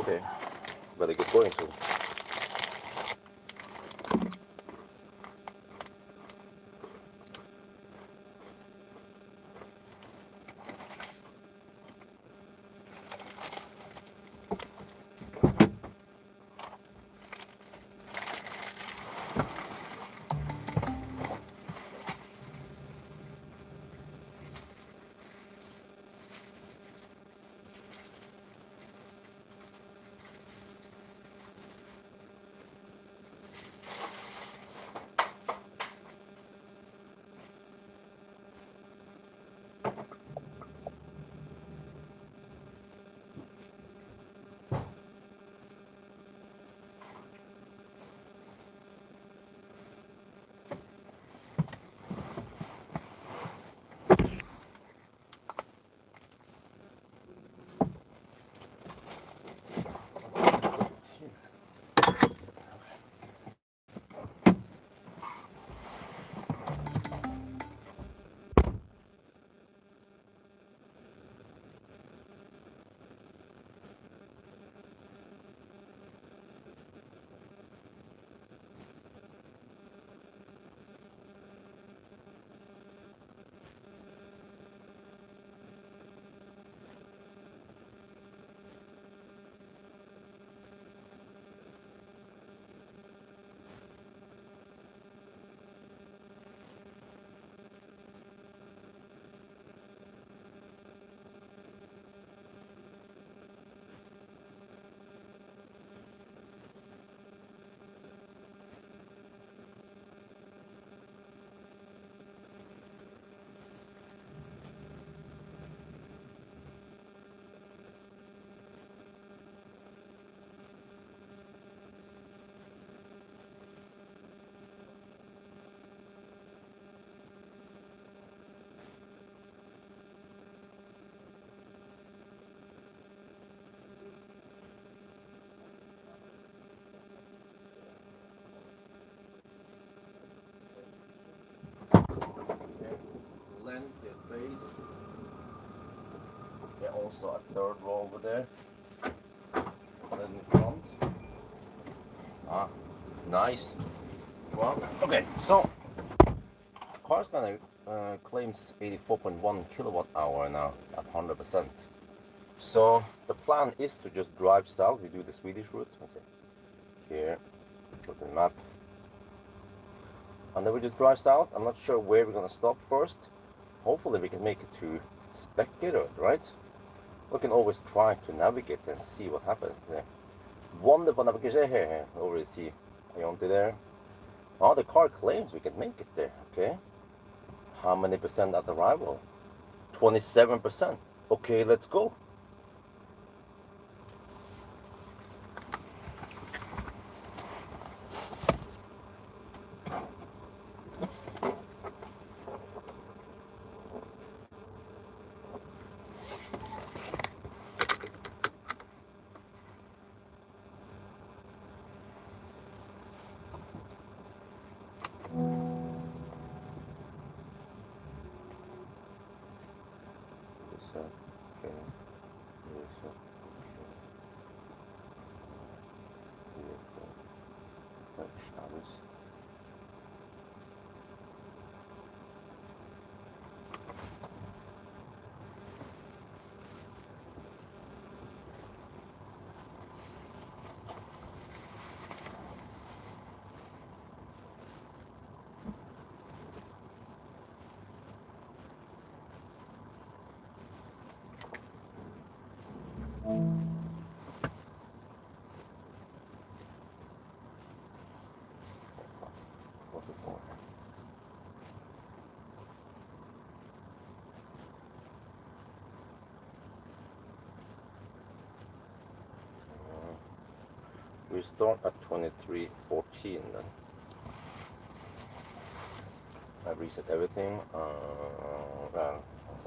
Okay, better get going soon. Length, there's base. There's also a third row over there. And then in front. Ah, nice. Well, okay, so car's gonna claims 84.1 kilowatt hour now at 100%. So the plan is to just drive south. We do the Swedish route. Here, put the map. And then we just drive south. I'm not sure where we're gonna stop first. Hopefully we can make it to Spectator, right? We can always try to navigate and see what happens there. Wonderful navigation here. Over you see Ionti there. Oh, the car claims we can make it there. Okay. How many percent at arrival? 27%. Okay, let's go. We start at 23:14 then. I reset everything.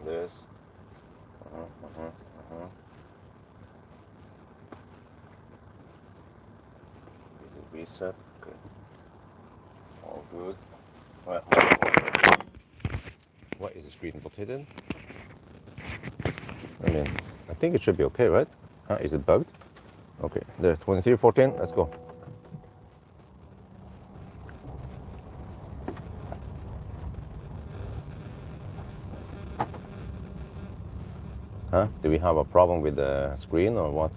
This. Reset. Okay. All good. What is the screen rotated? I mean, I think it should be okay, right? Is it bugged? Okay, there, 2314. Let's go. Huh? Do we have a problem with the screen or what?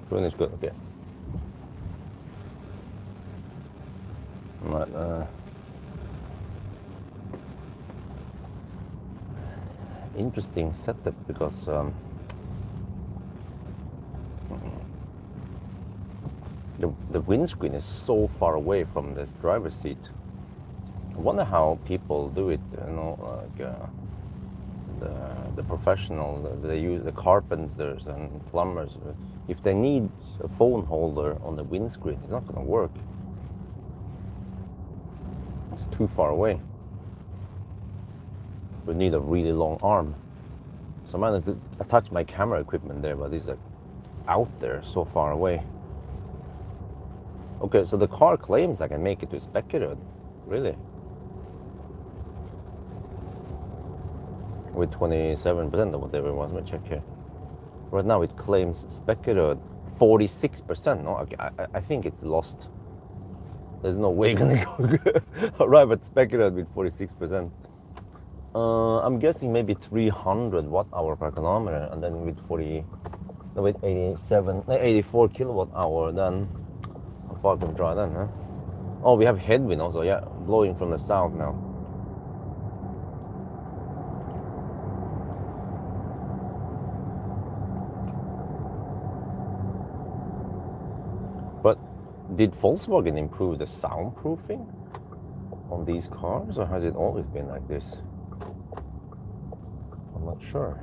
Screen is good. Okay. Right. Interesting setup because the windscreen is so far away from this driver's seat. I wonder how people do it. You know, like the professional, they use the carpenters and plumbers. If they need a phone holder on the windscreen, it's not going to work. It's too far away. We need a really long arm. So I managed to attach my camera equipment there, but it's like out there, so far away. Okay, so the car claims I can make it to Speckerud. Really? With 27% or whatever it was. Let me check here. Right now it claims Speckerud 46%. No, okay, I think it's lost. There's no way you're gonna go arrive at Speckerud with 46%. I'm guessing maybe 300 watt-hour per kilometer, and then with 84 kilowatt-hour, then how far can we drive then, huh? Oh, we have headwind also, yeah, blowing from the south now. But did Volkswagen improve the soundproofing on these cars, or has it always been like this? I'm not sure.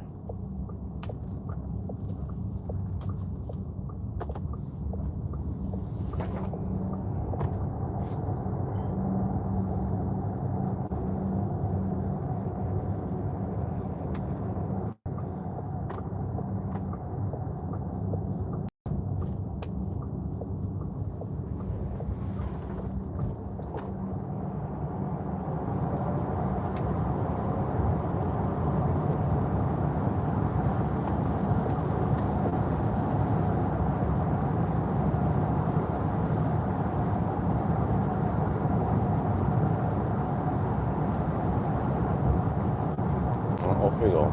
Off we go.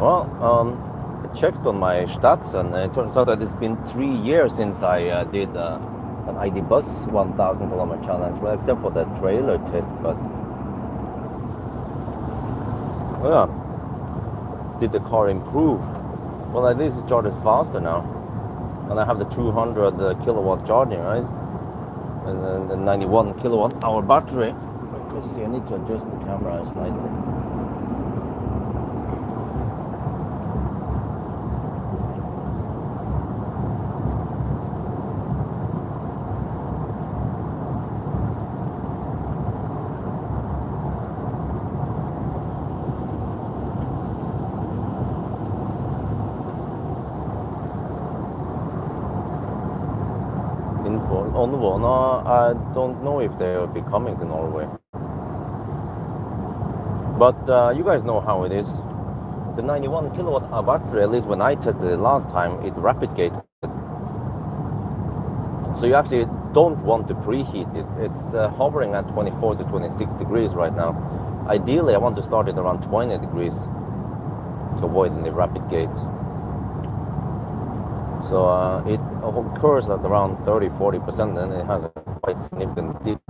Well, I checked on my stats, and it turns out that it's been 3 years since I did an ID Buzz 1000 kilometer challenge, well, except for the trailer test. But yeah, did the car improve? Well, at least it charges faster now, and I have the 200 kilowatt charging, right? And then the 91 kilowatt hour battery. Let me see, I need to adjust the camera slightly. On Vona, I don't know if they will be coming to Norway. But you guys know how it is. The 91 kilowatt hour battery, at least when I tested it last time, it rapid gated. So you actually don't want to preheat it. It's hovering at 24 to 26 degrees right now. Ideally, I want to start it around 20 degrees to avoid any rapid gates. So it occurs at around 30-40%, and it has a quite significant dip.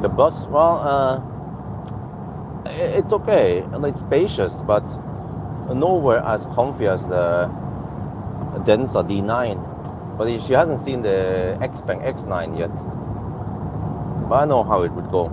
The bus, well, it's okay, and it's spacious, but nowhere as comfy as the Denza D9. But she hasn't seen the Xpeng X9 yet. But I know how it would go.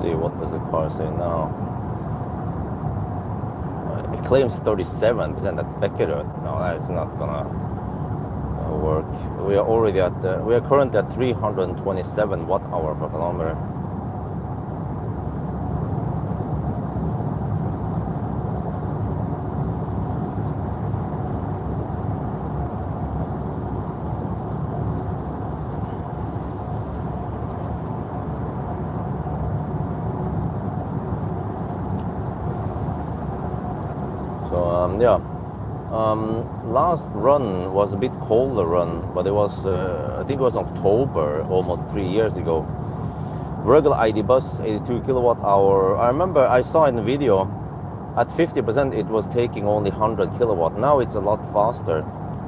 see, what does the car say now? It claims 37%. That's speculative. No, that's not gonna work. We are already at we are currently at 327 watt-hour per kilometer. So yeah. Last run was a bit colder run, but it was I think it was October, almost 3 years ago. Regular ID Buzz 82 kilowatt hour. I remember I saw in the video at 50% it was taking only 100 kilowatt. Now it's a lot faster.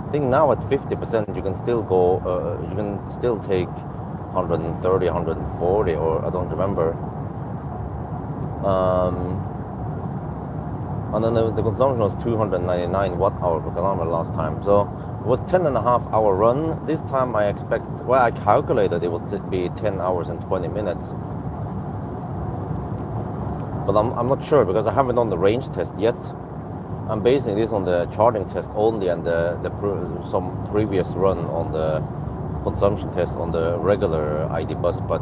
I think now at 50% you can still go you can still take 130, 140, or I don't remember. And then the consumption was 299 watt-hour per kilometer last time. So it was 10.5-hour run. This time I expect, well, I calculated it would be 10 hours and 20 minutes. But I'm not sure because I haven't done the range test yet. I'm basing this on the charging test only and some previous run on the consumption test on the regular ID Buzz. But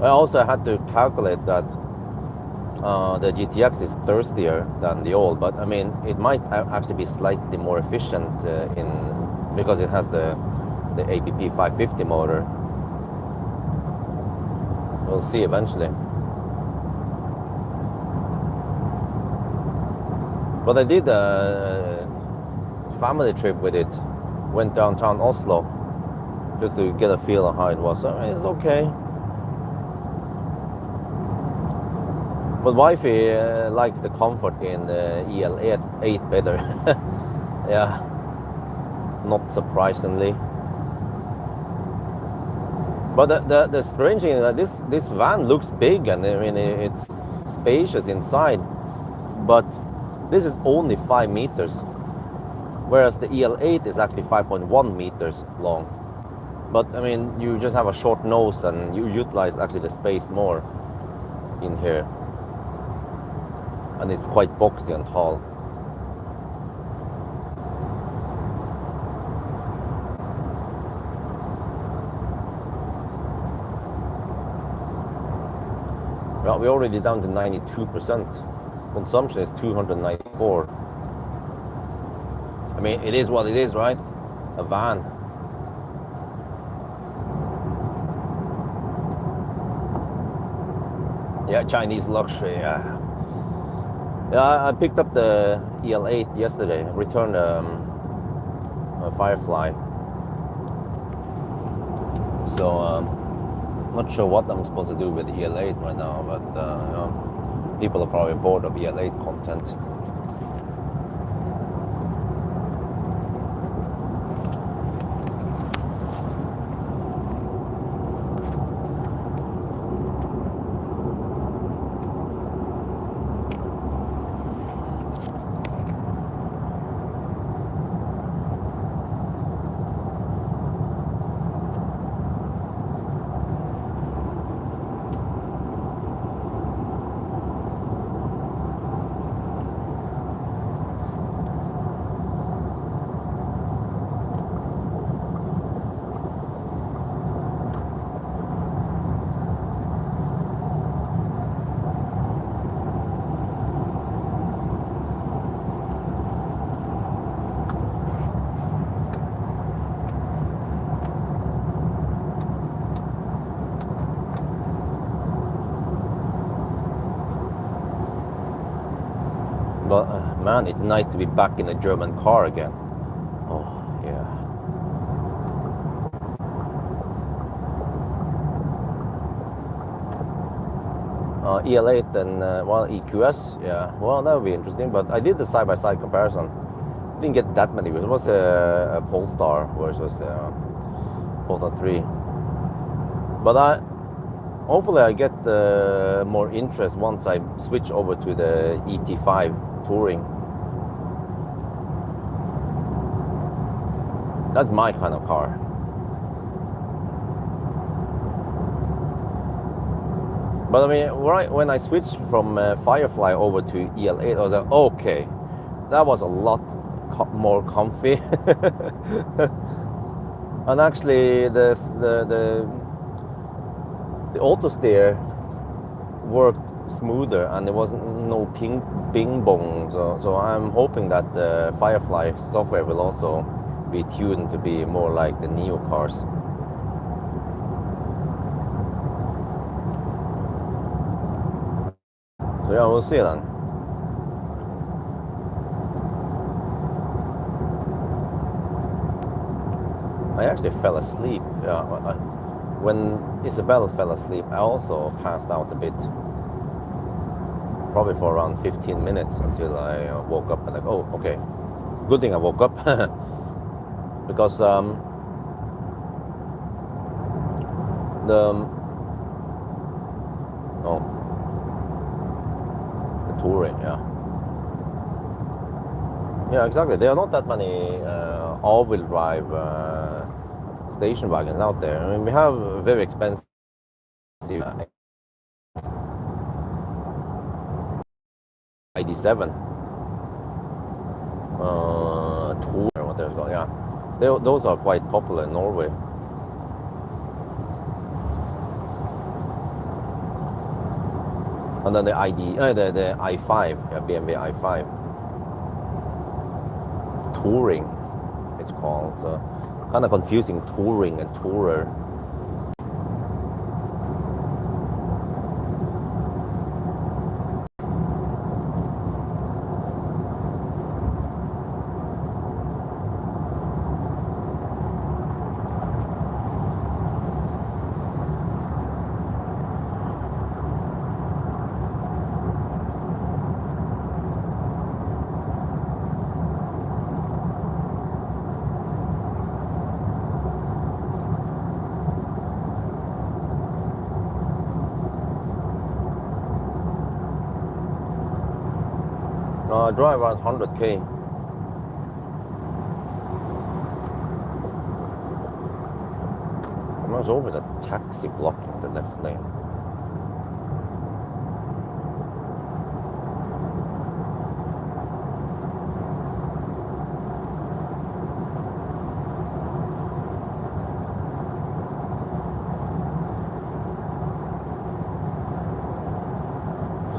I also had to calculate that the GTX is thirstier than the old, but I mean it might actually be slightly more efficient because it has the ABP 550 motor. We'll see eventually. But I did a family trip with it. Went downtown Oslo just to get a feel of how it was. So it's okay. But wifey likes the comfort in the EL8 better. Yeah, not surprisingly. But the strange thing is that this van looks big, and I mean it's spacious inside, but this is only 5 meters, whereas the EL8 is actually 5.1 meters long. But I mean you just have a short nose and you utilize actually the space more in here. And it's quite boxy and tall. Well, we're already down to 92%. Consumption is 294. I mean, it is what it is, right? A van. Yeah, Chinese luxury, yeah. Yeah, I picked up the EL8 yesterday, returned a Firefly. So, not sure what I'm supposed to do with the EL8 right now, but you know, people are probably bored of EL8 content. But man, it's nice to be back in a German car again. Oh, yeah. EL8 and, well, EQS, yeah. Well, that would be interesting, but I did the side-by-side comparison. Didn't get that many views. It was a Polestar versus Polestar 3. But hopefully I get more interest once I switch over to the ET5 Touring. That's my kind of car. But I mean, right when I switched from Firefly over to EL8, I was like, okay, that was a lot more comfy. And actually, the auto steer worked smoother, and there wasn't no bing bong. So I'm hoping that the Firefly software will also be tuned to be more like the Neo cars. So yeah, we'll see then. I actually fell asleep. Yeah, when Isabel fell asleep, I also passed out a bit. Probably for around 15 minutes until I woke up and like, oh, okay. Good thing I woke up. Because the touring, yeah. Yeah, exactly. There are not that many all-wheel drive station wagons out there. I mean, we have very expensive ID7, Tourer, what they're called. Yeah, those are quite popular in Norway. And then the the i5, yeah, BMW i5. Touring, it's called. So kind of confusing, touring and tourer. I drive around 100k. There's always a taxi blocking the left lane.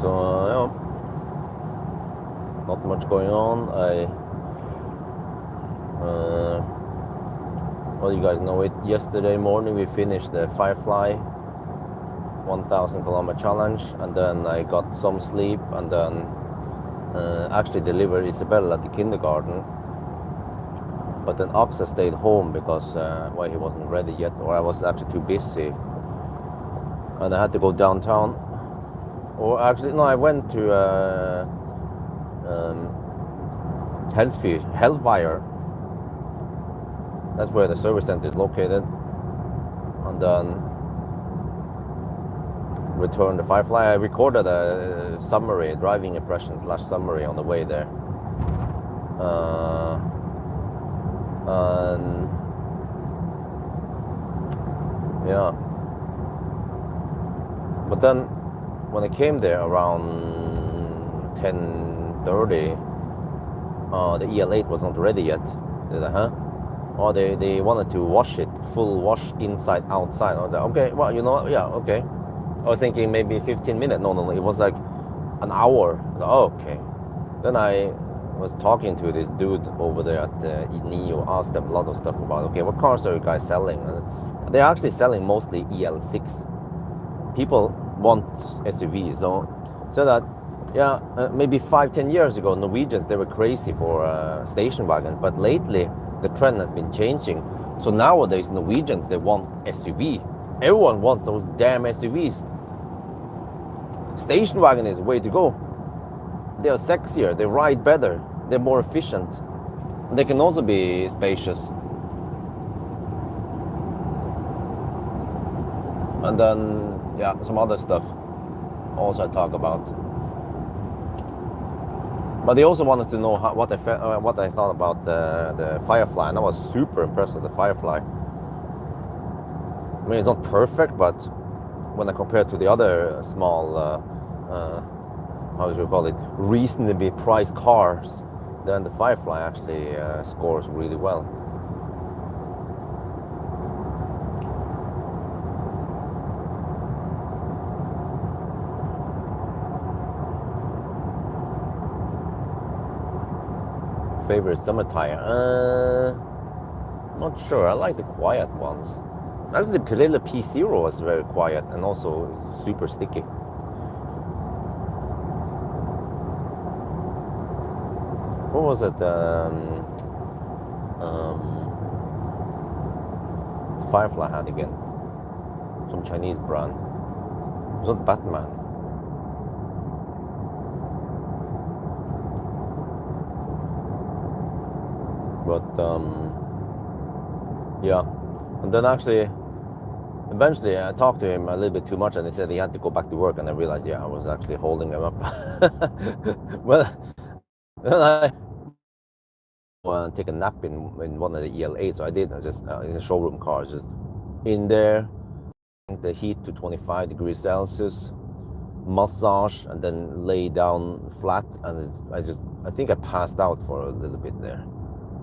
So yeah, not much going on. Well, you guys know it. Yesterday morning we finished the Firefly 1,000 kilometer challenge, and then I got some sleep, and then actually delivered Isabel at the kindergarten. But then Axa stayed home because well, he wasn't ready yet, or I was actually too busy, and I had to go downtown. Or actually, no, I went to Hellfire. That's where the service center is located. And then returned the Firefly. I recorded a summary, driving impression / summary on the way there. And yeah. But then when I came there around 10:30, the EL8 was not ready yet. Or they wanted to wash it, full wash inside, outside. I was like, okay, well, you know, yeah, okay. I was thinking maybe 15 minutes. No, it was like an hour. I was like, oh, okay. Then I was talking to this dude over there at Neo, asked them a lot of stuff about, okay, what cars are you guys selling? They're actually selling mostly EL6. People want SUVs, so that, yeah, maybe 5-10 years ago, Norwegians, they were crazy for station wagons, but lately the trend has been changing. So nowadays Norwegians, they want SUV. Everyone wants those damn SUVs. Station wagon is the way to go. They are sexier, they ride better, they're more efficient. They can also be spacious. And then, yeah, some other stuff also I talk about. But they also wanted to know what I thought about the Firefly, and I was super impressed with the Firefly. I mean, it's not perfect, but when I compare to the other small, how should you call it, reasonably priced cars, then the Firefly actually scores really well. Favorite summer tire? Not sure. I like the quiet ones. Actually, the Pirelli P0 was very quiet and also super sticky. What was it? Firefly had again. Some Chinese brand. It was not Batman. But yeah, and then actually, eventually I talked to him a little bit too much, and he said he had to go back to work, and I realized, yeah, I was actually holding him up. Well, I take a nap in one of the EL8, so I did. I just in the showroom cars, just in there, the heat to 25 degrees Celsius, massage, and then lay down flat, and I think I passed out for a little bit there.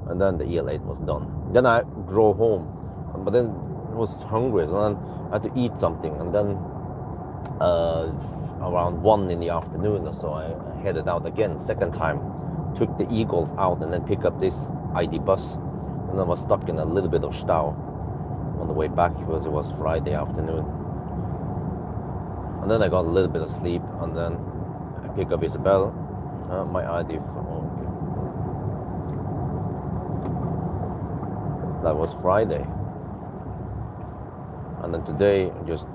And then the EL8 was done. Then I drove home, but then I was hungry, so then I had to eat something. And then around 1 in the afternoon or so, I headed out again, second time. Took the e-Golf out and then picked up this ID Buzz. And I was stuck in a little bit of stau on the way back because it was Friday afternoon. And then I got a little bit of sleep, and then I picked up Isabel, my ID. That was Friday. And then today, just,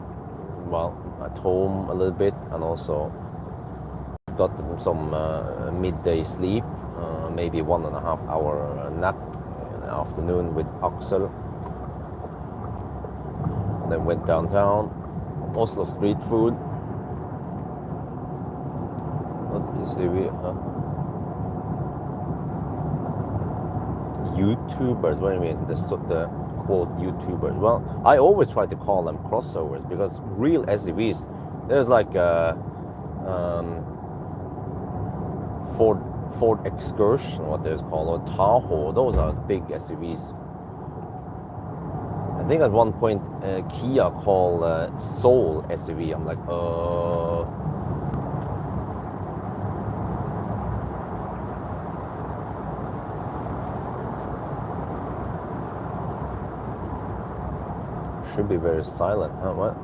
well, at home a little bit, and also got some midday sleep, maybe 1.5 hour nap in the afternoon with Axel. And then went downtown, Oslo street food. What did you say? YouTubers, what do you mean? The quote YouTubers. Well, I always try to call them crossovers, because real SUVs, there's like Ford Excursion, what there's called, or Tahoe. Those are big SUVs. I think at one point Kia called Soul SUV. I'm like, should be very silent, huh? What?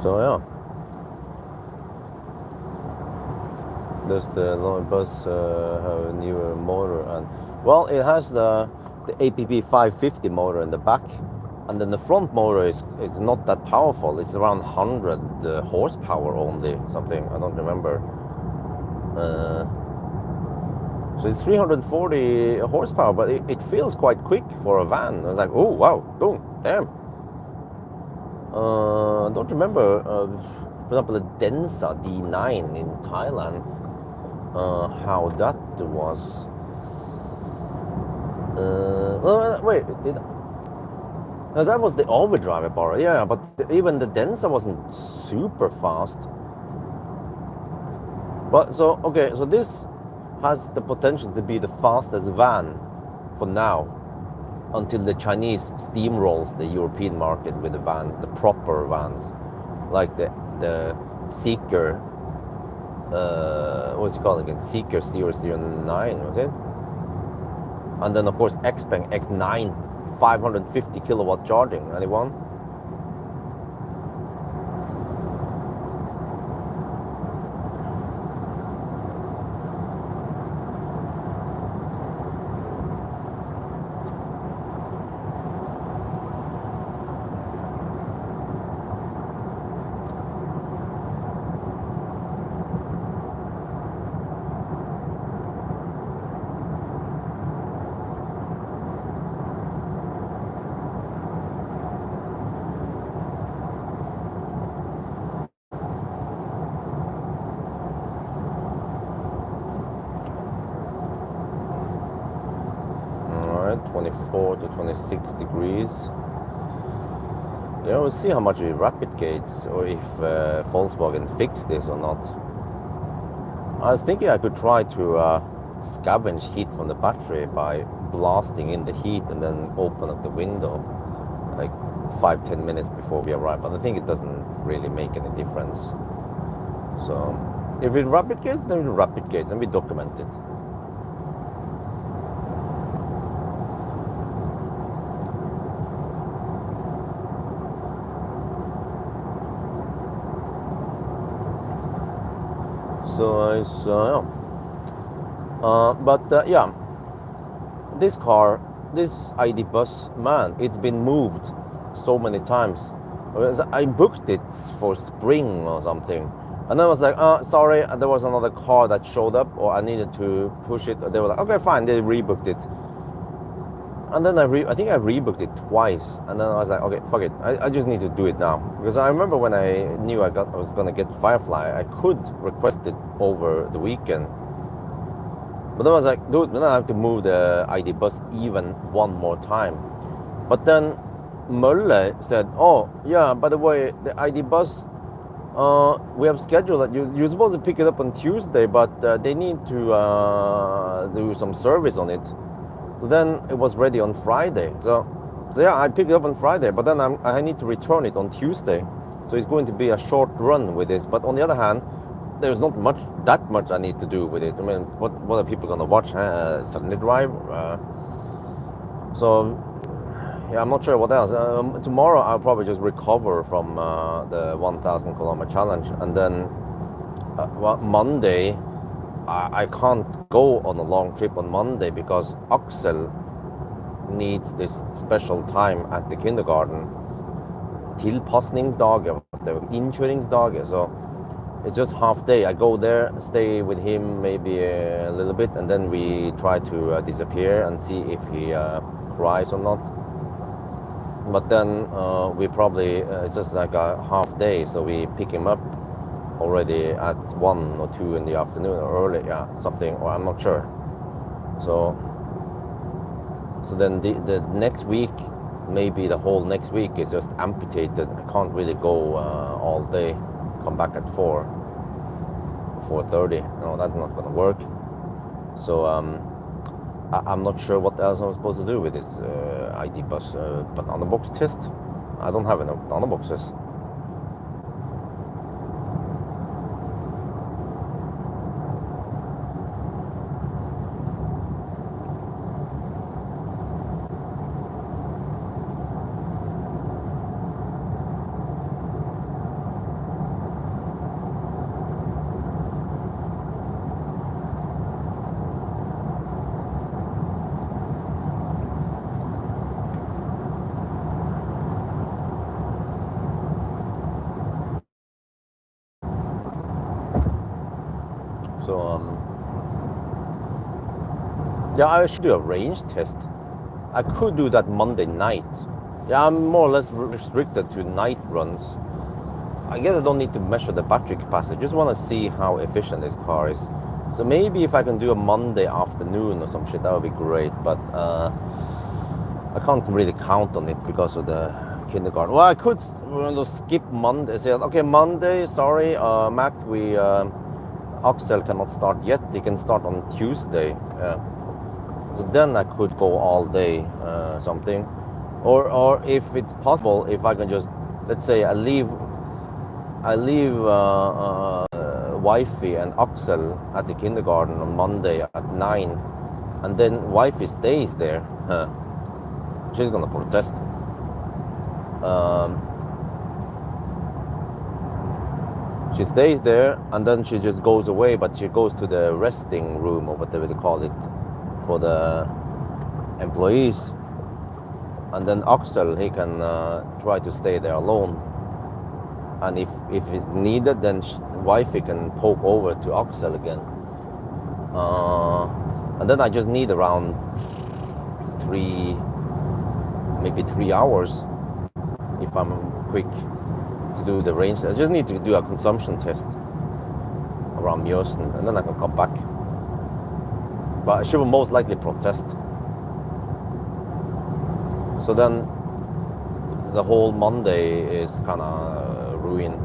So yeah, does the long bus have a newer motor? And well, it has the APP 550 motor in the back, and then the front motor is not that powerful. It's around 100 horsepower only, something I don't remember. So it's 340 horsepower, but it feels quite quick for a van. I was like, oh wow, boom, damn. I don't remember, for example, the Denza D9 in Thailand, how that was. Wait, no, that was the overdrive I borrowed, yeah, but even the Denza wasn't super fast. But so, okay, so this has the potential to be the fastest van for now, until the Chinese steamrolls the European market with the vans, the proper vans, like the Seeker, what's it called again? Seeker 009, was it? And then of course Xpeng X9, 550 kilowatt charging. Anyone? 24 to 26 degrees. Yeah, we'll see how much it rapid gates, or if Volkswagen fixed this or not. I was thinking I could try to scavenge heat from the battery by blasting in the heat and then open up the window like 5-10 minutes before we arrive, but I think it doesn't really make any difference. So if it rapid gates, then it rapid gates and we document it. Yeah, this car, this ID Buzz, man, it's been moved so many times. I booked it for spring or something, and then I was like, sorry, there was another car that showed up, or I needed to push it. They were like, okay, fine, they rebooked it. And then I think I rebooked it twice, and then I was like, okay, fuck it, I just need to do it now. Because I remember when I knew I was gonna get Firefly, I could request it over the weekend. But then I was like, dude, then I have to move the ID Buzz even one more time. But then Mölle said, oh yeah, by the way, the ID Buzz, we have scheduled that you're supposed to pick it up on Tuesday, but they need to do some service on it. So then it was ready on Friday. So yeah, I picked it up on Friday, but then I need to return it on Tuesday. So it's going to be a short run with this. But on the other hand, there's not that much I need to do with it. I mean, what are people gonna watch? Sunday Drive? So yeah, I'm not sure what else. Tomorrow I'll probably just recover from the 1,000 kilometer challenge, and then Monday I can't go on a long trip on Monday because Axel needs this special time at the kindergarten. Tilpasningsdagen, inkjøringsdagen. So it's just half day. I go there, stay with him maybe a little bit, and then we try to disappear and see if he cries or not. But then we probably, it's just like a half day, so we pick him up already at 1 or 2 in the afternoon, or early, yeah, something, or I'm not sure. So then the next week, maybe the whole next week is just amputated. I can't really go all day, come back at 4:30. No, that's not gonna work. So I'm not sure what else I'm supposed to do with this ID Buzz. Banana box test? I don't have enough banana boxes. So yeah, I should do a range test. I could do that Monday night. Yeah, I'm more or less restricted to night runs. I guess I don't need to measure the battery capacity. I just want to see how efficient this car is. So maybe if I can do a Monday afternoon or some shit, that would be great. But I can't really count on it because of the kindergarten. Well, I could skip Monday. Say, okay, Monday, sorry, Mac, Axel cannot start yet. He can start on Tuesday. So then I could go all day, something. Or if it's possible, if I can just, let's say I leave wifey and Axel at the kindergarten on Monday at 9, and then wifey stays there. She's gonna protest. She stays there, and then she just goes away, but she goes to the resting room, or whatever they call it, for the employees. And then Axel, he can try to stay there alone. And if it's needed, then wifey can poke over to Axel again. And then I just need around 3 hours if I'm quick to do the range. I just need to do a consumption test around Mjøsen, and then I can come back. But she will most likely protest. So then the whole Monday is kind of ruined.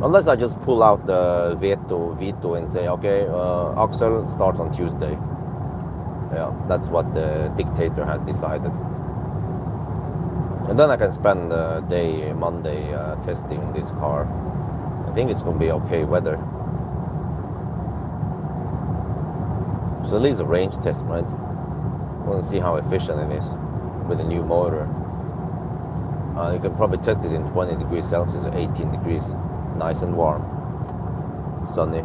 Unless I just pull out the veto and say, okay, Axel starts on Tuesday. Yeah, that's what the dictator has decided. And then I can spend the day Monday testing this car. I think it's going to be okay weather. So at least a range test, right? I want to see how efficient it is with the new motor. You can probably test it in 20 degrees Celsius or 18 degrees. Nice and warm. Sunny.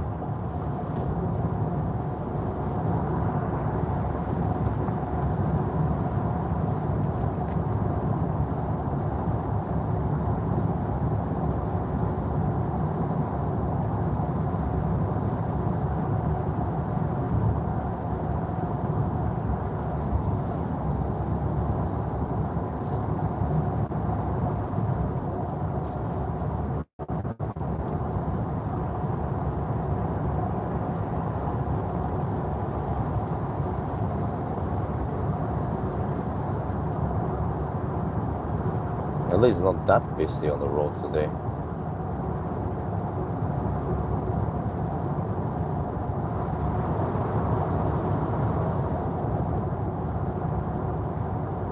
At least it's not that busy on the road today.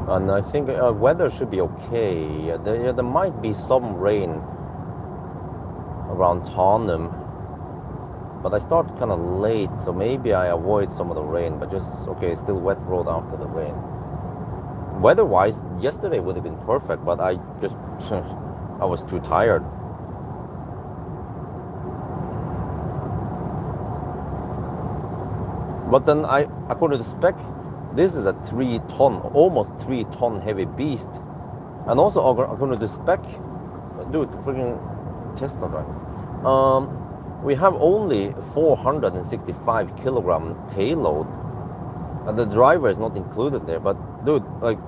And I think weather should be okay. There might be some rain around Tarnum, but I start kind of late, so maybe I avoid some of the rain, but just, okay, still wet road after the rain. Weather-wise, yesterday would have been perfect, but I just, I was too tired. But then according to the spec, this is a 3-ton, almost 3-ton heavy beast. And also according to the spec, dude, freaking Tesla drive. We have only 465 kilogram payload. And the driver is not included there, but dude, like,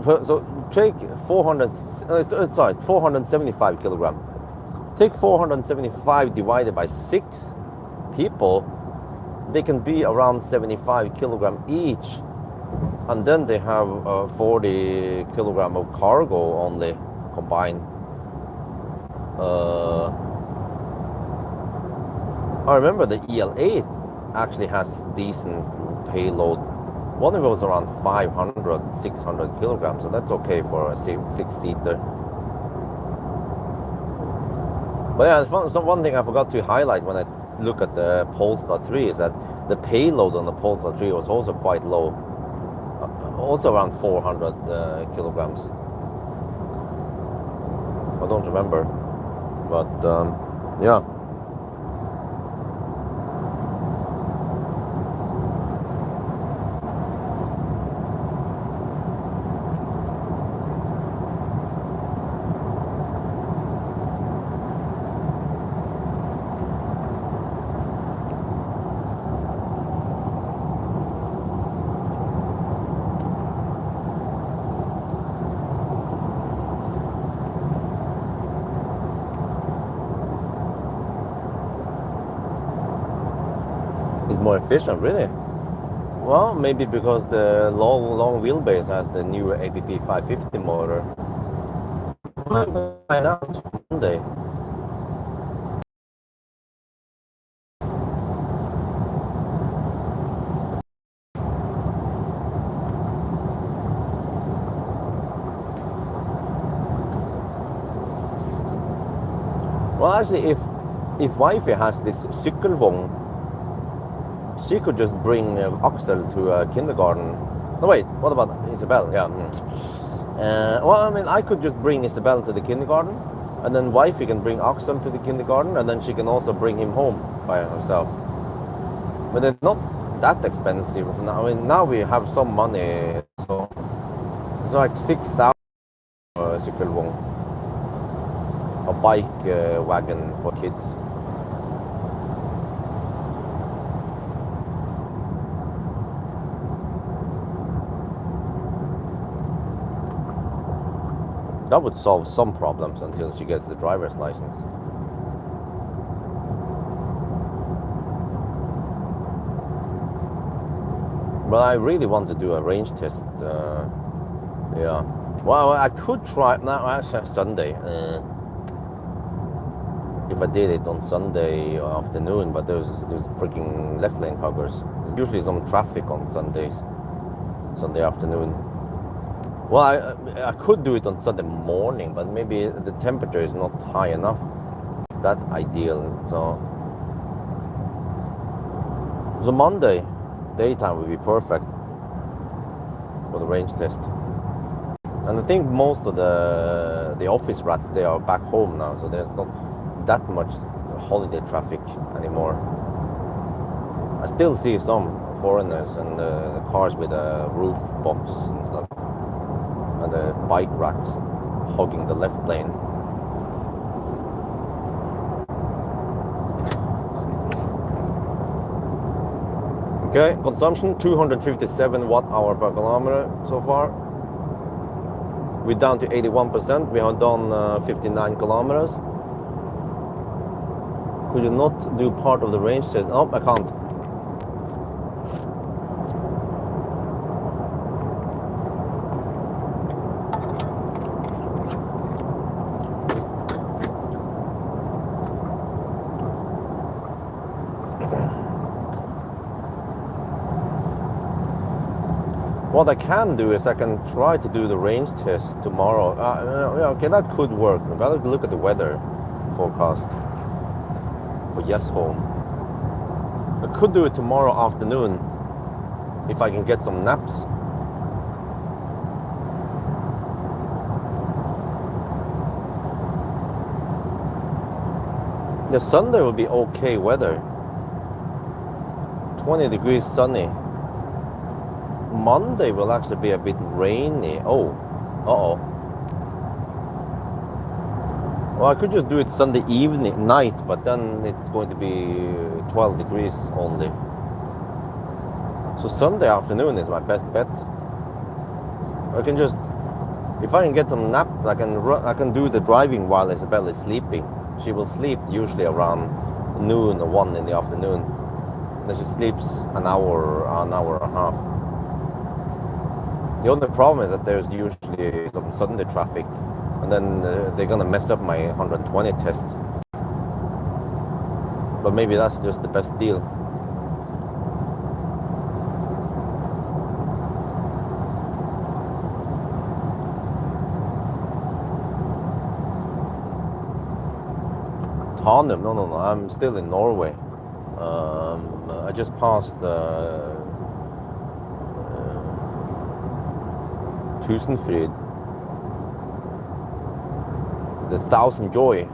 so take 475 kilogram. Take 475 divided by 6 people, they can be around 75 kilogram each. And then they have 40 kilogram of cargo only combined. I remember the EL8 actually has decent payload. One of it was around 500, 600 kilograms, so that's okay for a 6-seater. But yeah, so one thing I forgot to highlight when I look at the Polestar 3 is that the payload on the Polestar 3 was also quite low, also around 400 kilograms. I don't remember, but yeah. More efficient, really? Well, maybe because the long wheelbase has the new ABP 550 motor. Find out Monday. Well, actually, if wifey has this cykelvogn, she could just bring Axel to kindergarten. No, wait, what about Isabel? Yeah. Well, I mean, I could just bring Isabel to the kindergarten, and then wifey can bring Axel to the kindergarten, and then she can also bring him home by herself. But it's not that expensive. I mean, now we have some money, so it's like 6,000 cykelvogn, a bike wagon for kids. That would solve some problems until she gets the driver's license. But I really want to do a range test Yeah. Well, I could try now. Sunday. If I did it on Sunday afternoon, but there's freaking left lane huggers. There's usually some traffic on Sundays, Sunday afternoon. Well, I could do it on Sunday morning, but maybe the temperature is not high enough. That ideal. So Monday daytime would be perfect for the range test. And I think most of the office rats, they are back home now, so there's not that much holiday traffic anymore. I still see some foreigners and the cars with a roof box and stuff, and the bike racks hogging the left lane. Okay, consumption 257 watt-hour per kilometer so far. We're down to 81%. We have done 59 kilometers. Could you not do part of the range test? No, I can't. What I can do is I can try to do the range test tomorrow. Yeah, okay, that could work. But I'll look at the weather forecast for Home. I could do it tomorrow afternoon if I can get some naps. The Sunday will be okay weather. 20 degrees sunny. Monday will actually be a bit rainy. Oh, uh-oh. Well, I could just do it Sunday night, but then it's going to be 12 degrees only. So Sunday afternoon is my best bet. I can just, if I can get some nap, I can do the driving while Isabel is sleeping. She will sleep usually around noon or 1 in the afternoon. Then she sleeps an hour and a half. The only problem is that there's usually some Sunday traffic, and then they're gonna mess up my 120 test. But maybe that's just the best deal. Tanum? No, I'm still in Norway. I just passed Tusenfryd, the Thousand Joy.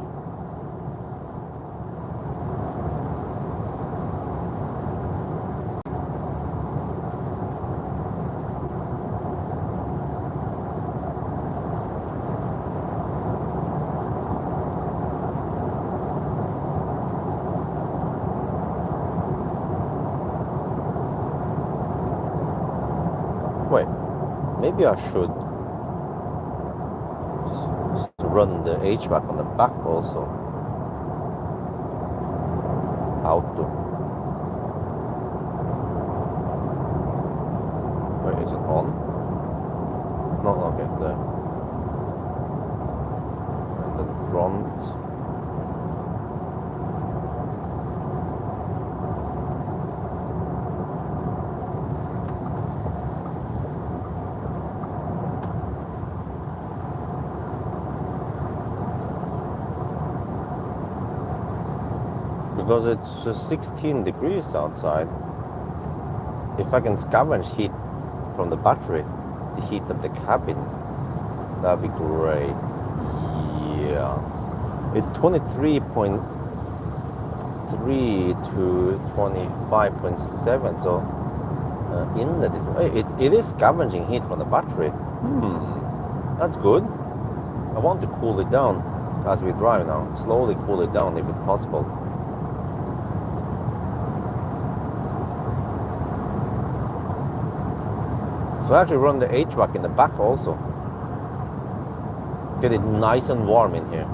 Wait, maybe I should run the HVAC on the back also. Auto. Wait, is it on? No, okay, there. And then front. Because it's 16 degrees outside. If I can scavenge heat from the battery to heat up the cabin, that'd be great. Yeah. It's 23.3 to 25.7, so inlet is... it is scavenging heat from the battery. That's good. I want to cool it down as we drive now. Slowly cool it down if it's possible. So I actually run the HVAC in the back also. Get it nice and warm in here.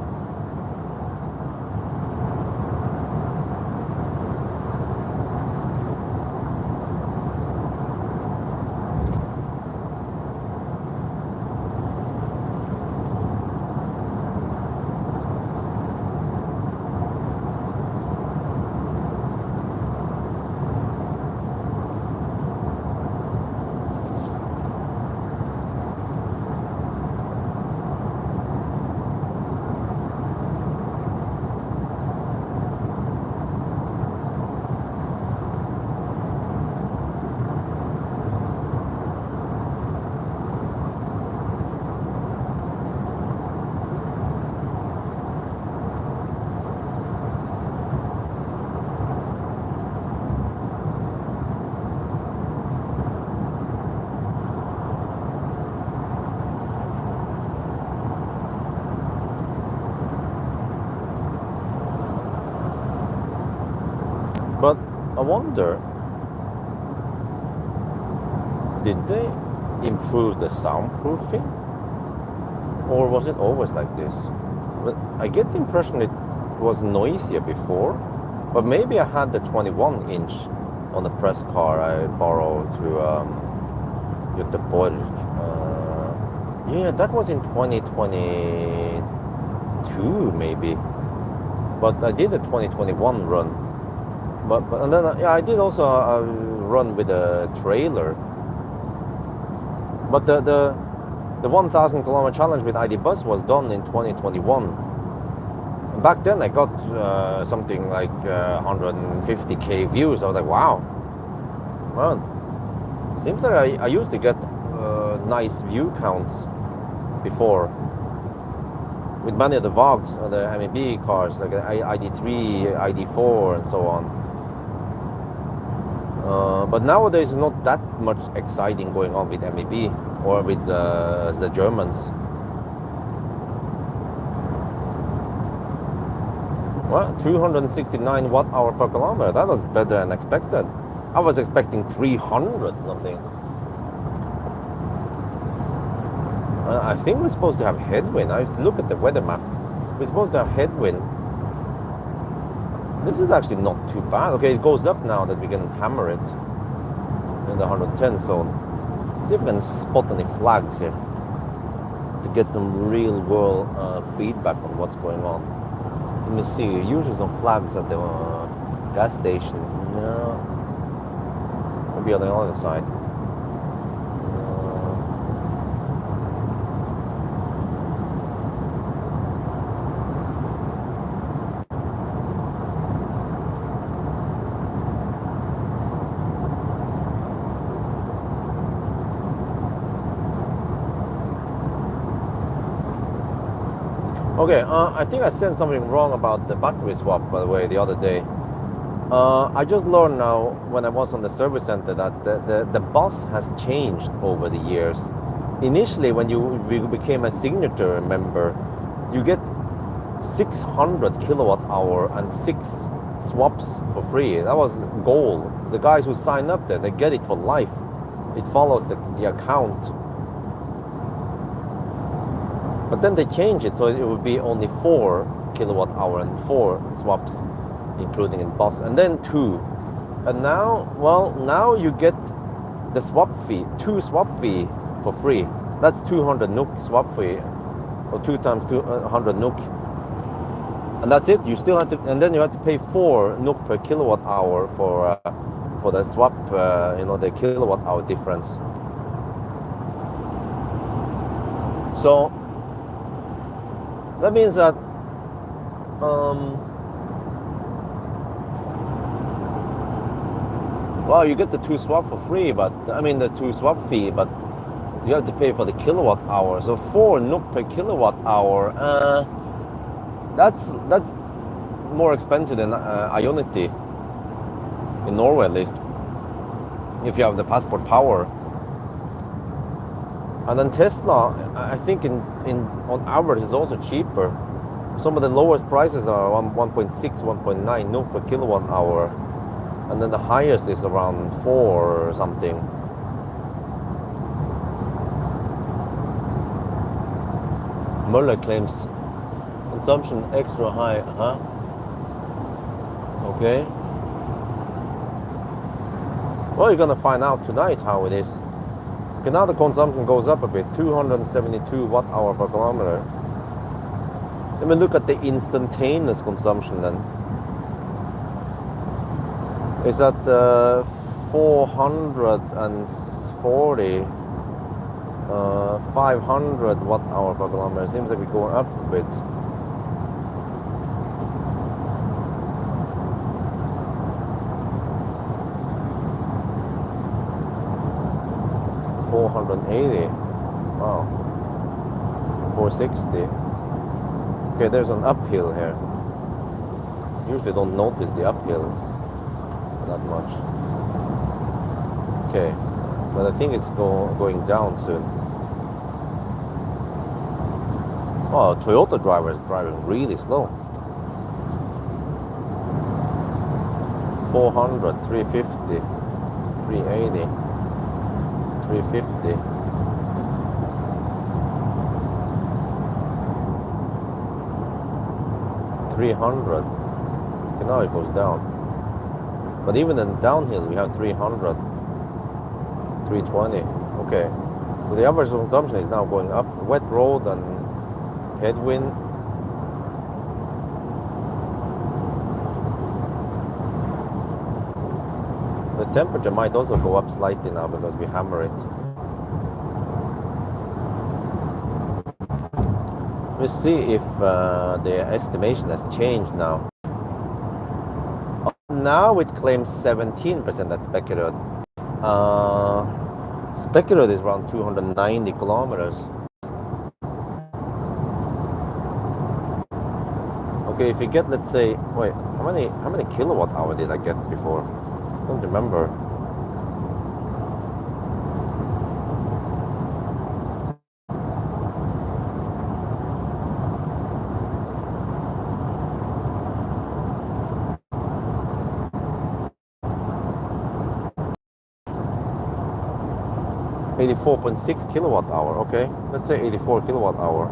wonder, did they improve the soundproofing? Or was it always like this? But I get the impression it was noisier before, but maybe I had the 21-inch on the press car I borrowed to Göteborg. Yeah, that was in 2022 maybe. But I did a 2021 run. But and then yeah, I did also a run with a trailer. But the 1,000 kilometer challenge with ID Buzz was done in 2021. Back then I got something like 150k views. I was like, wow, man. Seems like I used to get nice view counts before with many of the VOGs or the MEB cars, like ID3, ID4 and so on. But nowadays it's not that much exciting going on with MEB or with the Germans. Well, 269 watt-hour per kilometer. That was better than expected. I was expecting 300 something. I think we're supposed to have headwind. I look at the weather map. We're supposed to have headwind. This is actually not too bad. Okay, it goes up now that we can hammer it in the 110 zone. See if we can spot any flags here to get some real world feedback on what's going on. Let me see. Usually some flags at the gas station. No. Maybe on the other side. Okay, I think I said something wrong about the battery swap, by the way, the other day. I just learned now, when I was on the service center, that the bus has changed over the years. Initially, when you became a signature member, you get 600 kilowatt hour and 6 swaps for free. That was gold. The guys who sign up there, they get it for life. It follows the account. But then they change it, so it would be only 4 kilowatt hour and 4 swaps, including in bus, and then 2. And now, well, now you get the swap fee, 2 swap fee for free. That's 200 NOK swap fee, or 2 times 200 NOK. And that's it. You still have to, and then you have to pay 4 NOK per kilowatt hour for the swap, the kilowatt hour difference. So that means that well, you get the 2 swap for free, but I mean the 2 swap fee, but you have to pay for the kilowatt hour. So 4 NOK per kilowatt hour. That's more expensive than Ionity in Norway, at least, if you have the Passport Power. And then Tesla, I think on average is also cheaper. Some of the lowest prices are 1.6, 1.9 NOK per kilowatt hour, and then the highest is around 4 or something. Muller claims consumption extra high, huh? Okay. Well, you're gonna find out tonight how it is. Okay, now the consumption goes up a bit, 272 watt hour per kilometer. Let me look at the instantaneous consumption then. It's at 440, 500 watt hour per kilometer. It seems like we're going up a bit. $480. Wow. 460. Okay, there's an uphill here. Usually don't notice the uphills that much. Okay, but I think it's going down soon. Oh, Toyota driver is driving really slow. 400, 350, 380, 350. $300. Okay, now it goes down. But even in downhill, we have 300, 320. Okay, so the average consumption is now going up. Wet road and headwind. The temperature might also go up slightly now because we hammer it. Let's see if the estimation has changed now. Now it claims 17% at Speckerud. Speckerud is around 290 kilometers. Okay, if you get, let's say, wait, how many kilowatt hour did I get before? I don't remember. $84.6 kilowatt hour. Okay, let's say 84 kilowatt hour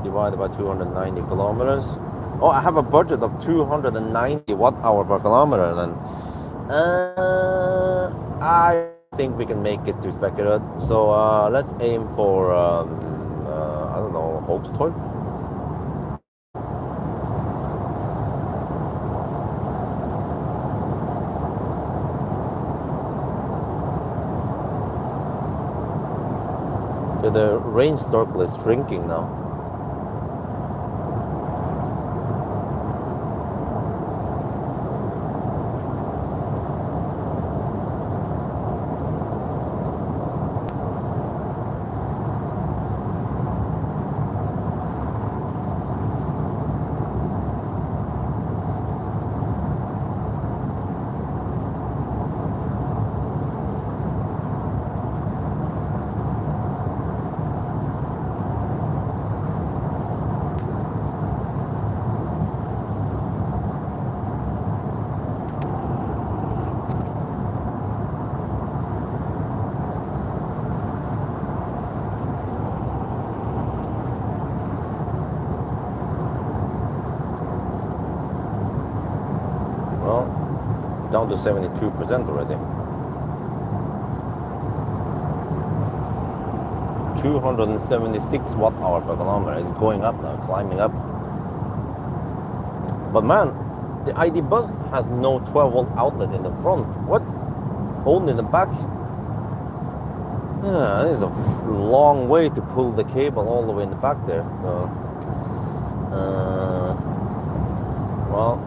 divided by 290 kilometers. Oh, I have a budget of 290 watt hour per kilometer. Then I think we can make it to Speckerud. So let's aim for I don't know, Hogstorp. So the range circle is shrinking now. Down to 72% already. 276 watt hour per kilometer is going up now, climbing up. But man, the ID Buzz has no 12 volt outlet in the front. What? Only in the back? Yeah, it's a long way to pull the cable all the way in the back there. So, well.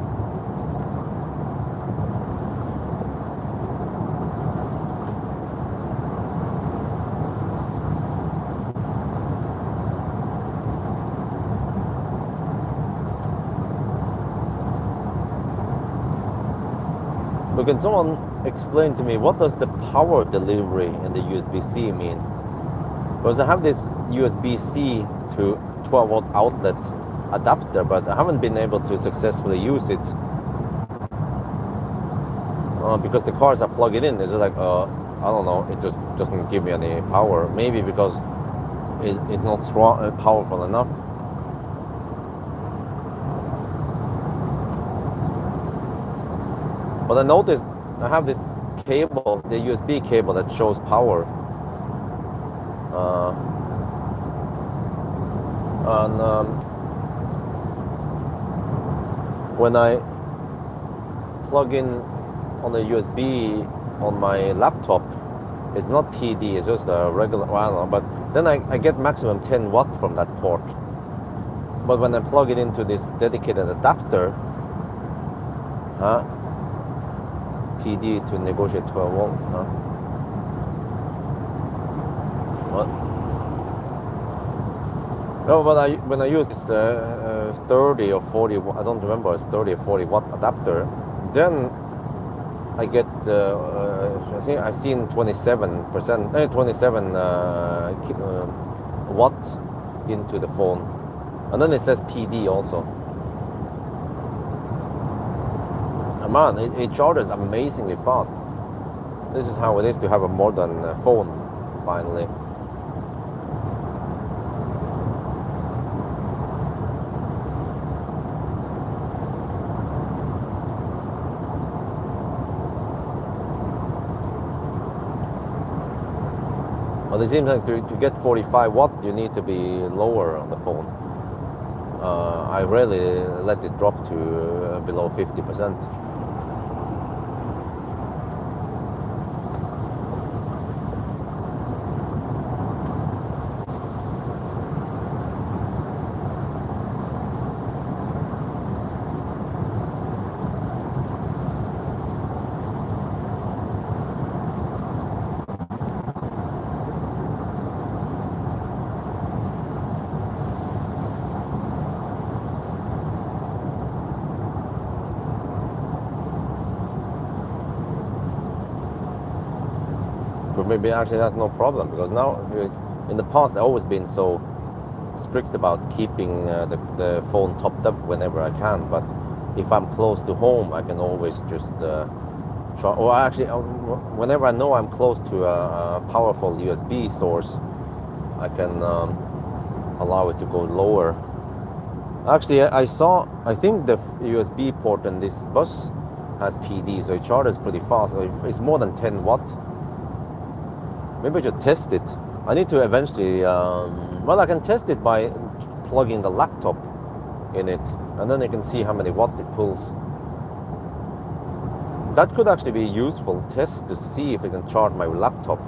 But can someone explain to me what does the power delivery in the USB-C mean? Because I have this USB-C to 12 volt outlet adapter, but I haven't been able to successfully use it because the cars I plug it in is like I don't know, it just doesn't give me any power. Maybe because it's not strong, powerful enough. But I noticed I have this cable, the USB cable that shows power. When I plug in on the USB on my laptop, it's not PD, it's just a regular, well, I don't know, but then I get maximum 10 watt from that port. But when I plug it into this dedicated adapter, PD to negotiate 12 volt, What? No, but when I use this 30 or 40, I don't remember, it's 30 or 40 watt adapter, then I get, I think I've seen 27 watt into the phone, and then it says PD also. man, it charges amazingly fast. This is how it is to have a modern phone, finally. But it seems like to get 45 watt, you need to be lower on the phone. I rarely let it drop to below 50%. But maybe actually that's no problem, because now, in the past, I've always been so strict about keeping the phone topped up whenever I can. But if I'm close to home, I can always just try. Or actually, whenever I know I'm close to a powerful USB source, I can allow it to go lower. Actually, I think the USB port in this bus has PD, so it charges pretty fast. So it's more than 10 watt. Maybe I should test it. I need to eventually, well, I can test it by plugging the laptop in it, and then you can see how many watt it pulls. That could actually be a useful test to see if it can charge my laptop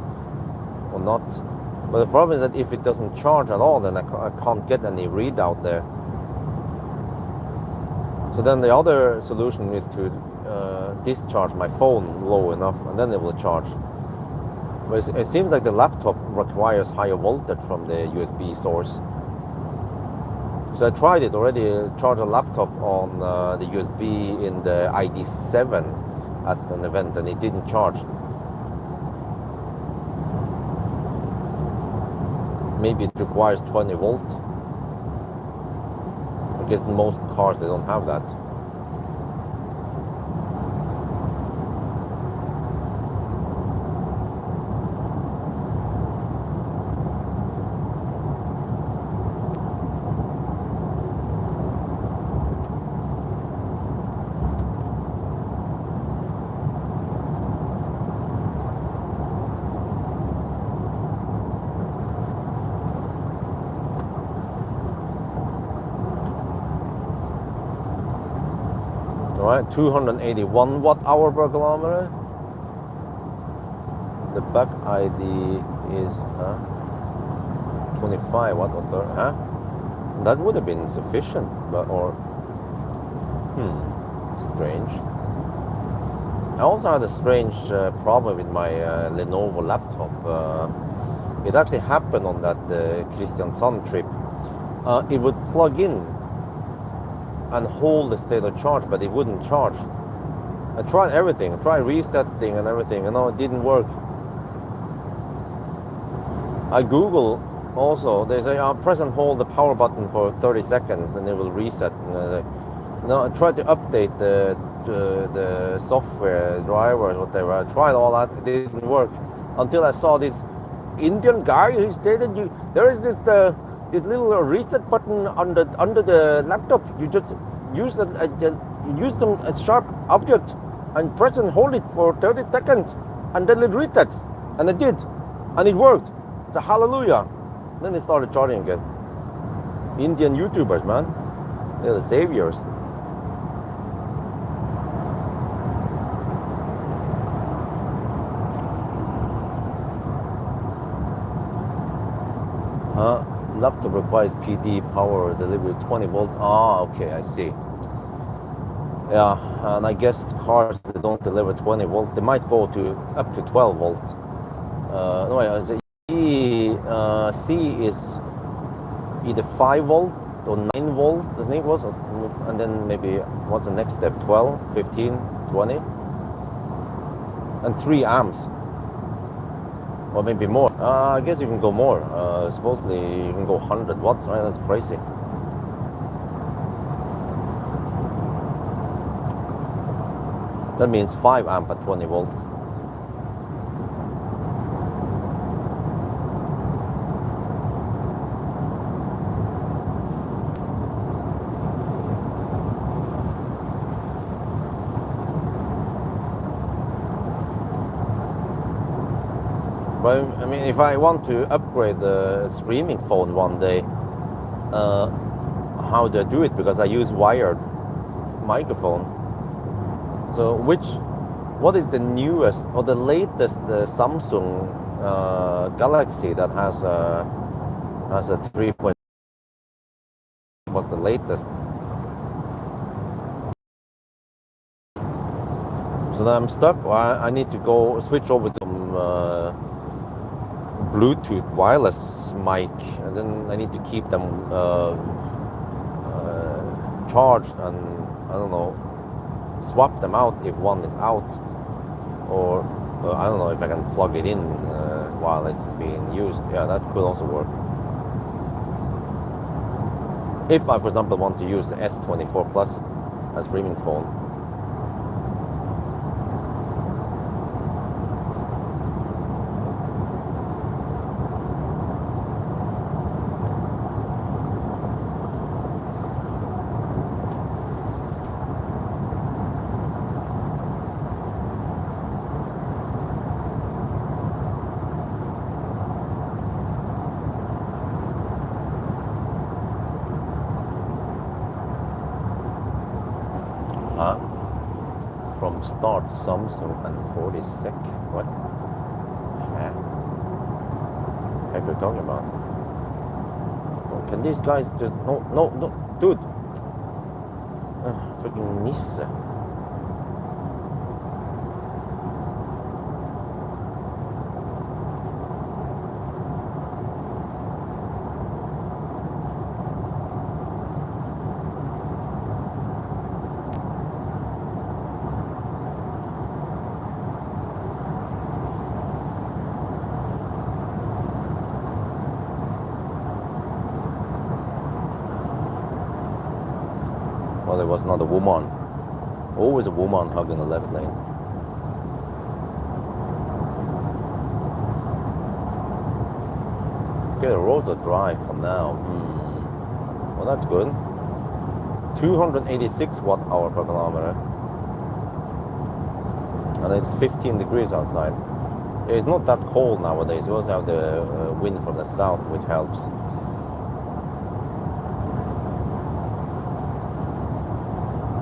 or not. But the problem is that if it doesn't charge at all, then I can't get any readout there. So then the other solution is to discharge my phone low enough, and then it will charge. But it seems like the laptop requires higher voltage from the USB source. So I tried it already, charged a laptop on the USB in the ID 7 at an event, and it didn't charge. Maybe it requires 20 volt. I guess in most cars they don't have that. Alright, 281 watt hour per kilometer. The back ID is 25 watt or 30, huh? That would have been sufficient, but strange. I also had a strange problem with my Lenovo laptop. It actually happened on that Kristiansand trip. It would plug in and hold the state of charge, but it wouldn't charge. I tried everything. I tried resetting and everything, and no, it didn't work. I Google also. They say, press and hold the power button for 30 seconds and it will reset. I tried to update the software drivers, whatever. I tried all that. It didn't work until I saw this Indian guy who stated there is this little reset button under the laptop. You just use a sharp object and press and hold it for 30 seconds, and then it resets. And it did, and it worked. It's a hallelujah. Then it started charging again. Indian YouTubers, man, they're the saviors. Laptop requires PD power delivery 20 volt. Okay, I see. Yeah, and I guess cars that don't deliver 20 volt, they might go to up to 12 volt. C is either 5 volt or 9 volt, I think it was, and then maybe what's the next step? 12, 15, 20, and 3 amps. Or maybe more. I guess you can go more. Supposedly you can go 100 watts, right? That's crazy. That means 5 amp at 20 volts. But I mean, if I want to upgrade the streaming phone one day, how do I do it? Because I use wired microphone. So what is the newest or the latest Samsung Galaxy that has a 3. What's the latest? So then I'm stuck. I need to go switch over to Bluetooth wireless mic, and then I need to keep them charged, and I don't know, swap them out if one is out, or I don't know if I can plug it in while it's being used. Yeah, that could also work. If I, for example, want to use the S24 Plus as streaming phone. From start Samsung and 40 sec. What? Huh? What are you talking about? Oh, can these guys just no, dude? Freaking nisse. Well, there was not a woman. Always a woman hugging the left lane. Okay, the roads are dry for now. Well, that's good. 286 watt-hour per kilometer. And it's 15 degrees outside. It's not that cold nowadays. We also have the wind from the south, which helps.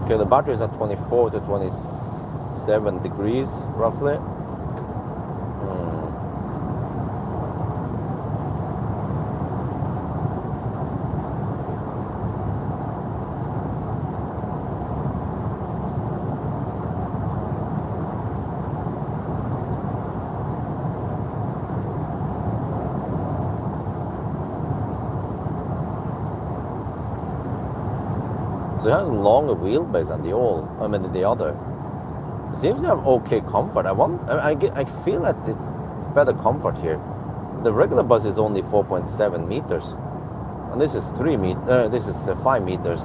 Okay, the battery is at 24 to 27 degrees, roughly. So it has a longer wheelbase than the other. It seems to have okay comfort. I feel that it's better comfort here. The regular bus is only 4.7 meters, and this is 5 meters.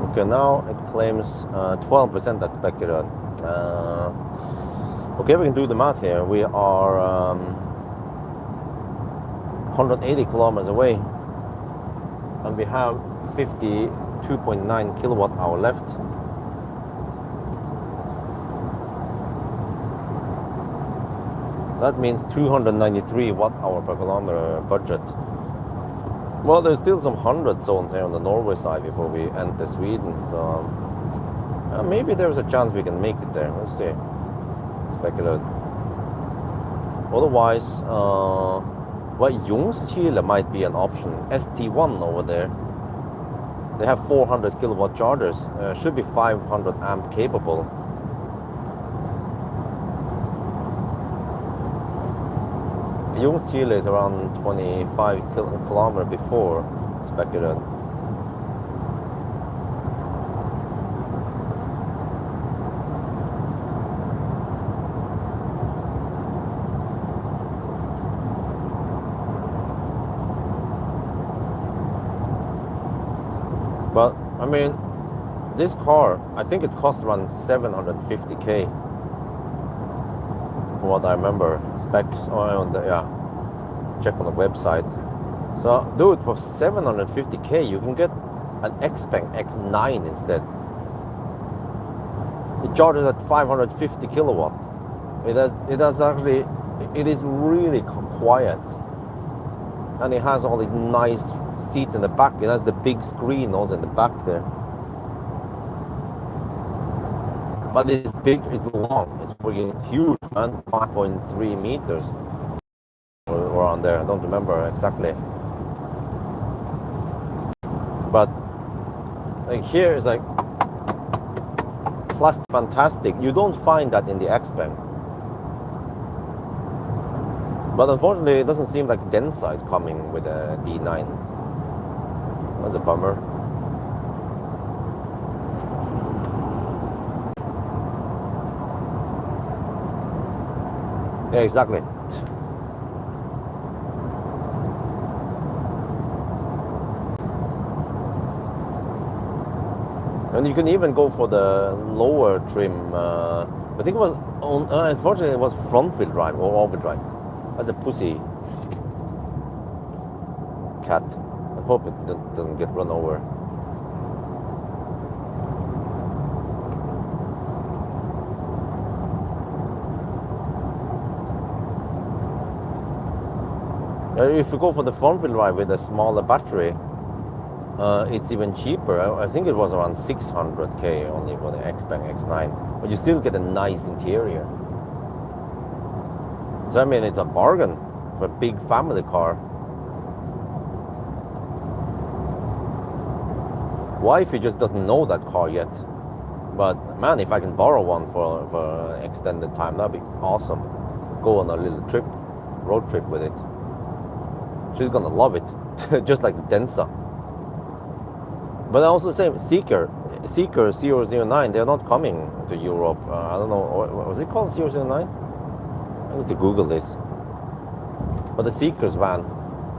Okay, now it claims 12% that's accurate. Okay, we can do the math here. We are 180 kilometers away, and we have 52.9 kilowatt hour left. That means 293 watt hour per kilometer budget. Well, there's still some 100 zones here on the Norway side before we enter Sweden, so maybe there's a chance we can make it there. Let's see. Speculate. Otherwise, Ljungskile might be an option. ST1 over there. They have 400 kilowatt chargers. Should be 500 amp capable. Ljungskile is around 25 kilometers before Spekeröd. But I mean, this car, I think it costs around 750k. From what I remember, specs on the check on the website. So, dude, for 750k, you can get an Xpeng X9 instead. It charges at 550 kilowatt. It is really quiet, and it has all these nice seats in the back. It has the big screen also in the back there. But it's big, it's long, it's freaking huge, man. 5.3 meters or around there. I don't remember exactly. But like here is like plus fantastic. You don't find that in the Xpeng. But unfortunately, it doesn't seem like Densa is coming with a D9. That's a bummer. Yeah, exactly. And you can even go for the lower trim. I think it was, unfortunately, it was front wheel drive or all wheel drive. That's a pussy cat. I hope it doesn't get run over. If you go for the front wheel drive with a smaller battery, it's even cheaper. I think it was around 600k only for the Xpeng X9, but you still get a nice interior. So I mean, it's a bargain for a big family car. Wifey just doesn't know that car yet, but man, if I can borrow one for an extended time, that'd be awesome. Go on a little trip, road trip with it. She's gonna love it, just like the Densa. But I also say Seeker 009, they're not coming to Europe. I don't know, was it called 009? I need to Google this. But the Seeker's van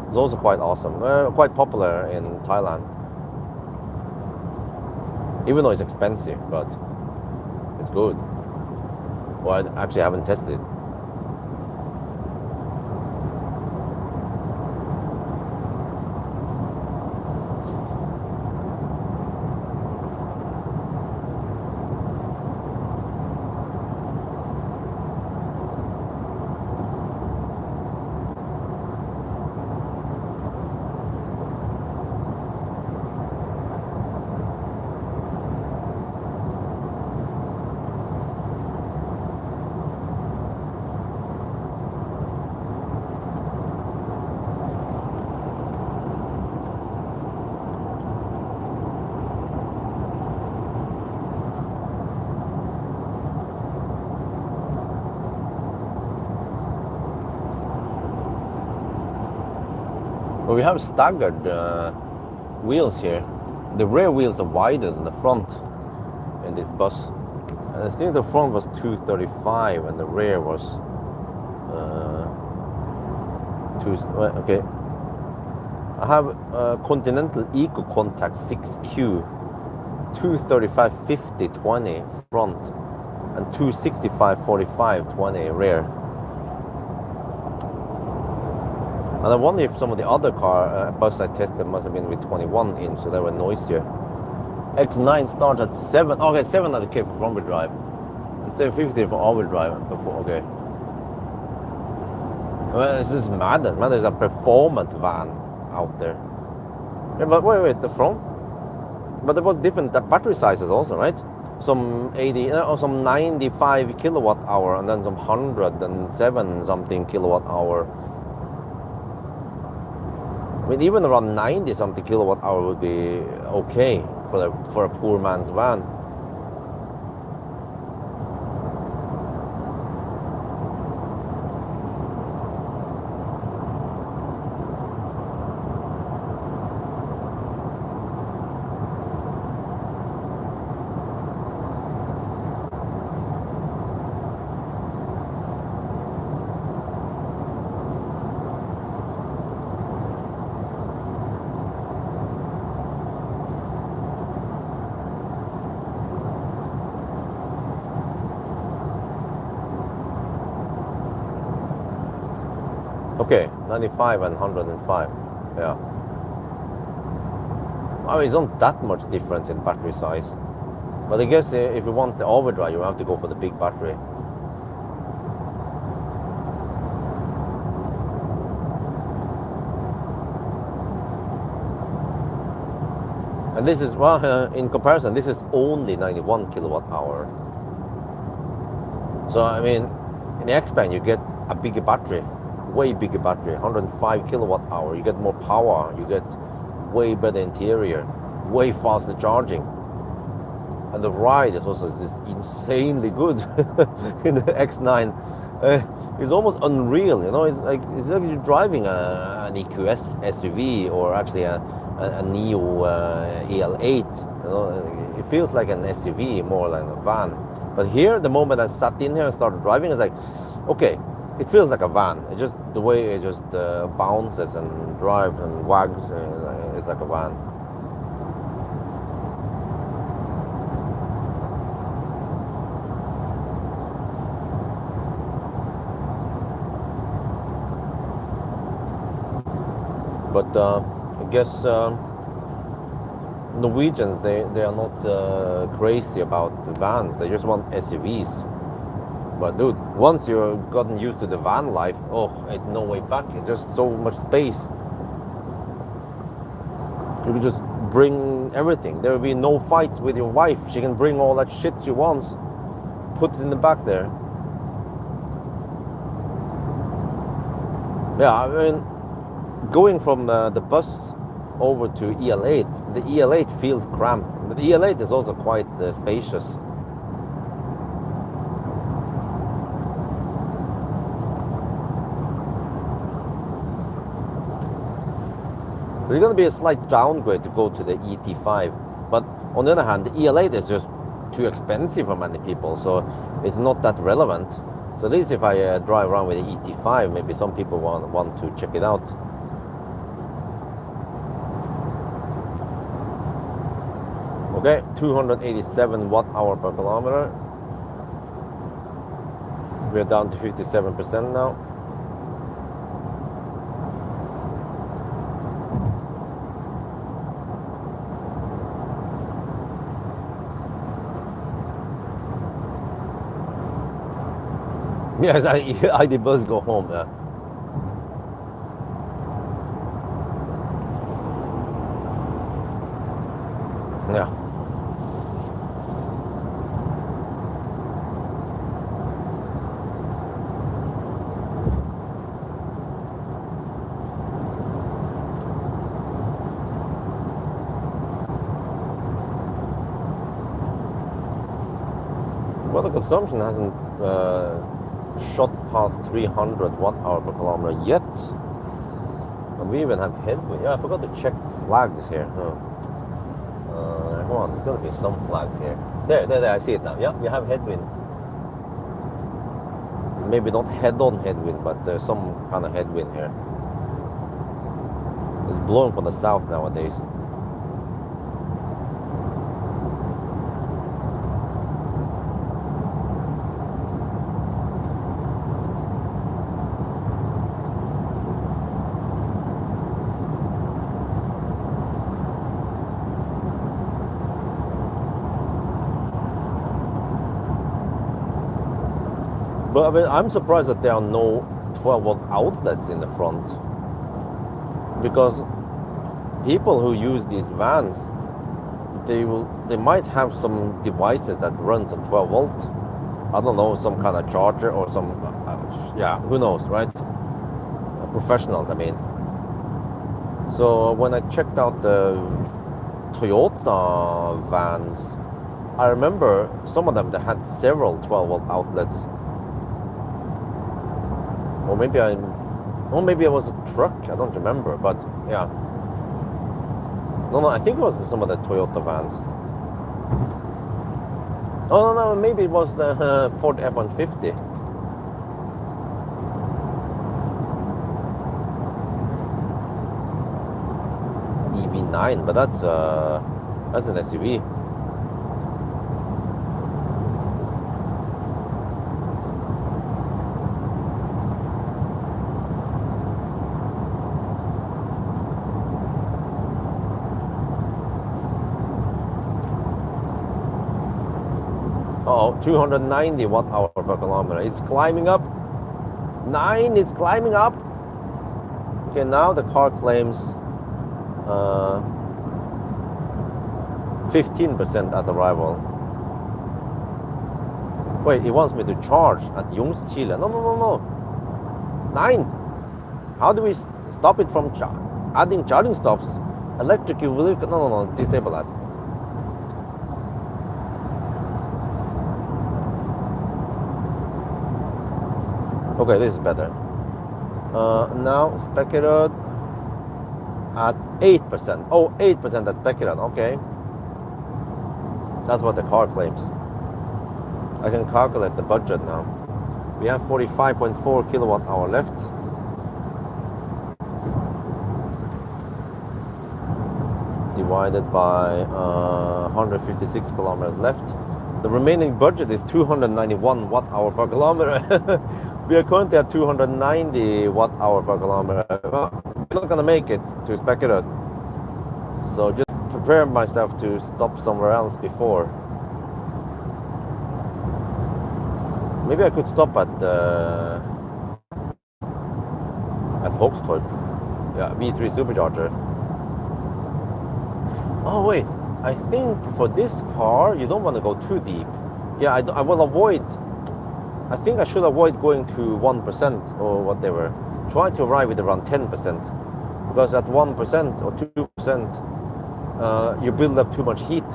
is also quite awesome, quite popular in Thailand. Even though it's expensive, but it's good. Well, I actually haven't tested it. Well, we have staggered wheels here. The rear wheels are wider than the front in this bus. And I think the front was 235 and the rear was okay. I have Continental Eco Contact 6Q, 235/50/20 front and 265/45/20 rear. And I wonder if some of the other buses I tested must have been with 21 inch, so they were noisier. X9 starts at 700k for front wheel drive, and 750 for all wheel drive. Okay. Well, this is madness, man. There's a performance van out there. Yeah, but wait, the front? But there was different battery sizes also, right? Some 80, or some 95 kilowatt hour, and then some 107 something kilowatt hour. I mean, even around 90 something kilowatt hour would be okay for a poor man's van. Okay, 95 and 105. Yeah. I mean, it's not that much difference in battery size. But I guess if you want the overdrive, you have to go for the big battery. And this is, well, in comparison, this is only 91 kilowatt hour. So, I mean, in the X-Band, you get a bigger battery, way bigger battery, 105 kilowatt hour. You get more power, you get way better interior, way faster charging. And the ride is also just insanely good in the X9. It's almost unreal, you know. It's like you're driving an EQS SUV or actually a Neo EL8. You know, it feels like an SUV more like a van. But here, the moment I sat in here and started driving, it's like, okay, it feels like a van. It's just the way it just bounces and drives and wags. It's like a van. But I guess Norwegians, they are not crazy about the vans. They just want SUVs. But dude, once you've gotten used to the van life, oh, it's no way back. It's just so much space. You can just bring everything. There will be no fights with your wife. She can bring all that shit she wants. Put it in the back there. Yeah, I mean, going from the bus over to EL8, the EL8 feels cramped. But the EL8 is also quite spacious. So it's going to be a slight downgrade to go to the ET5. But on the other hand, the EL8 is just too expensive for many people, so it's not that relevant. So at least if I drive around with the ET5, maybe some people want to check it out. Okay, 287 watt-hour per kilometer. We're down to 57% now. Yes, ID Buzz go home. Yeah. Yeah. Well, the consumption hasn't shot past 300 watt-hour per kilometer yet. And we even have headwind. Yeah, I forgot to check flags here. Hold on, there's going to be some flags here. There, I see it now. Yeah, we have headwind. Maybe not head-on headwind, but there's some kind of headwind here. It's blowing from the south nowadays. But I mean, I'm surprised that there are no 12-volt outlets in the front, because people who use these vans, they might have some devices that runs on 12 volt. I don't know, some kind of charger or some, yeah, who knows, right? Professionals, I mean. So when I checked out the Toyota vans, I remember some of them that had several 12-volt outlets. Or maybe it was a truck, I don't remember, but yeah. No, I think it was some of the Toyota vans. Oh, no, maybe it was the Ford F-150. EV9, but that's an SUV. Uh-oh, 290 watt-hour per kilometer. It's climbing up. 9, it's climbing up. Okay, now the car claims 15% at arrival. Wait, it wants me to charge at Jungs, Chile. No. 9. How do we stop it from adding charging stops? Electric vehicle. No. Disable that. Okay, this is better. Now speculated at 8%. Oh, 8% at speculated. Okay. That's what the car claims. I can calculate the budget now. We have 45.4 kilowatt hour left. Divided by 156 kilometers left. The remaining budget is 291 watt hour per kilometer. We are currently at 290 watt hour per kilometer. Well, we're not gonna make it to Speculated. So just prepare myself to stop somewhere else before. Maybe I could stop at Hogstorp. Yeah, V3 supercharger. Oh wait, I think for this car you don't want to go too deep. Yeah, I will avoid. I think I should avoid going to 1% or whatever. Try to arrive with around 10%, because at 1% or 2%, you build up too much heat.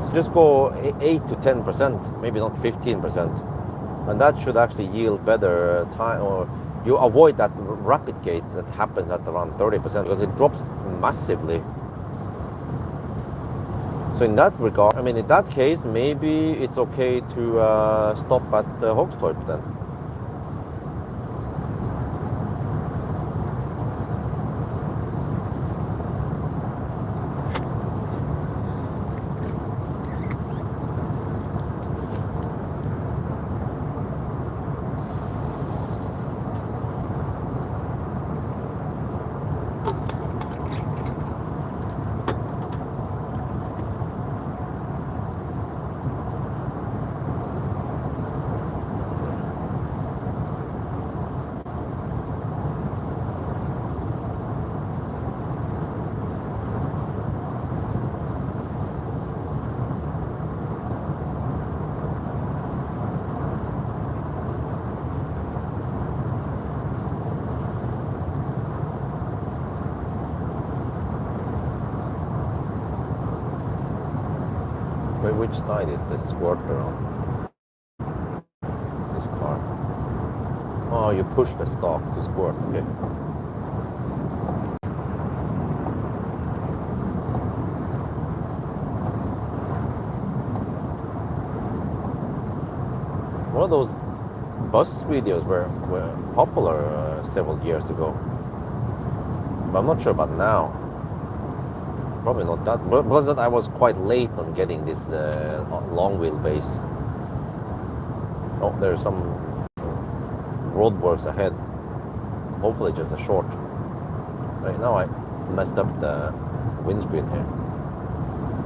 So just go 8 to 10%, maybe not 15%, and that should actually yield better time. Or you avoid that rapid gate that happens at around 30%, because it drops massively. So in that regard, I mean, in that case, maybe it's okay to stop at Hogstorp then. Wait, which side is the squirter on? This car. Oh, you push the stalk to squirt. Okay. One of those bus videos were popular several years ago, but I'm not sure about now. Probably not that, because I was quite late on getting this long wheelbase. Oh, there's some roadworks ahead. Hopefully just a short. Right now I messed up the windscreen here.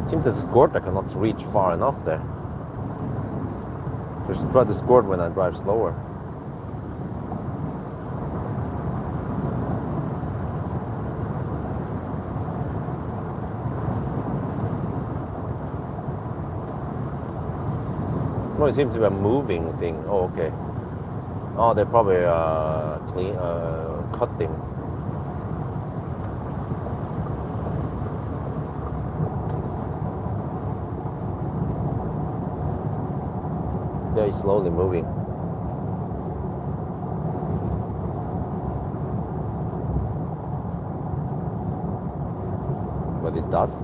Seems the squirt I cannot reach far enough there. Just try to squirt when I drive slower. No, it seems to be a moving thing. Oh, okay. Oh, they're probably cutting. They're slowly moving. But it does.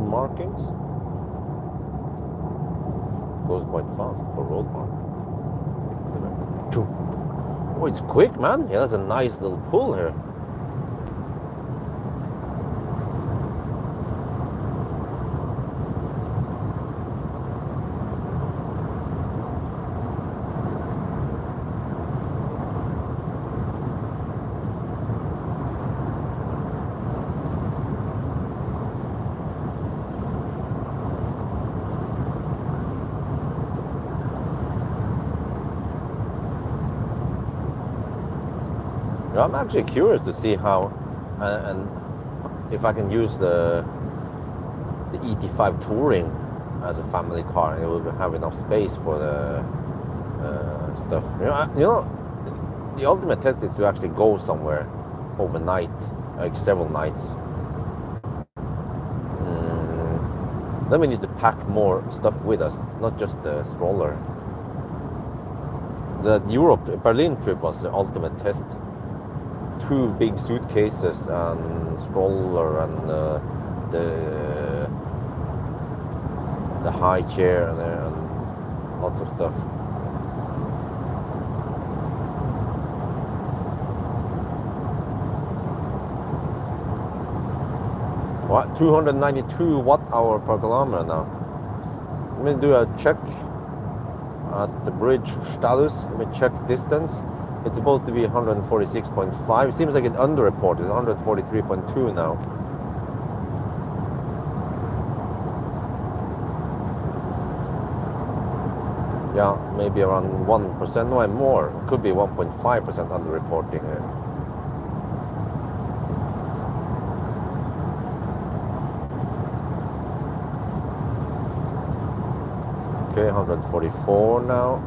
Markings goes quite fast for road marking. Oh, it's quick, man. Yeah, that's a nice little pull here. I'm actually curious to see how, and if I can use the ET5 Touring as a family car, and it will have enough space for the stuff. The ultimate test is to actually go somewhere overnight, like several nights. Then we need to pack more stuff with us, not just the stroller. The Berlin trip was the ultimate test. 2 big suitcases and stroller and the high chair and lots of stuff. What? 292 watt-hour per kilometer now. Let me do a check at the bridge status. Let me check distance. It's supposed to be 146.5. It seems like it underreported. It's 143.2 now. Yeah, maybe around 1%, no, more. It could be 1.5% underreporting here. Okay, 144 now.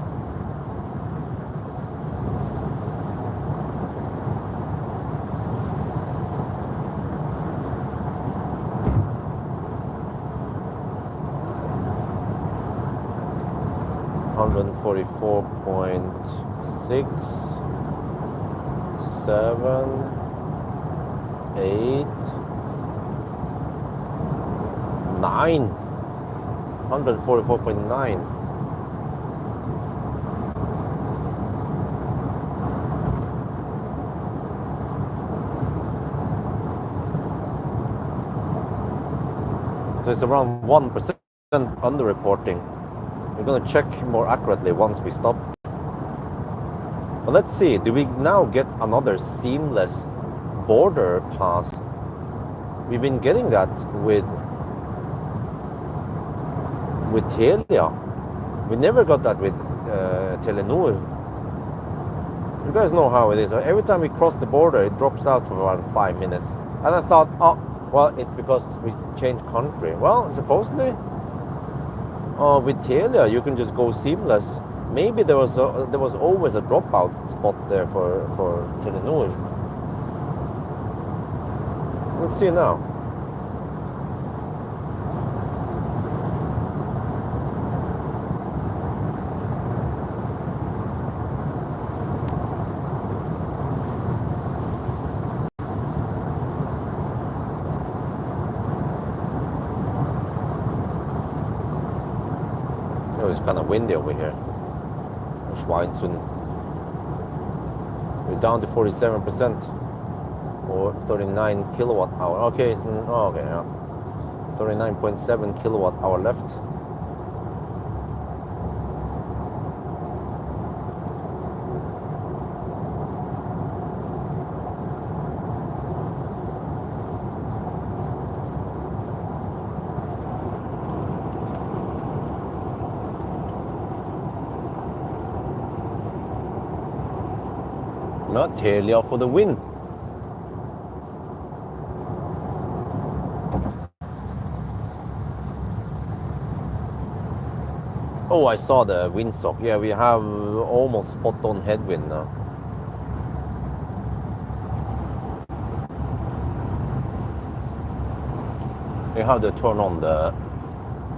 $144.6, 7, 8, 9. 144.9. So it's around 1% underreporting. We're going to check more accurately once we stop. But let's see, do we now get another seamless border pass? We've been getting that with Telia. We never got that with Telenor. You guys know how it is. Every time we cross the border, it drops out for around 5 minutes. And I thought, oh, well, it's because we changed country. Well, supposedly, with Telia, you can just go seamless. Maybe there was always a dropout spot there for Telenor. Let's see now. It's kind of windy over here. Schweinsund. We're down to 47% or 39 kilowatt hour. Okay, okay, yeah. 39.7 kilowatt hour left. Not Telia for the win. Oh, I saw the windsock. Yeah, we have almost spot on headwind now. You have to turn on the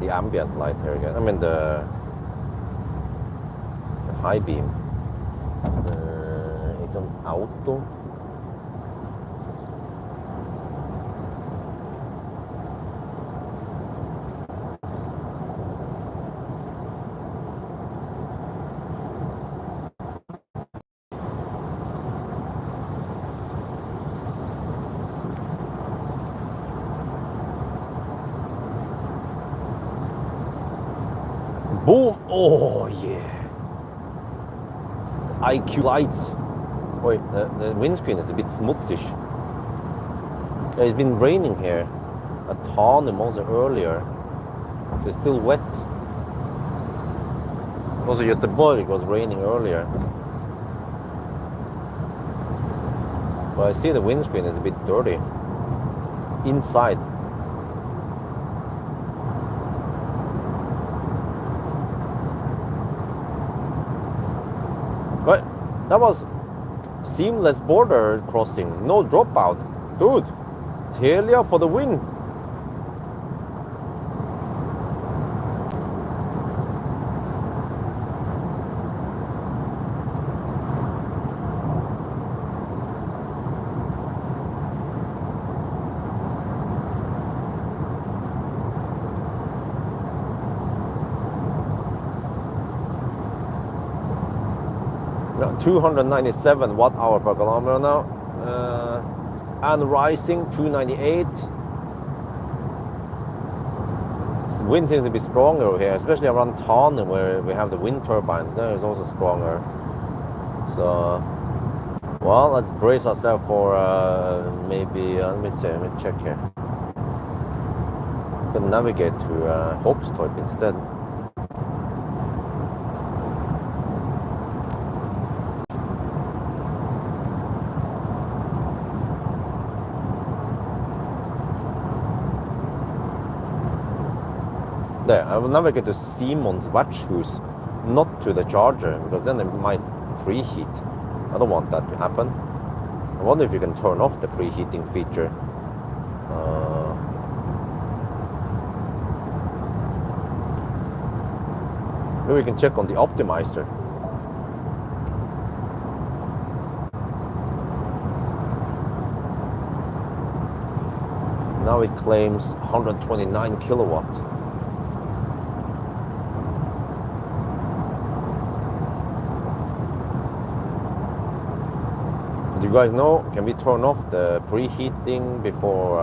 ambient light here again. I mean the high beam. It's on auto. Boom! Oh yeah! IQ lights. Wait, the windscreen is a bit smutsig. Yeah, it's been raining here a ton also earlier. So it's still wet. Also, Göteborg was raining earlier. But I see the windscreen is a bit dirty inside. But that was seamless border crossing, no dropout. Dude, Telia for the win. No, 297 watt-hour per kilometer now, and rising 298. Wind seems to be stronger here, especially around Tannen where we have the wind turbines. There is also stronger. So, well, let's brace ourselves for maybe. Let me check here. We can navigate to Hogstorp instead. There, I will navigate to Simon's Vertshus, not to the charger, because then it might preheat. I don't want that to happen. I wonder if you can turn off the preheating feature. Maybe we can check on the optimizer. Now it claims 129 kilowatts. Do you guys know, can we turn off the preheating before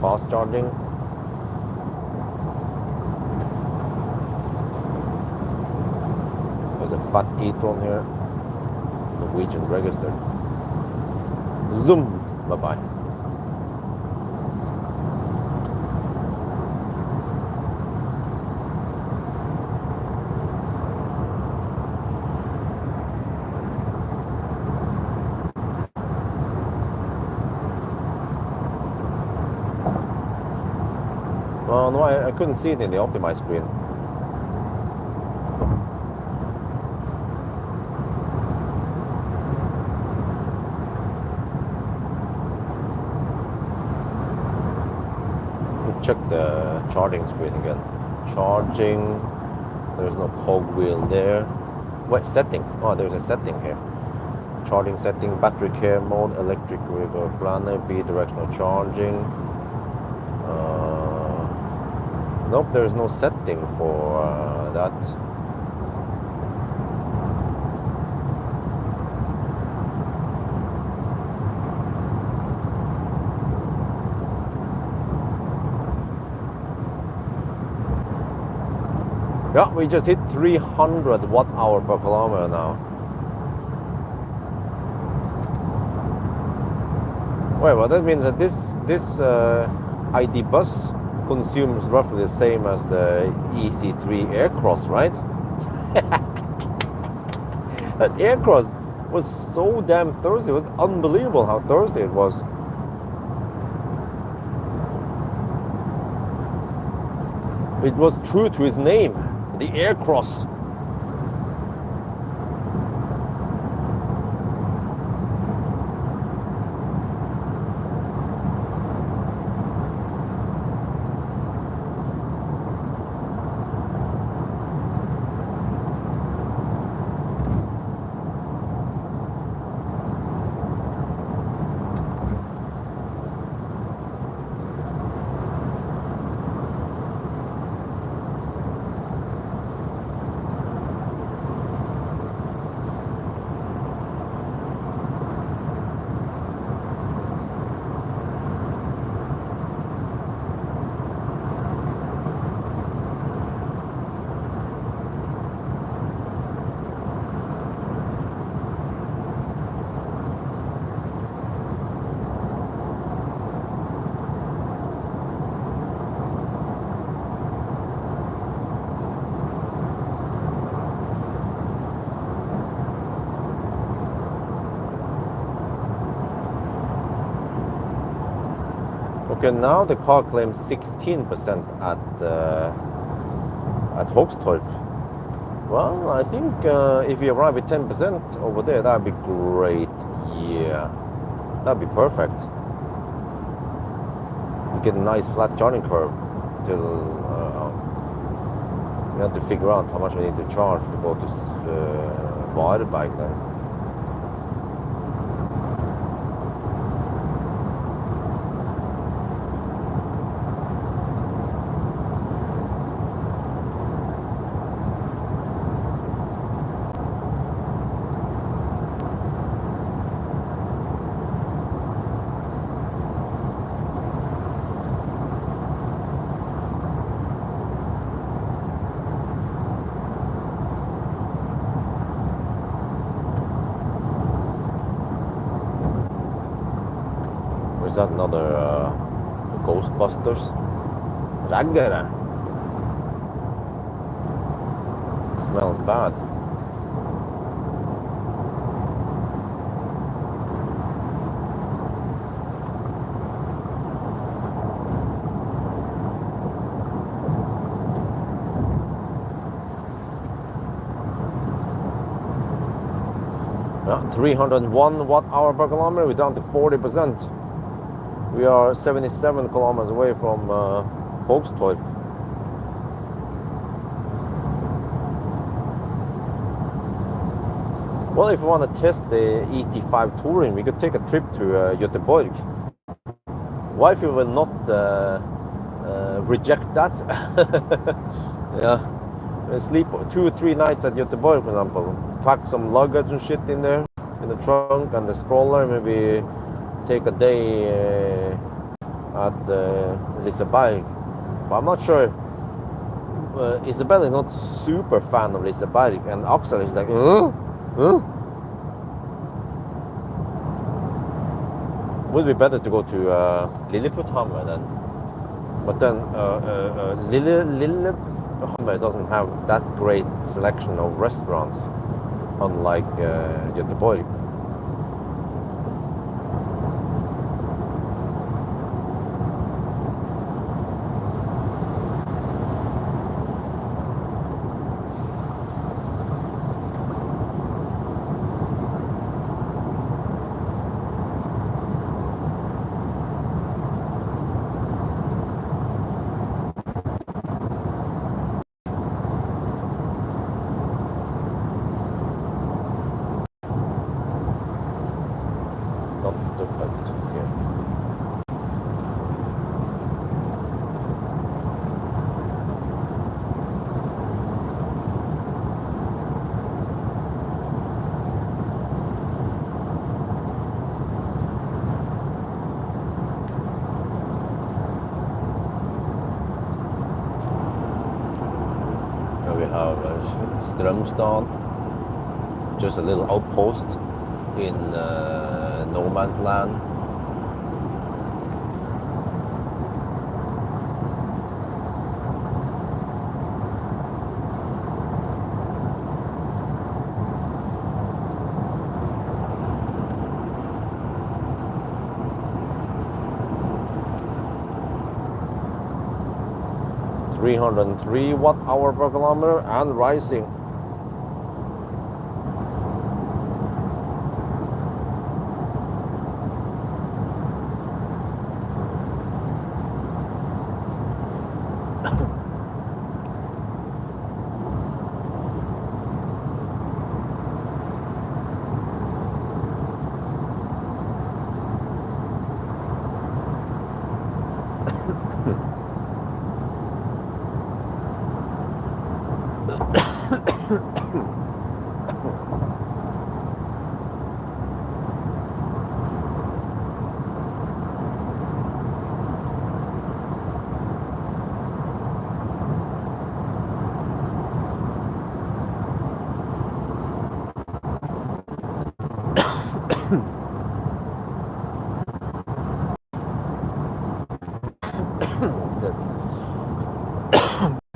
fast charging? There's a fat e-tron here, Norwegian registered. Zoom, bye-bye. Oh no, I couldn't see it in the optimized screen. Check the charging screen again. Charging, there's no cog wheel there. Wait, settings. Oh, there's a setting here. Charging setting, battery care mode, electric vehicle planner, bi-directional charging. Nope, there's no setting for that. Yeah, we just hit 300 watt-hour per kilometer now. Wait, well that means that this ID Buzz consumes roughly the same as the EC3 Aircross, right? That Aircross was so damn thirsty. It was unbelievable how thirsty it was. It was true to its name, the Aircross. Okay, now the car claims 16% at Hogstorp. Well, I think if you arrive at 10% over there, that'd be great. Yeah, that'd be perfect. You get a nice flat charging curve till we have to figure out how much we need to charge to go to Vareberg then. Is that another Ghostbusters? Raggare. Smells bad. Yeah, 301 watt-hour per kilometer. We're down to 40%. We are 77 kilometers away from Hogstorp. Well, if we want to test the ET5 touring, we could take a trip to Göteborg. Wife will not reject that. Yeah, we'll sleep 2 or 3 nights at Göteborg, for example. Pack some luggage and shit in there, in the trunk and the stroller. Maybe take a day at Liseberg. But I'm not sure. Isabel is not super fan of Liseberg, and Axel is like, Would be better to go to Lilleputthammer then. But then Lillehammer doesn't have that great selection of restaurants, unlike Göteborg. Strömstad, just a little outpost in no man's land. (303 watt-hour per kilometer and rising.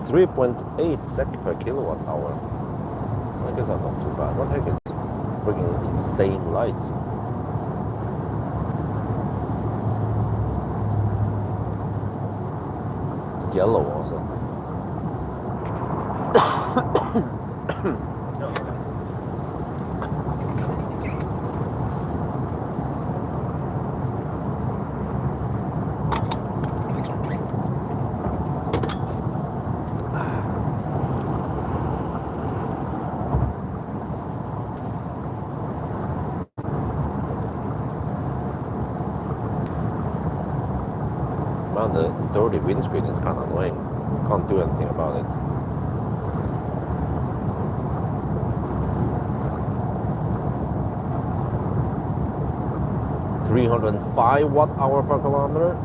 (3.8 SEK per kilowatt hour. I guess that's not too bad. What the heck is freaking insane lights? yellow also. Well, the dirty windscreen is kind of annoying. Can't do anything about it. $305 watt-hour per kilometer.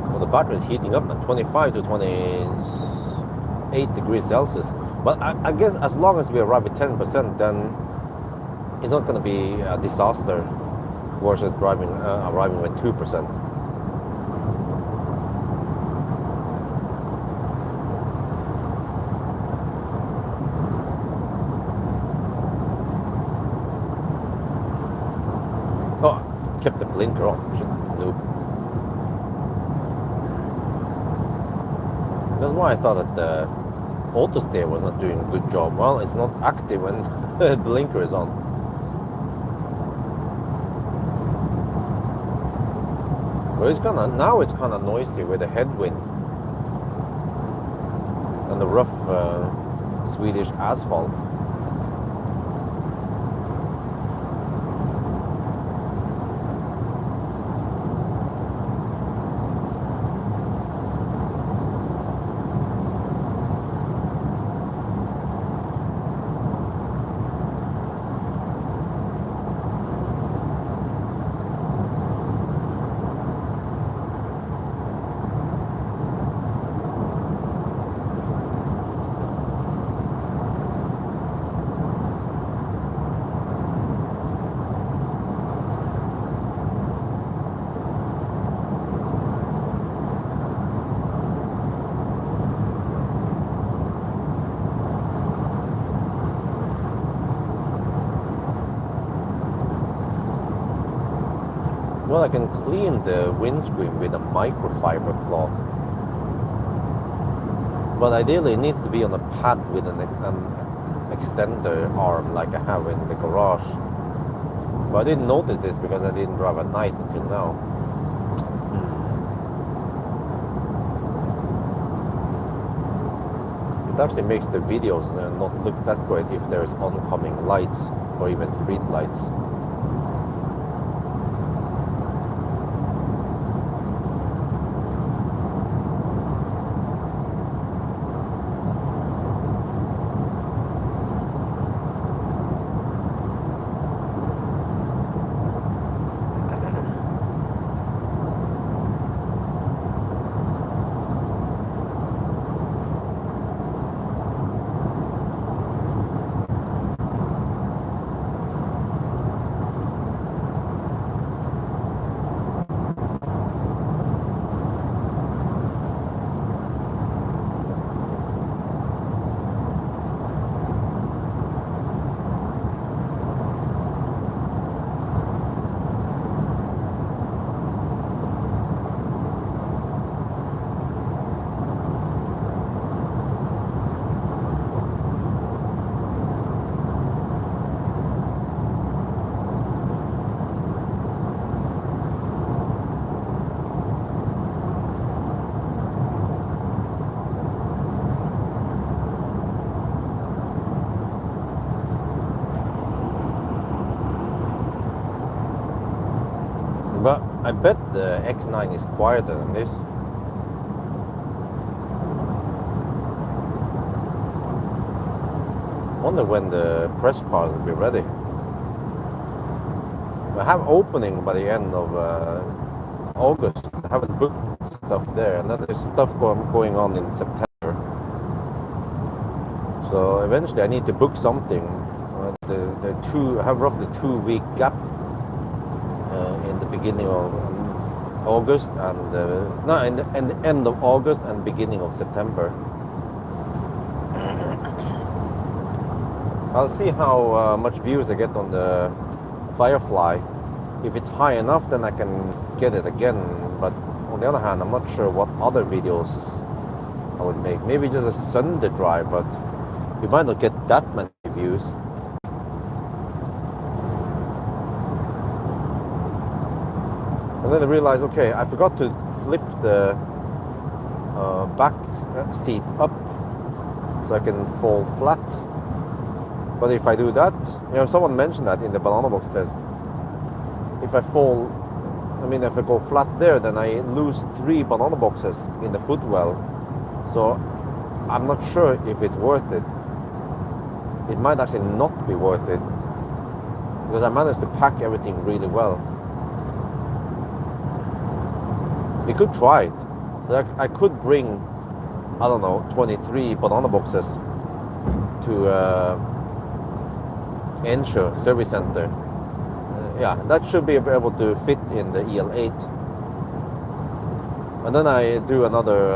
Well, the battery is heating up at 25 to 28 degrees Celsius. But I guess as long as we arrive at 10%, then it's not going to be a disaster versus arriving with 2%. Oh, kept the blinker on. Noob. That's why I thought that the auto steer was not doing a good job. Well, it's not active when the blinker is on. But it's now it's kind of noisy with the headwind and the rough Swedish asphalt. Well, I can clean the windscreen with a microfiber cloth. But ideally it needs to be on a pad with an extender arm like I have in the garage. But I didn't notice this because I didn't drive at night until now. It actually makes the videos not look that great if there's oncoming lights or even street lights. But I bet the X9 is quieter than this. Wonder when the press cars will be ready. I have opening by the end of August. I haven't booked stuff there, and then there's stuff going on in September. So eventually I need to book something. I have roughly 2-week gap in the beginning of August and in the end of August and beginning of September. I'll see how much views I get on the Firefly. If it's high enough, then I can get it again. But on the other hand, I'm not sure what other videos I would make. Maybe just a Sunday drive, but you might not get that many views. And then I realized, okay, I forgot to flip the back seat up so I can fall flat. But if I do that, someone mentioned that in the banana box test. If I fall, if I go flat there, then I lose 3 banana boxes in the footwell. So I'm not sure if it's worth it. It might actually not be worth it, because I managed to pack everything really well. We could try it. Like, I could bring, I don't know, 23 banana boxes to Ensure Service Center. Yeah, that should be able to fit in the EL8. And then I do another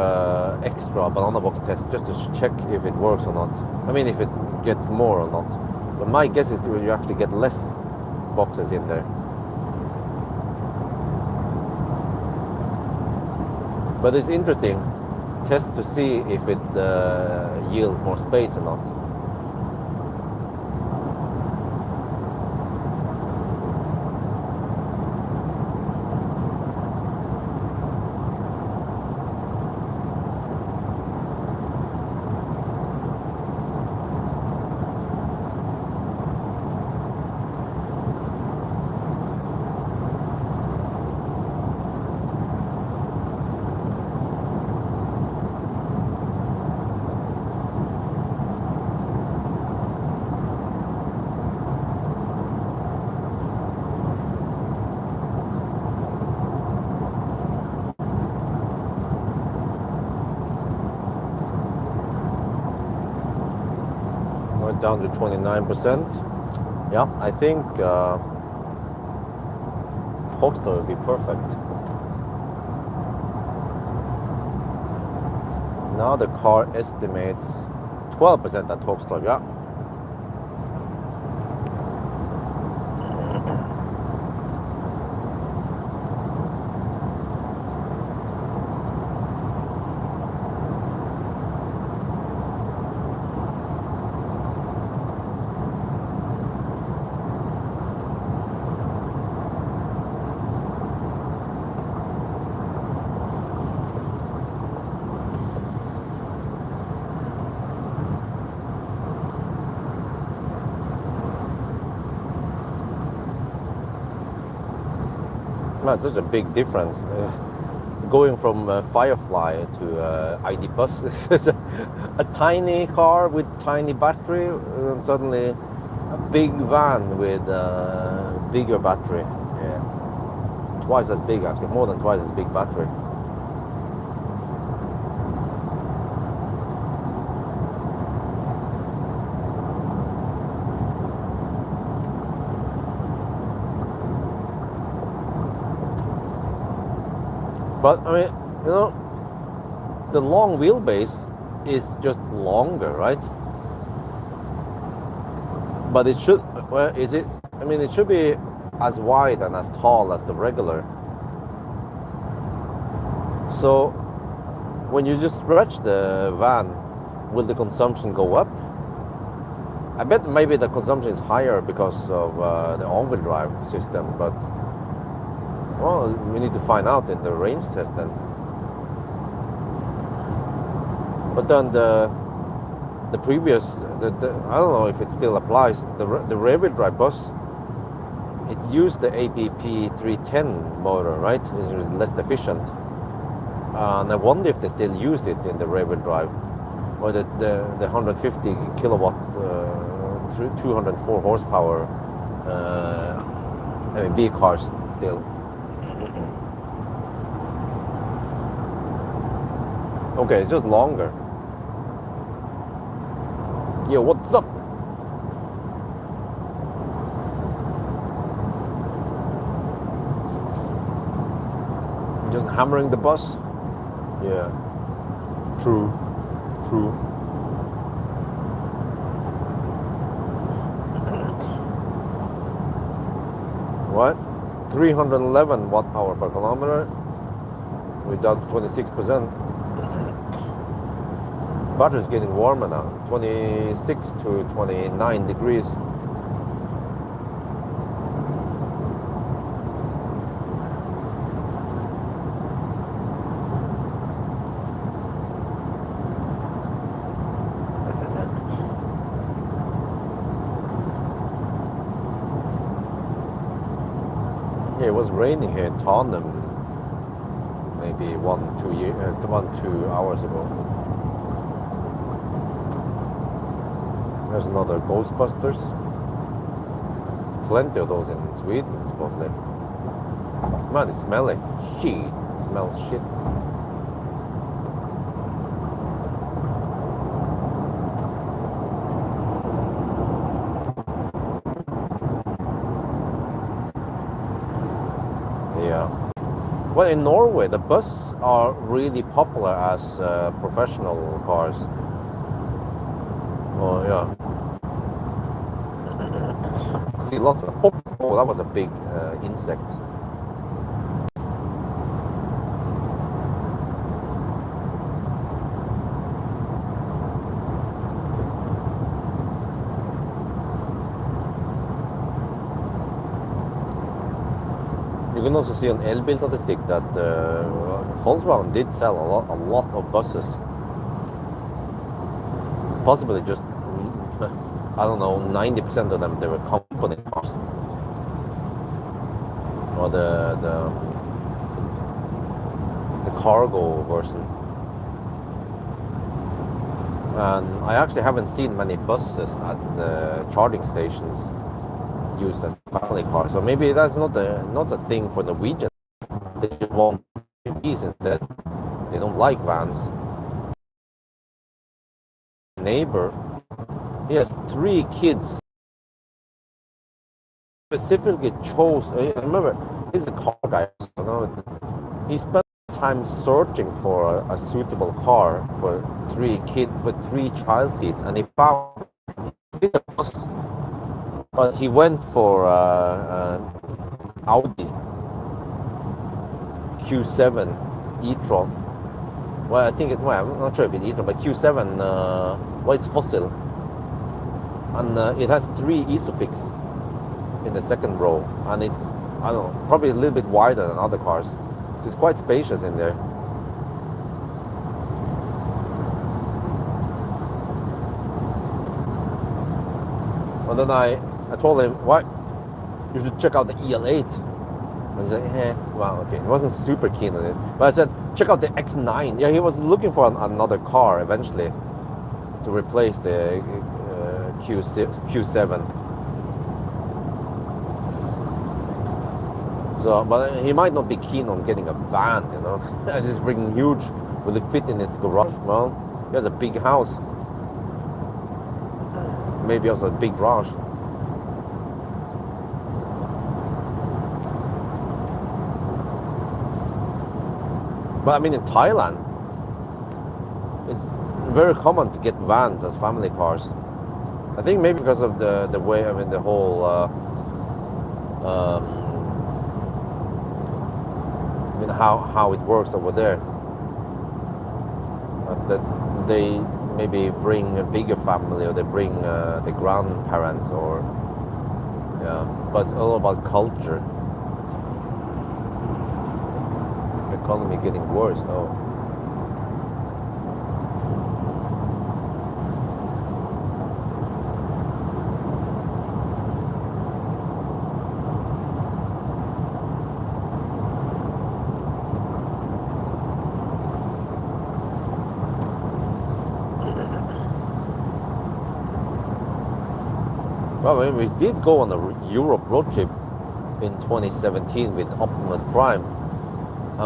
extra banana box test just to check if it works or not. If it gets more or not. But my guess is that you actually get less boxes in there. But it's interesting test to see if it yields more space or not. Down to 29%. Yeah, I think Hawkster would be perfect. Now the car estimates 12% at Hawkster. Yeah. Man, such a big difference. Going from Firefly to ID Buzz. It's a tiny car with tiny battery, and suddenly a big van with a bigger battery. Yeah, twice as big actually, more than twice as big battery. But the long wheelbase is just longer, right? But it should, it should be as wide and as tall as the regular. So when you just stretch the van, will the consumption go up? I bet maybe the consumption is higher because of the all-wheel drive system, but well, we need to find out in the range test then. But then the previous, I don't know if it still applies. The rear-wheel drive bus, it used the APP 310 motor, right? It was less efficient. And I wonder if they still use it in the rear-wheel drive, or the 150 kilowatt, 204 horsepower big cars still. Okay, it's just longer. Yo, what's up? Just hammering the bus? Yeah. True. what? 311 watt-hour per kilometer without 26%. Battery's getting warmer now, 26 to 29 degrees. Yeah, it was raining here in Tottenham maybe 1-2 hours ago. There's another Ghostbusters. Plenty of those in Sweden, supposedly. Man, it's smelly. Shit. It smells shit. Yeah. Well, in Norway, the buses are really popular as professional cars. Oh, yeah. See lots of... Oh, that was a big insect. You can also see on elbil statistic that Volkswagen did sell a lot of buses. Possibly just, I don't know, 90% of them, they were company cars. Or the cargo version. And I actually haven't seen many buses at charging stations used as family cars. So maybe that's not a thing for Norwegians. They just want these instead. They don't like vans. Neighbor, he has 3 kids. Specifically chose. I remember, he's a car guy. He spent time searching for a suitable car for 3 child seats, and he found a bus. But he went for Audi Q7 e-tron. Well, I think I'm not sure if it's e-tron, but Q7, it's fossil. And it has 3 Isofix in the second row. And it's, I don't know, probably a little bit wider than other cars. So it's quite spacious in there. And then I told him, what? You should check out the EL8. And he said, well, okay. He wasn't super keen on it. But I said, check out the X9. Yeah, he was looking for another car eventually to replace the Q7. So, but he might not be keen on getting a van, you know. It's just freaking huge. Will it fit in its garage? Well, he has a big house. Maybe also a big garage. But I mean, in Thailand, it's very common to get vans as family cars. I think maybe because of the way, I mean, the whole, I mean, how it works over there. That they maybe bring a bigger family, or they bring the grandparents, or yeah. But it's all about culture. Economy getting worse now. Well, I mean, we did go on a Europe road trip in 2017 with Optimus Prime.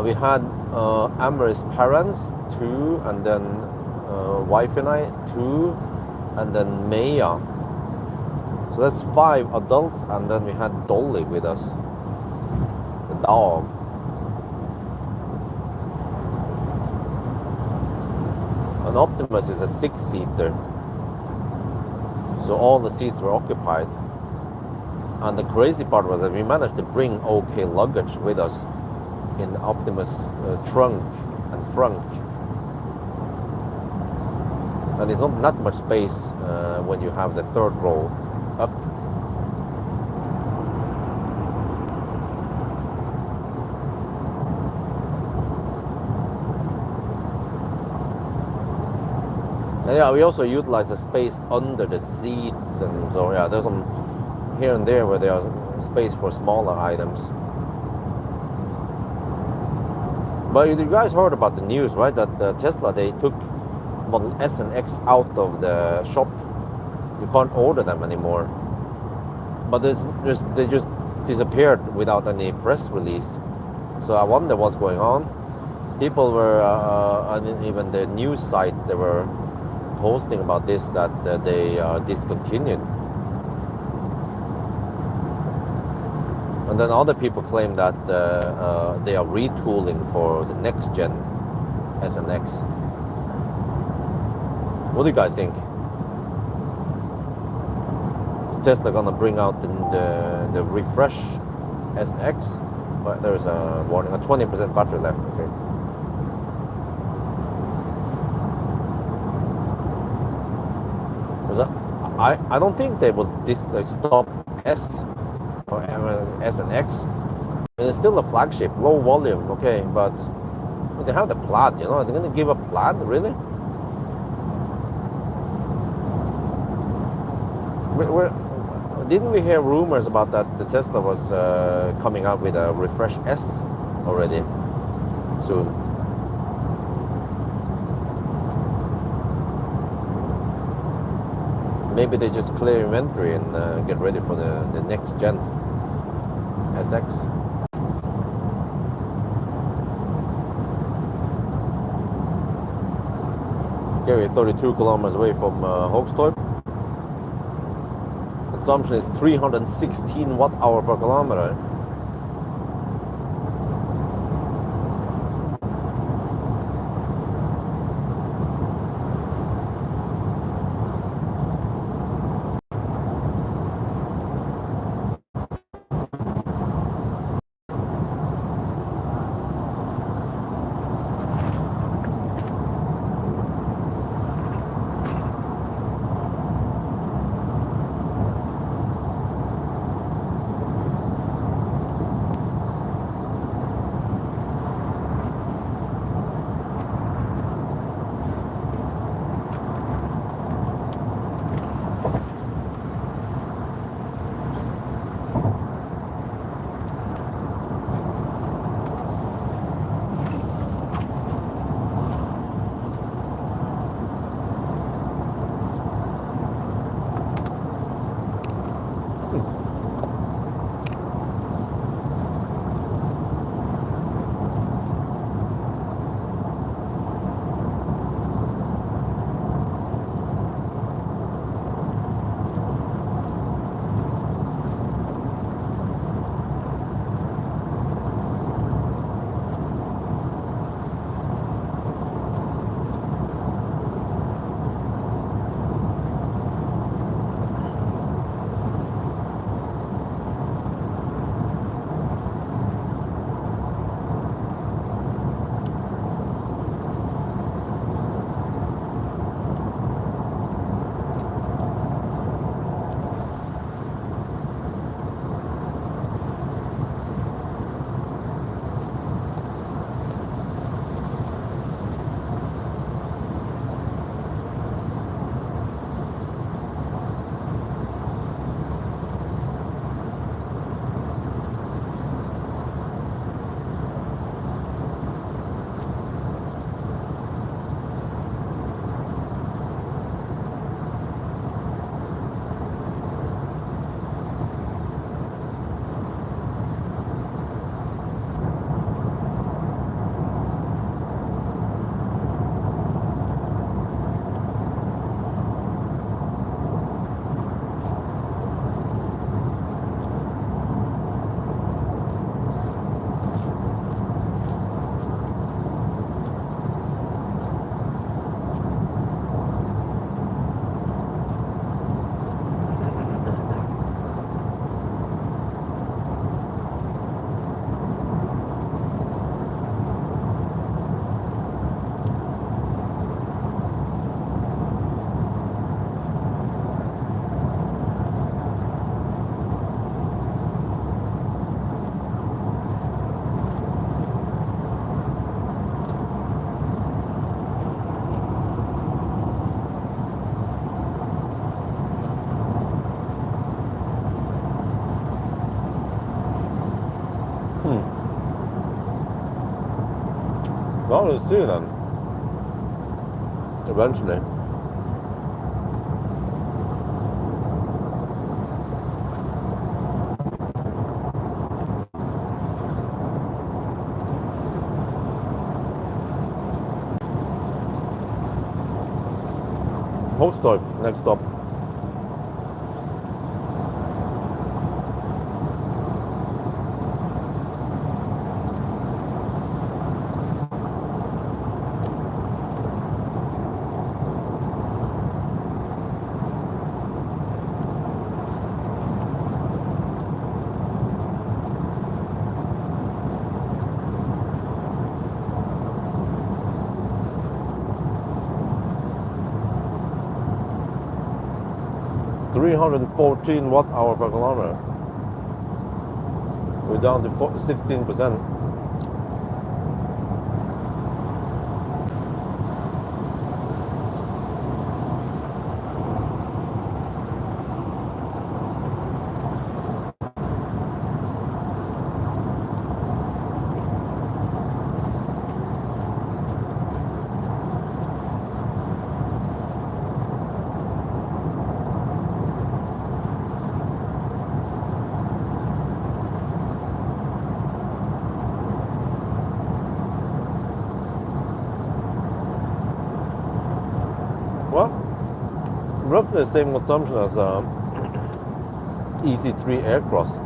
We had Amaris parents, 2, and then wife and I, 2, and then Maya. So that's 5 adults, and then we had Dolly with us, the dog. And Optimus is a 6-seater, so all the seats were occupied. And the crazy part was that we managed to bring okay luggage with us in the Optimus trunk and frunk. And it's not that much space when you have the third row up. And yeah, we also utilize the space under the seats, and so yeah, there's some here and there where there's space for smaller items. But you guys heard about the news, right? That Tesla, they took Model S and X out of the shop. You can't order them anymore. But they just disappeared without any press release. So I wonder what's going on. People were, and even the news sites, they were posting about this, that they discontinued. And then other people claim that they are retooling for the next gen S and X. What do you guys think? Is Tesla gonna bring out the refresh SX? But there's a warning, a 20% battery left. Okay. I don't think they will stop S or S and X. It's still a flagship, low volume, okay, but they have the Plaid, you know. Are they gonna give a Plaid, really? Didn't we hear rumors about that the Tesla was coming out with a refresh S already soon? Maybe they just clear inventory and get ready for the next gen SX. Okay, we're 32 kilometers away from Hogstorp. Consumption is 316 watt-hour per kilometer. Well, let's see then. Eventually. Holstoy, next stop. $314 watt-hour per kilometer. We're down to 16%. Well, roughly the same consumption as EC3 Aircross.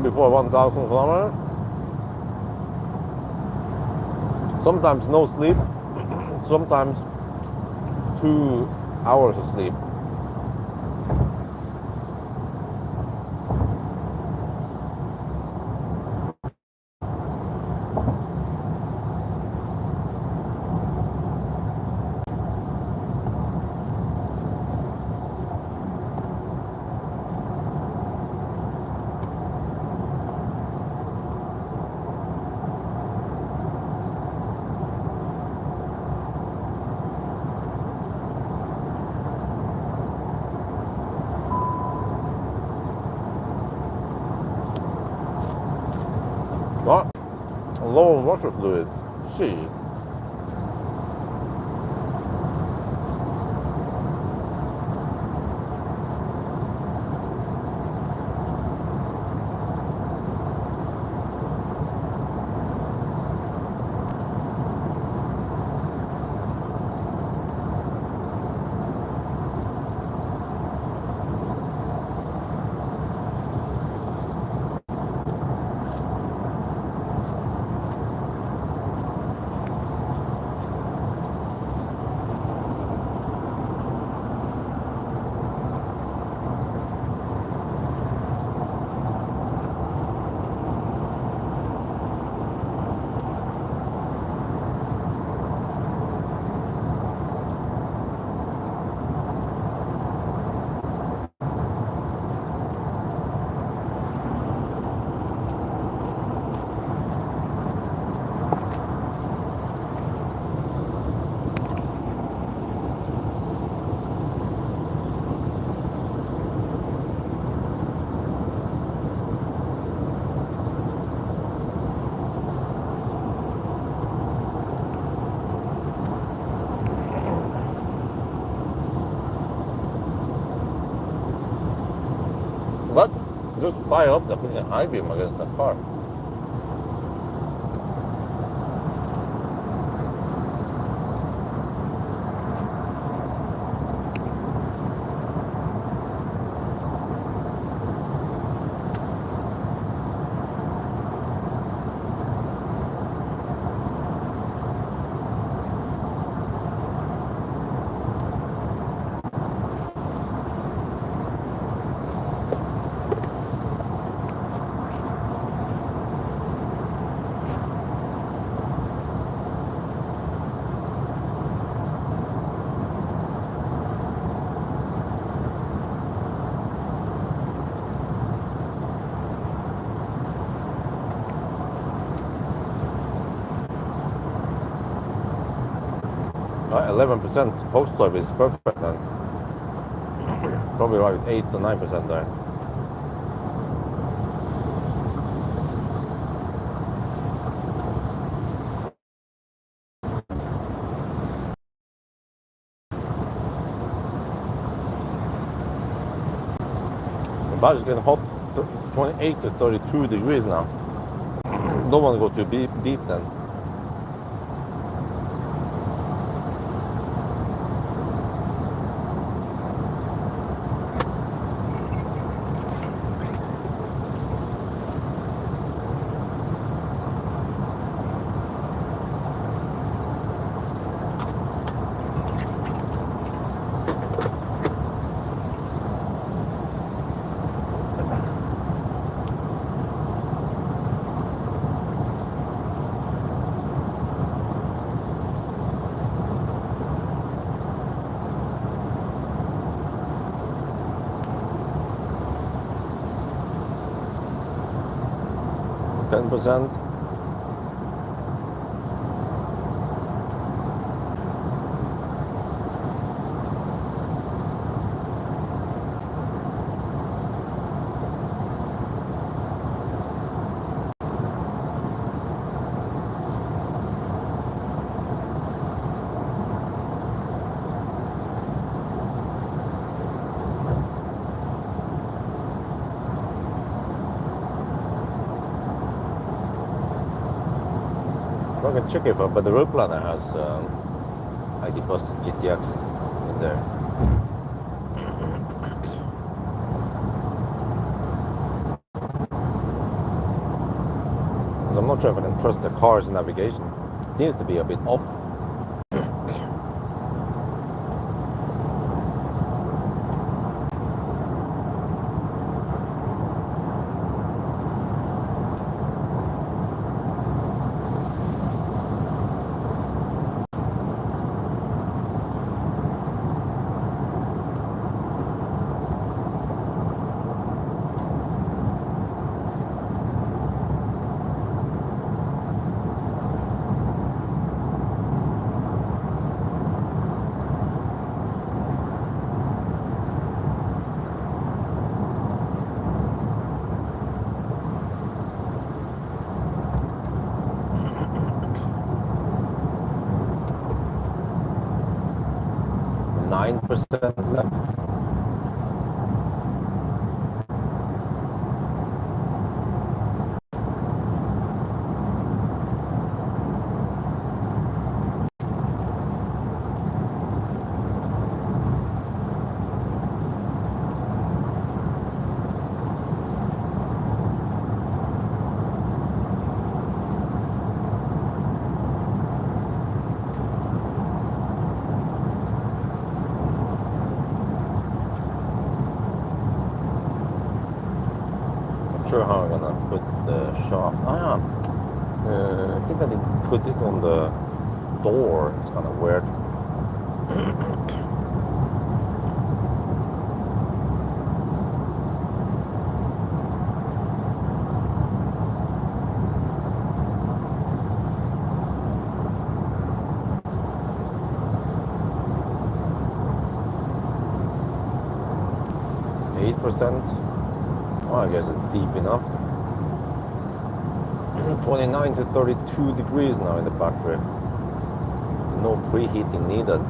Before 1,000 kilometers. Sometimes no sleep, sometimes 2 hours of sleep. What? Low on washer fluid. Shit. But just fire up the high beam against the car. Right, 11% post life is perfect then. Probably like 8 to 9% there. The body's getting hot, 28 to 32 degrees now. Don't want to go too deep then. %. I can check it, but the road planner has ID Buzz GTX in there. Because I'm not sure if I can trust the car's navigation. It seems to be a bit off. 9% left. Sure how I'm gonna put the shaft. I think I need to put it on the door. It's kind of weird. Oh, I guess it's deep enough. 29 to 32 degrees now in the battery. No preheating needed.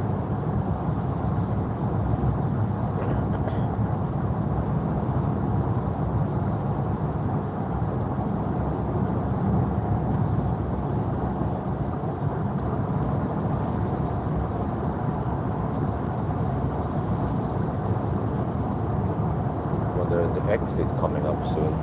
the exit coming up soon.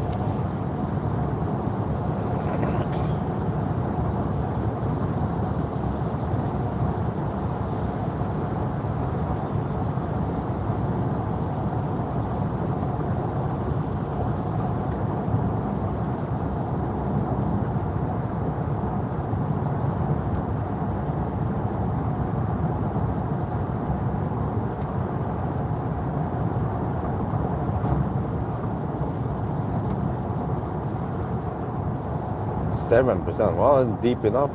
%. Well, it's deep enough.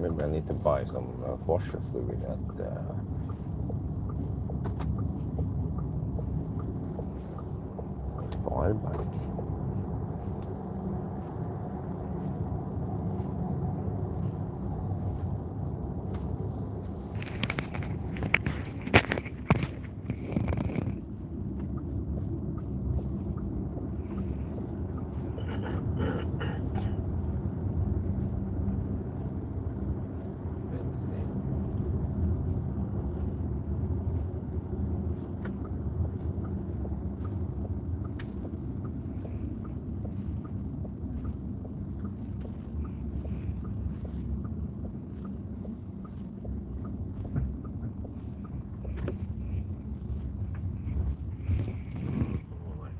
Maybe I need to buy some washer fluid at Pawel.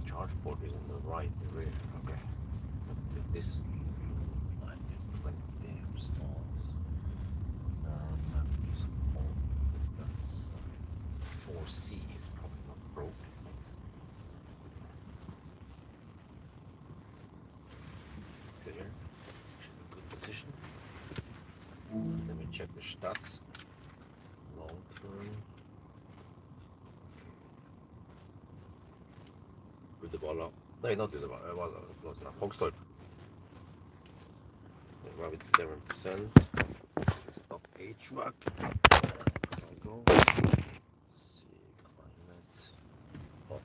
Chargeport is in the right rear. Okay. Fit this. I just plenty of stalls. That's 4C is probably not broken. Clear. Should be good position. Let me check the stats. Long term. Uddeballer. Nej, not Uddeballer. Well, close enough. Hogstorp. Rabbit 7%. Stop HVAC. Go. See climate. Off.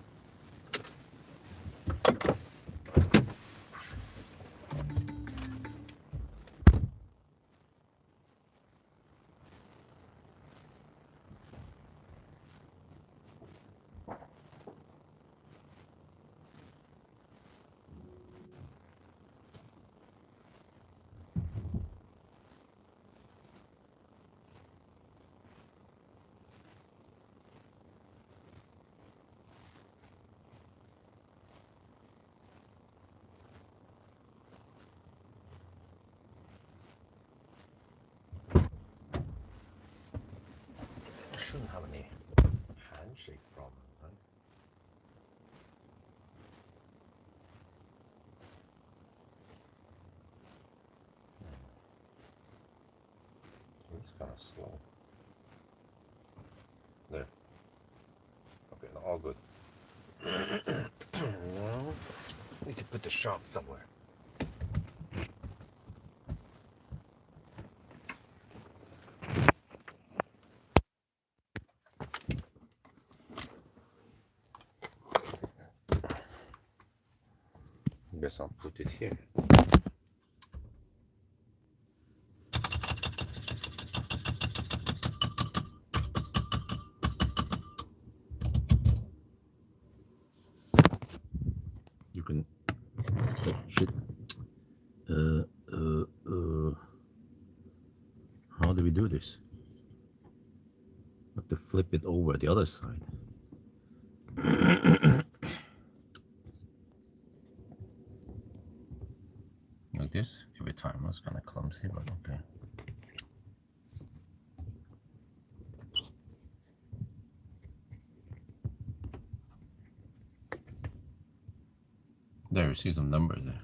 Shouldn't have any handshake problem, right? It's kind of slow. There. Okay, all good. Now, need to put the shot somewhere. Guess I'll put it here. You can. Oh, shit. How do we do this? Have to flip it over the other side. Like this every time. That's kind of clumsy, but okay. There, you see some numbers there.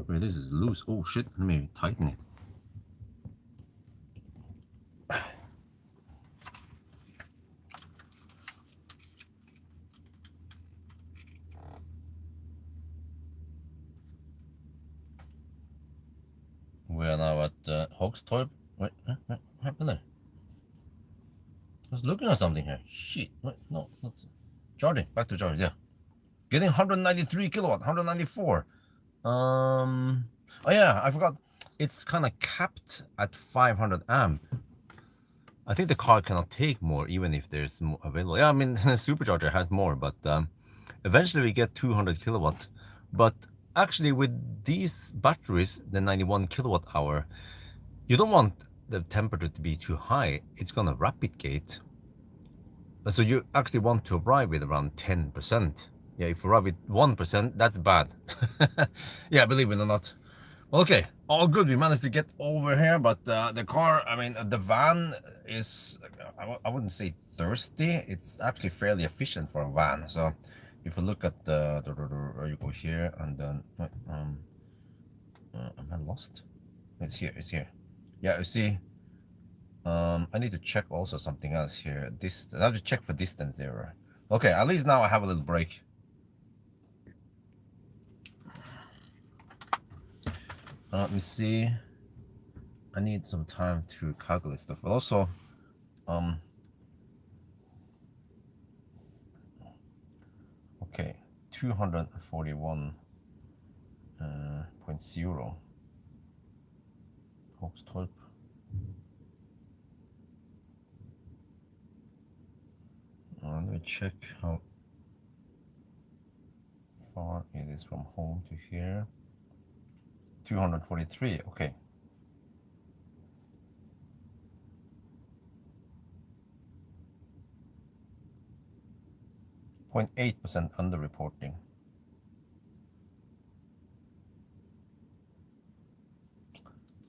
Wait, this is loose. Oh shit, let me tighten it. We are now at Hogstorp. Wait, what happened there? There's was looking at something here. Shit. Wait, no, not charging. Back to charging. Yeah. Getting 193 kilowatt, 194. Oh yeah, I forgot. It's kind of capped at 500 amp. I think the car cannot take more, even if there's more available. Yeah, I mean, the supercharger has more, but eventually we get 200 kilowatt. But actually, with these batteries, the 91 kilowatt hour, you don't want the temperature to be too high. It's gonna rapid gate. So you actually want to arrive with around 10%. Yeah, if you arrive with 1%, that's bad. Yeah, believe it or not. Okay, all good. We managed to get over here, but the car, I mean, the van is, I wouldn't say thirsty. It's actually fairly efficient for a van. So if you look at you go here and then, am I lost? It's here, it's here. Yeah, you see, I need to check also something else here. I have to check for distance error. Okay, at least now I have a little break. Let me see. I need some time to calculate stuff, but also, okay, 241.0 Hochstolp. Let me check how far it is from home to here. 243, okay. .8% underreporting.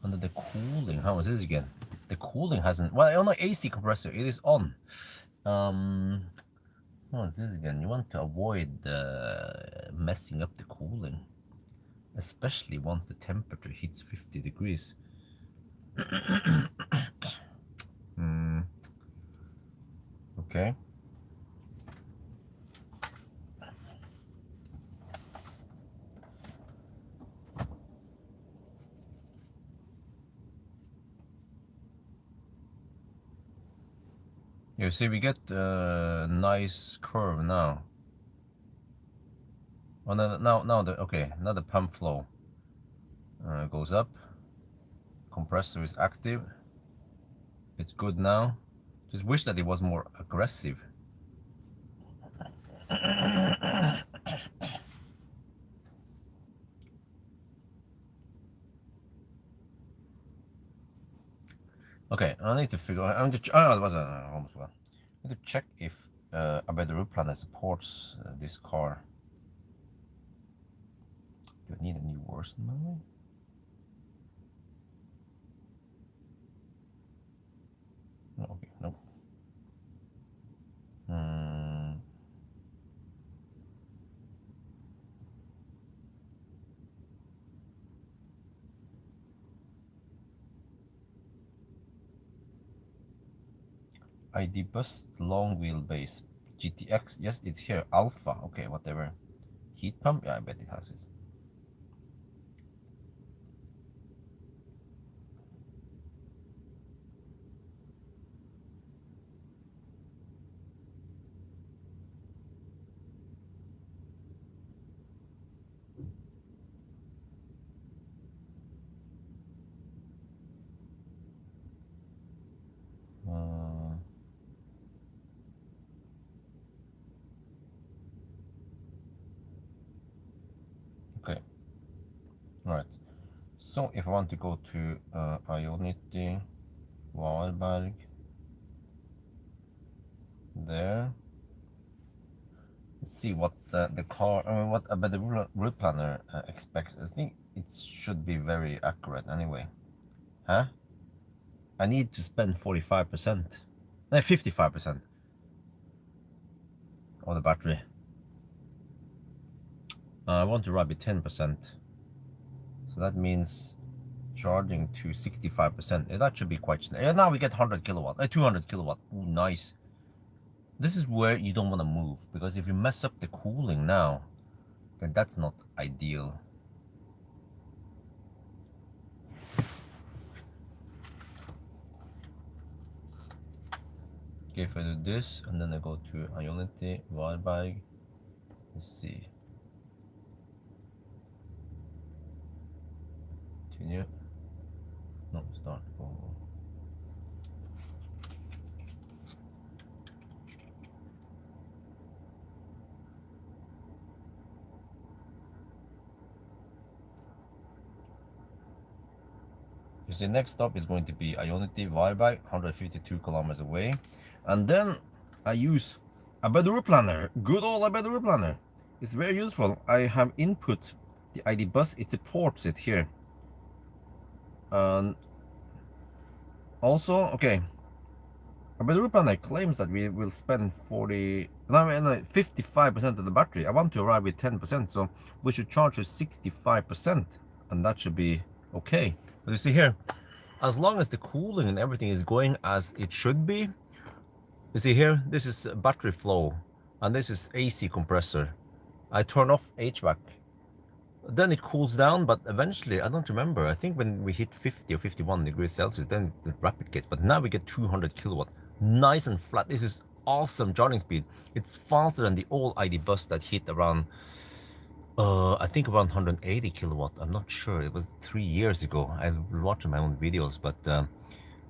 Under the cooling, how is this again? The cooling hasn't, well, on the AC compressor, it is on. What is this again? You want to avoid messing up the cooling, especially once the temperature hits 50 degrees. Okay. You see, we get a nice curve now. Oh, now the pump flow goes up. Compressor is active. It's good now. Just wish that it was more aggressive. Okay, I need to figure out. I need to. Oh, it was almost forgot. I need to check if a better route planner supports this car. Do I need a new version, maybe? No, okay, nope. ID Buzz long wheelbase GTX. Yes, it's here. Alpha. Okay, whatever. Heat pump. Yeah, I bet it has it. Okay. All right. So if I want to go to Ionity, Wahlberg, there. Let's see what the car, what a better route planner expects. I think it should be very accurate anyway. Huh? I need to spend 45%, 55% of the battery. I want to run with 10%. So that means charging to 65%. That should be quite slow. Yeah, now we get 100 kilowatt, 200 kilowatt. Ooh, nice. This is where you don't want to move, because if you mess up the cooling now, then that's not ideal. Okay, if I do this and then I go to Ionity, Wildbag, let's see. Continue. No, start. Oh. So the next stop is going to be Ionity, Wildbag, 152 kilometers away. And then I use a Bedour planner, good old Bedour planner. It's very useful. I have input the ID Buzz, it supports it here. And also, okay, a Bedour planner claims that we will spend 55% of the battery. I want to arrive with 10%, so we should charge with 65%, and that should be okay. But you see here, as long as the cooling and everything is going as it should be, you see here, this is battery flow, and this is AC compressor. I turn off HVAC. Then it cools down, but eventually, I don't remember, I think when we hit 50 or 51 degrees Celsius, then the rapid gets, but now we get 200 kilowatt. Nice and flat. This is awesome charging speed. It's faster than the old ID Buzz that hit around, I think around 180 kilowatt. I'm not sure. It was 3 years ago. I watched my own videos, but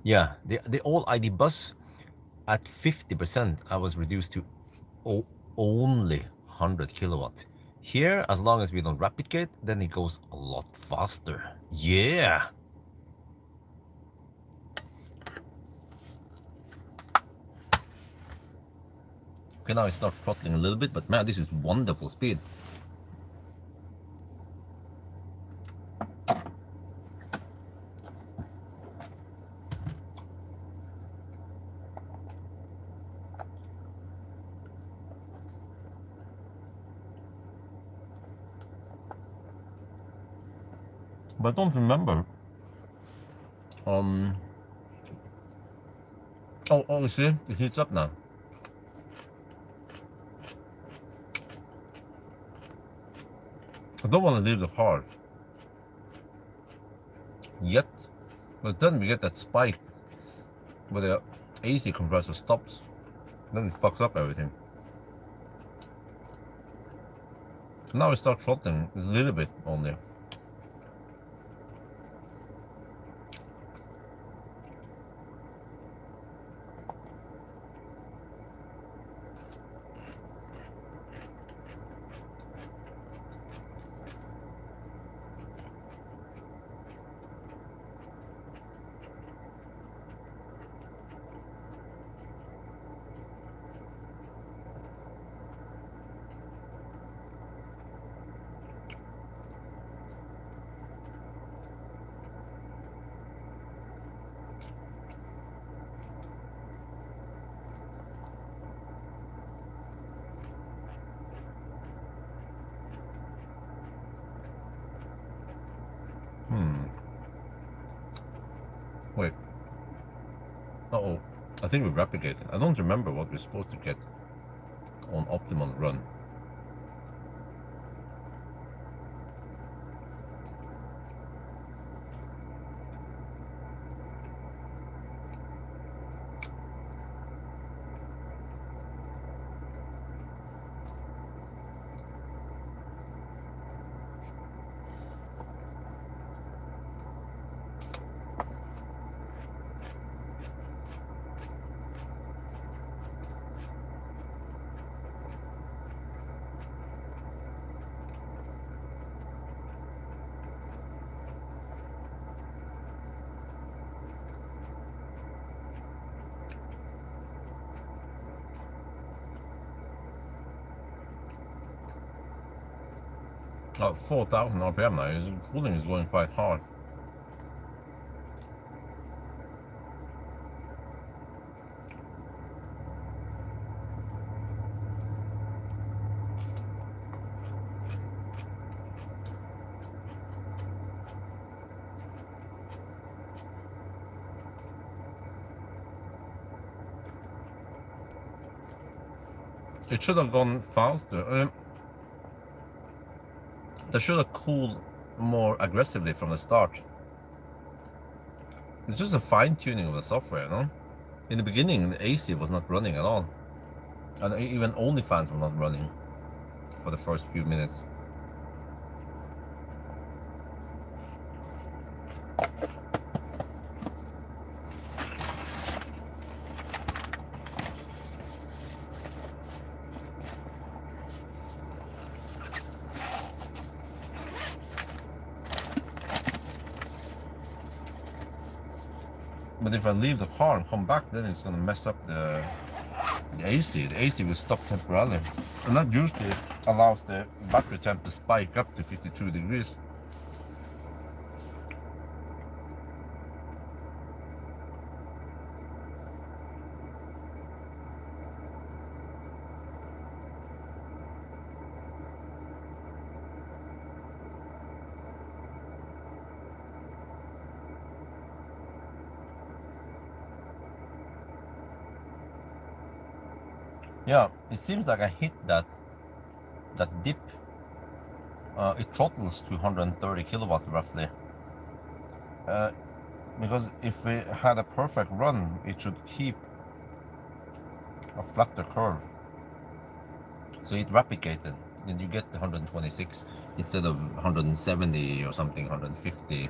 yeah, the old ID Buzz at 50%, I was reduced to only 100 kilowatt. Here, as long as we don't rapid gate, then it goes a lot faster. Yeah. Okay, now I start throttling a little bit, but man, this is wonderful speed. But I don't remember. Oh, you see, it heats up now. I don't want to leave the car yet, but then we get that spike where the AC compressor stops. Then it fucks up everything. Now we start throttling a little bit only. Wait. Uh-oh. I think we replicated. I don't remember what we're supposed to get on optimal run. At 4,000 RPM now, his cooling is going quite hard. It should have gone faster. They should have cooled more aggressively from the start. It's just a fine tuning of the software, no? In the beginning, the AC was not running at all. And even OnlyFans were not running for the first few minutes. But if I leave the car and come back, then it's gonna mess up the AC. The AC will stop temporarily. And that usually allows the battery temp to spike up to 52 degrees. Yeah, it seems like I hit that dip. It throttles to 130 kilowatt roughly. Because if we had a perfect run, it should keep a flatter curve. So it replicated, and you get the 126 instead of 170 or something, 150.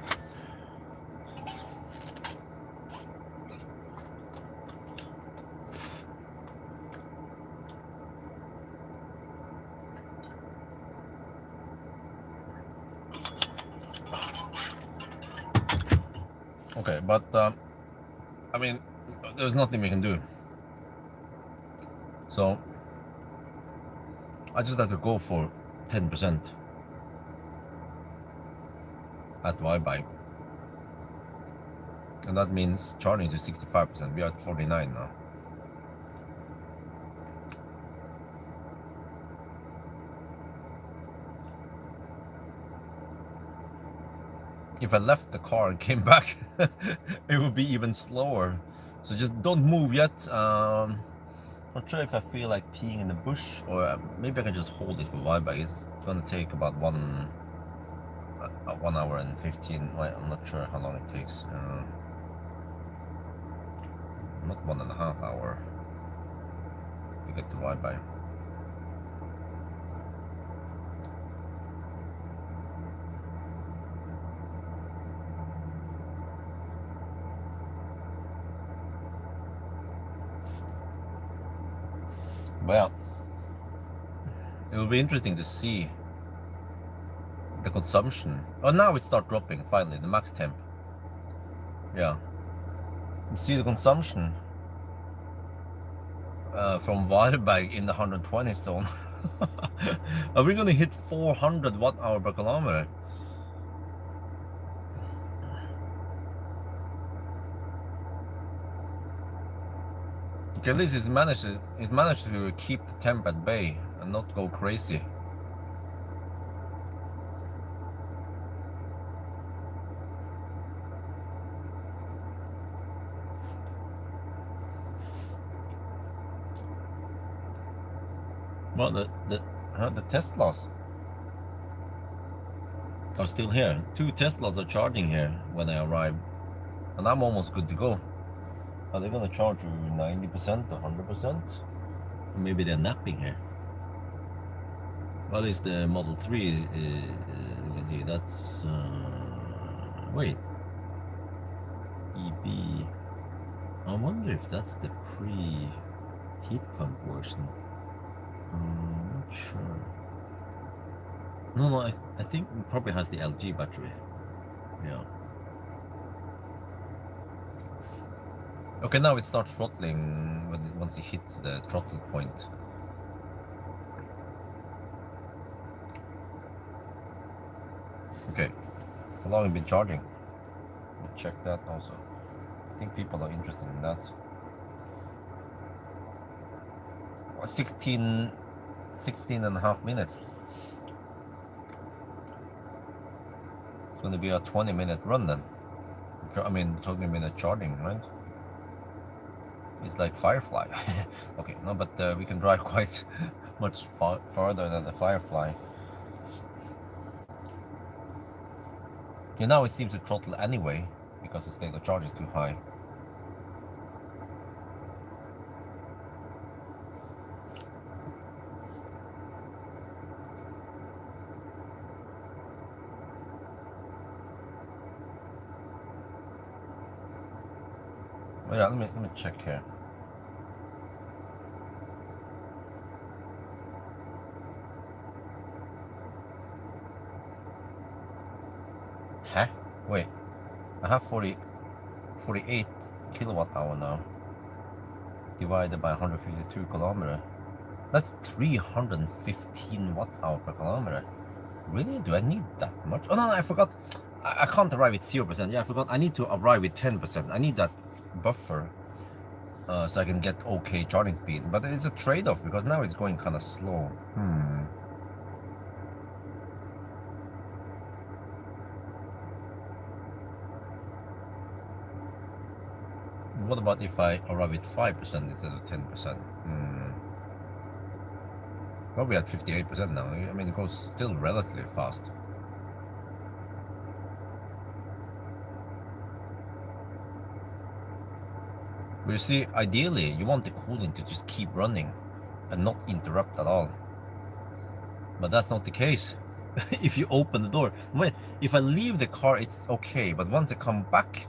Okay, but I mean, there's nothing we can do. So I just have to go for 10% at Y-Bike. And that means charging to 65%. We are at 49 now. If I left the car and came back, it would be even slower. So just don't move yet. Not sure if I feel like peeing in the bush, or maybe I can just hold it for Y-Bike. It's gonna take about 1 hour and 15. I'm not sure how long it takes. Not 1.5 hours to get to Y-Bike. Well, it will be interesting to see the consumption. Oh, now it starts dropping finally, the max temp. Yeah. You see the consumption from Y-Bike in the 120 zone. Are we gonna hit 400 watt-hour per kilometer? Okay, at least it's managed to keep the temp at bay and not go crazy. Well, the Teslas are still here. 2 Teslas are charging here when I arrive, and I'm almost good to go. Are they gonna charge you 90% or 100%? Maybe they're napping here. What is the Model 3? Let me see, that's... wait. EB... I wonder if that's the pre-heat pump version. I'm not sure. No, I think it probably has the LG battery. Yeah. Okay, now it starts throttling once it hits the throttle point. Okay, how long have you been charging? We'll check that also. I think people are interested in that. 16 and a half minutes. It's going to be a 20-minute run then. I mean, 20-minute charging, right? It's like Firefly. Okay, no, but we can drive quite much farther than the Firefly. Okay, now it seems to throttle anyway because the state of charge is too high. Oh, yeah, let me check here. Huh? Wait, I have 48 kilowatt hour now, divided by 152 kilometer. That's 315 watt hour per kilometer. Really? Do I need that much? Oh no, I forgot. I can't arrive at 0%. Yeah, I forgot. I need to arrive with 10%. I need that buffer so I can get okay charging speed. But it's a trade-off because now it's going kind of slow. What about if I arrive at 5% instead of 10%? Probably at 58% now. I mean, it goes still relatively fast. But you see, ideally, you want the cooling to just keep running and not interrupt at all. But that's not the case. If you open the door, if I leave the car, it's okay. But once I come back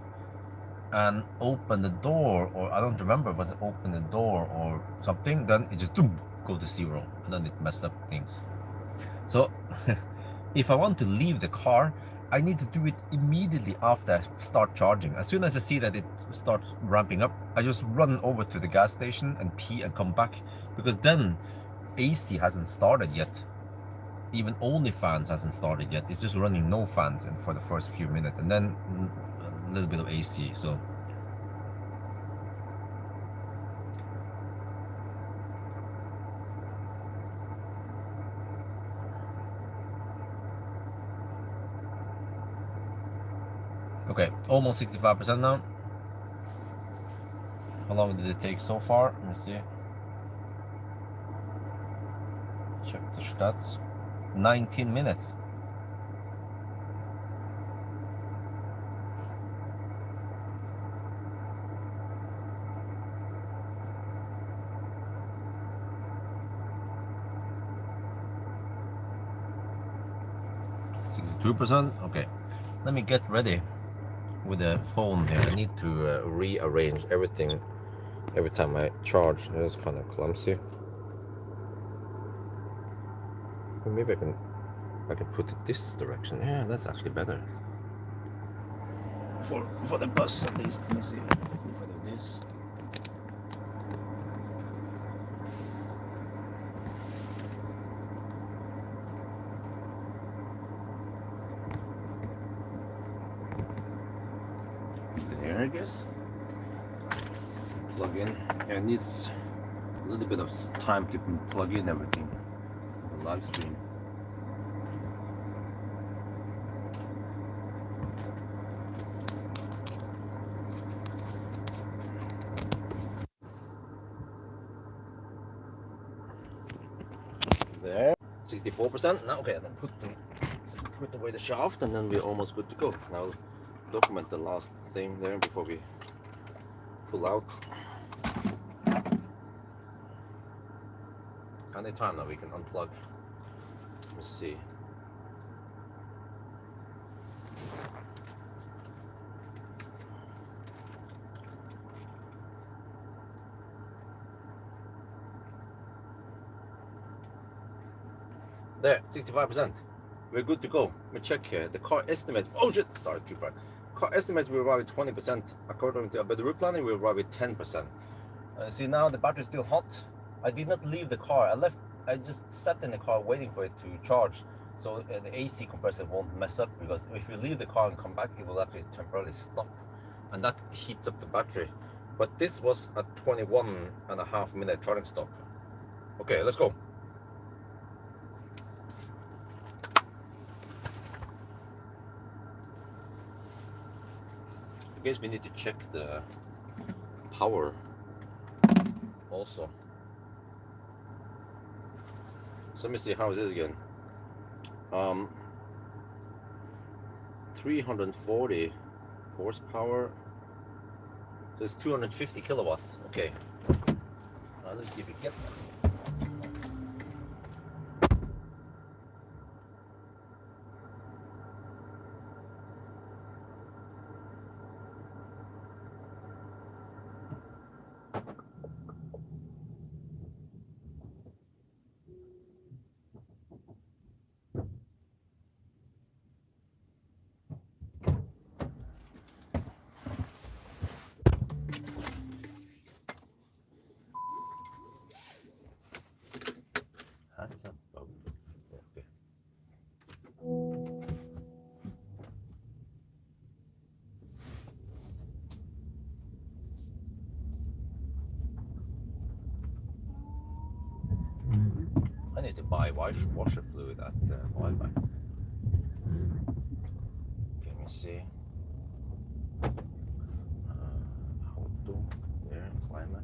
and open the door, or I don't remember if I open the door or something, then it just go to 0, and then it messed up things. So if I want to leave the car, I need to do it immediately after I start charging. As soon as I see that it starts ramping up, I just run over to the gas station and pee and come back, because then AC hasn't started yet. Even only fans hasn't started yet. It's just running no fans for the first few minutes, and then a little bit of AC. So okay, almost 65% now. How long did it take so far? Let me see. Check the stats. 19 minutes. %. Okay, let me get ready with the phone here. I need to rearrange everything every time I charge. It's kind of clumsy. Maybe I can put it this direction. Yeah, that's actually better. For the bus at least. Let me see if I do this. There, I guess. Plug in. Yeah, it needs a little bit of time to plug in everything. The live stream. There, 64%. Now, okay, then put away the shaft, and then we're almost good to go. Now, I'll document the last thing there before we pull out. Anytime now we can unplug. Let's see. There, 65%. We're good to go. Let me check here. The car estimates. Oh shit! Sorry, too bright. Car estimates we arrive at 20%. According to the route planning, we arrive at 10%. See, now the battery is still hot. I did not leave the car. I just sat in the car waiting for it to charge, so the AC compressor won't mess up. Because if you leave the car and come back, it will actually temporarily stop, and that heats up the battery. But this was a 21.5-minute charging stop. Okay, let's go. I guess we need to check the power also. So let me see how it is again. 340 horsepower. So it's 250 kilowatts. Okay. Let's see if we get that. buy washer fluid at Pawel. Can you see? Auto there, climate.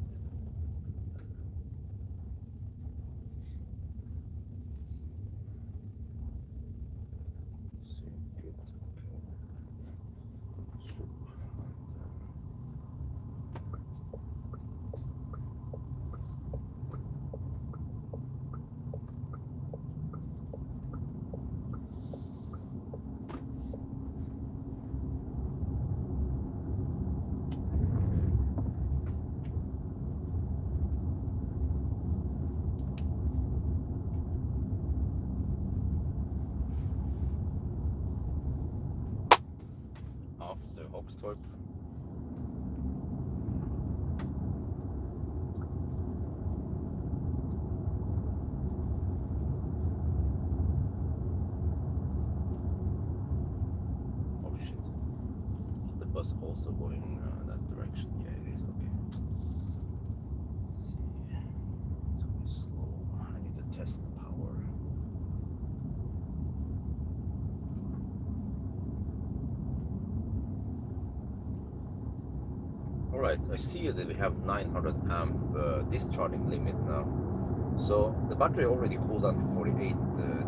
After Hogstorp. Oh shit. Is the bus also going that direction? Yeah, it is. Okay. Let's see. It's going slow. I need to test the power. Alright, I see that we have 900 amp discharging limit now. So the battery already cooled down to 48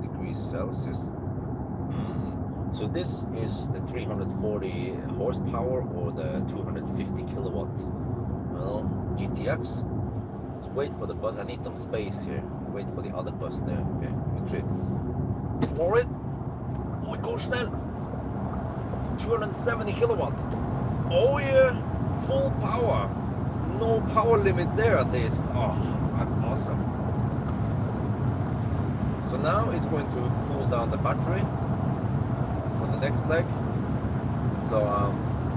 degrees Celsius. So this is the 340 horsepower or the 250 kilowatt GTX. Let's wait for the bus. I need some space here. Wait for the other bus there. Okay, retreat. For it. Oh, it goes snel. 270 kilowatt. Oh yeah. Full power, no power limit there at least. Oh, that's awesome. So now it's going to cool down the battery for the next leg. So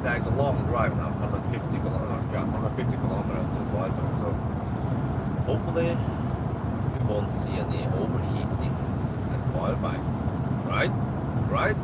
yeah, it's a long drive now, 150 kilometers. Yeah, 150 kilometers to Pawel. So hopefully we won't see any overheating at Pawel, right? Right?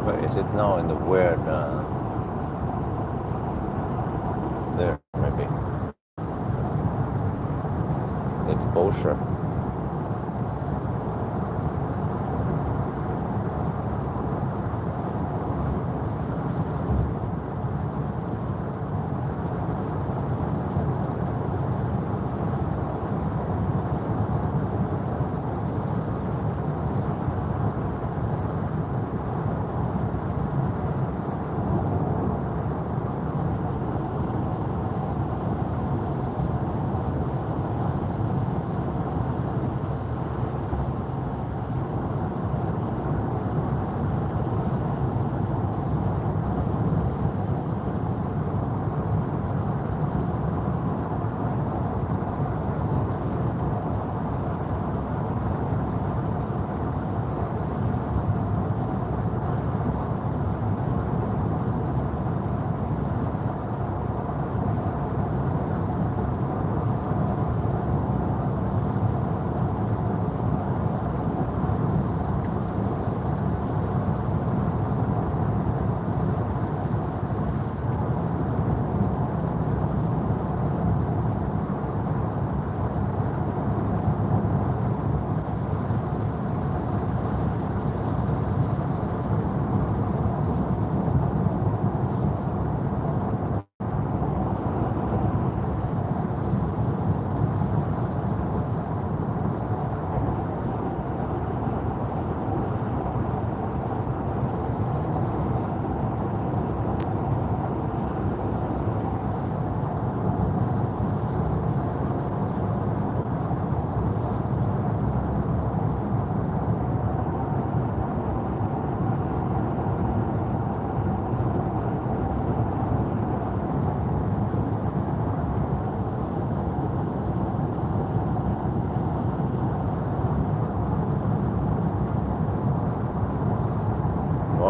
Where is it now in the weird there maybe the exposure.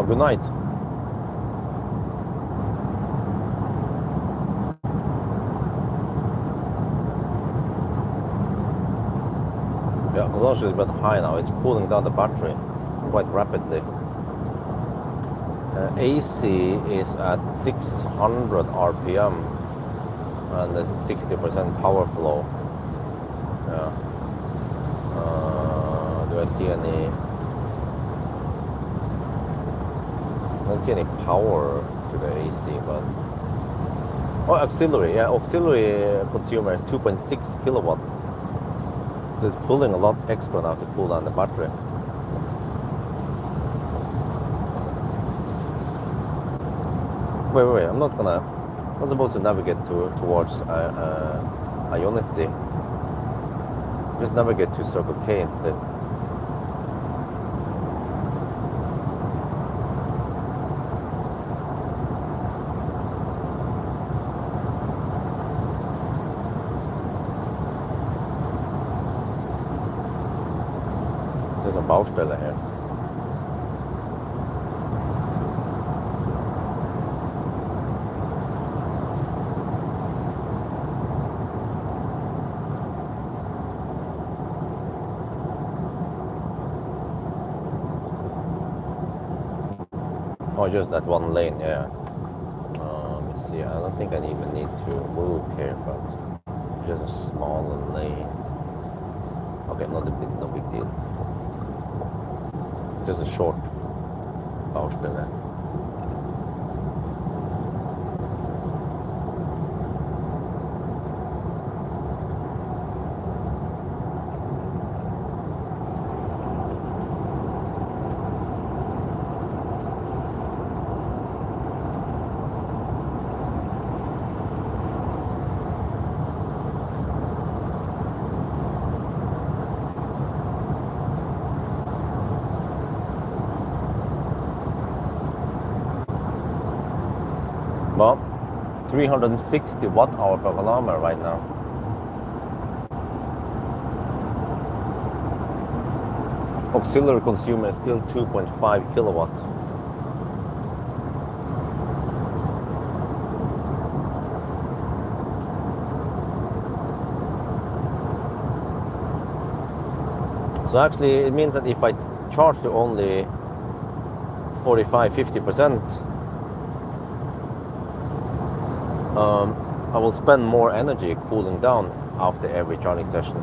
good night. Yeah, consumption is a bit high now. It's cooling down the battery quite rapidly. AC is at 600 RPM and there's 60% power flow. Yeah. Do I see any? I don't see any power to the AC, but auxiliary. Yeah, auxiliary consumer is 2.6 kilowatt. It's pulling a lot extra now to cool down the battery. Wait, I'm not supposed to navigate towards Ionity. Just navigate to Circle K instead. There's a Baustelle here. Oh, just that one lane, yeah. Let me see. I don't think I even need to move here, but just a smaller lane. Okay, no big deal. Just a short Baustelle. Well, 360 watt-hour per kilometer right now. Auxiliary consumer is still 2.5 kilowatt. So actually it means that if I charge to only 45-50%, I will spend more energy cooling down after every charging session.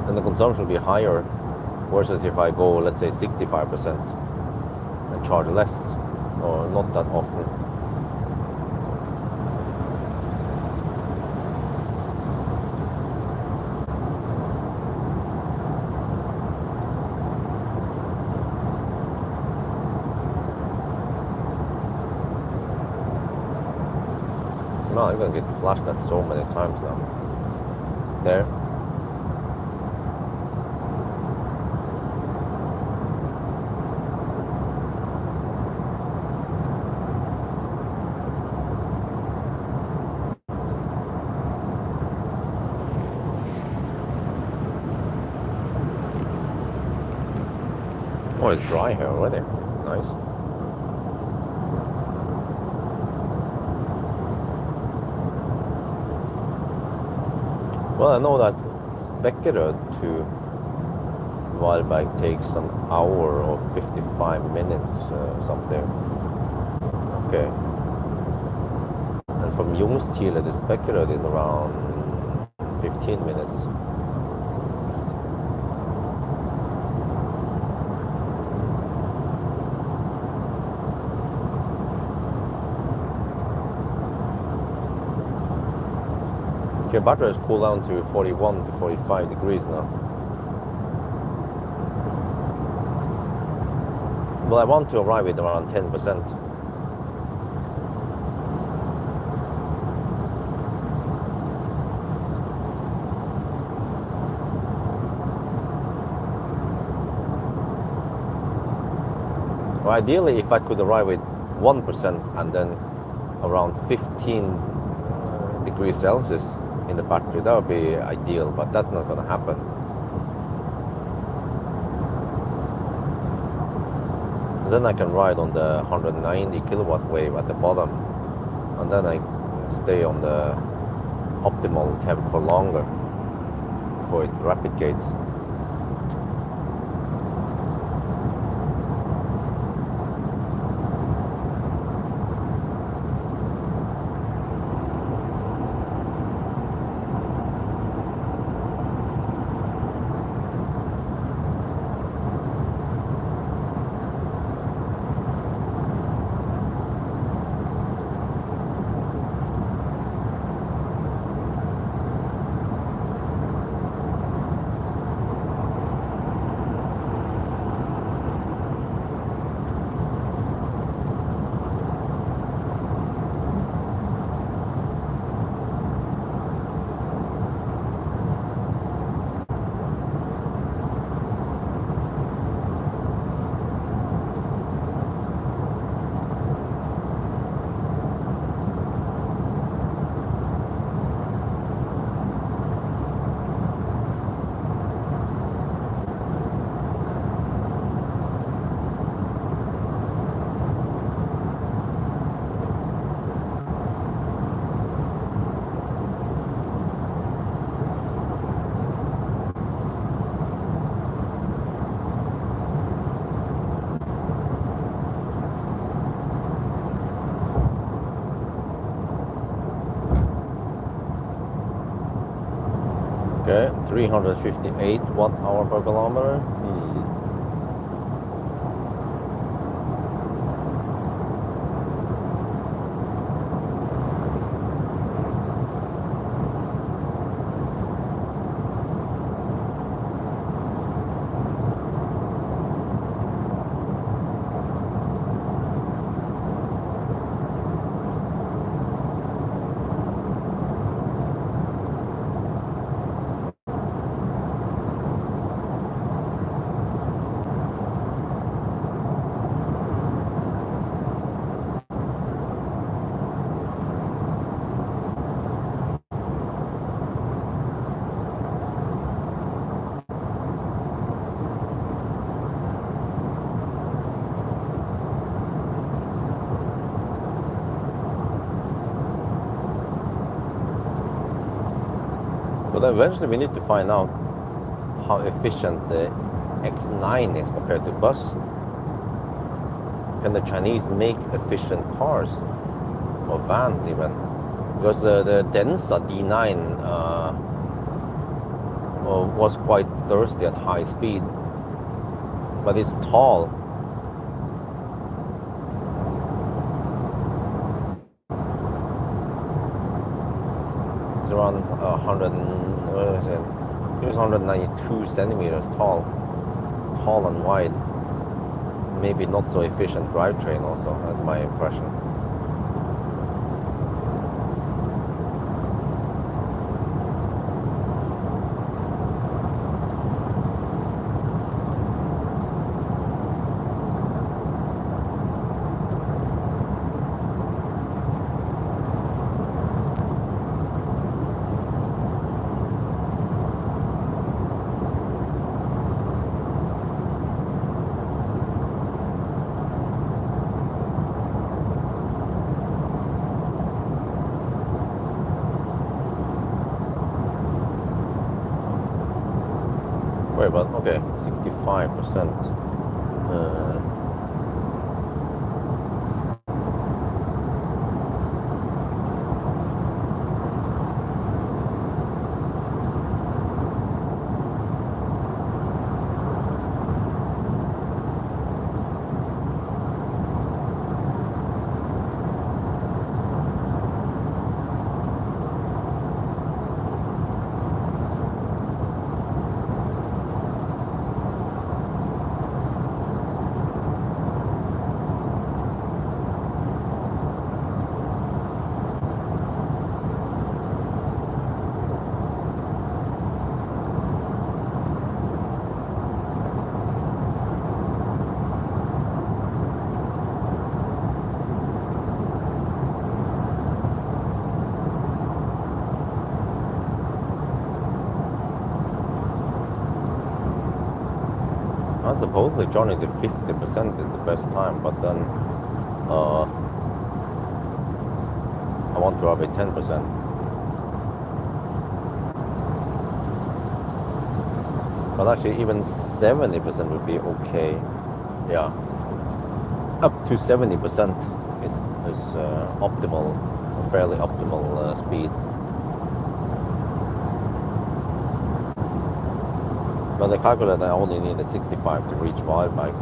And the consumption will be higher, versus if I go, let's say, 65% and charge less, or not that often. No, I'm gonna get flashed at so many times now. There. Oh, it's dry here already. Nice. Well, I know that Spekkerød to Varberg takes an hour or 55 minutes something. Okay. And from Ljungskile to Spekkerød is around 15 minutes. Okay, batteries cool down to 41 to 45 degrees now. Well, I want to arrive at around 10%. Well, ideally, if I could arrive with 1% and then around 15 degrees Celsius in the battery, that would be ideal, but that's not going to happen. then I can ride on the 190 kilowatt wave at the bottom, and then I stay on the optimal temp for longer before it rapid gates. Okay, 358 watt-hour per kilometer. But eventually we need to find out how efficient the X9 is compared to Buzz. Can the Chinese make efficient cars or vans even? Because the Denza D9 was quite thirsty at high speed, but it's tall. It's around 192 centimeters tall and wide. Maybe not so efficient drivetrain also, that's my impression. But okay, 65%. supposedly charging to 50% is the best time, but then I want to have it 10%. But actually even 70% would be okay. Yeah. Up to 70% is optimal, fairly optimal speed. But I calculated I only needed 65 to reach Waterberg.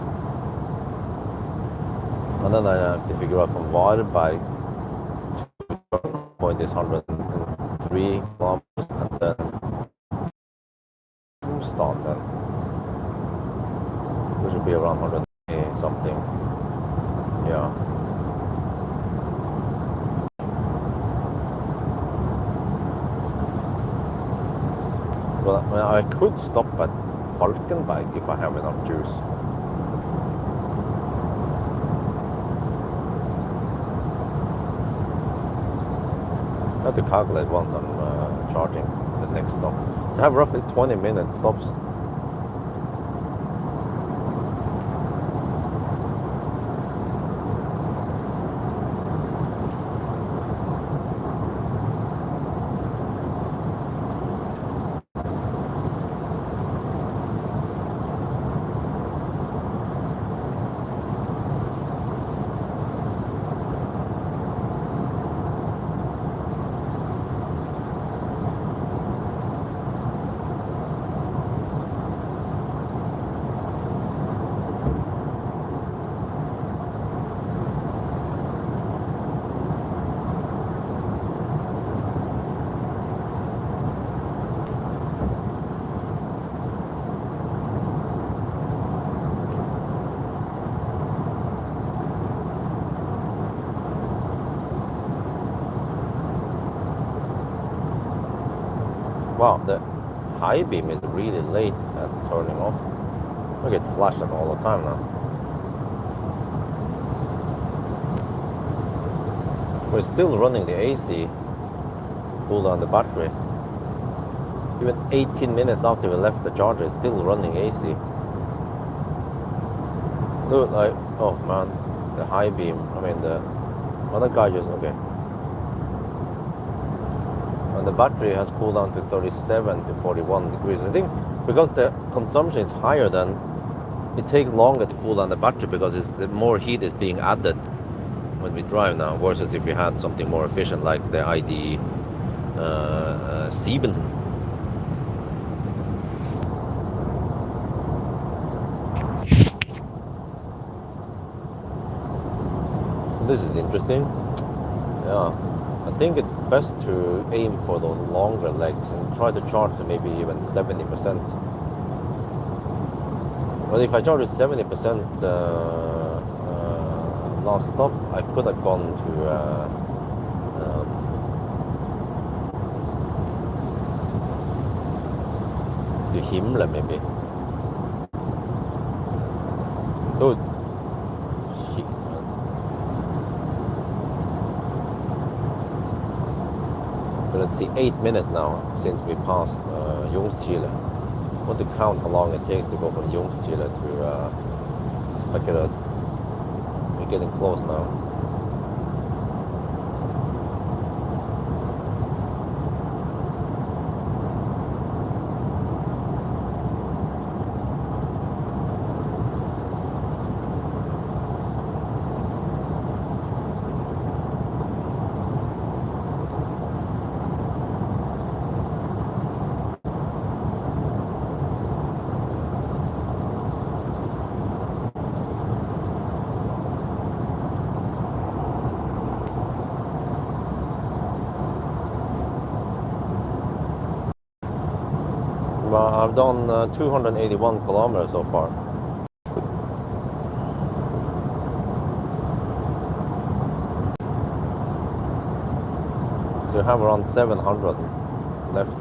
And then I have to figure out from Waterberg to the point is 103 kilometers, and then Houston then, which would be around 100 something. Yeah. Well, I could stop at Falkenberg if I have enough juice. I have to calculate once I'm charging the next stop. So I have roughly 20-minute stops. Wow, the high beam is really late at turning off. I get flashing all the time now. We're still running the AC, cool down the battery. Even 18 minutes after we left the charger, it's still running AC. Look, like, oh man, the high beam, I mean the other guy just, okay. And the battery has cooled down to 37 to 41 degrees. I think because the consumption is higher, then it takes longer to cool down the battery because the more heat is being added when we drive now, versus if you had something more efficient like the ID 7. This is interesting. Yeah. I think it's best to aim for those longer legs and try to charge to maybe even 70%. But if I charge at 70% last stop, I could have gone to Himle maybe. Oh, shit. Let's see, 8 minutes now since we passed Ljungskile. I want to count how long it takes to go from Ljungskile to Speckered. We're getting close now. I've done 281 kilometers so far. So you have around 700 left.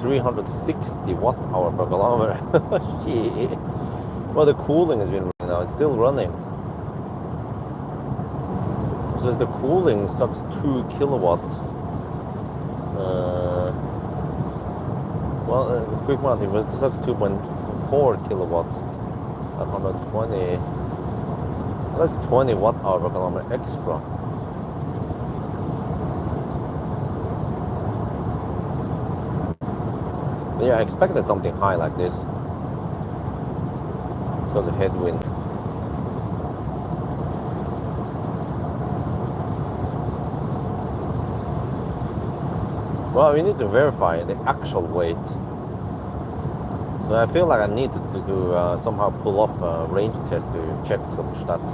360 watt-hour per kilometer. Shit. Well, the cooling has been running now. It's still running. So the cooling sucks 2 kilowatt. Quick math, if it sucks 2.4 kilowatt at 120, that's 20 watt-hour per kilometer extra. Yeah, I expected something high like this because of headwind. Well, we need to verify the actual weight. So I feel like I need to somehow pull off a range test to check some stats.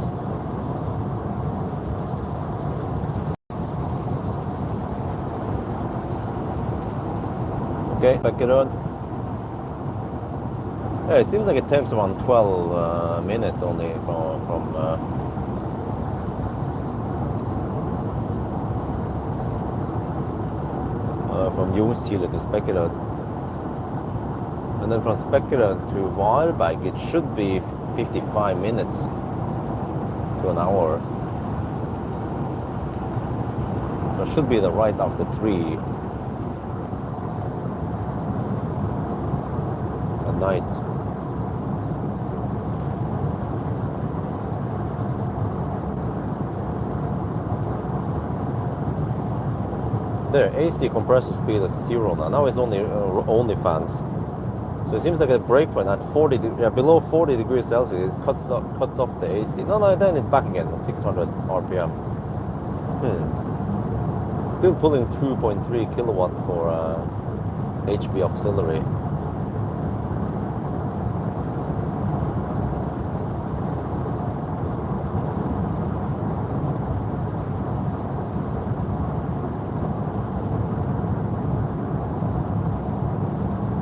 Okay, back it on. Yeah, it seems like it takes around 12 minutes only from Ljungskile to Spekerød. And then from Spekerød to Varberg, it should be 55 minutes to an hour. It should be the right after 3 at night. There, AC compressor speed is 0 now. Now it's only fans. So it seems like a break point at 40, below 40 degrees Celsius, it cuts off the AC. No, then it's back again at 600 RPM. Still pulling 2.3 kilowatt for HB auxiliary.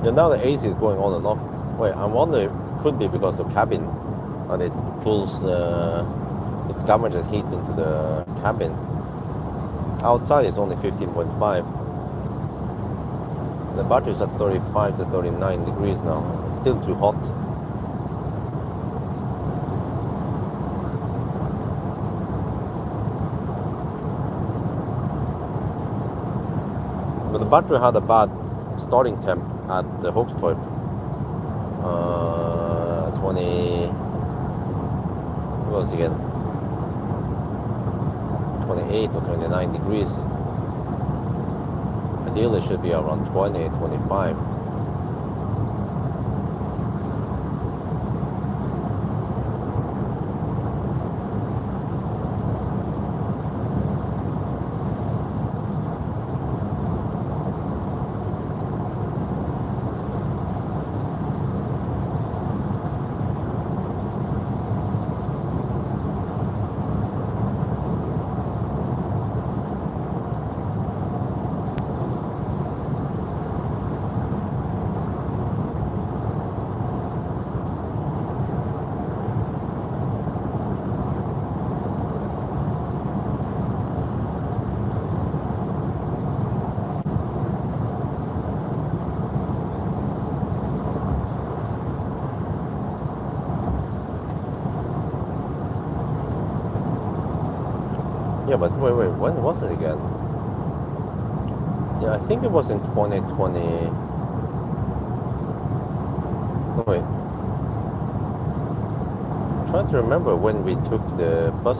And now the AC is going on and off. Wait, I wonder, it could be because of cabin, and it pulls, it scavenges heat into the cabin. Outside it's only 15.5. The battery's at 35 to 39 degrees now. It's still too hot. But the battery had a bad starting temp at the Hogstorp, 20, what was it again, 28 or 29 degrees. Ideally it should be around 20, 25. Yeah, but wait, when was it again? Yeah, I think it was in 2020. No, wait. I'm trying to remember when we took the bus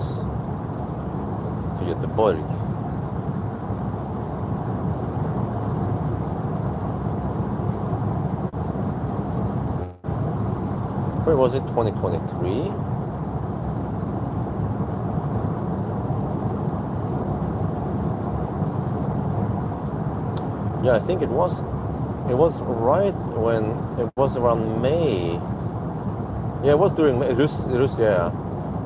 to Göteborg. Wait, was it 2023? Yeah, I think it was. It was right when it was around May. Yeah, it was during Russia.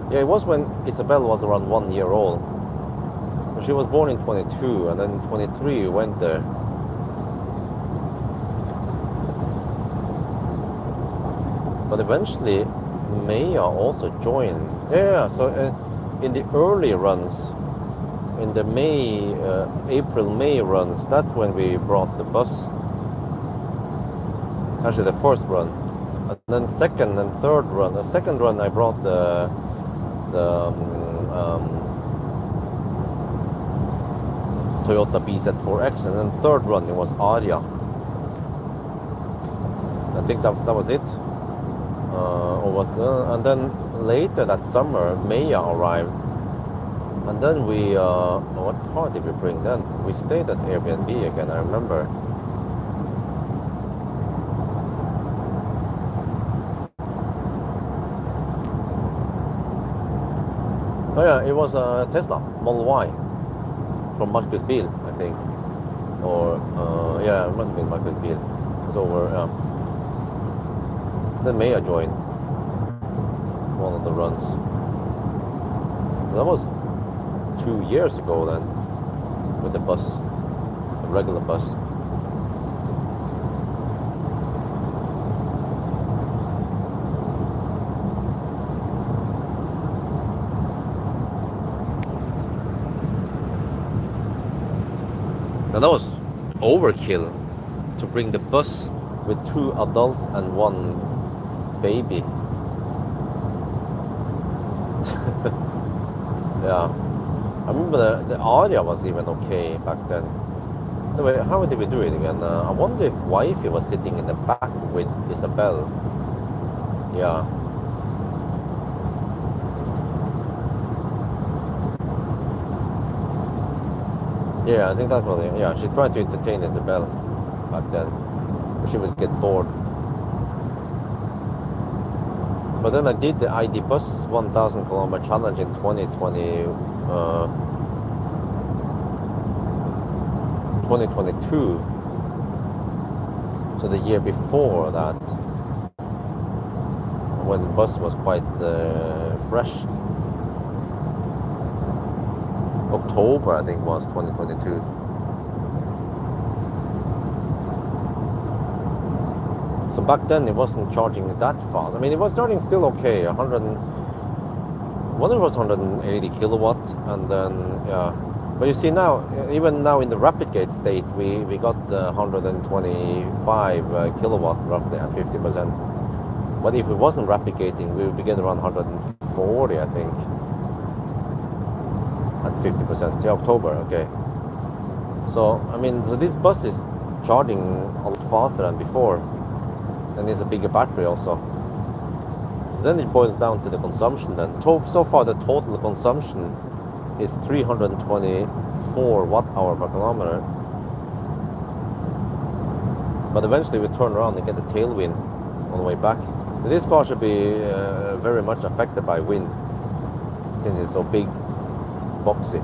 Yeah, it was when Isabel was around 1 year old. She was born in 22, and then in 23 we went there. But eventually, Maya also joined. Yeah, so in the early runs, in the April-May runs, that's when we brought the bus. Actually, the first run, and then second and third run. The second run, I brought the Toyota BZ4X, and then third run it was Aria. I think that was it. And then later that summer, Maya arrived, and then we what car did we bring then? We stayed at Airbnb again. I remember. Oh yeah, it was a Tesla Model Y from Marcus Bil, I think, or yeah, it must have been Marcus Bil. It was over. Then Maya joined one of the runs. That was 2 years ago then, with the bus, the regular bus. Now that was overkill to bring the bus with 2 adults and 1 baby. Yeah, I remember the Aria was even okay back then. Anyway, how did we do it again? I wonder if Wifey was sitting in the back with Isabel. Yeah. Yeah, I think that was it. Yeah, she tried to entertain Isabel back then. She would get bored. But then I did the ID Buzz 1000 kilometer challenge in 2022. So the year before that, when the bus was quite fresh. October, I think, was 2022. So back then it wasn't charging that fast. I mean, it was charging still okay. One of it was 180 kilowatt, and then yeah. But you see now, even now in the rapid gate state, we got 125 kilowatt roughly at 50%. But if it wasn't rapid gating, we would be getting around 140, I think, at 50%. Yeah, October. Okay. So I mean, so this bus is charging a lot faster than before. And it's a bigger battery also. So then it boils down to the consumption then. So far the total consumption is 324 watt-hour per kilometer. But eventually we turn around and get the tailwind on the way back. This car should be very much affected by wind, since it's so big, boxy.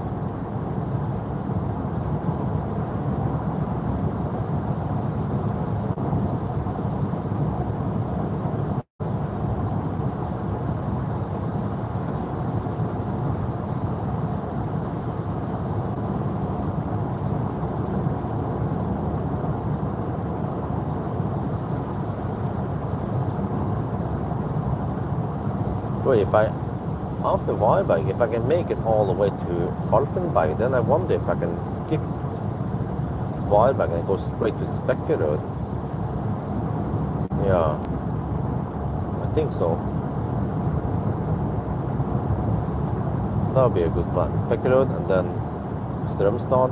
If after Varberg, if I can make it all the way to Falkenberg, then I wonder if I can skip Varberg and go straight to Spekkerud. Yeah, I think so. That would be a good plan. Spekkerud and then Strömstad.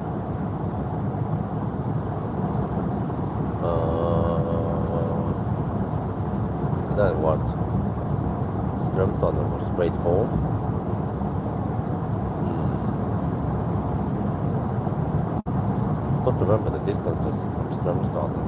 And then what? Strömstad and go straight home. Don't remember the distances from Strömstad and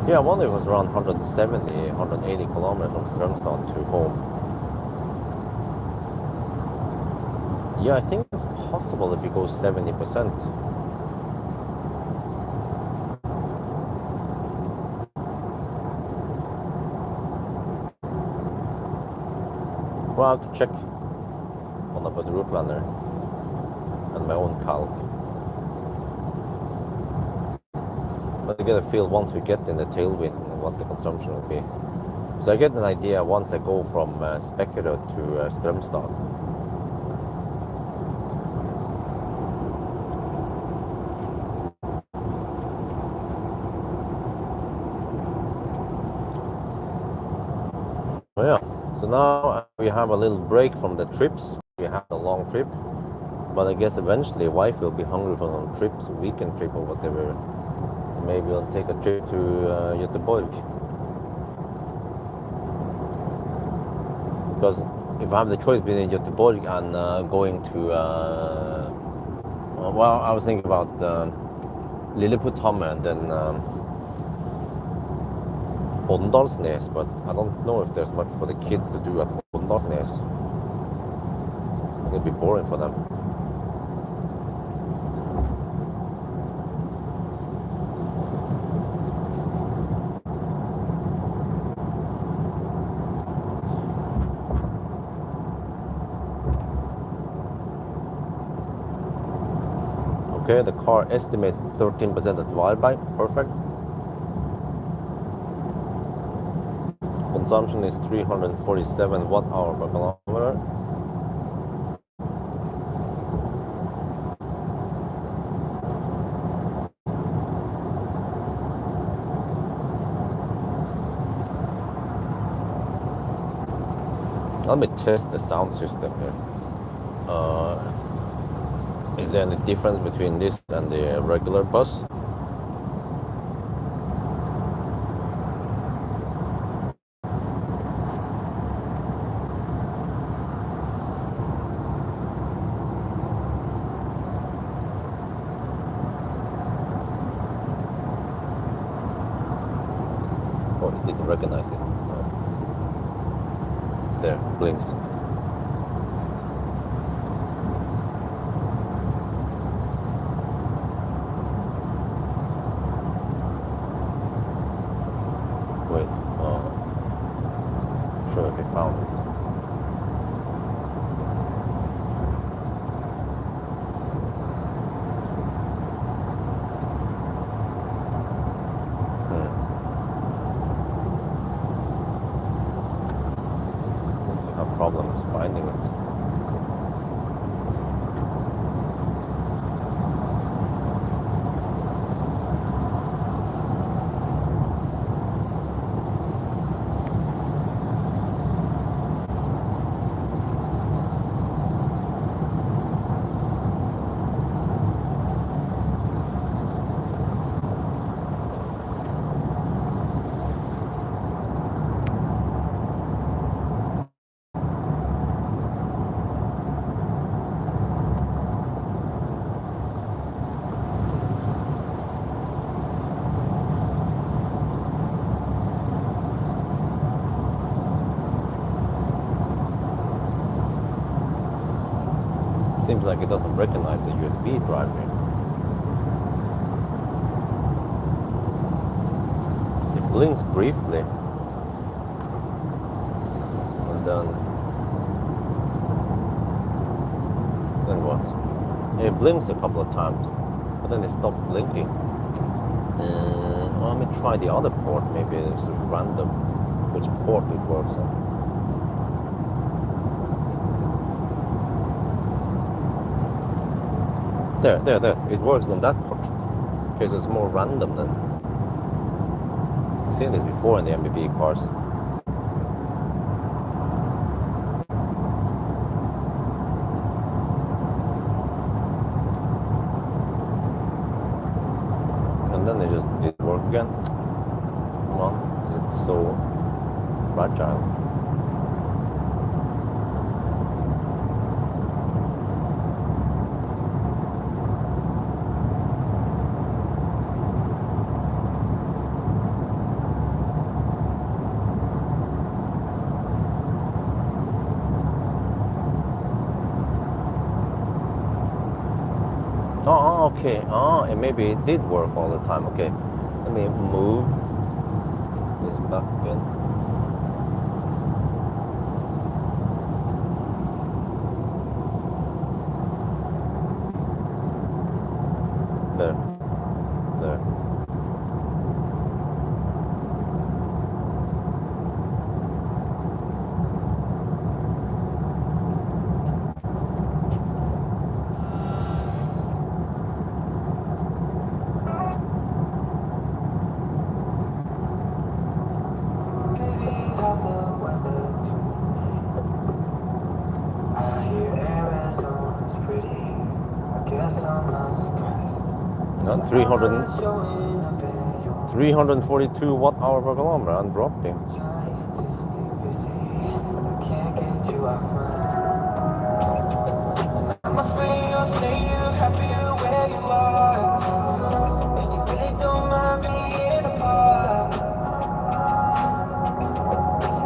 yeah, I wonder if it was around 170, 180 kilometers from Strömstad to home. Yeah, I think it's possible if you go 70%. Well, I have to check on the route planner. and my own calc. But I get a feel once we get in the tailwind what the consumption will be. So I get an idea once I go from Spekkere to Strømstad. Oh yeah, so now we have a little break from the trips. We have a long trip, but I guess eventually wife will be hungry for some trips, a weekend trip or whatever. So maybe we'll take a trip to Göteborg. Because if I have the choice between Göteborg and going to, well, I was thinking about Lilleputthammer and then Åndalsnes, but I don't know if there's much for the kids to do at Åndalsnes. It'll be boring for them. Okay, the car estimates 13% at Varberg. Perfect. Consumption is 347 watt-hour per kilometer. Let me test the sound system here. Is there any difference between this and the regular bus? Oh, it didn't recognize it. No. There, blinks. Wait, sure if he found it. Problems finding it. Seems like it doesn't recognize the USB drive here. It blinks briefly and then what? It blinks a couple of times, but then it stops blinking. Let me try the other port. Maybe it's random which port it works on. There. It works on that port. Okay, so it's more random then. I've seen this before in the MBB cars. And then it just didn't work again. Come on, it's so fragile. Oh, okay. And maybe it did work all the time. Okay, let me move this back again. better. There. No, 342 watt-hour per kilometer and dropping. I'm afraid you'll say you're happier where you are, and you really don't mind being apart.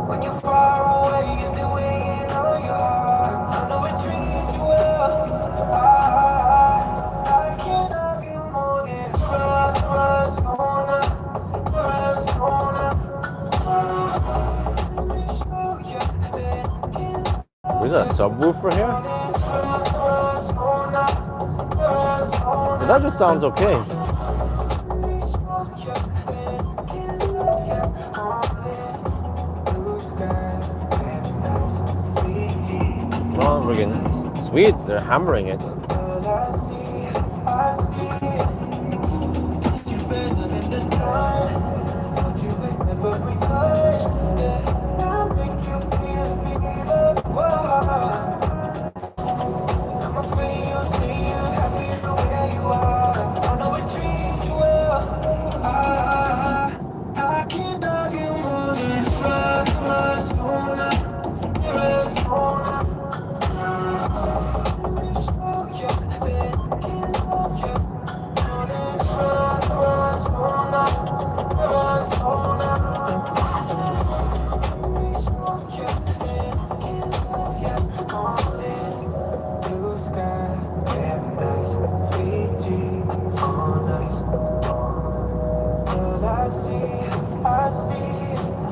When you're far away, is it weighing on your heart? I know it treats you well, but I can't love you more than Arizona. Is that a subwoofer here? That just sounds okay. Well, friggin' Swedes, they're hammering it.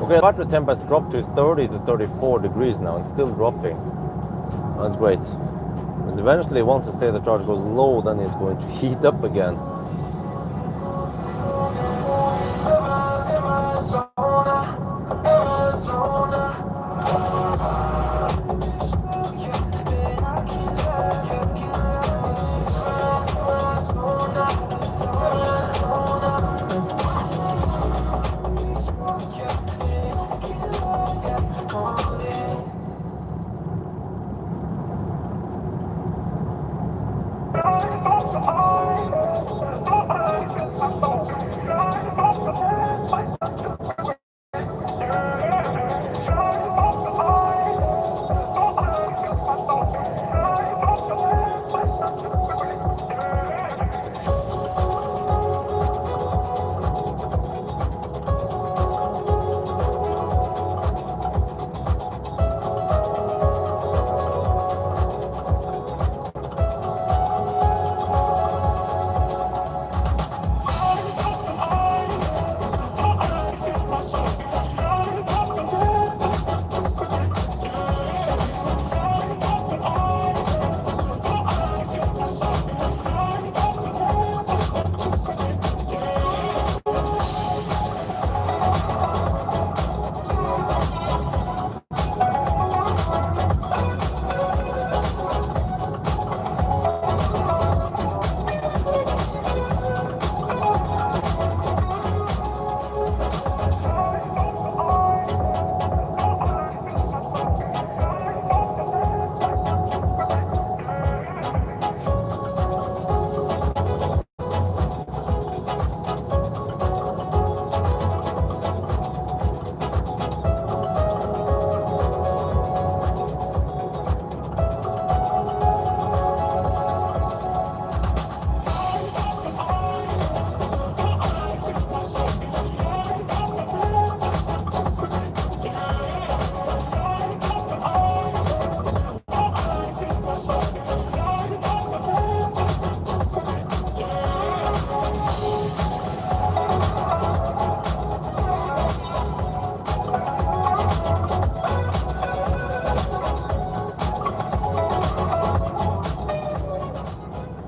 Okay, battery temp has dropped to 30 to 34 degrees now. It's still dropping. That's great. But eventually, once the state of charge goes low, then it's going to heat up again.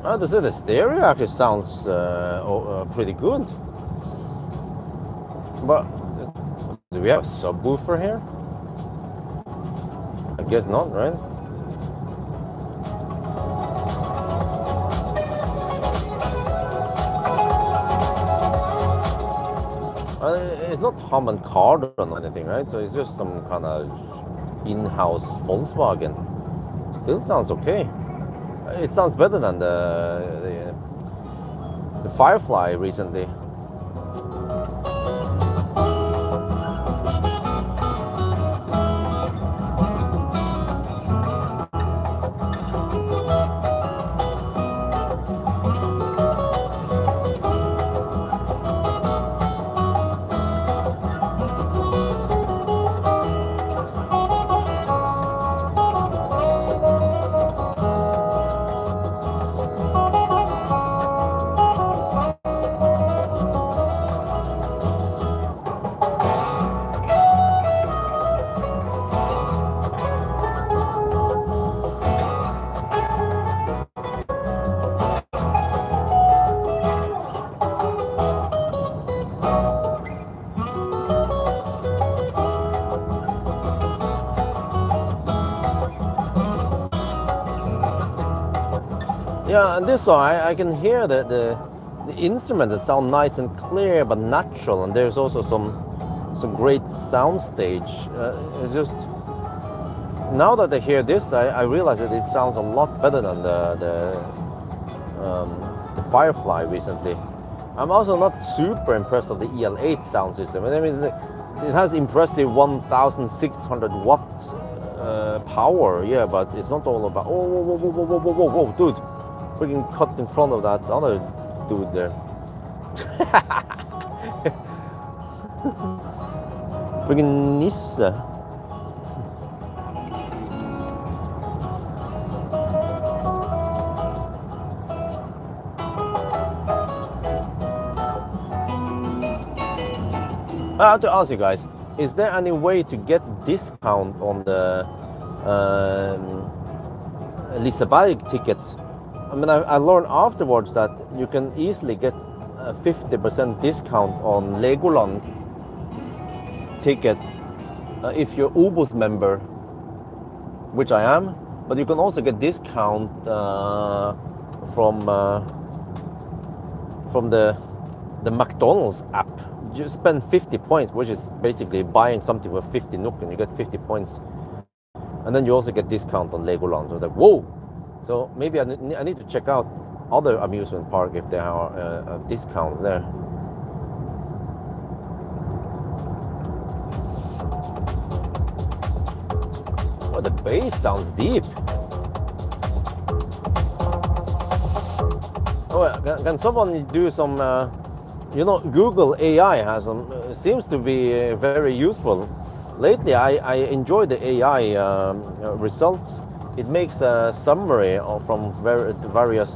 I have to say the stereo actually sounds pretty good. But do we have a subwoofer here? I guess not, right? It's not Harman Kardon or anything, right? So it's just some kind of in-house Volkswagen. Still sounds okay. It sounds better than the Firefly recently. Yeah, and this song I can hear the instruments that sound nice and clear but natural, and there's also some great sound stage. It's just now that I hear this, I realize that it sounds a lot better than the Firefly recently. I'm also not super impressed with the EL8 sound system. I mean, it has impressive 1,600 watts power, yeah, but it's not all about. Oh, whoa, whoa, whoa, whoa, whoa, whoa, whoa, dude! Freaking cut in front of that other dude there. Freaking Nisse. I have to ask you guys, is there any way to get discount on the Liseberg tickets? I mean, I learned afterwards that you can easily get a 50% discount on Legoland ticket if you're Obos member, which I am. But you can also get discount from the McDonald's app. You spend 50 points, which is basically buying something for 50 NOK, and you get 50 points. And then you also get discount on Legoland. So it's like, whoa! So maybe I need to check out other amusement park if there are a discount there. Oh, the bass sounds deep. Oh, can someone do some? You know, Google AI has some. Seems to be very useful. Lately, I enjoy the AI results. It makes a summary from various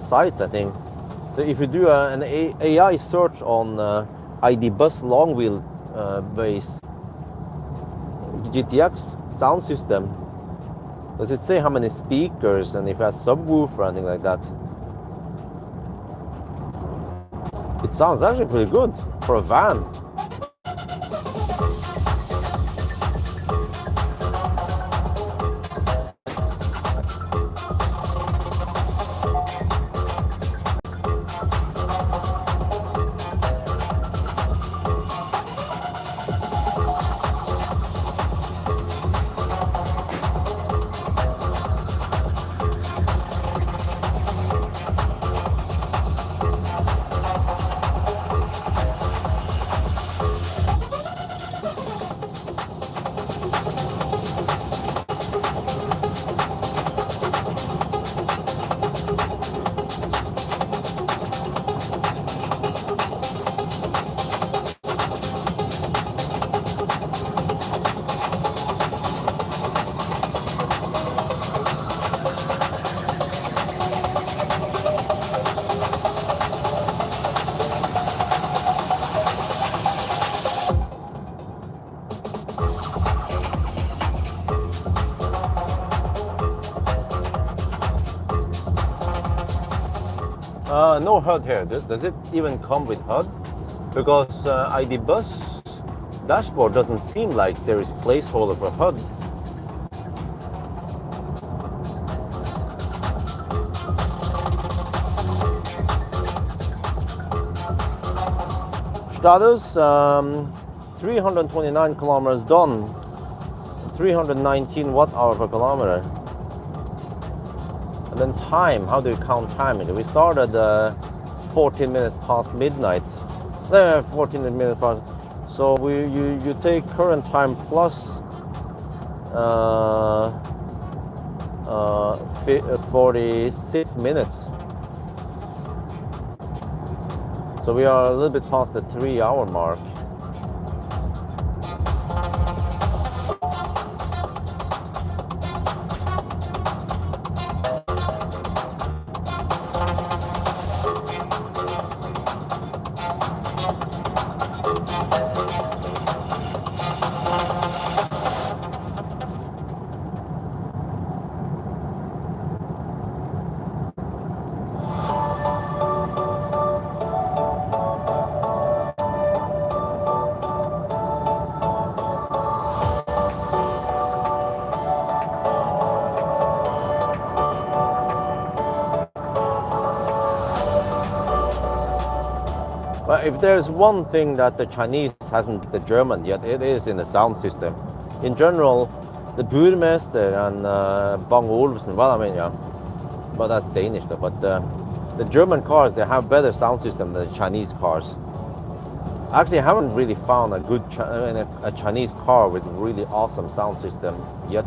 sites, I think. So if you do an AI search on ID Buzz long wheel base GTX sound system, does it say how many speakers and if it has subwoofer or anything like that? It sounds actually pretty good for a van. No HUD here. Does it even come with HUD? Because ID Buzz dashboard doesn't seem like there is placeholder for HUD. Status 329 kilometers done, 319 watt-hour per kilometer. And then time, how do you count time? We started 14 minutes past midnight. 14 minutes past. So you take current time plus 46 minutes. So we are a little bit past the 3-hour mark. But if there's one thing that the Chinese hasn't the German yet, it is in the sound system. In general, the Burmester and Bang Olufsen, well, I mean, yeah, but that's Danish though. But the German cars, they have better sound system than the Chinese cars. Actually, I haven't really found a good a Chinese car with really awesome sound system yet.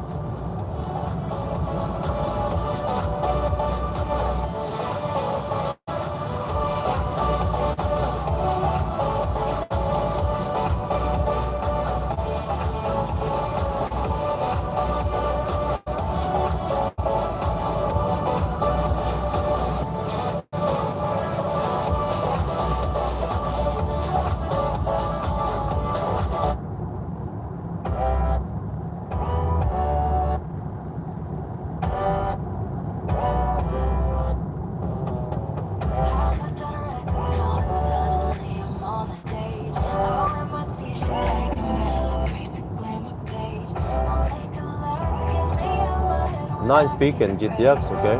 Nice beacon GTX, okay.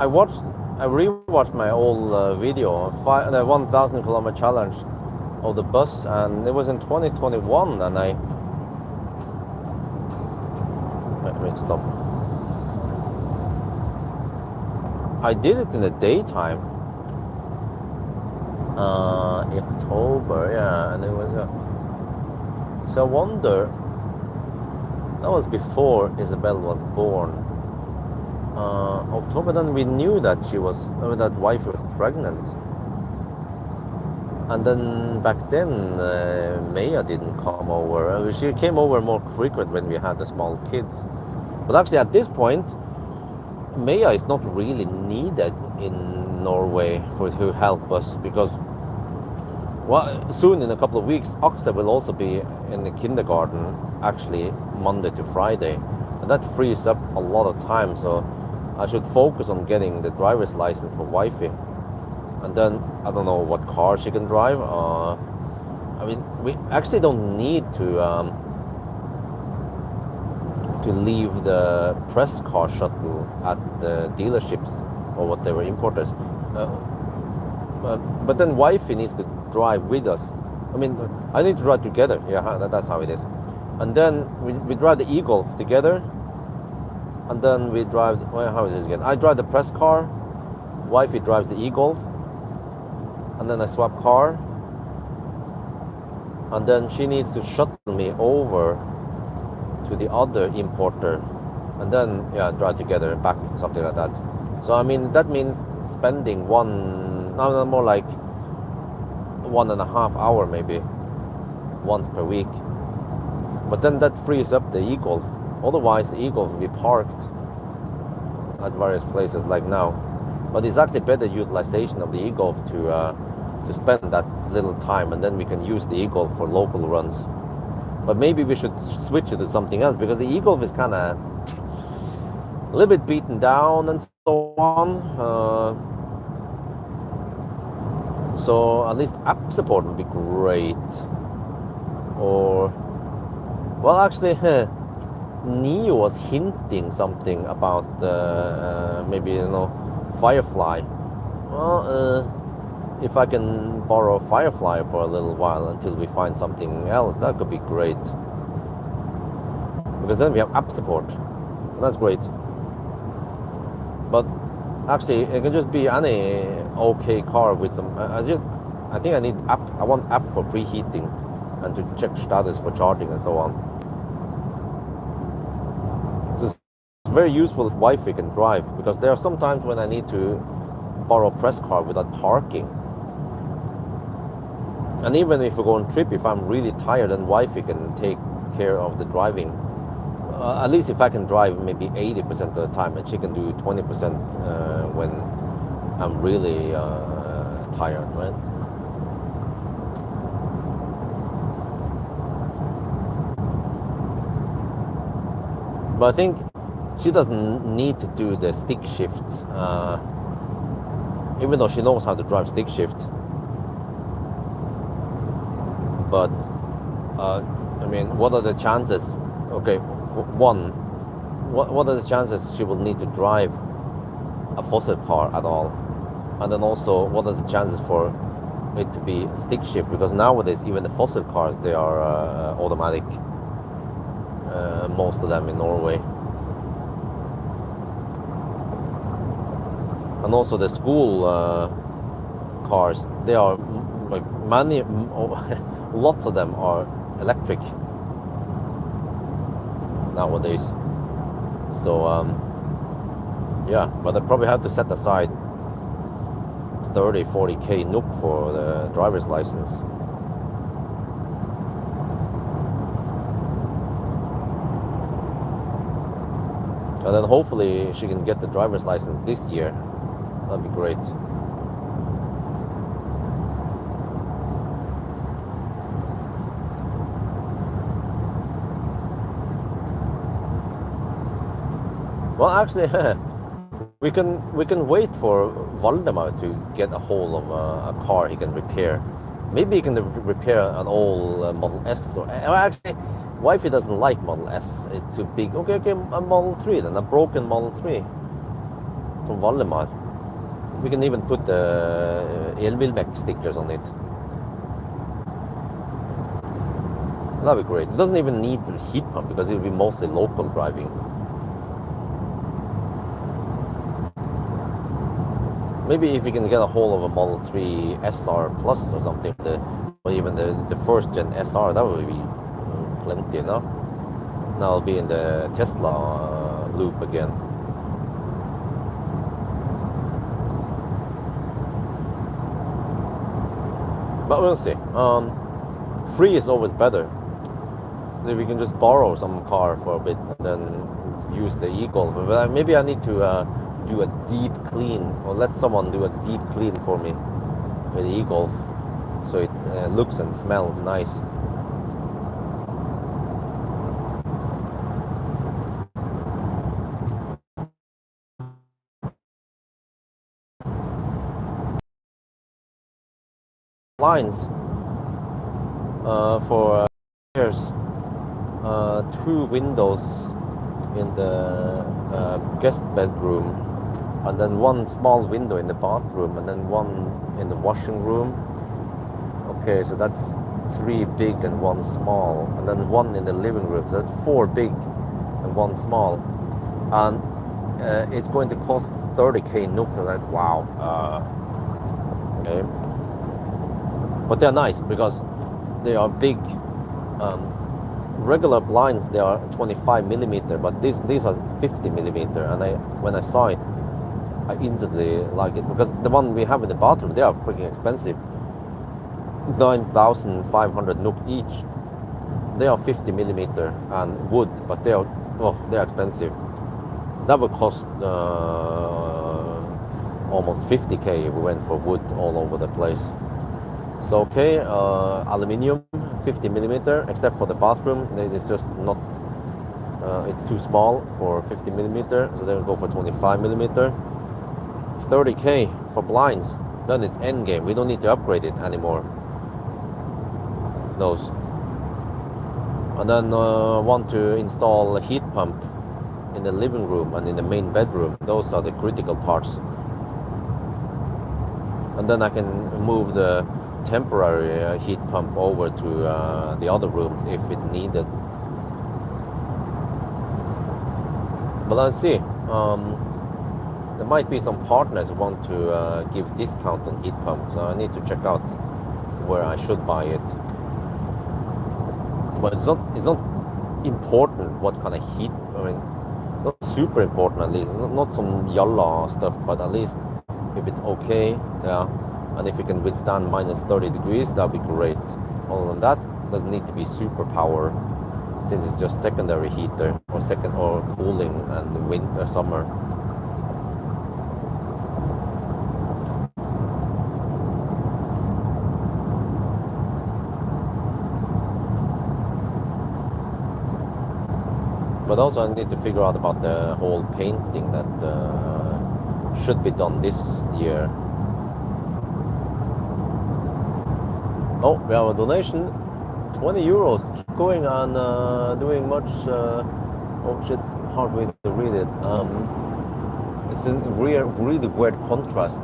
I rewatched my old video, the 1,000 kilometer challenge of the bus, and it was in 2021, and let me stop. I did it in the daytime, October, yeah, and it was. So I wonder. That was before Isabel was born. October, then we knew that that wife was pregnant. And then back then, Maya didn't come over. She came over more frequent when we had the small kids. But actually at this point, Maya is not really needed in Norway to help us because soon in a couple of weeks, Aksel will also be in the kindergarten, actually Monday to Friday. And that frees up a lot of time, so I should focus on getting the driver's license for wifey. And then, I don't know what car she can drive. I mean, we actually don't need to leave the press car shuttle at the dealerships or whatever, importers. But then wifey needs to drive with us. I mean, I need to drive together. Yeah, that's how it is. And then we drive the e-Golf together. And then we drive, how is this again? I drive the press car. Wifey drives the e-Golf. And then I swap car. And then she needs to shuttle me over to the other importer. And then, yeah, drive together and back, something like that. So, I mean, that means spending more like 1.5 hours maybe, once per week. But then that frees up the e-Golf. Otherwise, the e-Golf will be parked at various places like now. But it's actually better utilization of the e-Golf to spend that little time, and then we can use the e-Golf for local runs. But maybe we should switch it to something else, because the e-Golf is kind of a little bit beaten down and so on. So at least app support would be great. Or, well, actually, Neo was hinting something about maybe, Firefly. Well, if I can borrow Firefly for a little while until we find something else, that could be great. Because then we have app support. That's great. But actually, it can just be any okay car with some. I think I need app. I want app for preheating and to check status for charging and so on. So it's very useful if wifey can drive, because there are some times when I need to borrow a press car without parking. And even if we go on trip, if I'm really tired, then wifey can take care of the driving. At least if I can drive maybe 80% of the time, and she can do 20% when I'm really tired, right? But I think she doesn't need to do the stick shifts, even though she knows how to drive stick shift. But I mean, what are the chances? Okay, one, what are the chances she will need to drive a fossil car at all? And then also, what are the chances for it to be stick shift? Because nowadays, even the fossil cars, they are automatic. Most of them in Norway. And also the school cars, they are like lots of them are electric nowadays. So yeah, but I probably have to set aside 30-40k NOK for the driver's license. And then hopefully she can get the driver's license this year. That'd be great. Well, actually, we can wait for Valdemar to get a hold of a car he can repair. Maybe he can repair an old Model S. Or actually, wifey doesn't like Model S. It's too big. Okay, a Model 3 then, a broken Model 3. from Valdemar. We can even put the Elbilmek stickers on it. That'd be great. It doesn't even need a heat pump because it will be mostly local driving. Maybe if we can get a hold of a Model 3 SR Plus or something, or even the first gen SR, that would be plenty enough. Now I'll be in the Tesla loop again. But we'll see. Free is always better. If we can just borrow some car for a bit and then use the e-Golf. But maybe I need to do a deep clean, or let someone do a deep clean for me with the e-Golf, so it looks and smells nice. Lines for here's 2 windows in the guest bedroom, and then 1 small window in the bathroom, and then 1 in the washing room. Okay, so that's 3 big and 1 small, and then 1 in the living room. So that's 4 big and 1 small, and it's going to cost 30k NOK. Like, wow. Okay, but they're nice because they are big. Regular blinds, they are 25 millimeter, but these are 50 millimeter, and when I saw it, I instantly like it, because the one we have in the bathroom, they are freaking expensive. 9,500 NOK each. They are 50 millimeter and wood, but they're expensive. That would cost almost 50k if we went for wood all over the place. So okay, aluminium, 50 millimeter, except for the bathroom, it's just not. It's too small for 50 millimeter, so they'll go for 25 millimeter. 30k for blinds, then it's end game. We don't need to upgrade it anymore. Those. And then want to install a heat pump in the living room and in the main bedroom. Those are the critical parts. And then I can move the temporary heat pump over to the other room if it's needed. But let's see. There might be some partners who want to give discount on heat pumps, so I need to check out where I should buy it. But it's not important what kind of heat. I mean, not super important, at least. Not some yalla stuff, but at least if it's okay, yeah. And if it can withstand minus 30 degrees, that'd be great. Other than that, it doesn't need to be super power, since it's just secondary heater or cooling and winter, summer. But also I need to figure out about the whole painting that should be done this year. Oh, we have a donation, 20 euros. Keep going on doing much. Oh shit, hard for me to read it. It's a really weird contrast.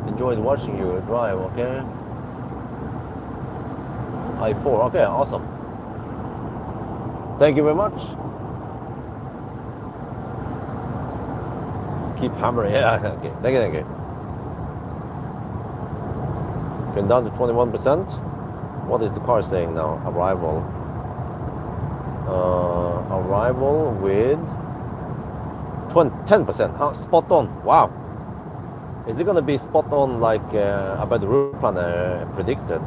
Enjoyed watching you drive, okay? I4, okay, awesome. Thank you very much. Keep hammering, yeah, okay, thank you. Going down to 21%. What is the car saying now? Arrival. Arrival with 10%. Huh? Spot on. Wow. Is it going to be spot on like about the route planner predicted?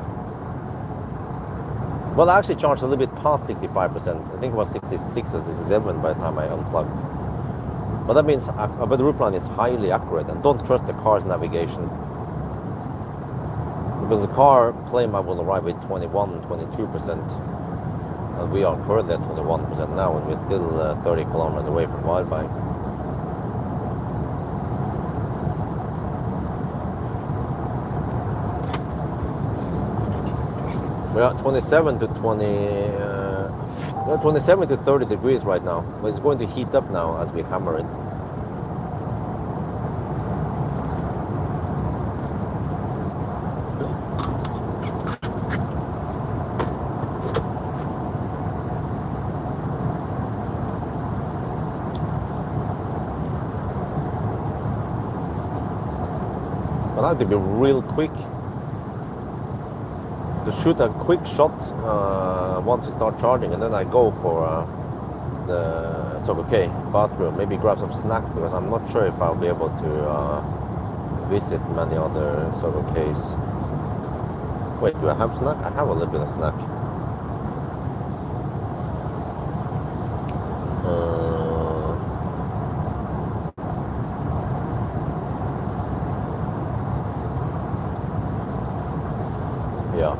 Well, I actually charged a little bit past 65%. I think it was 66 or 67 by the time I unplugged. But that means about the route plan is highly accurate, and don't trust the car's navigation. Because the car claimed I will arrive with 21, 22%, and we are currently at 21% now, and we're still 30 kilometers away from Wildbank. We're at 27 to 30 degrees right now, but it's going to heat up now as we hammer it. I have to be real quick to shoot a quick shot once you start charging, and then I go for the Circle K bathroom, maybe grab some snack, because I'm not sure if I'll be able to visit many other Circle Ks. Wait, do I have snack? I have a little bit of snack. Yeah.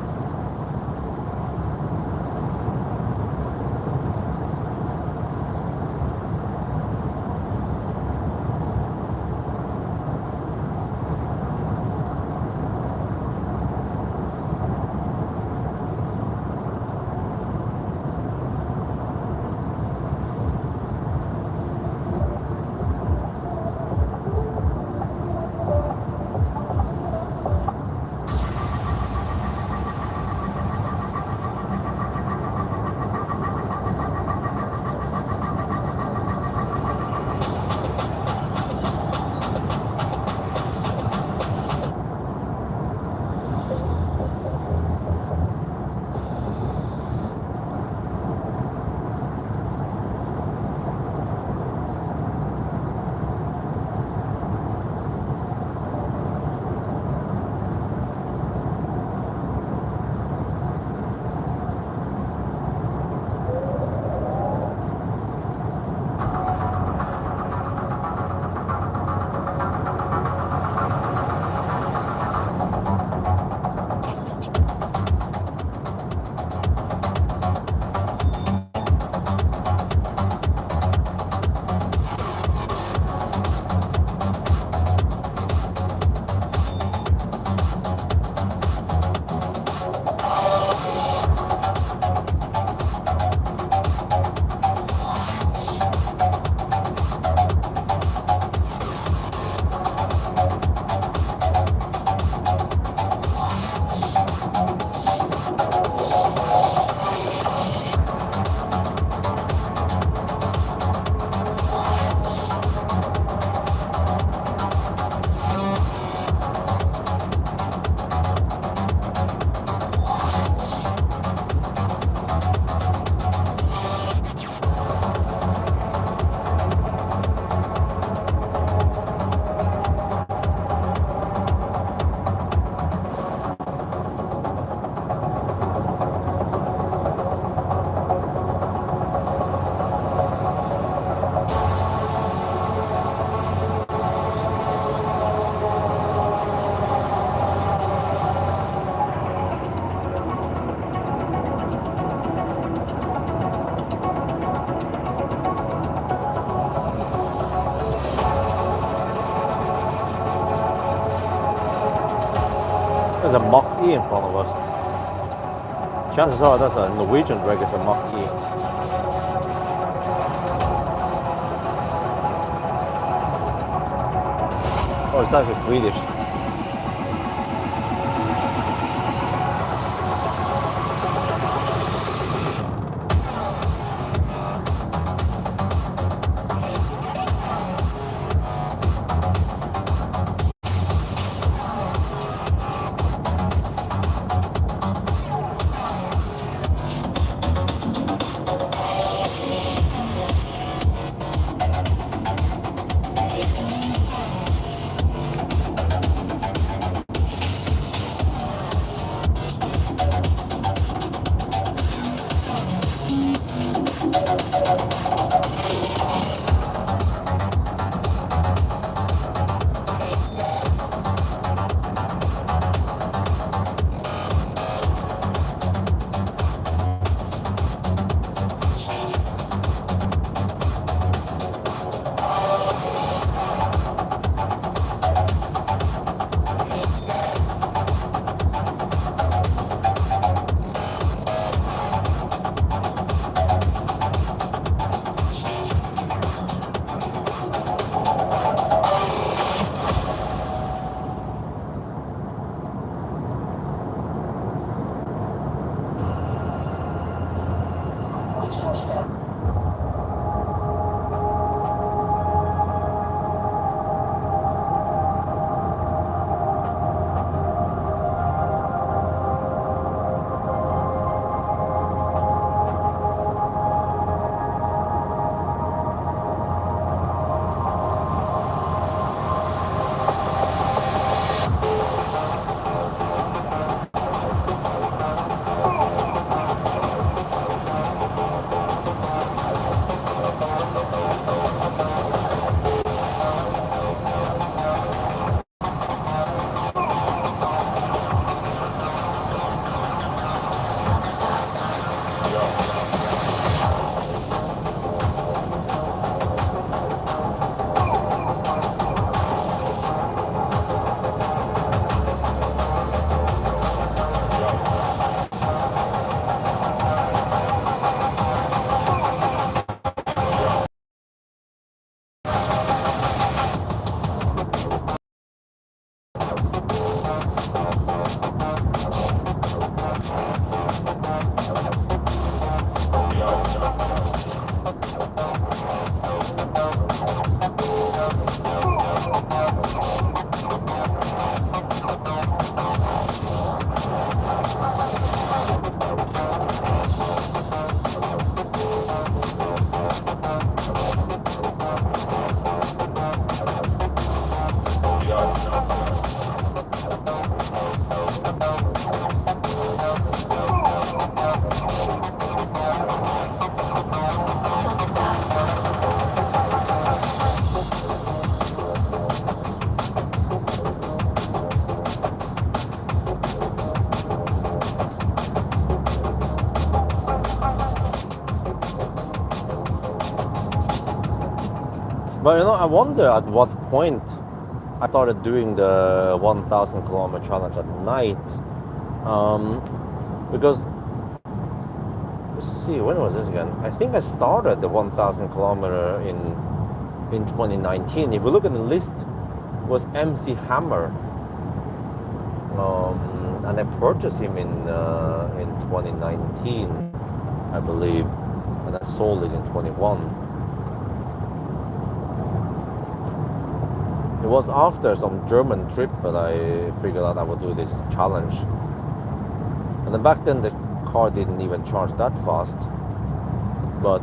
There's a Mach E in front of us. Chances are that's a Norwegian rig, it's a Mach E. Oh, it's actually Swedish. But you know, I wonder at what point I started doing the 1,000 kilometer challenge at night. Because, let's see, when was this again? I think I started the 1,000 kilometer in 2019. If we look at the list, it was MC Hammer. And I purchased him in 2019, I believe, and I sold it in 21. It was after some German trip that I figured out I would do this challenge. And then back then the car didn't even charge that fast. But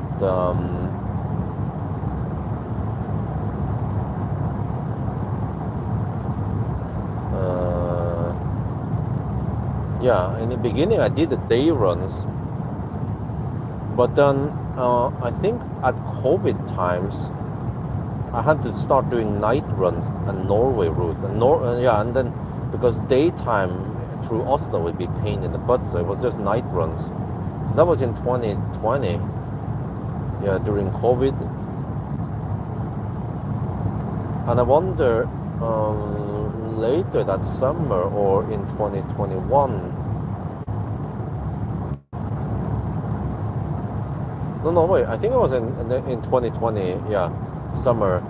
yeah, in the beginning I did the day runs, but then I think at COVID times I had to start doing night runs and Norway route, and then because daytime through Oslo would be pain in the butt, so it was just night runs. So that was in 2020, yeah, during COVID, and I wonder. Later that summer or in 2021. No, wait. I think it was in 2020. Yeah, summer.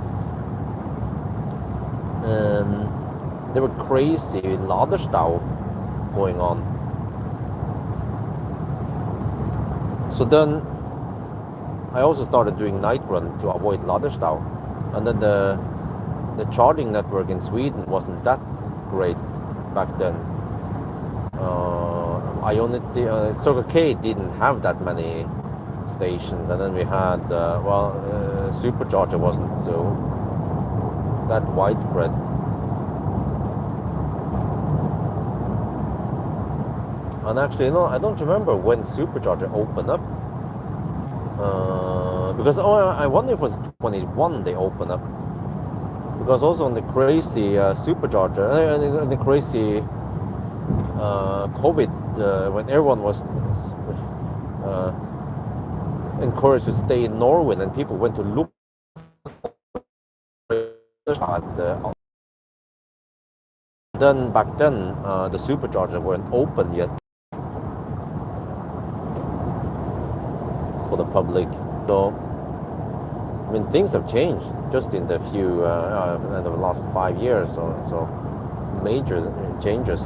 There were crazy Laderstau going on. So then I also started doing night run to avoid Laderstau, and then the charging network in Sweden wasn't that great back then. Circle K didn't have that many stations, and then we had supercharger wasn't so that widespread. And actually, I don't remember when supercharger opened up, because I wonder if it was 21 they opened up. Because also on the crazy supercharger, and the crazy COVID, when everyone was encouraged to stay in Norway, and people went to look at then back then the supercharger weren't open yet for the public. So I mean, things have changed just in the few in the last 5 years or so. Major changes.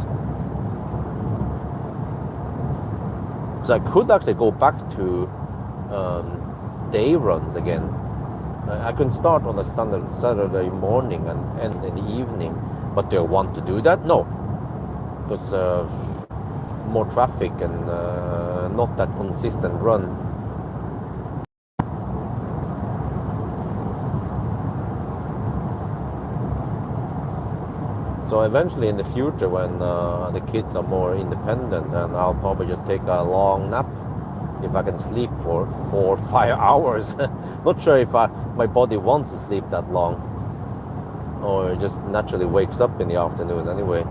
So I could actually go back to day runs again. I can start on a standard Saturday morning and end in the evening. But do I want to do that? No, because more traffic and not that consistent run. So eventually in the future, when the kids are more independent, and I'll probably just take a long nap if I can sleep for 4 or 5 hours. Not sure if my body wants to sleep that long, or it just naturally wakes up in the afternoon anyway.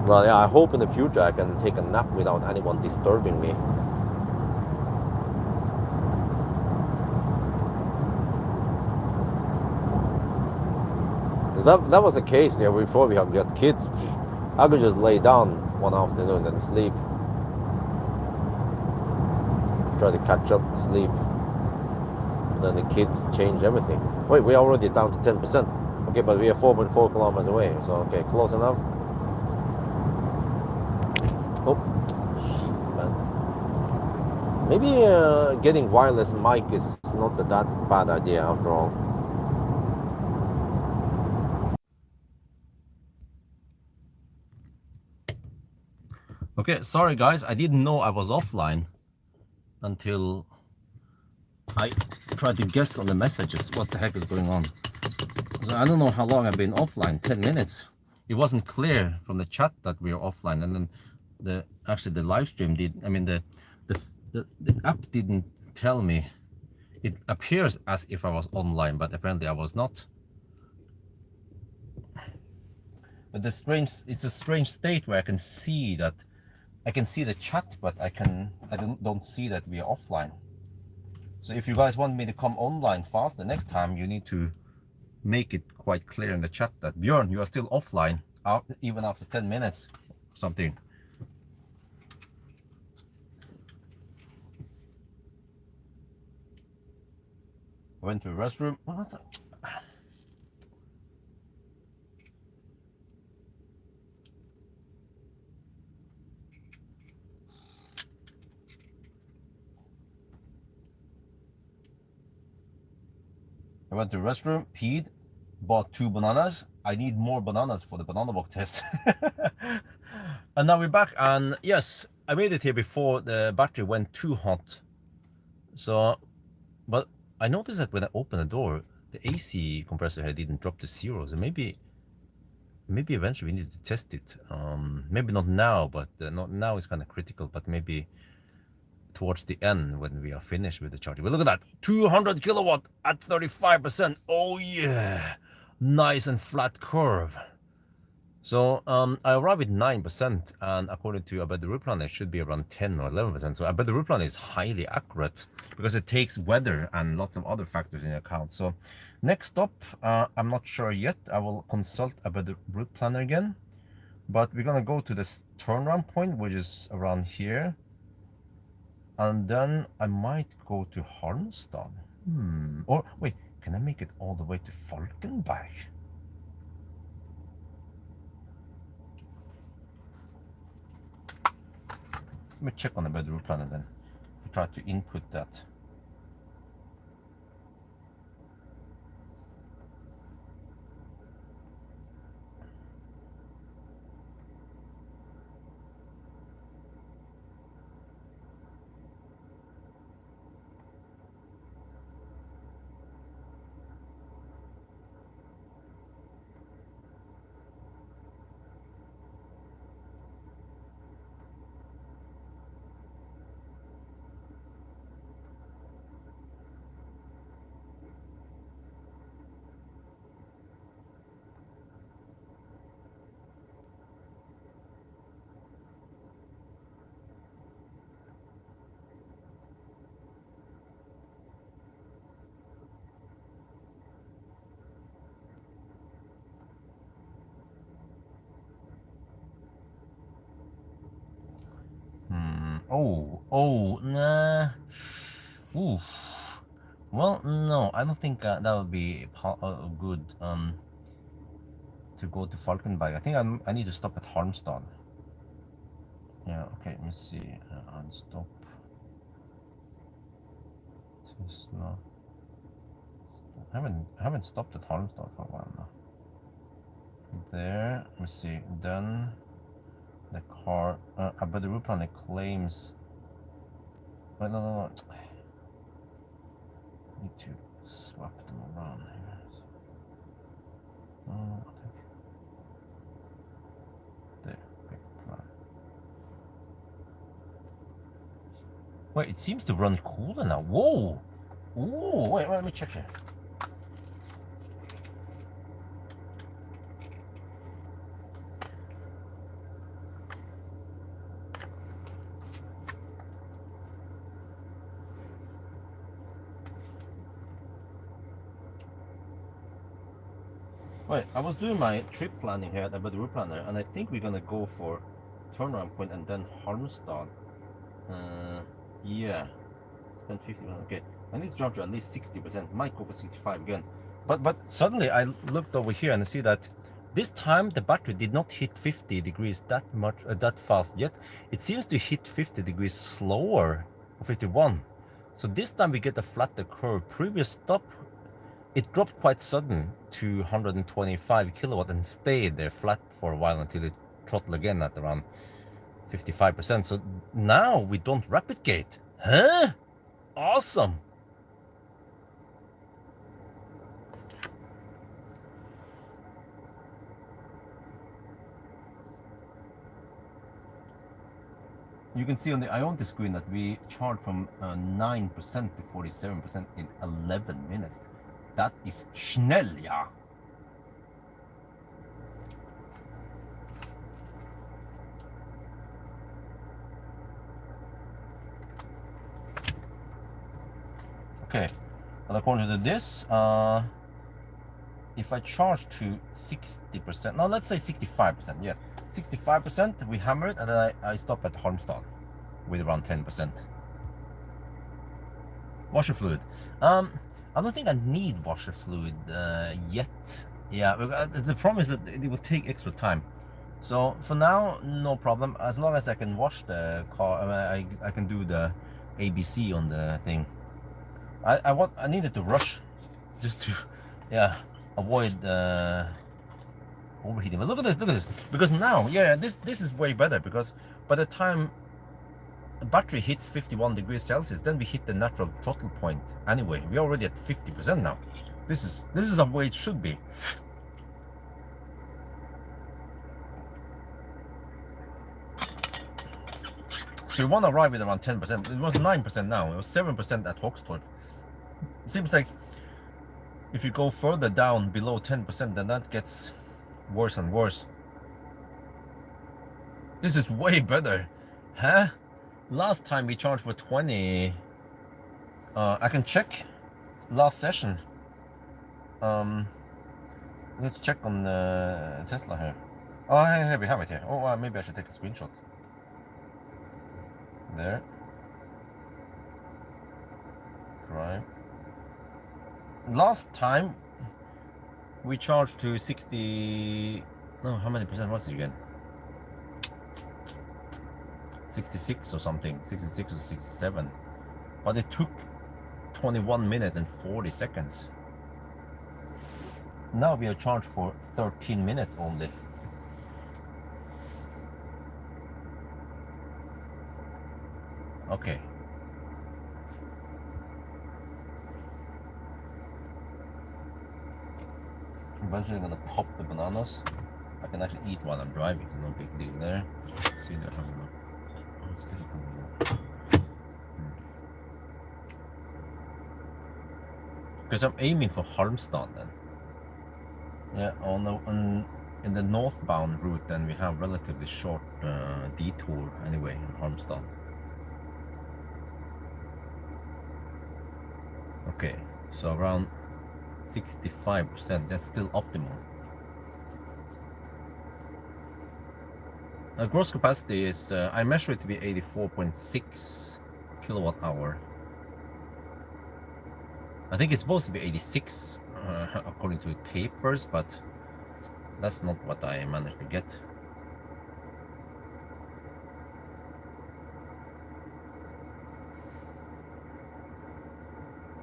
Well, yeah, I hope in the future I can take a nap without anyone disturbing me. That was the case, yeah, before we got kids. I could just lay down one afternoon and sleep. Try to catch up, sleep. And then the kids change everything. Wait, we're already down to 10%. Okay, but we are 4.4 kilometers away. So, okay, close enough. Oh, shit, man. Maybe getting wireless mic is not that bad idea after all. Okay, sorry guys, I didn't know I was offline until I tried to guess on the messages what the heck is going on. So I don't know how long I've been offline, 10 minutes. It wasn't clear from the chat that we were offline, and then the live stream did, I mean the app didn't tell me. It appears as if I was online, but apparently I was not. But it's a strange state where I can see that I can see the chat, but I don't see that we are offline. So if you guys want me to come online faster next time, you need to make it quite clear in the chat that Björn, you are still offline even after 10 minutes something. I went to the restroom. What the? I went to the restroom, peed, bought 2 bananas. I need more bananas for the banana walk test. And now we're back, and yes, I made it here before the battery went too hot. So, but I noticed that when I opened the door, the AC compressor here didn't drop to 0. So maybe eventually we need to test it. Maybe not now, but not now is kind of critical, but maybe towards the end when we are finished with the charging. But look at that, 200 kilowatt at 35%. Oh yeah, nice and flat curve. So I arrived with 9%, and according to Abed the route planner, it should be around 10 or 11%. So Abed the route planner is highly accurate because it takes weather and lots of other factors into account. So next stop, I'm not sure yet. I will consult Abed the route planner again, but we're gonna go to this turnaround point, which is around here, and then I might go to Halmstad. Or wait, can I make it all the way to Falkenberg? Let me check on the better route planner then. If I try to input that. Nah. Ooh. Well, no, I don't think that would be good to go to Falkenberg. I think I need to stop at Halmstad. Yeah, okay, let me see. Unstop. Tesla. I haven't stopped at Halmstad for a while now. There, let me see. Then the car, but the route planner claims. Wait, no. Need to swap them around here. There, okay, plan. Wait, it seems to run cooler now. Whoa! Ooh, wait, let me check here. Wait, I was doing my trip planning here at the route planner, and I think we're gonna go for turnaround point and then Halmstad. Yeah, spend 50%. Okay, I need to jump to at least 60%. Might go for 65 again. But suddenly I looked over here and I see that this time the battery did not hit 50 degrees that fast yet. It seems to hit 50 degrees slower, or 51. So this time we get a flatter curve. Previous stop, it dropped quite sudden to 125 kilowatt and stayed there flat for a while until it throttled again at around 55%. So now we don't rapid gate. Huh? Awesome. You can see on the Ionity screen that we charged from 9% to 47% in 11 minutes. That is schnell, ja. Okay, and according to this, if I charge to 60%, no, let's say 65%, yeah, 65%, we hammer it, and then I stop at Halmstad with around 10%. Washer fluid. I don't think I need washer fluid yet. Yeah, the problem is that it will take extra time. So for now, no problem. As long as I can wash the car, I can do the ABC on the thing. I needed to rush, just to, yeah, avoid overheating. But look at this, because now, yeah, this is way better, because by the time the battery hits 51 degrees Celsius, then we hit the natural throttle point anyway. We're already at 50% now. This is the way it should be. So you want to arrive with around 10%. It was 9% now. It was 7% at Hoxton. It seems like if you go further down below 10%, then that gets worse and worse. This is way better, huh? Last time we charged for 20. I can check last session. Let's check on the Tesla here. Oh, hey, we have it here. Oh, maybe I should take a screenshot. There. Drive. Last time we charged to 60. No, how many percent was it again? 66 or something. 66 or 67. But it took 21 minutes and 40 seconds. Now we are charged for 13 minutes only. Okay. Eventually I'm gonna pop the bananas. I can actually eat while I'm driving, no big deal there. Let's see, there have a let's get it. Because I'm aiming for Halmstad then. Yeah, in the northbound route, then we have relatively short detour anyway in Halmstad. Okay, so around 65%, that's still optimal. Gross capacity is, I measure it to be 84.6 kilowatt hour. I think it's supposed to be 86 according to papers, but that's not what I managed to get.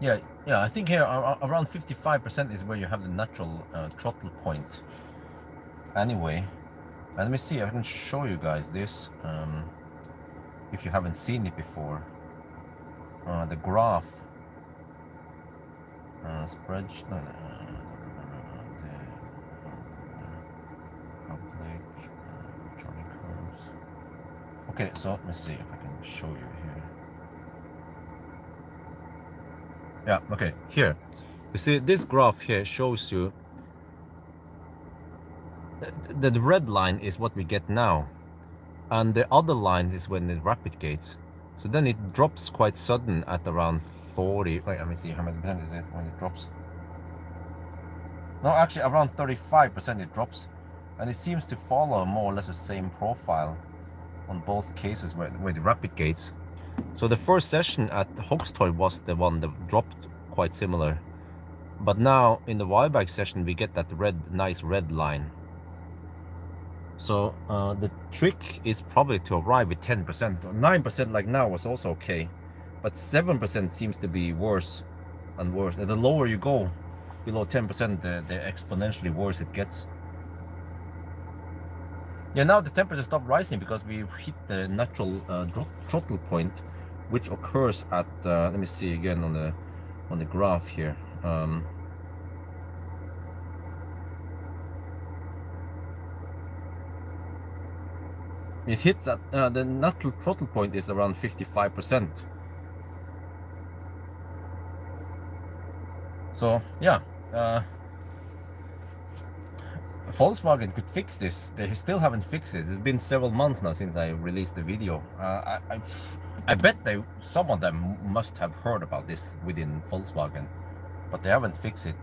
Yeah, I think here around 55% is where you have the natural throttle point. Anyway, let me see if I can show you guys this, if you haven't seen it before. The graph, spreadsheet, the public charting curves. Okay, so let me see if I can show you here. Yeah, okay, here. You see, this graph here shows you the red line is what we get now, and the other line is when the rapid gates. So then it drops quite sudden at around 40. Wait, let me see, how many percent is it when it drops? No, actually around 35% it drops, and it seems to follow more or less the same profile on both cases with the rapid gates. So the first session at Hoxton was the one that dropped quite similar, but now in the wildback session we get that nice red line. So the trick is probably to arrive with 10%. 9% like now was also okay, but 7% seems to be worse and worse. And the lower you go below 10%, the exponentially worse it gets. Yeah, now the temperature stopped rising because we hit the natural throttle point, which occurs at let me see again on the graph here. It hits at the natural throttle point is around 55%. So yeah, Volkswagen could fix this. They still haven't fixed it. It's been several months now since I released the video. I bet some of them must have heard about this within Volkswagen, but they haven't fixed it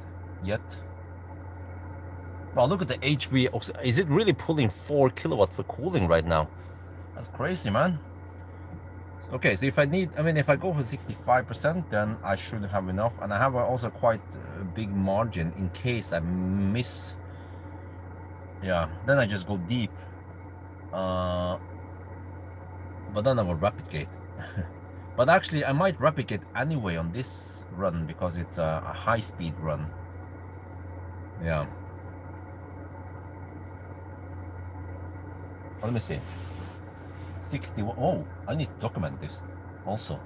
yet. Wow, look at the HV. Is it really pulling 4 kilowatt for cooling right now? That's crazy, man. Okay, so if I go for 65%, then I should have enough, and I have also quite a big margin in case I miss. Yeah, then I just go deep. But then I will rapid gate. But actually, I might rapid gate anyway on this run because it's a high-speed run. Yeah. Let me see. 61. Oh, I need to document this also.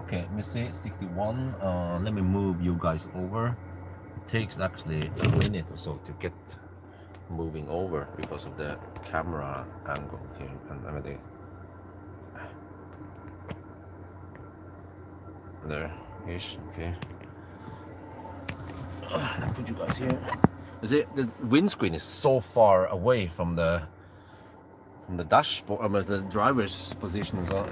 Okay, let me see. 61. Let me move you guys over. It takes actually a minute or so to get moving over because of the camera angle here and everything. There ish. Okay. I'll put you guys here. You see, the windscreen is so far away from the dashboard, the driver's position as well.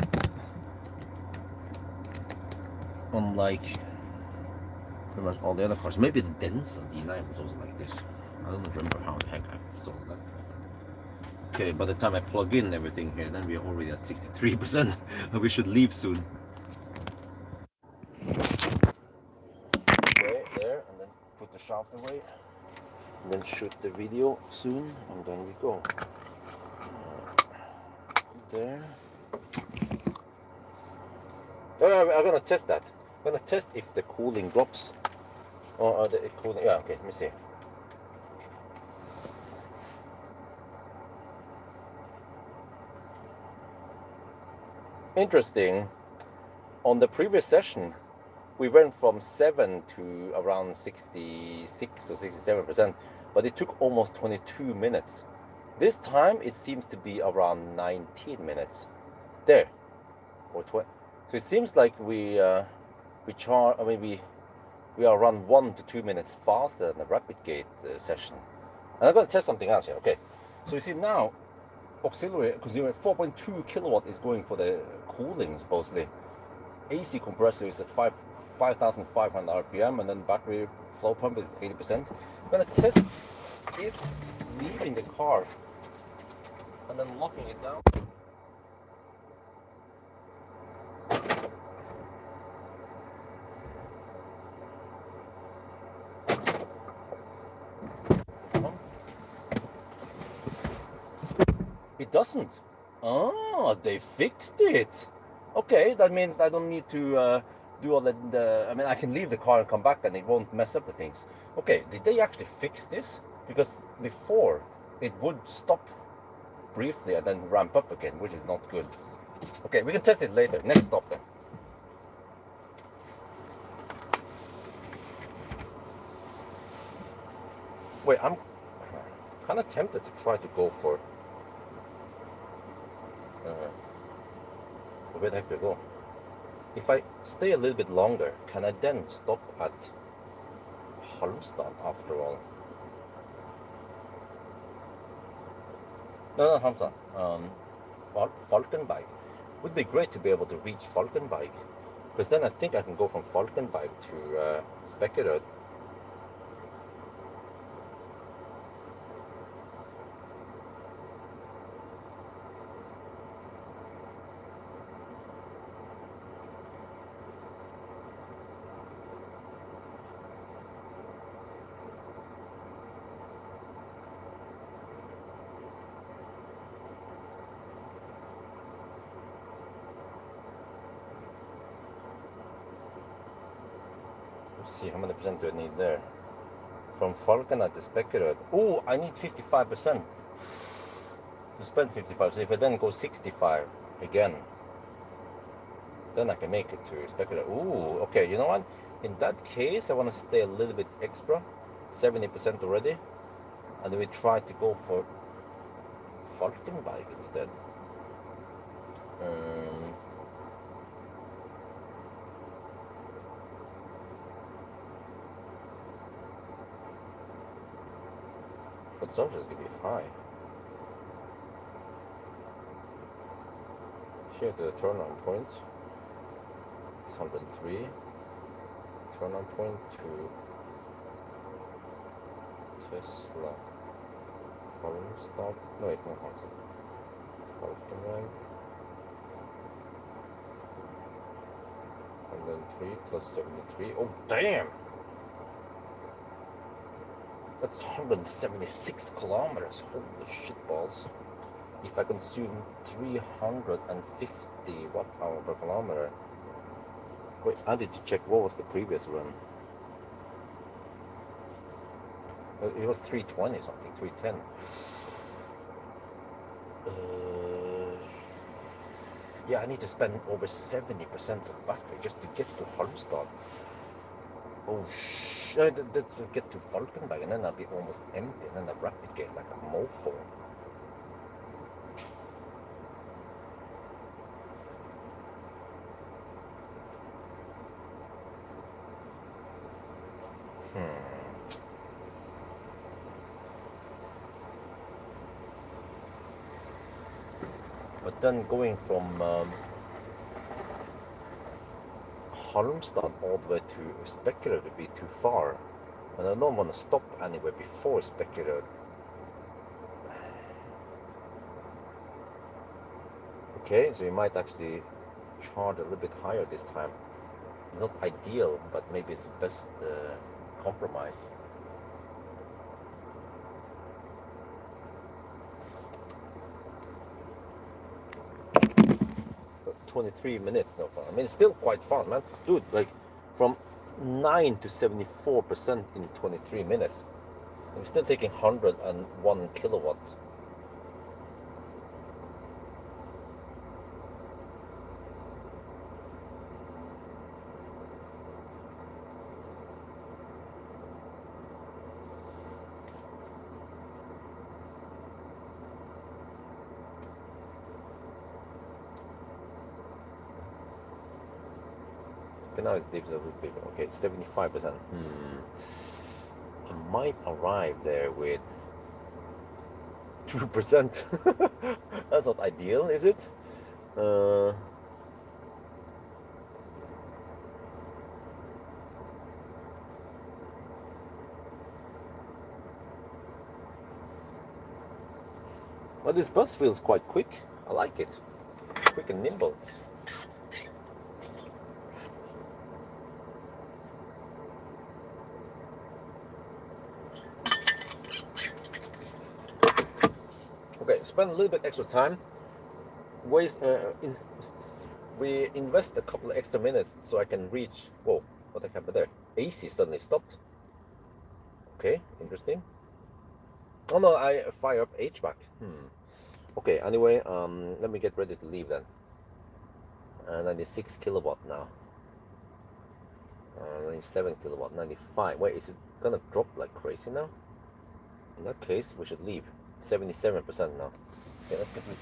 Unlike pretty much all the other cars. Maybe the Denza D9 was also like this. I don't remember how the heck I saw that. Okay, by the time I plug in everything here, then we are already at 63%. We should leave soon. Okay, there, and then put the shaft away. And then shoot the video soon, and then we go. There. I'm gonna test that. I'm gonna test if the cooling drops. Or the cooling. Yeah, okay, let me see. Interesting. On the previous session, we went from 7 to around 66 or 67%, but it took almost 22 minutes. This time it seems to be around 19 minutes. There, or 20. So it seems like we are around 1 to 2 minutes faster than the rapid gate session. And I'm going to test something else here. Okay, so you see now, auxiliary, because 4.2 kilowatt is going for the cooling supposedly. AC compressor is at 5,500 RPM, and then battery flow pump is 80%. I'm going to test if leaving the car and then locking it down. It doesn't. Oh, they fixed it. Okay, that means I don't need to do all the. I mean, I can leave the car and come back, and it won't mess up the things. Okay, did they actually fix this? Because before it would stop briefly and then ramp up again, which is not good. Okay, we can test it later. Next stop then. Wait, I'm kind of tempted to try to go for. Where the heck do I go? If I stay a little bit longer, can I then stop at Halmstad after all? No, not Halmstad. Falkenberg. Would be great to be able to reach Falkenberg, because then I think I can go from Falkenberg to Spekkerød. See how many percent do I need there? From Falkenberg to Spekkerød. Oh, I need 55%. To spend 55. So if I then go 65 again, then I can make it to Spekkerød. Ooh, okay. You know what? In that case, I want to stay a little bit extra, 70% already, and then we try to go for Falkenberg instead. Consumption is going to be high. Here to the turn-on point. 603. Turn on point 2. Tesla. Home stop. No, wait, not home stop. Falcon rank. 103 plus 73. Oh, damn! That's 176 kilometers. Holy shit balls. If I consume 350 watt hour per kilometer. Wait, I need to check what was the previous run. It was 320 something, 310. Yeah, I need to spend over 70% of battery just to get to Halmstad. Oh shit, to get to Falkenberg, and then I'll be almost empty, and then I rapid gate like a mofo. But then going from Halmstad all the way to Spekerød would be too far, and I don't want to stop anywhere before Spekerød. Okay, so you might actually charge a little bit higher this time. It's not ideal, but maybe it's the best compromise. 23 minutes no fun. I mean, it's still quite fun, man. Dude, like from 9 to 74% in 23 minutes. I'm still taking 101 kilowatts. Okay, now it's dips a little bit. Okay, 75%. I might arrive there with 2%. That's not ideal, is it? Well, this bus feels quite quick. I like it. Quick and nimble. Okay, spend a little bit extra time. We invest a couple of extra minutes so I can reach. Whoa, what the heck happened there? AC suddenly stopped. Okay, interesting. Oh no, I fire up HVAC. Okay, anyway, let me get ready to leave then. 96 kilowatt now. 97 kilowatt, 95. Wait, is it gonna drop like crazy now? In that case, we should leave. 77% now. Okay, let's get rid.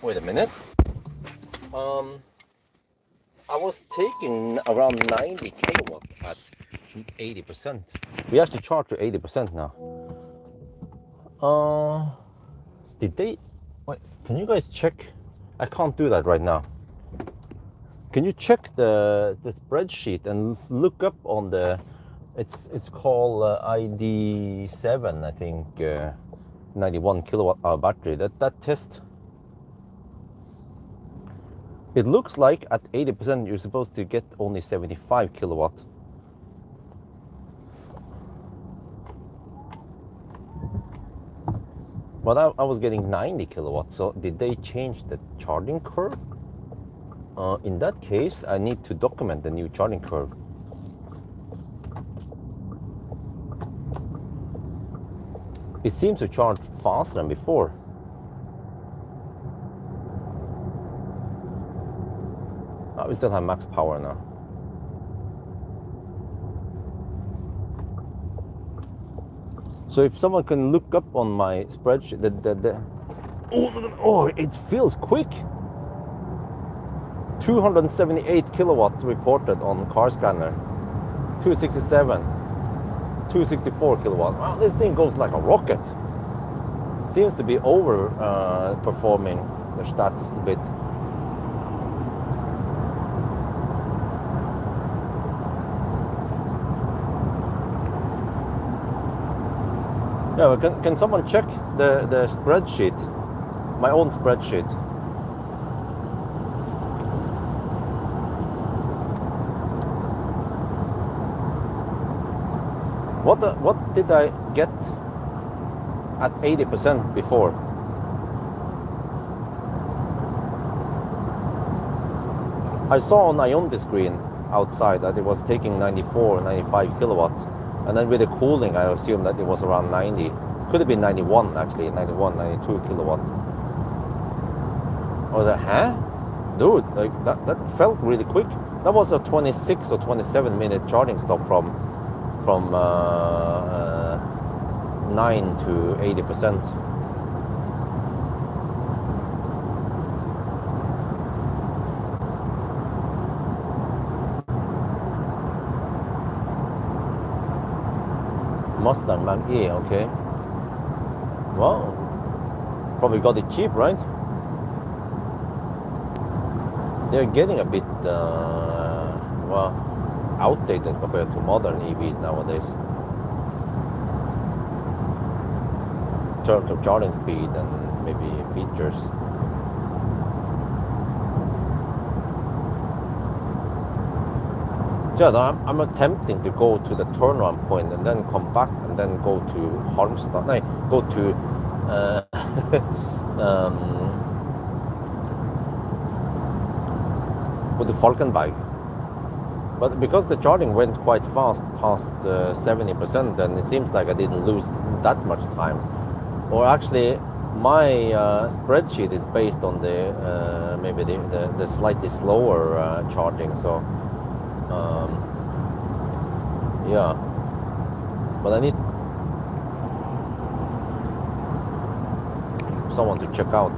Wait a minute. I was taking around 90 kilowatt at 80%. We actually charge to 80% now. Did they? Wait, can you guys check? I can't do that right now. Can you check the spreadsheet and look up on the? It's called ID 7, I think. 91 kilowatt hour battery. That test. It looks like at 80% you're supposed to get only 75 kilowatt. But I was getting 90 kilowatts. So did they change the charging curve? In that case, I need to document the new charging curve. It seems to charge faster than before. Oh, we still have max power now. So if someone can look up on my spreadsheet, oh, it feels quick. 278 kilowatt reported on car scanner. 267, 264 kilowatt. Wow, this thing goes like a rocket. Seems to be over performing the stats a bit. Yeah, but can someone check the spreadsheet? My own spreadsheet. What did I get at 80% before? I saw on Ionity screen outside that it was taking 94, 95 kilowatts. And then with the cooling, I assumed that it was around 90. Could have been 91 actually, 91, 92 kilowatt. I was like, huh? Dude, like that felt really quick. That was a 26 or 27 minute charging stop from 9 to 80%. Mustang Mach-E, okay. Well, probably got it cheap, right? They're getting a bit, well, outdated compared to modern EVs nowadays. In terms of charging speed and maybe features. Yeah, I'm attempting to go to the turnaround point and then come back and then go to Halmstad. No, go to go to Falkenberg. But because the charging went quite fast, past 70%, then it seems like I didn't lose that much time. Or actually, my spreadsheet is based on the maybe the slightly slower charging. So. Yeah, but I need someone to check out.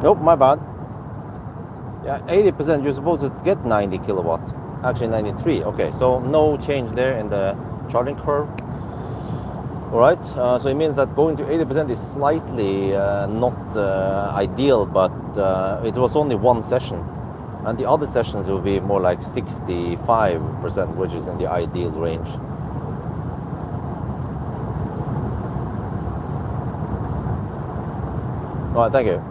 Nope, my bad. Yeah, 80%, you're supposed to get 90 kilowatt. Actually 93, okay, so no change there in the charging curve. All right, so it means that going to 80% is slightly not ideal, but it was only one session. And the other sessions will be more like 65%, which is in the ideal range. All right, thank you.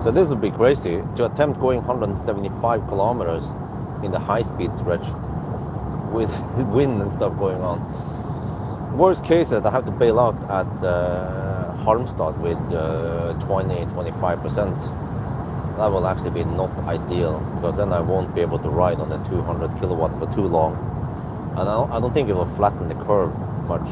So this would be crazy to attempt going 175 kilometers in the high-speed stretch with wind and stuff going on. Worst case is I have to bail out at Halmstad with 20-25%. That will actually be not ideal, because then I won't be able to ride on the 200 kilowatt for too long. And I don't think it will flatten the curve much.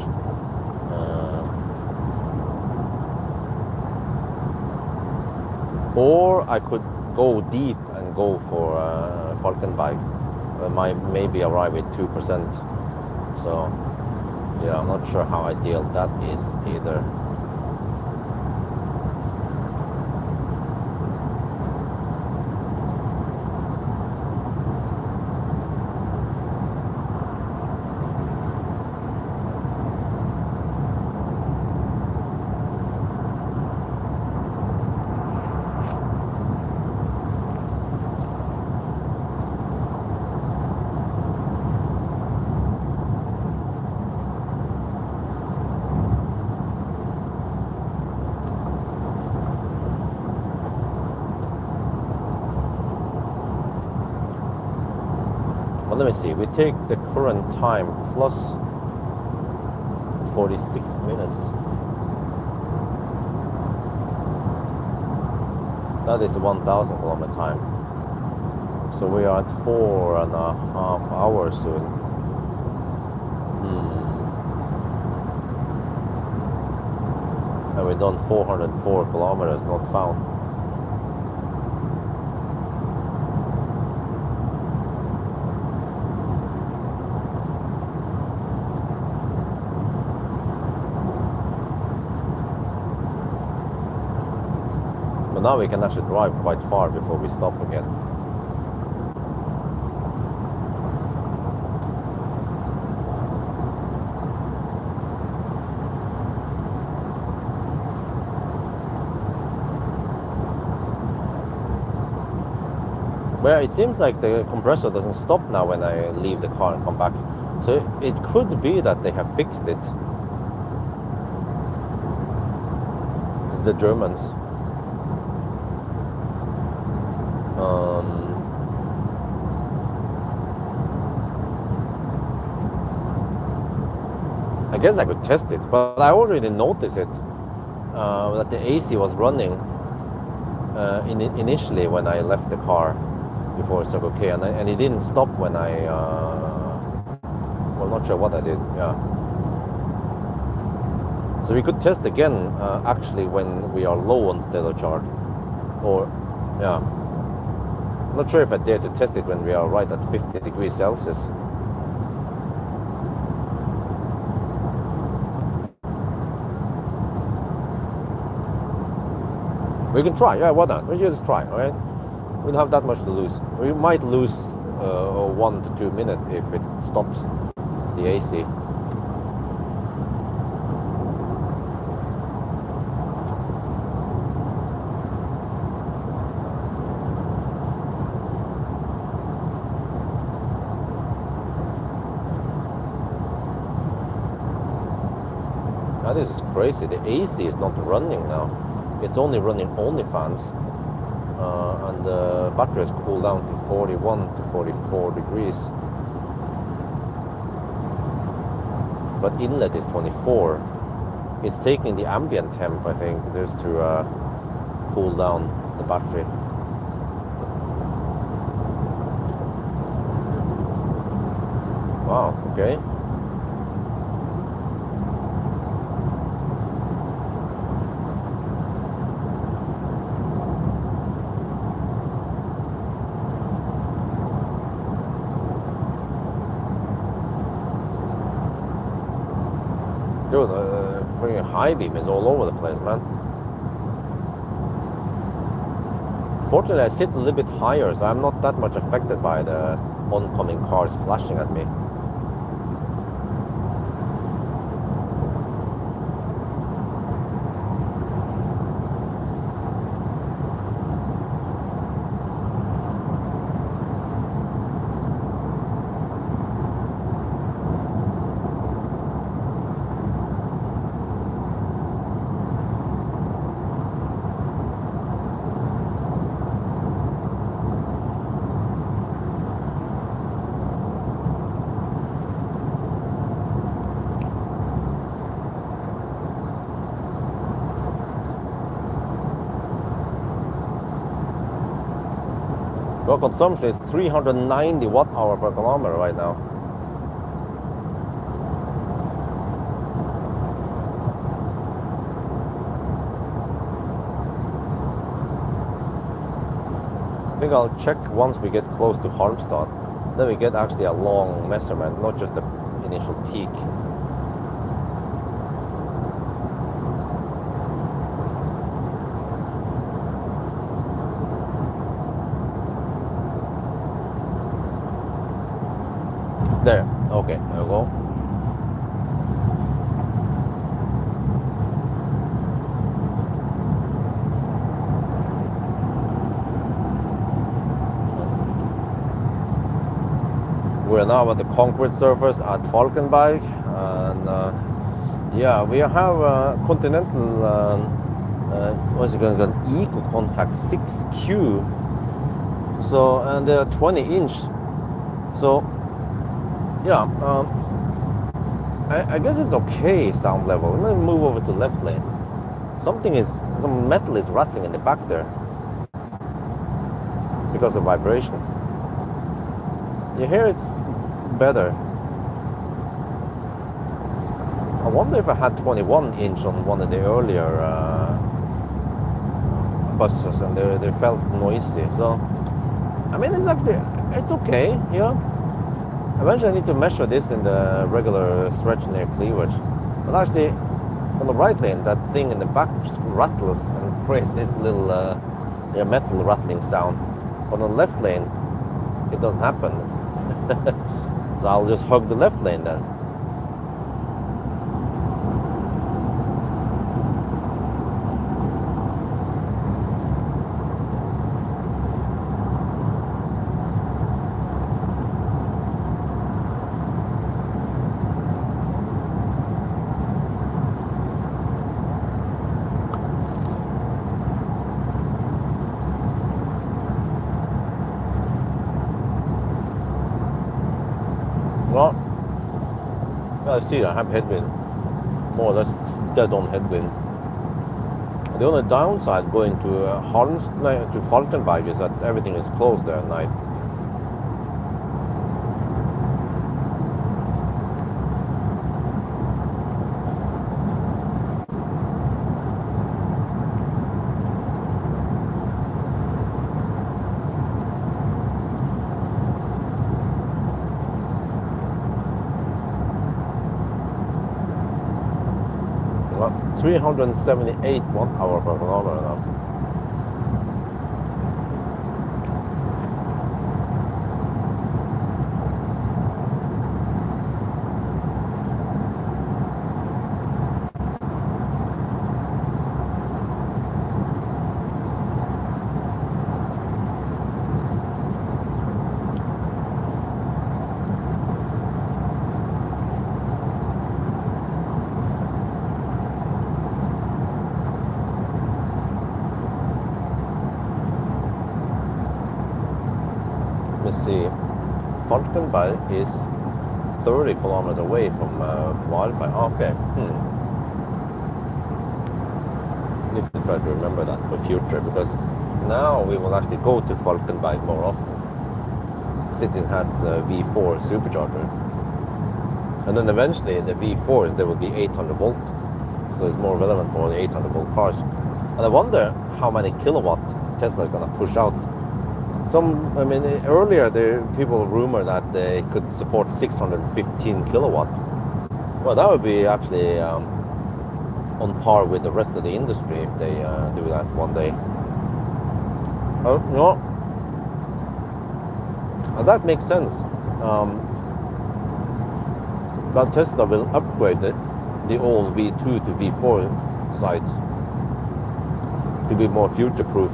Or I could go deep and go for Falkenberg. Maybe arrive at 2%. So yeah, I'm not sure how ideal that is either. Let me see, we take the current time plus 46 minutes. That is 1,000 kilometer time. So we are at 4.5 hours soon. And we've done 404 kilometers, not found. But now we can actually drive quite far before we stop again. Well, it seems like the compressor doesn't stop now when I leave the car and come back. So it could be that they have fixed it. It's the Germans. I guess I could test it, but I already noticed it, that the AC was running initially when I left the car before it's like okay, and it didn't stop when I, well, not sure what I did, yeah. So we could test again, actually, when we are low on stellar charge, or, yeah. I'm not sure if I dare to test it when we are right at 50 degrees Celsius. We can try, yeah, why not? We'll just try, alright? We don't have that much to lose. We might lose 1 to 2 minutes if it stops the AC. Now this is crazy. The AC is not running now. It's only running fans, and the battery has cooled down to 41 to 44 degrees. But inlet is 24. It's taking the ambient temp, I think, just to cool down the battery. Wow, okay. Dude, freaking high beam is all over the place, man. Fortunately, I sit a little bit higher, so I'm not that much affected by the oncoming cars flashing at me. Well, consumption is 390 watt-hour per kilometer right now. I think I'll check once we get close to Halmstad. Then we get actually a long measurement, not just the initial peak. There, okay, there we go. We're now at the concrete surface at Falkenberg, and yeah, we have a Continental, what's it called, Eco Contact 6Q. So, and they're 20-inch. So, yeah, I guess it's okay sound level. Let me move over to left lane. Some metal is rattling in the back there because of vibration. You hear it's better. I wonder if I had 21-inch on one of the earlier buses and they felt noisy. So, I mean, it's okay, yeah. Eventually I need to measure this in the regular stretch near cleavage. But actually, on the right lane, that thing in the back just rattles and creates this little metal rattling sound. But on the left lane, it doesn't happen. So I'll just hug the left lane then. Well, I see I have headwind, more or less dead on headwind. The only downside going to Falkenberg is that everything is closed there at night. Well, 378 watt-hour per kilometer now. Let's see, Falkenberg is 30 kilometers away from Pawel. Okay. Need to try to remember that for future, because now we will actually go to Falkenberg more often. City has V4 supercharger, and then eventually the V4s, there will be 800 volt, so it's more relevant for the 800 volt cars. And I wonder how many kilowatt Tesla is going to push out. I mean, earlier people rumored that they could support 615 kilowatt. Well, that would be actually on par with the rest of the industry if they do that one day. Oh, no. That makes sense. But Tesla will upgrade the old V2 to V4 sites to be more future-proof.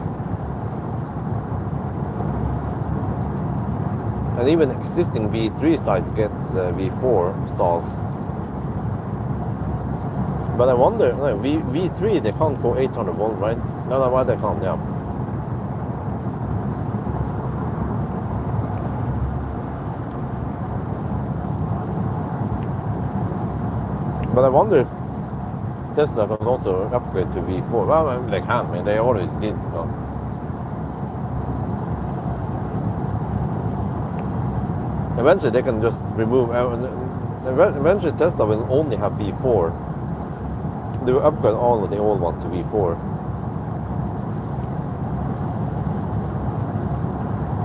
And even existing V3 sites gets V4 stalls. But I wonder, no, V3 they can't go 800 volt, right? No, why they can't? Yeah. But I wonder if Tesla can also upgrade to V4. Well, they can. I mean, they already did. So. Eventually, they can just remove. Eventually, Tesla will only have V4. They will upgrade all of the old ones to V4.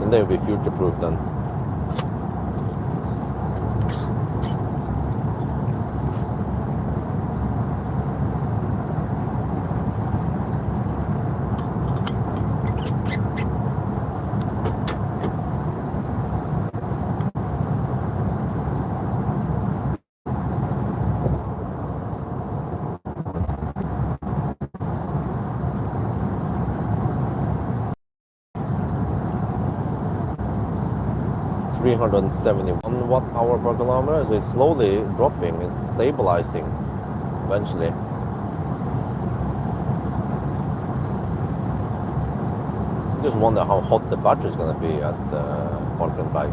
And they will be future-proof then. .371 watt-hour per kilometer, so it's slowly dropping, it's stabilizing eventually. Just wonder how hot the battery is going to be at Falkenberg.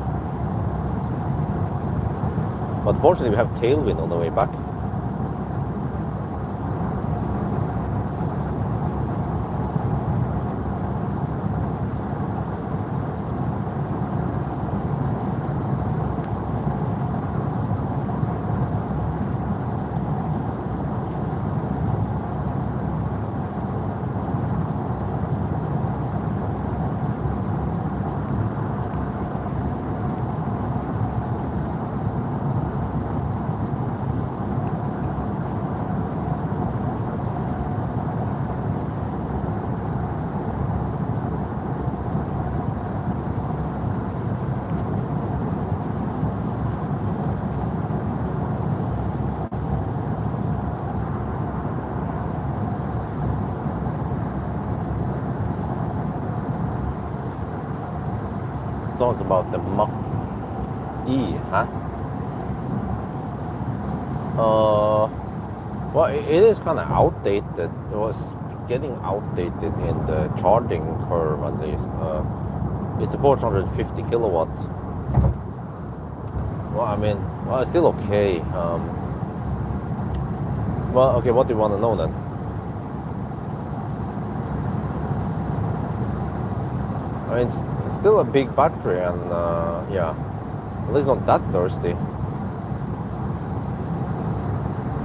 But fortunately, we have tailwind on the way back. Talks about the Mach E, huh? Well, it is kind of outdated. It was getting outdated in the charging curve at least. It supports 150 kilowatts. Well, I mean, well, it's still okay. Well, okay, what do you want to know then? I mean, it's still a big battery and yeah, at least not that thirsty.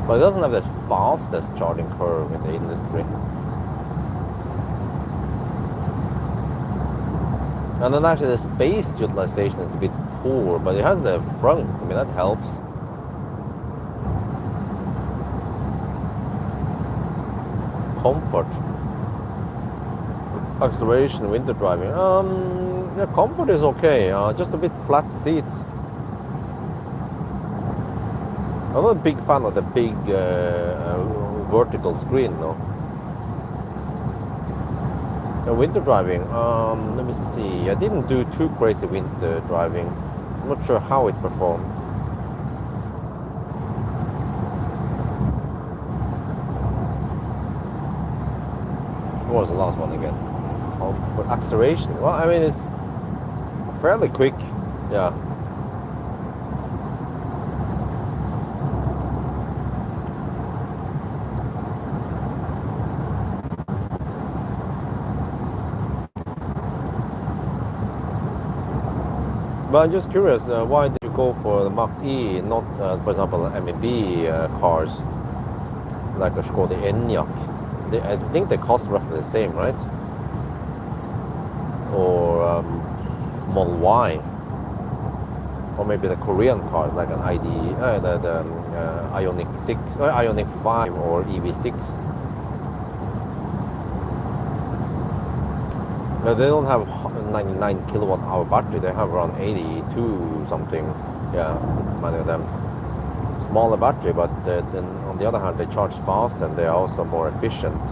But it doesn't have the fastest charging curve in the industry. And then actually the space utilization is a bit poor, but it has the front, I mean that helps. Comfort. Acceleration, winter driving. Yeah, comfort is okay. Just a bit flat seats. I'm not a big fan of the big vertical screen, though. Winter driving. Let me see. I didn't do too crazy winter driving. I'm not sure how it performed. What was the last one again? For acceleration. Well, I mean, it's fairly quick. Yeah. But I'm just curious, why did you go for the Mach E, not, for example, MEB cars, like a Skoda Enyaq? I think they cost roughly the same, right? Or Model Y. or maybe the Korean cars like an ID, the Ioniq 6, Ioniq 5 or EV6. No, they don't have 99 kilowatt hour battery. They have around 82 something. Yeah, many of them. Smaller battery, but then on the other hand, they charge fast and they are also more efficient.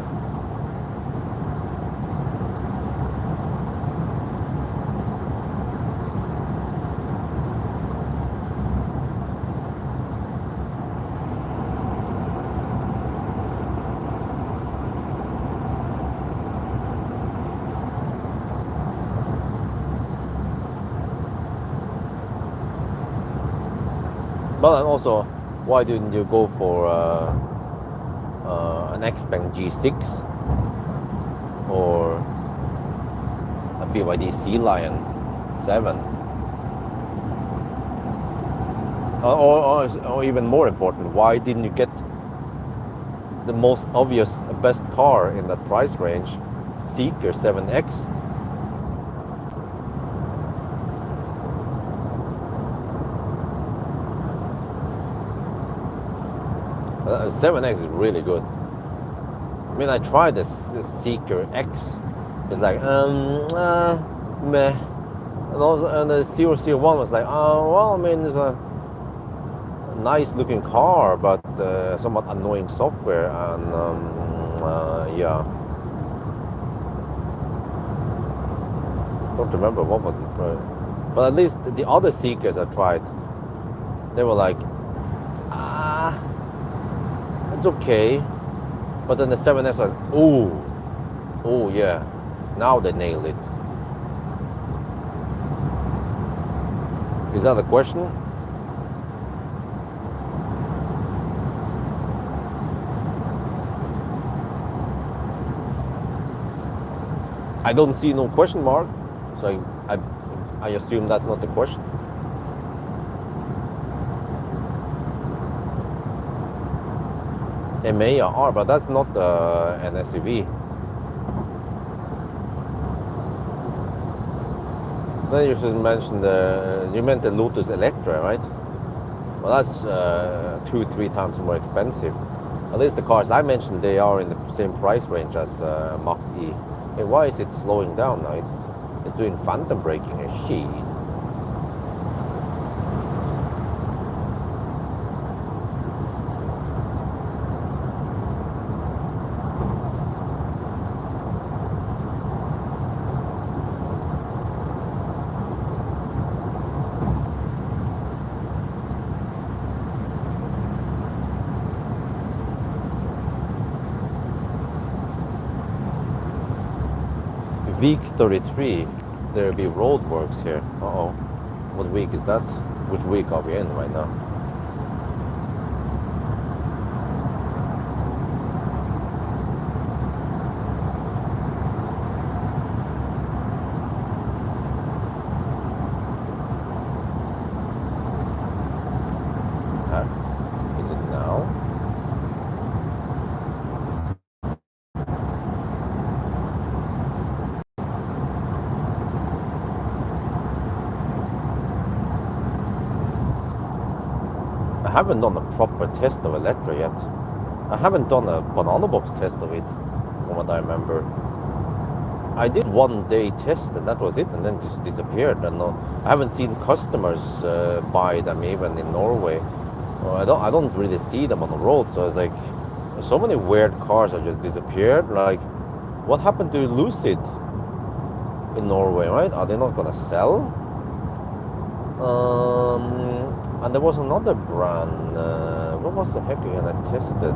But and also, why didn't you go for an Xpeng G6 or a BYD Sea Lion 7? Or even more important, why didn't you get the most obvious best car in that price range, Seeker 7X? 7X is really good. I mean, I tried the Seeker X. It's like, meh. And the 001 was like, well, I mean, it's a nice looking car, but somewhat annoying software. And yeah. Don't remember what was the price. But at least the other Seekers I tried, they were like, it's okay. But then the 7S was like, oh yeah, now they nailed it. Is that a question? I don't see no question mark, so I assume that's not the question. EMEA R, but that's not an SUV. Then you should mention you meant the Lotus Electra, right? Well, that's 2-3 times more expensive. At least the cars I mentioned, they are in the same price range as Mach-E. Hey, why is it slowing down now? It's doing phantom braking and shit. Week 33, there'll be roadworks here. Uh-oh. What week is that? Which week are we in right now? Is it now? I haven't done a proper test of Electra yet. I haven't done a banana box test of it, from what I remember. I did 1 day test and that was it, and then just disappeared. And I haven't seen customers buy them even in Norway. I don't really see them on the road. So it's like so many weird cars have just disappeared. Like, what happened to Lucid in Norway? Right? Are they not gonna sell? And there was another brand. What was the heck again I tested?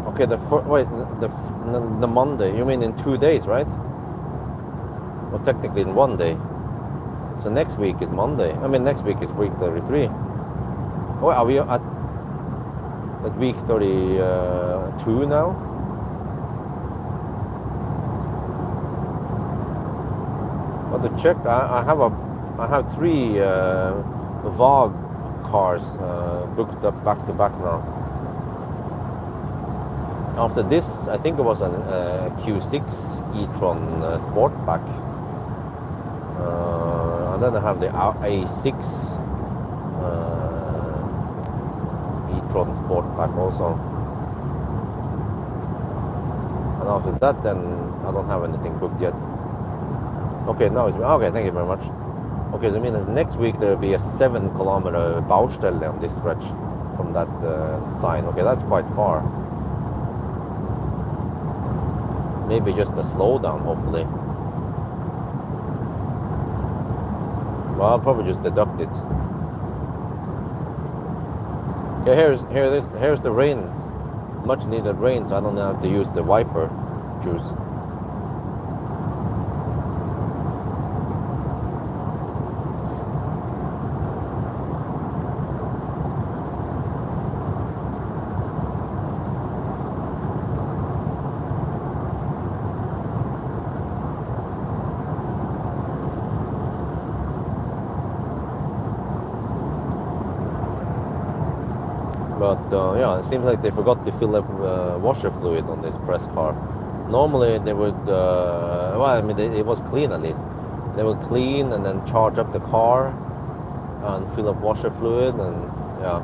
Okay. The Monday. You mean in 2 days, right? Well, technically in 1 day. So next week is Monday. I mean, next week is week 33. Oh, are we at week 32 now? But to check, I have 3 VOG cars booked up back to back now. After this, I think it was a Q6 e-tron Sportback, and then I have the A6 e-tron Sportback also. And after that, then I don't have anything booked yet. Okay, now it's okay. Thank you very much. Okay, so I mean next week there will be a 7-kilometer Baustelle on this stretch from that sign. Okay, that's quite far. Maybe just a slowdown, hopefully. Well, I'll probably just deduct it. Okay, here's the rain, much needed rain, so I don't have to use the wiper juice. But yeah, it seems like they forgot to fill up washer fluid on this press car. Normally they would, well, I mean, it was clean at least. They would clean and then charge up the car and fill up washer fluid, and yeah.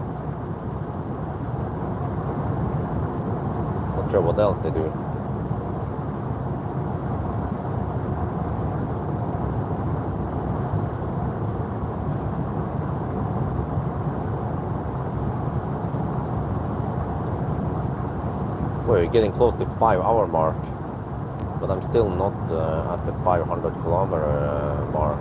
Not sure what else they do. We're getting close to 5-hour mark, but I'm still not at the 500-kilometer mark.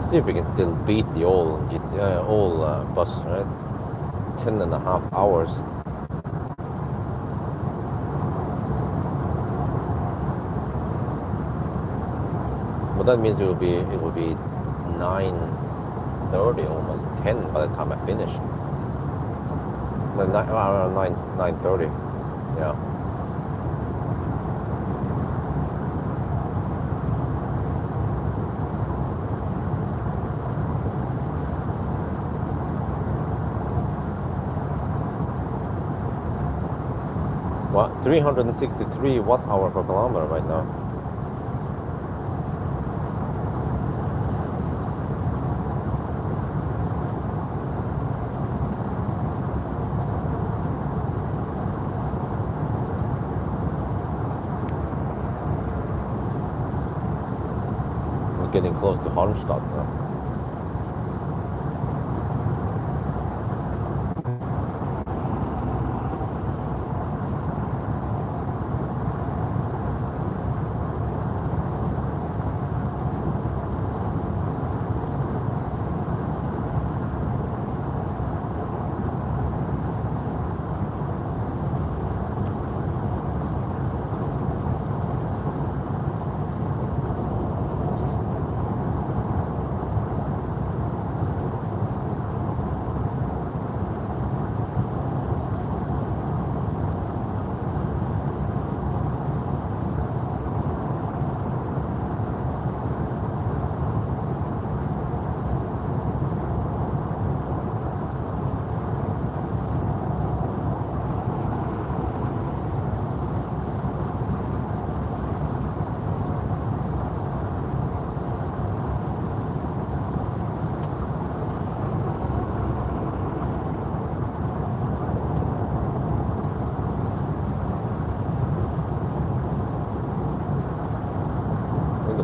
See if we can still beat the old bus, right? 10.5 hours. But that means it will be 9:30, almost 10 by the time I finish. Around 9:30, yeah. What? 363 watt-hour per kilometer right now. Getting close to Halmstad now.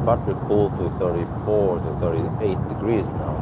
Battery cooled to 34 to 38 degrees now.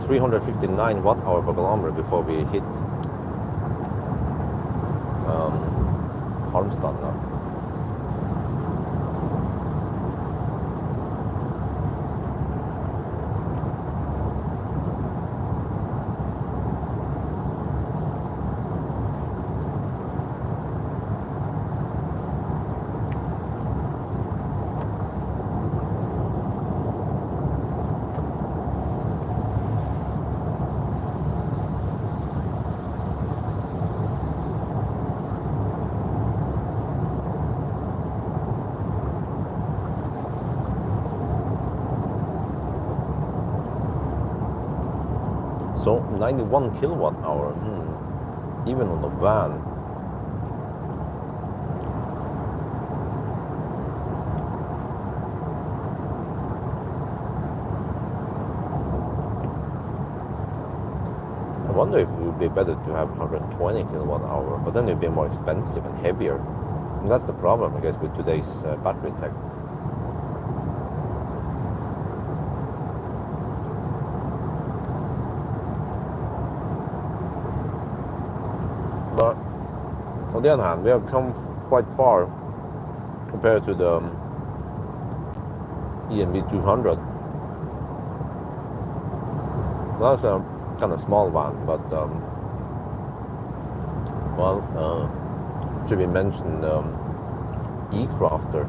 359 watt-hour per kilometer before we hit Halmstad now. So 91 kilowatt hour, even on the van. I wonder if it would be better to have 120 kilowatt hour, but then it would be more expensive and heavier. And that's the problem, I guess, with today's battery tech. But on the other hand, we have come quite far compared to the EMV 200. That's a kind of small van, but should be mentioned E-Crafter.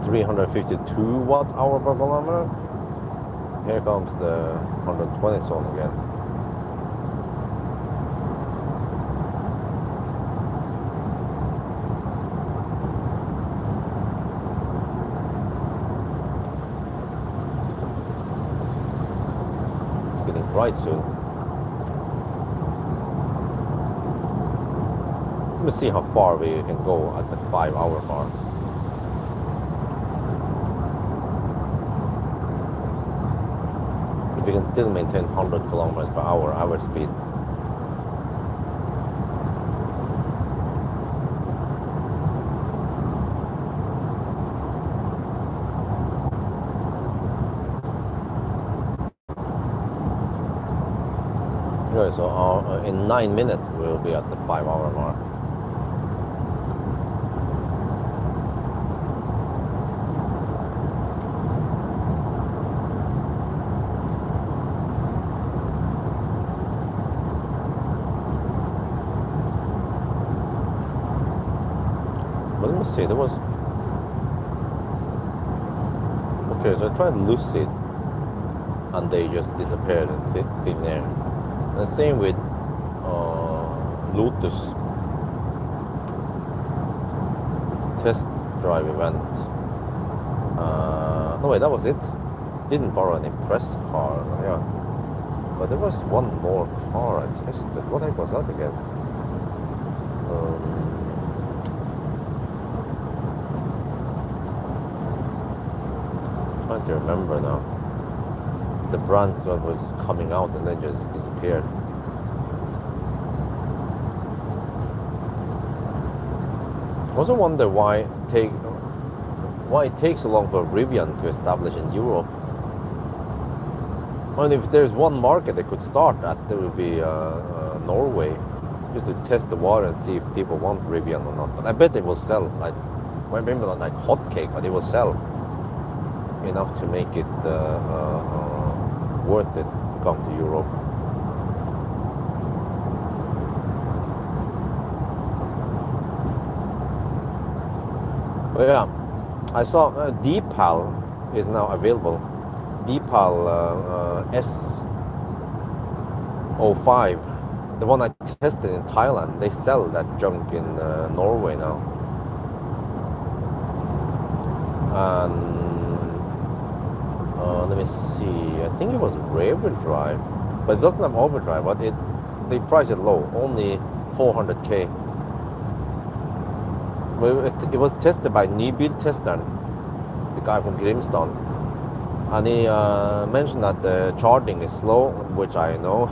352 watt-hour per kilometer. Here comes the 120 zone again. It's getting bright soon. Let me see how far we can go at the 5-hour mark. We can still maintain 100 kilometers per hour average speed. Okay, so in 9 minutes we'll be at the 5-hour mark. But let me see, there was... Okay, so I tried Lucid and they just disappeared in thin air. And the same with Lotus test drive event. No wait, that was it. Didn't borrow any press car, yeah. But there was one more car I tested. What the heck was that again? Trying to remember now. The brand was coming out and then just disappeared. I also wonder why it takes so long for Rivian to establish in Europe. And if there's one market they could start at, it would be Norway, just to test the water and see if people want Rivian or not. But I bet it will sell, like, well, maybe not like hotcake, but it will sell enough to make it worth it to come to Europe. But yeah, I saw D-Pal is now available. D-Pal S05, the one I tested in Thailand, they sell that junk in Norway now. And let me see, I think it was rear drive, but it doesn't have overdrive, but they price it low, only 400k. It was tested by Nybiltesteren, the guy from Grimstad, and he mentioned that the charging is slow, which I know,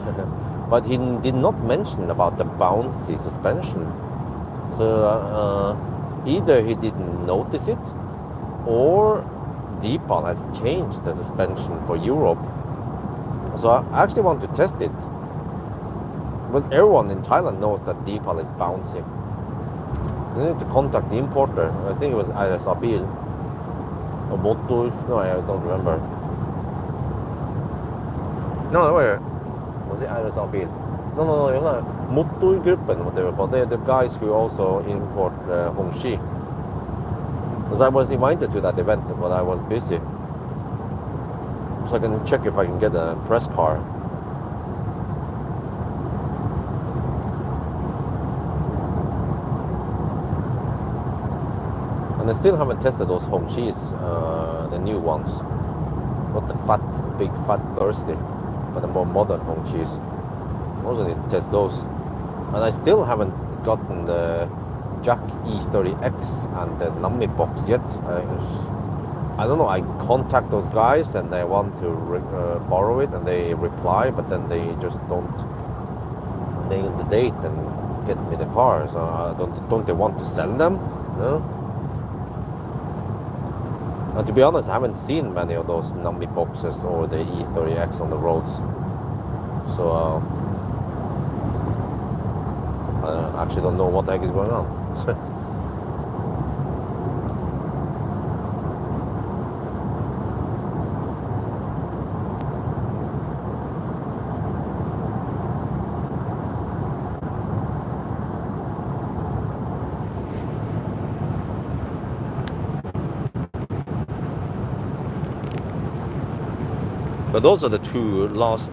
but he did not mention about the bouncy suspension. So either he didn't notice it, or D-Pal has changed the suspension for Europe. So I actually want to test it. But everyone in Thailand knows that D-Pal is bouncy. You need to contact the importer. I think it was RSA-bil or Motor. No, I don't remember. No, where was it? RSA-bil? No, it was not Motorgruppen, what they were called. They're the guys who also import Hongxi. Because I was invited to that event, but I was busy. So I can check if I can get a press car. And I still haven't tested those Hongxis, the new ones. Not the big fat thirsty, but the more modern Hongxis. I also need to test those. And I still haven't gotten the Jack E30X and the Nami box yet. I don't know, I contact those guys and they want to borrow it and they reply, but then they just don't nail the date and get me the car. So don't they want to sell them? No? And to be honest, I haven't seen many of those Nami boxes or the E30X on the roads. So I actually don't know what the heck is going on. But those are the two last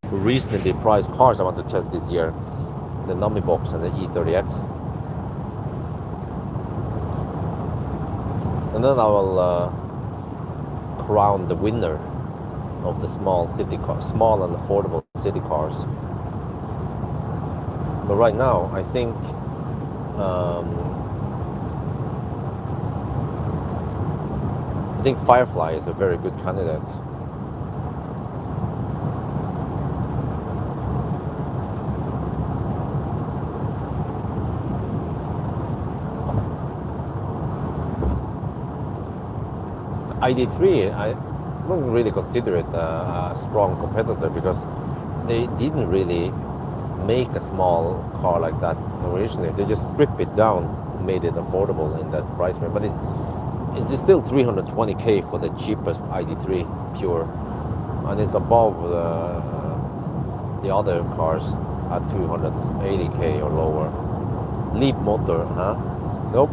reasonably priced cars I want to test this year. The Nami box and the E30X. And then I will crown the winner of the small and affordable city cars. But right now, I think Firefly is a very good candidate. ID3, I don't really consider it a strong competitor because they didn't really make a small car like that originally. They just stripped it down, made it affordable in that price range. But it's still 320k for the cheapest ID3 pure, and it's above the other cars at 280k or lower. Leap motor, huh? Nope.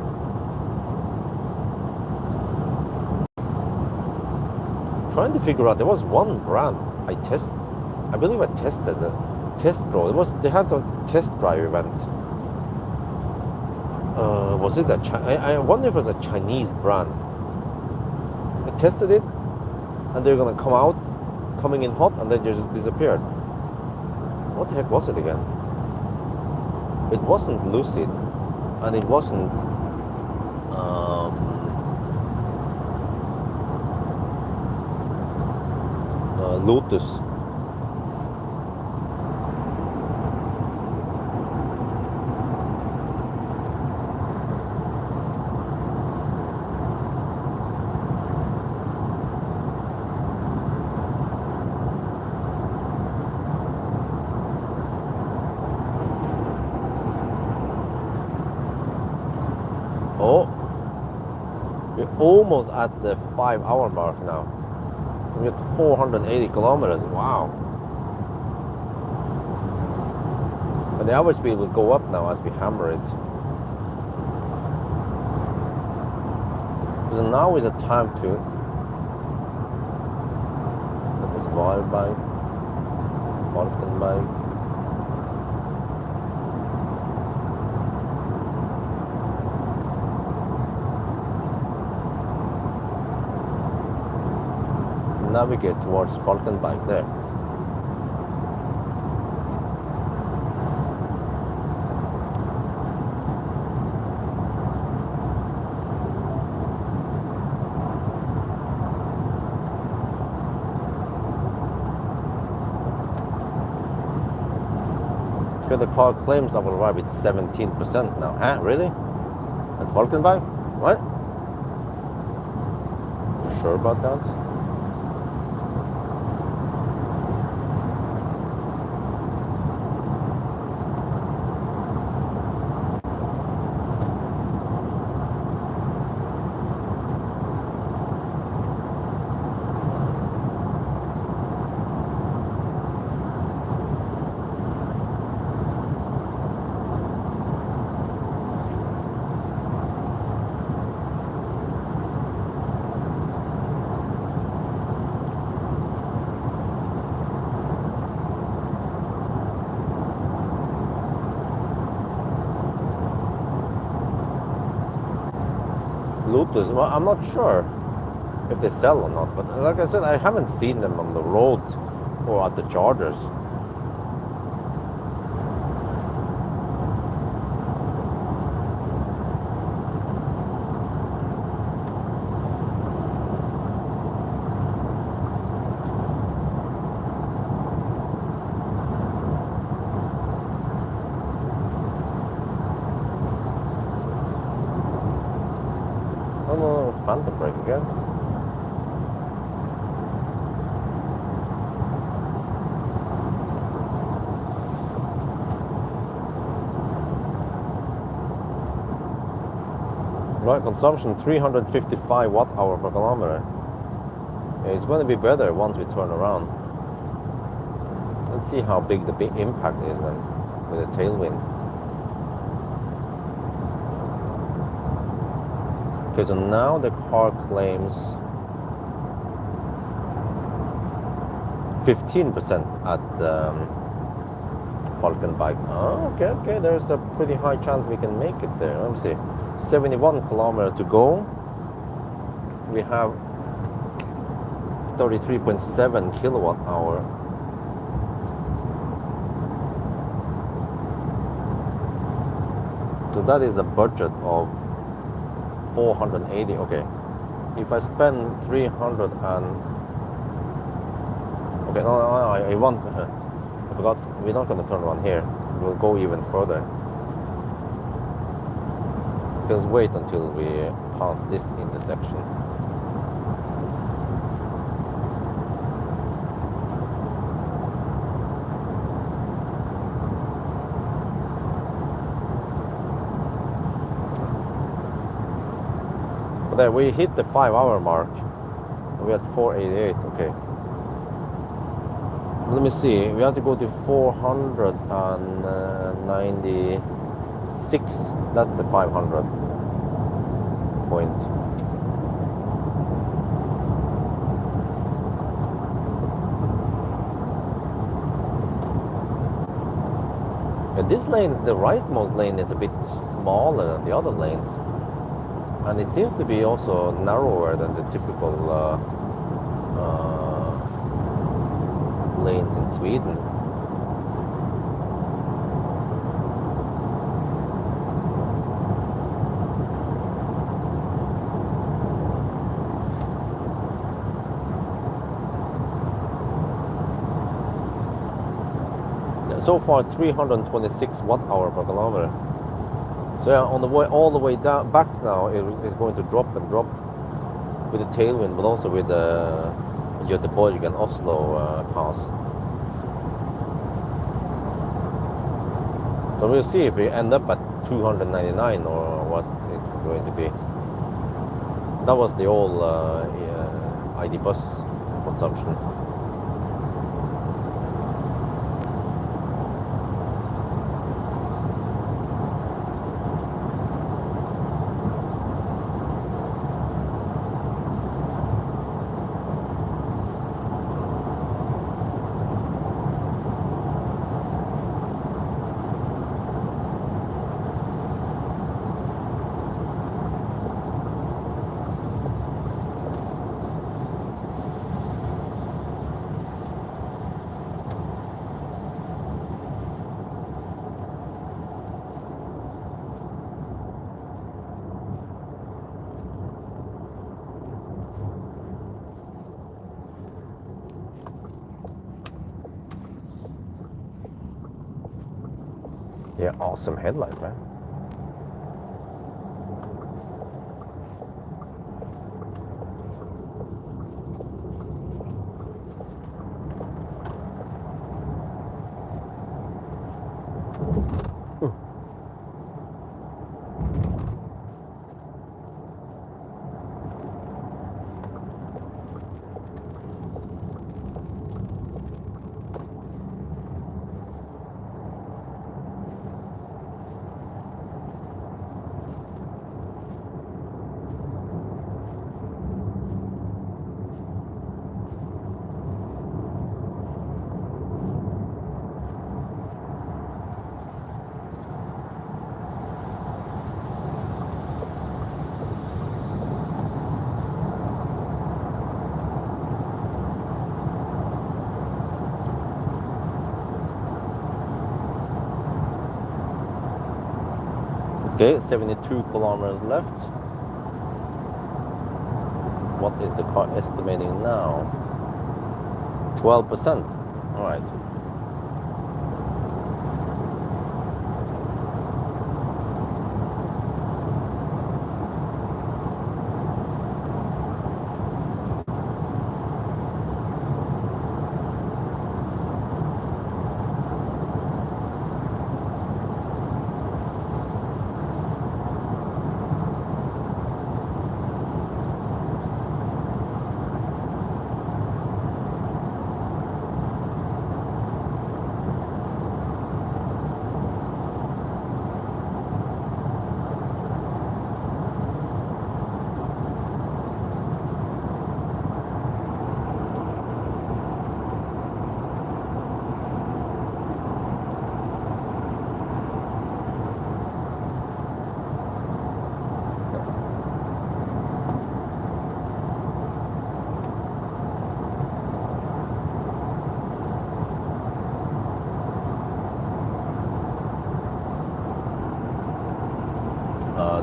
Trying to figure out, there was one brand I believe I tested the test drove. They had a test drive event. Was it I wonder if it was a Chinese brand. I tested it and they're gonna coming in hot, and then just disappeared. What the heck was it again? It wasn't Lucid and it wasn't Lotus. Oh, we're almost at the 5-hour mark now. We're at 480 kilometers. Wow. But the average speed will go up now as we hammer it. So now is the time to wild bike, Falcon bike. Navigate towards Falcon bike there. The car claims I will arrive with 17% now. Huh? Really? At Falkenberg? What? You sure about that? Lotus, well, I'm not sure if they sell or not, but like I said, I haven't seen them on the road or at the chargers. Oh no, phantom brake again. Right, consumption 355 watt-hour per kilometer. It's going to be better once we turn around. Let's see how big the impact is then with the tailwind. Okay, so now the car claims 15% at Falcon bike. Oh, okay, there's a pretty high chance we can make it there. Let me see. 71 kilometers to go. We have 33.7 kilowatt hour. So that is a budget of 480. Okay, if I spend 300 and okay, no, I want. I forgot. We're not going to turn around here. We'll go even further. Just wait until we pass this intersection. But there we hit the 5-hour mark. We're at 488. Okay. Let me see. We have to go to 496. That's the 500 point. Yeah, this lane, the rightmost lane, is a bit smaller than the other lanes, and it seems to be also narrower than the typical lanes in Sweden. So far 326 watt-hour per kilometer. So yeah, on the way, all the way down back now, it is going to drop and drop with the tailwind, but also with the Göteborg and Oslo pass. So we'll see if we end up at 299 or what. going to be. That was the old ID Buzz consumption. Yeah, awesome headlight, man. Okay, 72 kilometers left. What is the car estimating now? 12%. All right.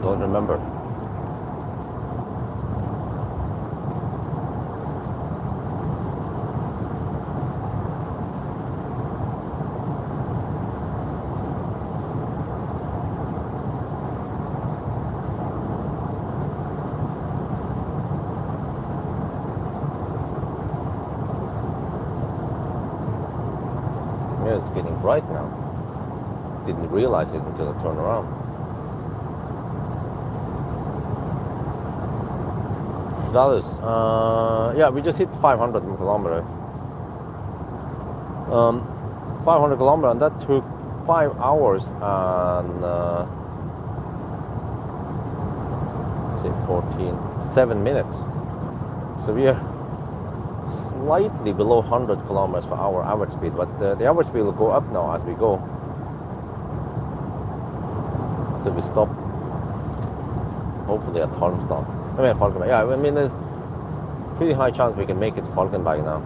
Don't remember. Yeah, it's getting bright now. Didn't realize it until I turned around. Yeah, we just hit 500 kilometer. 500 kilometer, and that took 5 hours and say 7 minutes. So we are slightly below 100 kilometers per hour average speed, but the average speed will go up now as we go until we stop. Hopefully at Halmstad. I mean, Falkenberg. Yeah, I mean, there's pretty high chance we can make it to Falkenberg now.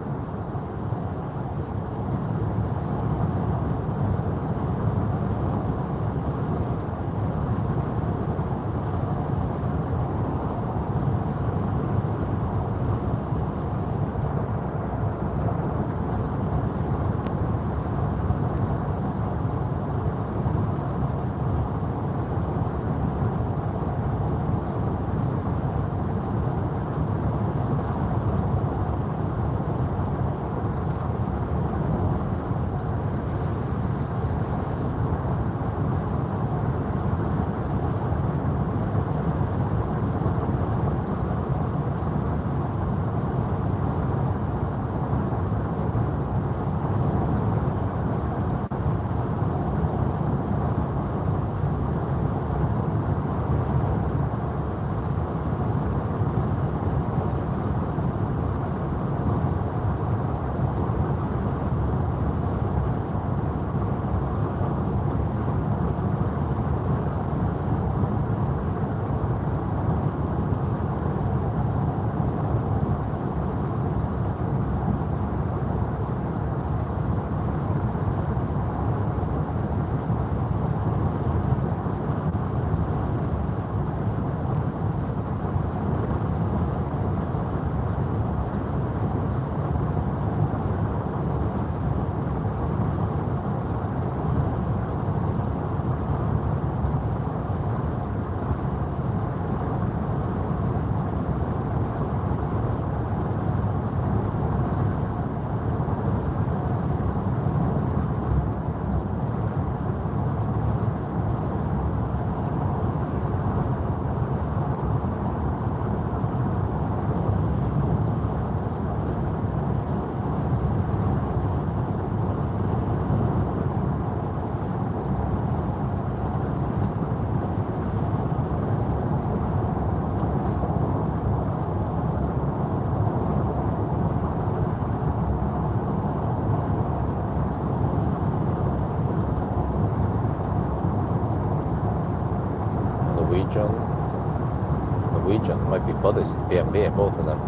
Norwegian might be buddies, BMW, both of them.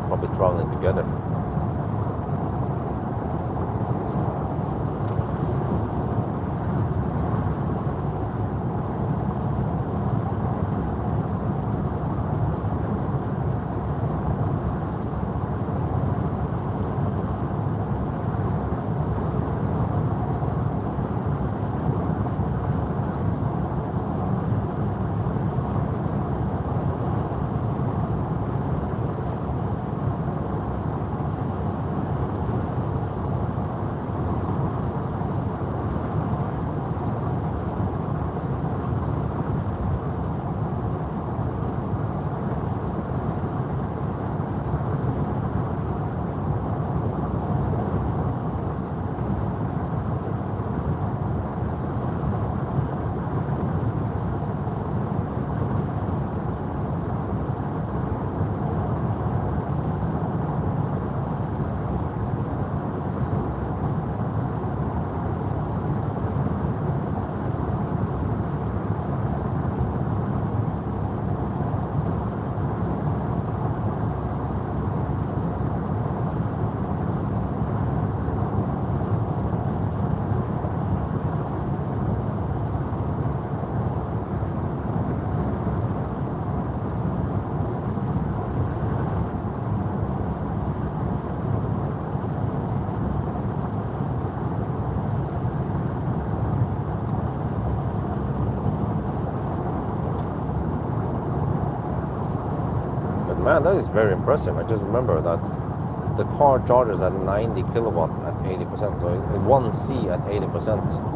Probably traveling together. Man, that is very impressive. I just remember that the car charges at 90 kilowatt at 80%, so 1C at 80%.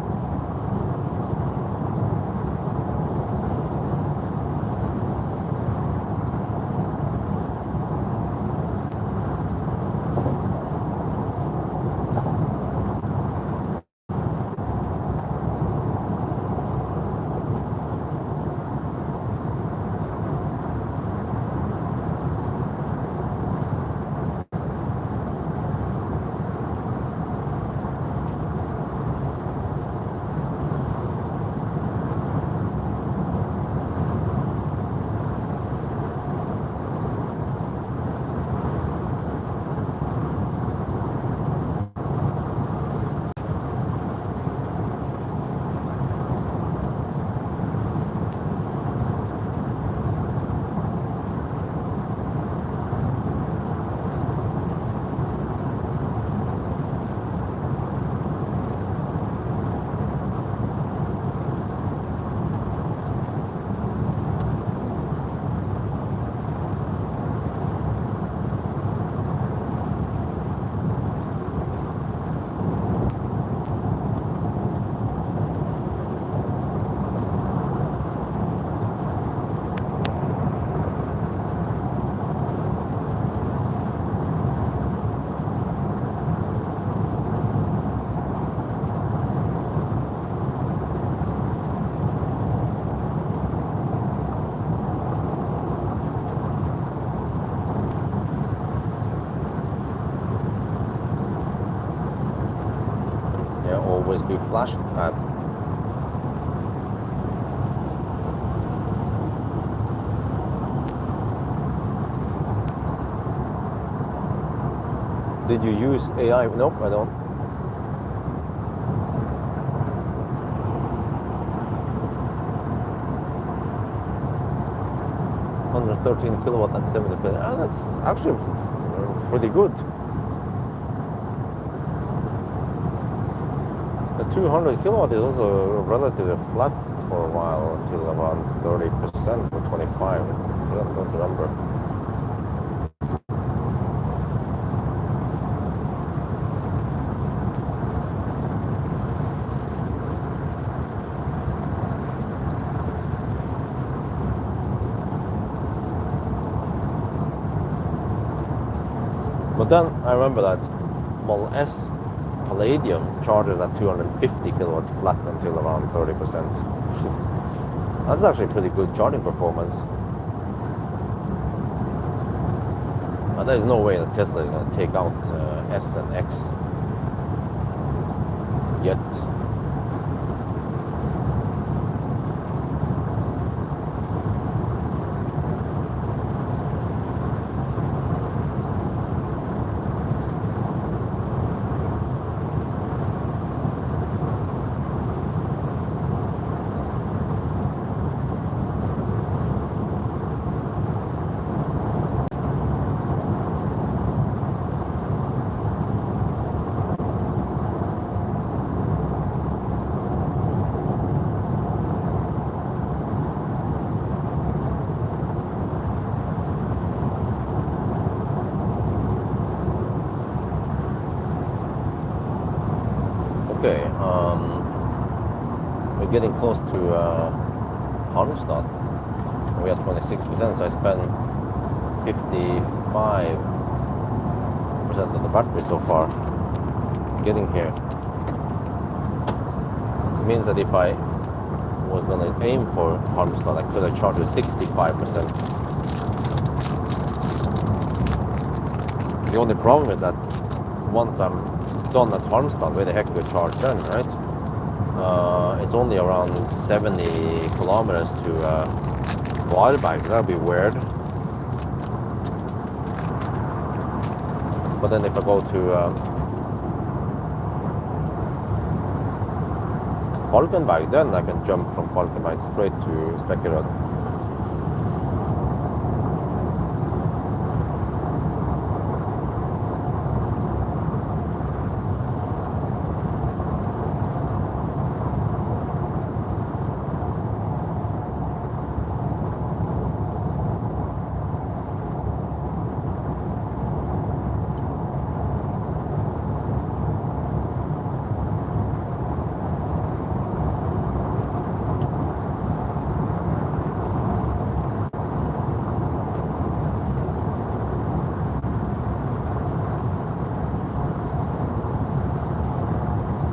Always be flashed at. Did you use AI? Nope, I don't. $113 kilowatt at 70%. That's actually pretty good. The 200 kilowatt is also relatively flat for a while until around 30% or 25%. I don't remember. But then I remember that Model S Palladium charges at 250 kilowatt flat until around 30%. That's actually pretty good charging performance. But there's no way that Tesla is going to take out S and X yet. getting close to Halmstad. We are 26%, so I spent 55% of the battery so far getting here. It means that if I was going to aim for Halmstad, I could have charged with 65%. The only problem is that once I'm done at Halmstad, where the heck do I charge then, right? It's only around 70 kilometers to Pawel. That'd be weird. But then if I go to Falkenberg, then I can jump from Falkenberg straight to Spekkerød.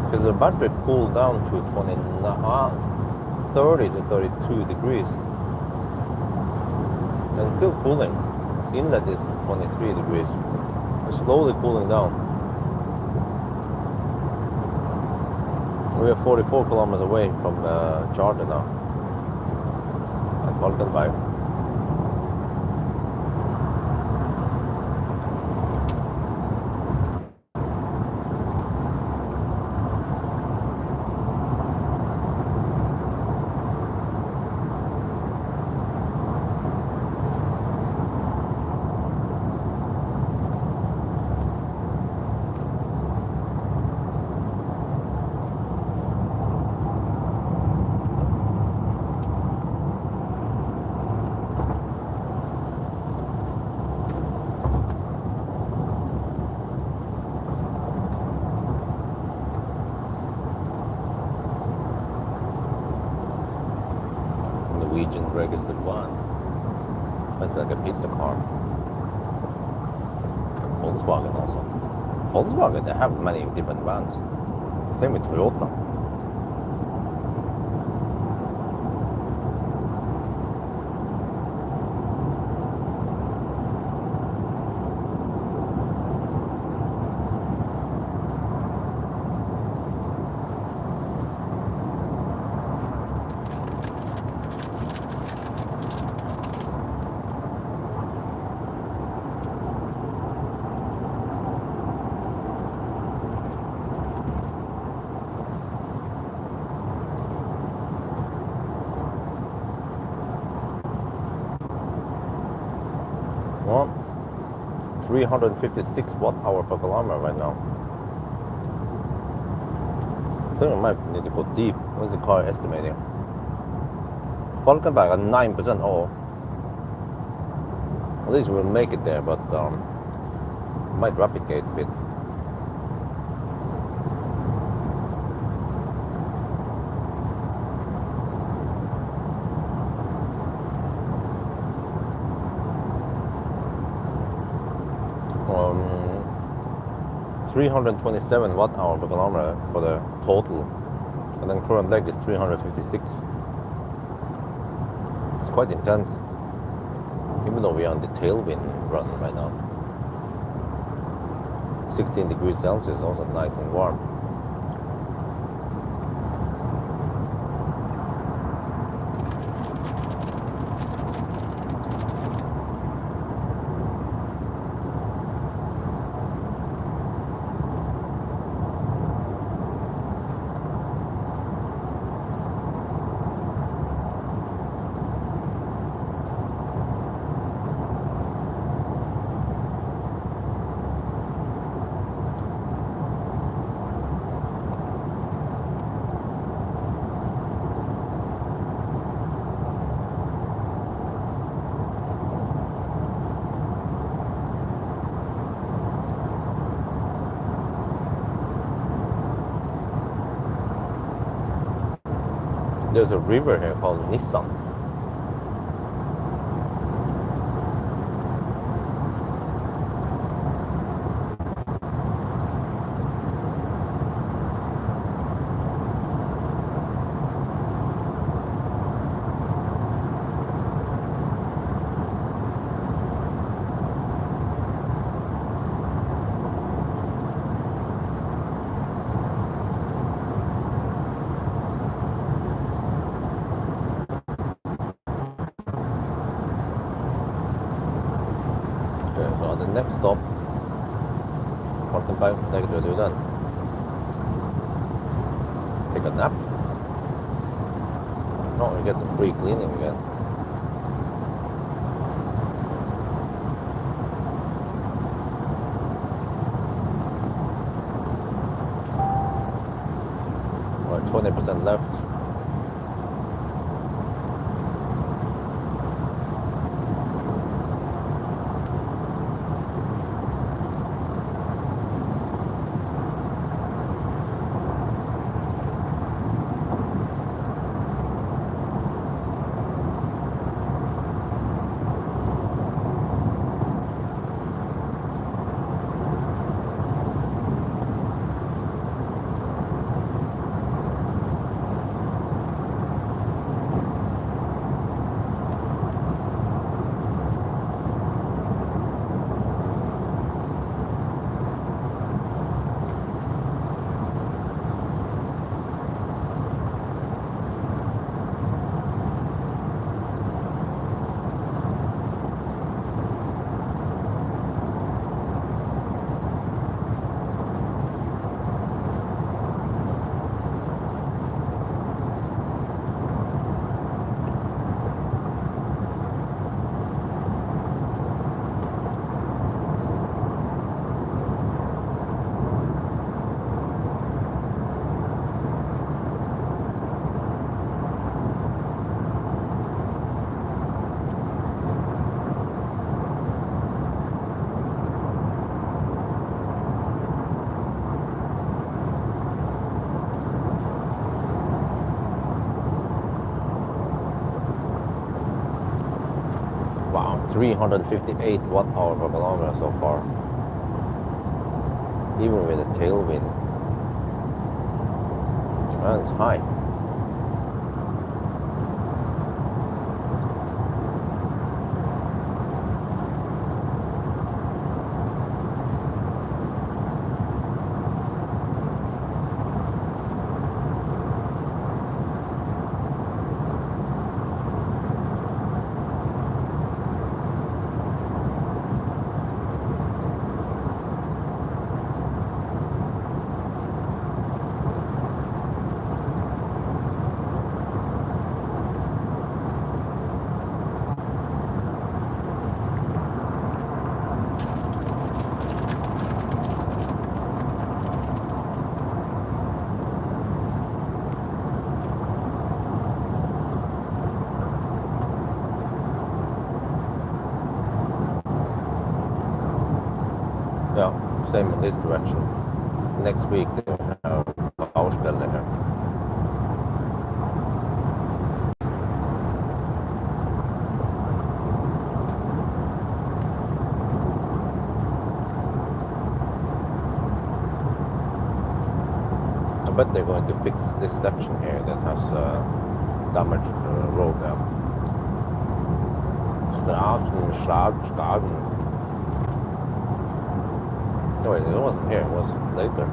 Because the battery cooled down to 30 to 32 degrees and still cooling. Inlet is 23 degrees. It's slowly cooling down. We are 44 kilometers away from the charger now at Falkenberg. Norwegian registered one. That's like a pizza car. Volkswagen also. Volkswagen, they have many different vans. Same with Toyota. Well, 356 watt-hour per kilometer right now. I think I might need to go deep. What is the car estimating? Falkenberg at 9%. Oh, at least we'll make it there, but might replicate a bit. Um, 327 watt-hour per kilometer for the total, and then current leg is 356. It's quite intense, even though we are on the tailwind run right now. 16 degrees Celsius, also nice and warm. There's a river here called Nissan. So the next stop, parking bike, take it to do then. Take a nap. No, you get some free cleaning again. Or 20% left. Wow, 358 watt-hour per kilometer so far. Even with a tailwind. That's high. Yeah, same in this direction. Next week they have Baustelle here. I bet they're going to fix this section here that has damaged road there. Straßen. No, wait, it wasn't here, it was later.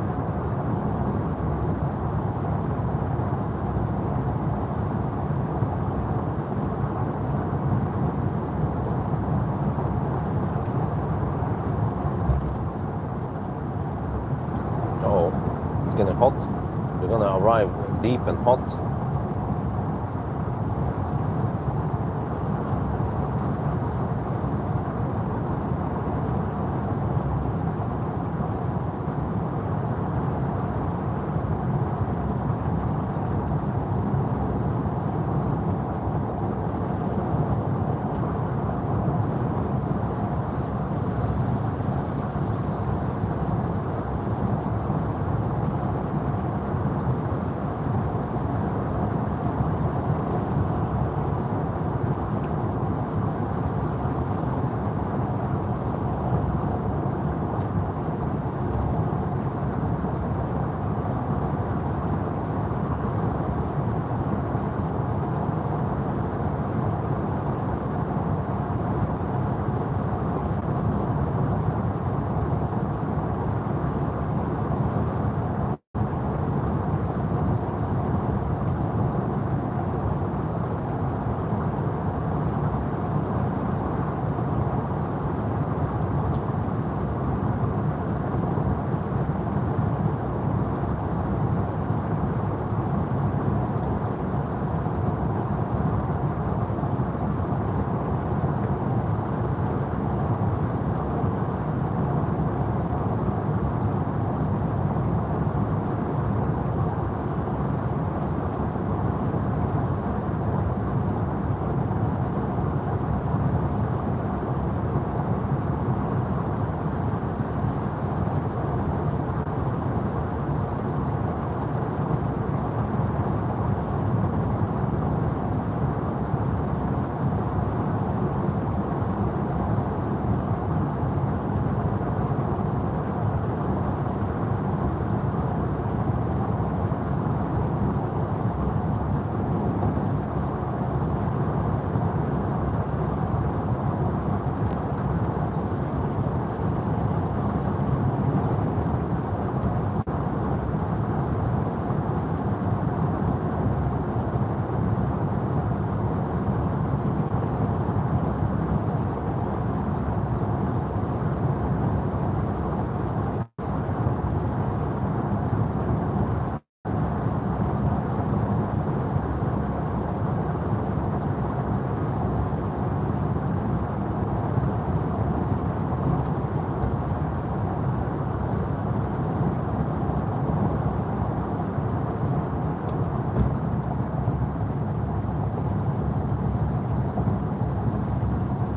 Oh, it's getting hot. We're gonna arrive deep and hot.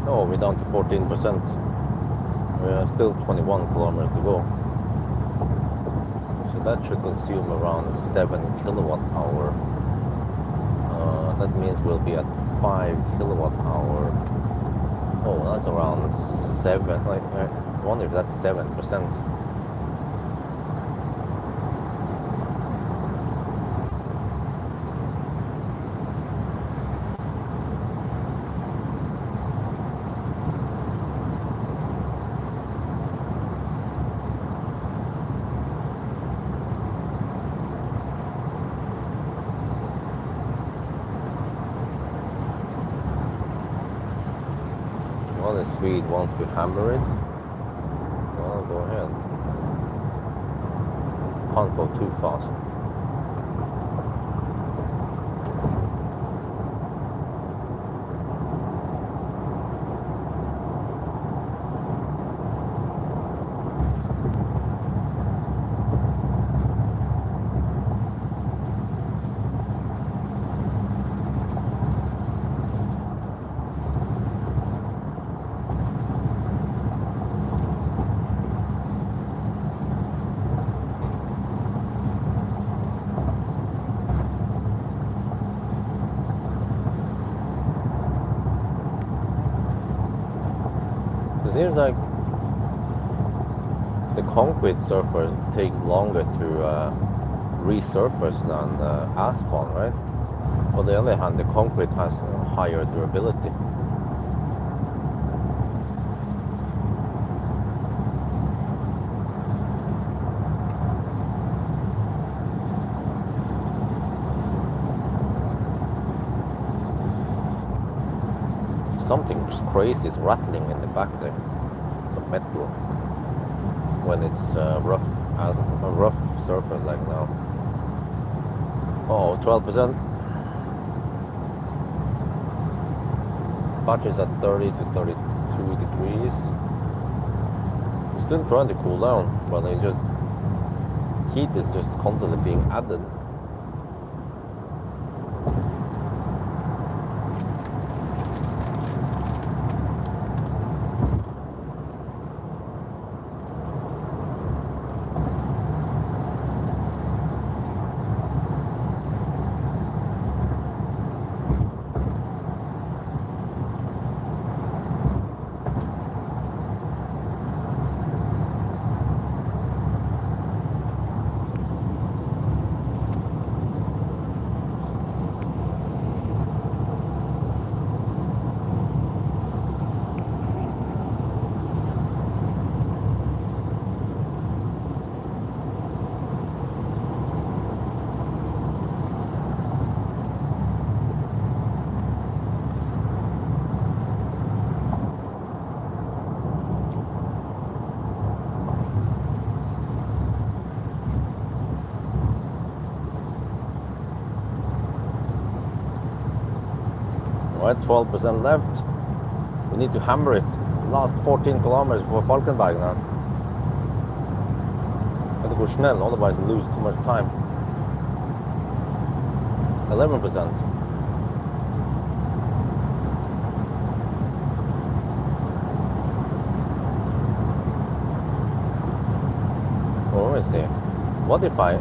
Oh, we're down to 14%. We have still 21 kilometers to go. So that should consume around 7 kilowatt hour. That means we'll be at 5 kilowatt hour. Oh, that's around 7. Like, I wonder if that's 7%. Well, the Swede wants to hammer it. Well, go ahead. Can't go too fast. It seems like the concrete surface takes longer to resurface than asphalt, right? On the other hand, the concrete has higher durability. Something crazy is rattling in the back there. Some metal when it's rough as a rough surface like now. Oh, 12%. Battery's at 30 to 32 degrees. It's still trying to cool down, but it just heat is just constantly being added. Alright, 12% left. We need to hammer it. Last 14 kilometers for Falkenberg now. Gotta go snell, otherwise lose too much time. 11%. Oh, let me see. What if I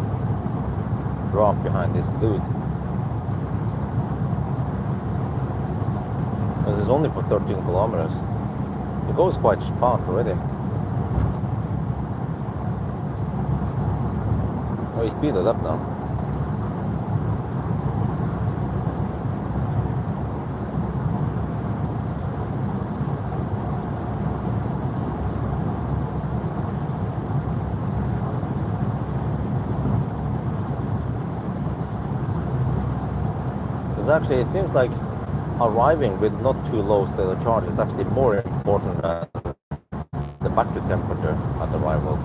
drop behind this dude? This is only for 13 kilometers. It goes quite fast already. Oh, he speeded up now. Because actually it seems like arriving with not too low state of charge is actually more important than the battery temperature at arrival.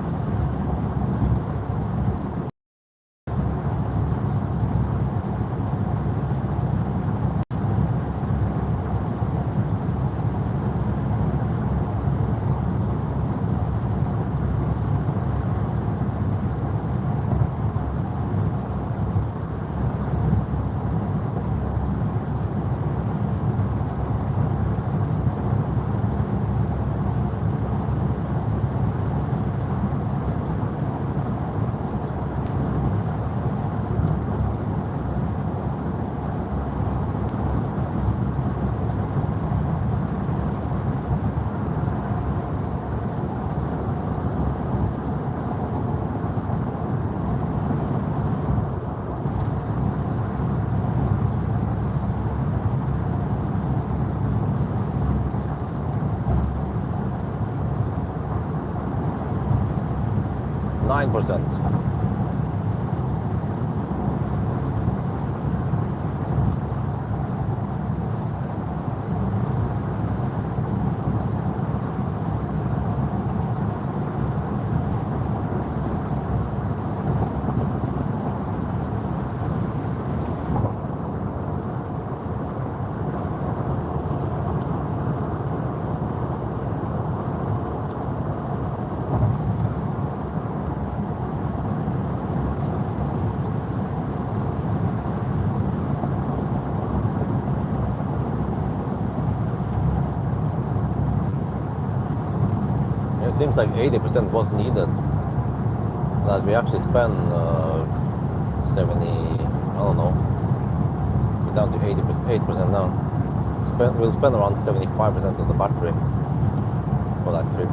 9%. It seems like 80% was needed. That we actually spent 70, I don't know, we're down to 8% now. We'll spend around 75% of the battery for that trip.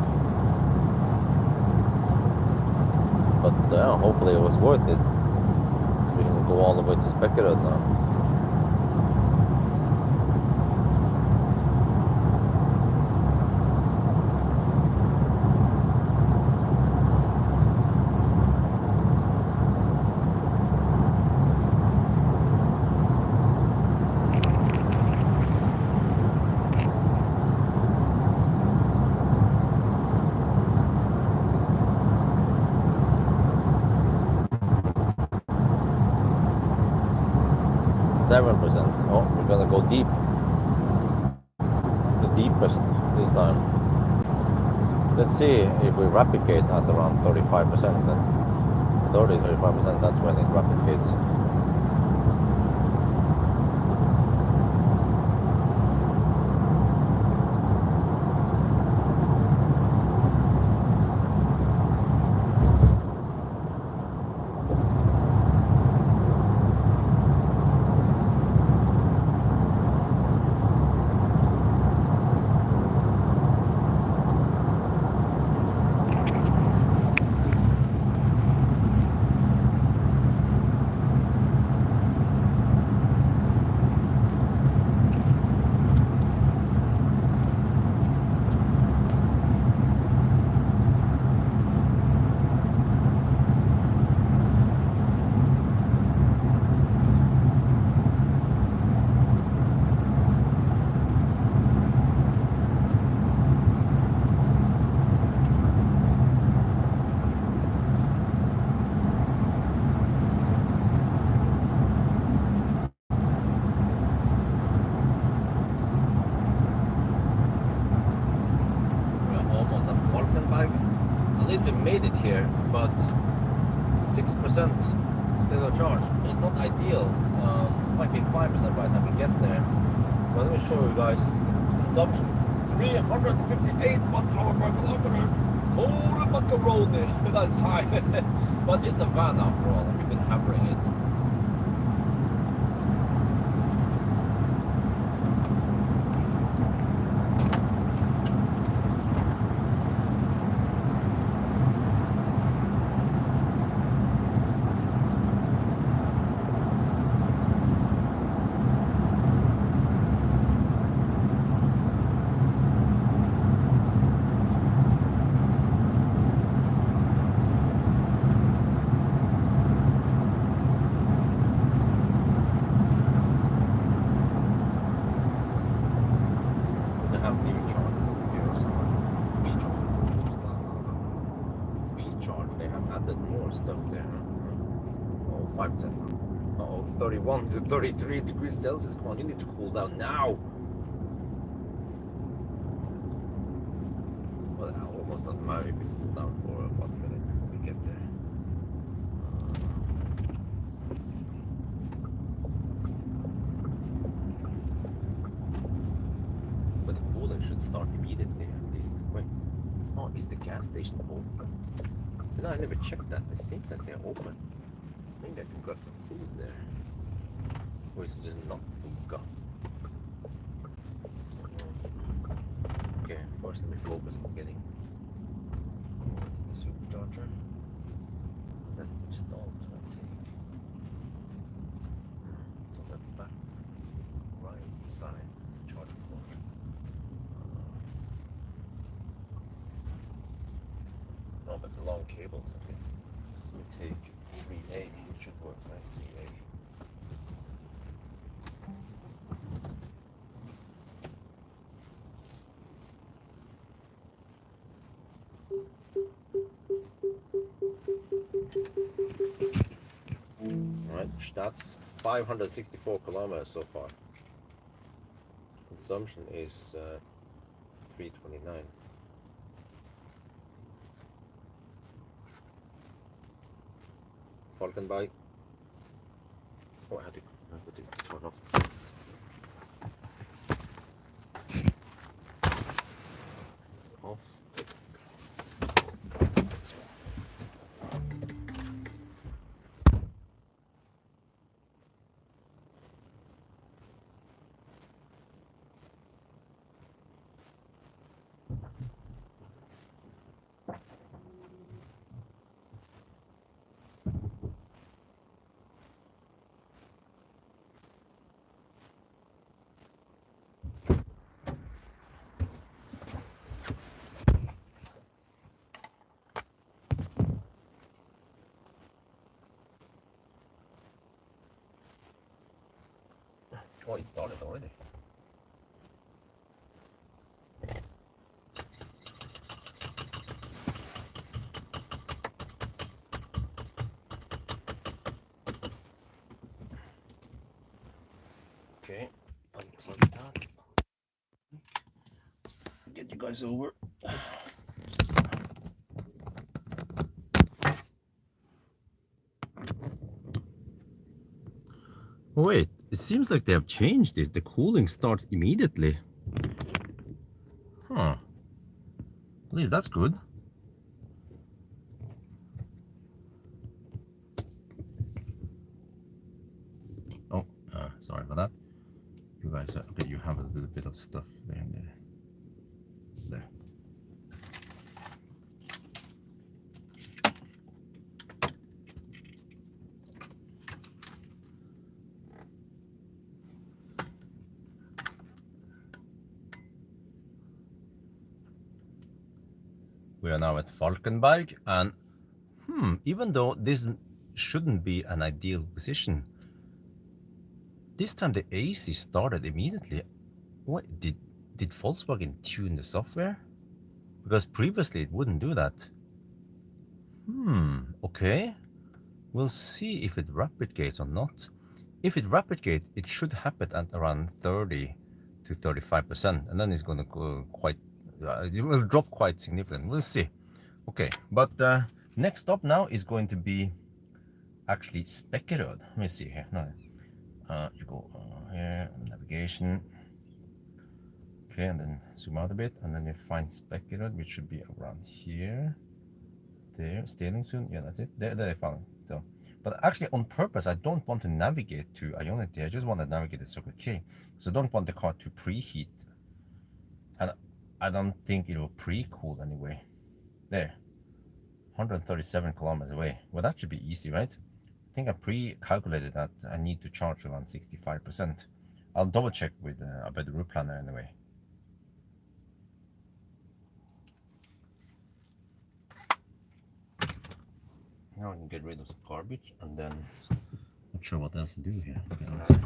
But hopefully it was worth it. So we can go all the way to Speculative now. 7%. Oh, we're gonna go deep. The deepest this time. Let's see if we replicate at around 35%. Then 35%, that's when it replicates. At least we made it here, but 6% still on charge. It's not ideal. Might be 5% by the time we get there. But let me show you guys. Consumption 358 watt-hour per kilometer. Holy macaroni! That's high. But it's a van after all, and we've been hammering it. Stuff there. Oh, 5%. Oh, 31 to 33 degrees Celsius. Come on, you need to cool down now. Well, it almost doesn't matter if you cool down for 1 minute before we get there. But the cooling should start immediately at least. Wait. Oh, is the gas station open? No, I never checked that. It seems like they're open. Maybe I can grab some food there. Or is it just not hookah? Okay, first let me focus on getting the supercharger. Then installed, I think. It's on the back right side of the charger port. Oh, but the long cables, okay. take 3A. It should work, right? 3A. Alright, that's 564 kilometers so far. Consumption is 329. Falkenberg. Oh, I had to turn off. Off. Oh, it started already. Okay, unplug that. Get you guys over. Wait, it seems like they have changed this. The cooling starts immediately. Huh. At least that's good. Oh, sorry about that. You guys, okay, you have a little bit of stuff there and there. There. We are now at Falkenberg, and even though this shouldn't be an ideal position, this time the AC started immediately. What did Volkswagen tune the software? Because previously it wouldn't do that. Okay. We'll see if it replicates or not. If it replicates, it should happen at around 30 to 35%, and then it's going to go quite, it will drop quite significantly. We'll see. Okay, but next up now is going to be actually Spekkerød. Let me see here. No, you go here, navigation. Okay, and then zoom out a bit, and then you find Spekkerød, which should be around here. There, Stenungsund. Yeah, that's it. There I found it. So, but actually on purpose, I don't want to navigate to Ionity. I just want to navigate to Circle K. So I don't want the car to preheat. And I don't think it will pre-cool anyway. There. 137 kilometers away. Well, that should be easy, right? I think I pre-calculated that I need to charge around 65%. I'll double check with a better route planner anyway. Now I can get rid of some garbage, and then not sure what else to do here, to be honest.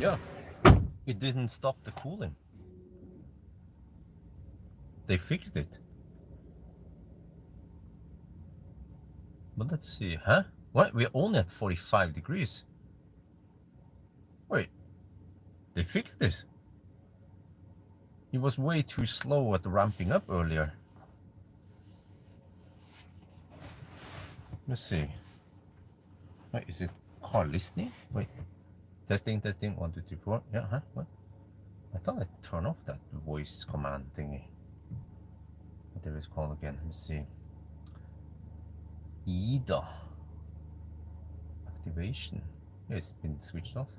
Yeah, it didn't stop the cooling. They fixed it. But let's see, huh? What? We're only at 45 degrees. Wait, they fixed this. It was way too slow at ramping up earlier. Let's see. Wait, is it car listening? Wait. Testing, 1, 2, 3, 4. Yeah, huh? What? I thought I turned off that voice command thingy. Whatever it's called again. Let's see. ID activation. Yeah, it's been switched off.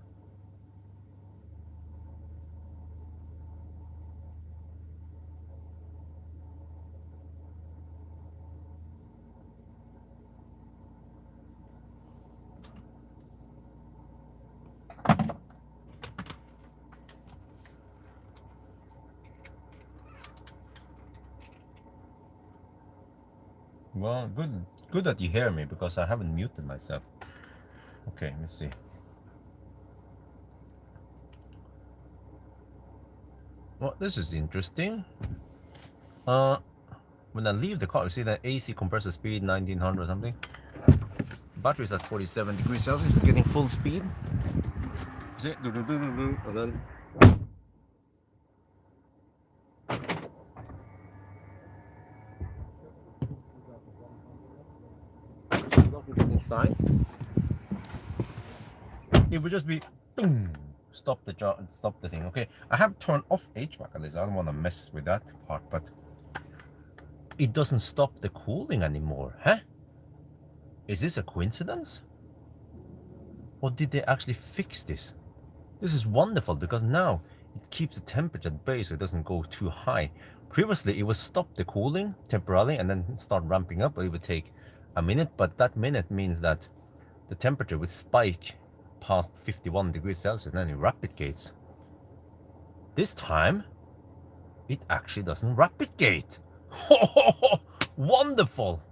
Well, good that you hear me because I haven't muted myself. Okay, let me see. Well, this is interesting. When I leave the car, you see that AC compressor speed 1900 something. Battery's at 47 degrees Celsius, it's getting full speed. See, and then get inside. It would just be boom, stop the thing. Okay, I have turned off HVAC at least. I don't want to mess with that part, but it doesn't stop the cooling anymore, huh? Is this a coincidence? Or did they actually fix this? This is wonderful because now it keeps the temperature at bay so it doesn't go too high. Previously, it would stop the cooling temporarily and then start ramping up. It would take a minute, but that minute means that the temperature would spike past 51 degrees Celsius and then it rapid gates. This time, it actually doesn't rapid gate. Wonderful!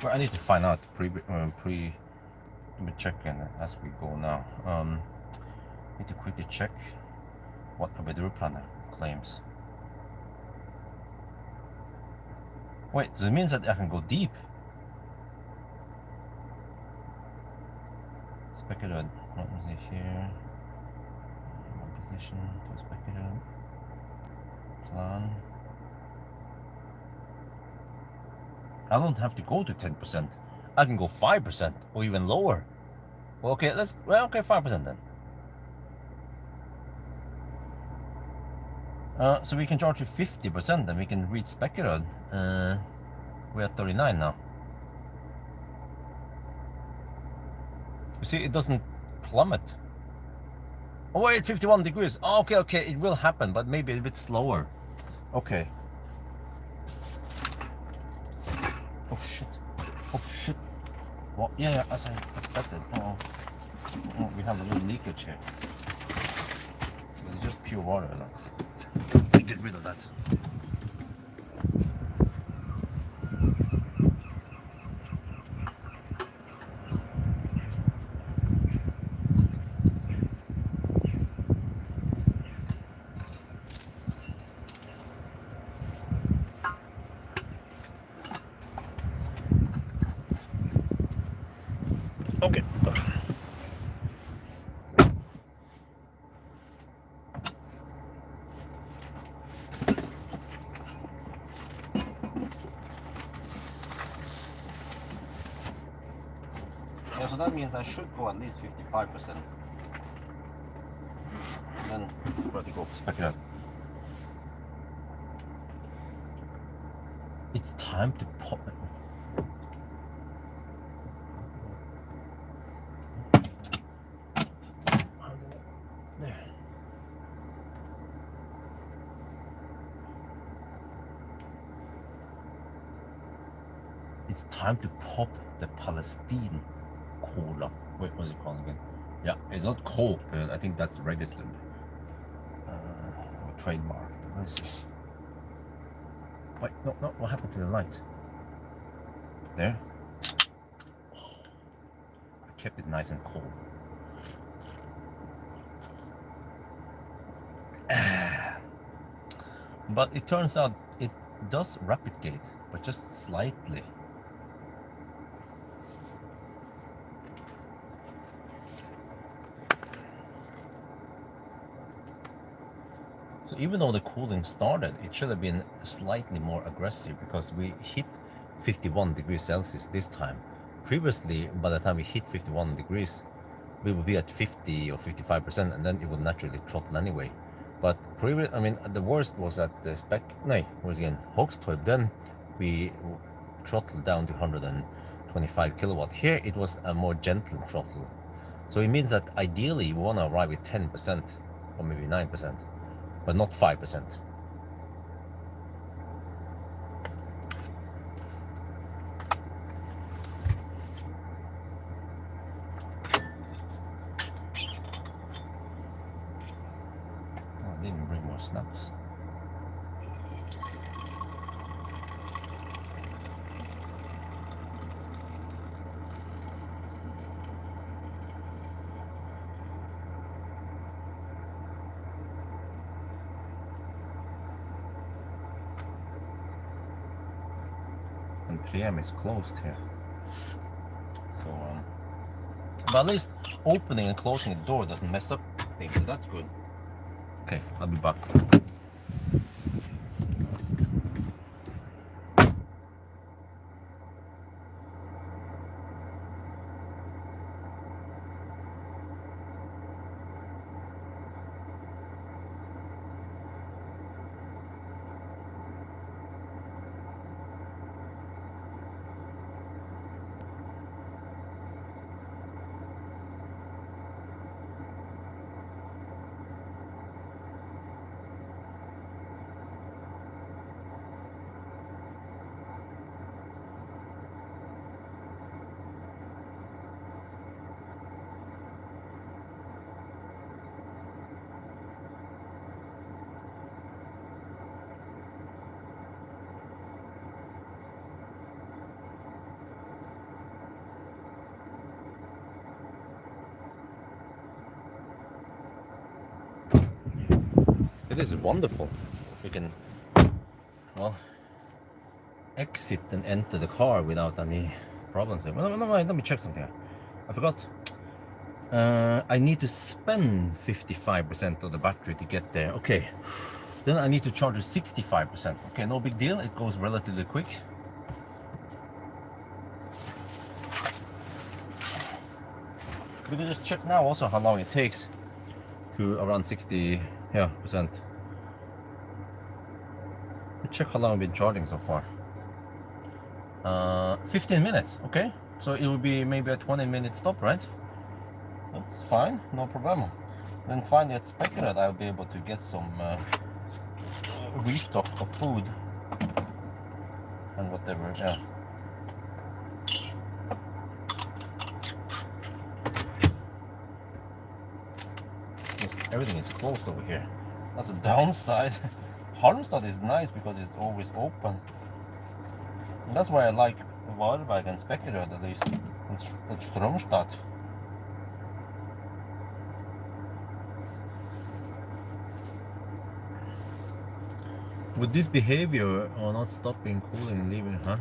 Well, I need to find out let me check in as we go now. Need to quickly check what a weather planner claims. Wait, so it means that I can go deep. Speculated. What was it here? One position to speculated. Plan. I don't have to go to 10%. I can go 5% or even lower. Okay, okay, 5% then. So we can charge you 50% and we can reach speculated. We're at 39 now. You see, it doesn't plummet. Oh wait, 51 degrees. Oh, okay, it will happen, but maybe a bit slower. Okay. Oh shit. Well, yeah, as I expected. Oh, we have a little leakage here. But it's just pure water. Get rid of that. Okay. Yeah, so that means I should go at least 55%. then try to go back it up. It's time to pop it. There. It's time to pop the Palestine cola. Wait, what is it called again? Yeah, it's not Coke, but I think that's registered. Or trademark. Let's see. Wait, no, what happened to the lights? There. Oh, I kept it nice and cold. But it turns out it does rapid gate, but just slightly. So even though the cooling started, it should have been slightly more aggressive because we hit 51 degrees Celsius this time. Previously, by the time we hit 51 degrees, we would be at 50 or 55%, and then it would naturally throttle anyway. But I mean, the worst was at the Höchsttyp. Then we throttled down to 125 kilowatt. Here it was a more gentle throttle. So it means that ideally we want to arrive at 10% or maybe 9%, but not 5%. I didn't bring more snaps. And 3M is closed here. So, but at least opening and closing the door doesn't mess up things, so that's good. Okay, I'll be back. This is wonderful. We can, well, exit and enter the car without any problems. Well, let me check something. I forgot. I need to spend 55% of the battery to get there. Okay. Then I need to charge it 65%. Okay, no big deal. It goes relatively quick. We can just check now also how long it takes to around 60%. Check how long I've been charging so far. 15 minutes. Okay, so it will be maybe a 20-minute stop, right? That's fine, no problem. Then finally at Specular I'll be able to get some restock of food and whatever. Yeah. Just everything is closed over here. That's a downside. Halmstad is nice because it's always open. And that's why I like Varberg and Specular at least. And Strömstad. With this behavior or not stopping, cooling, leaving, huh?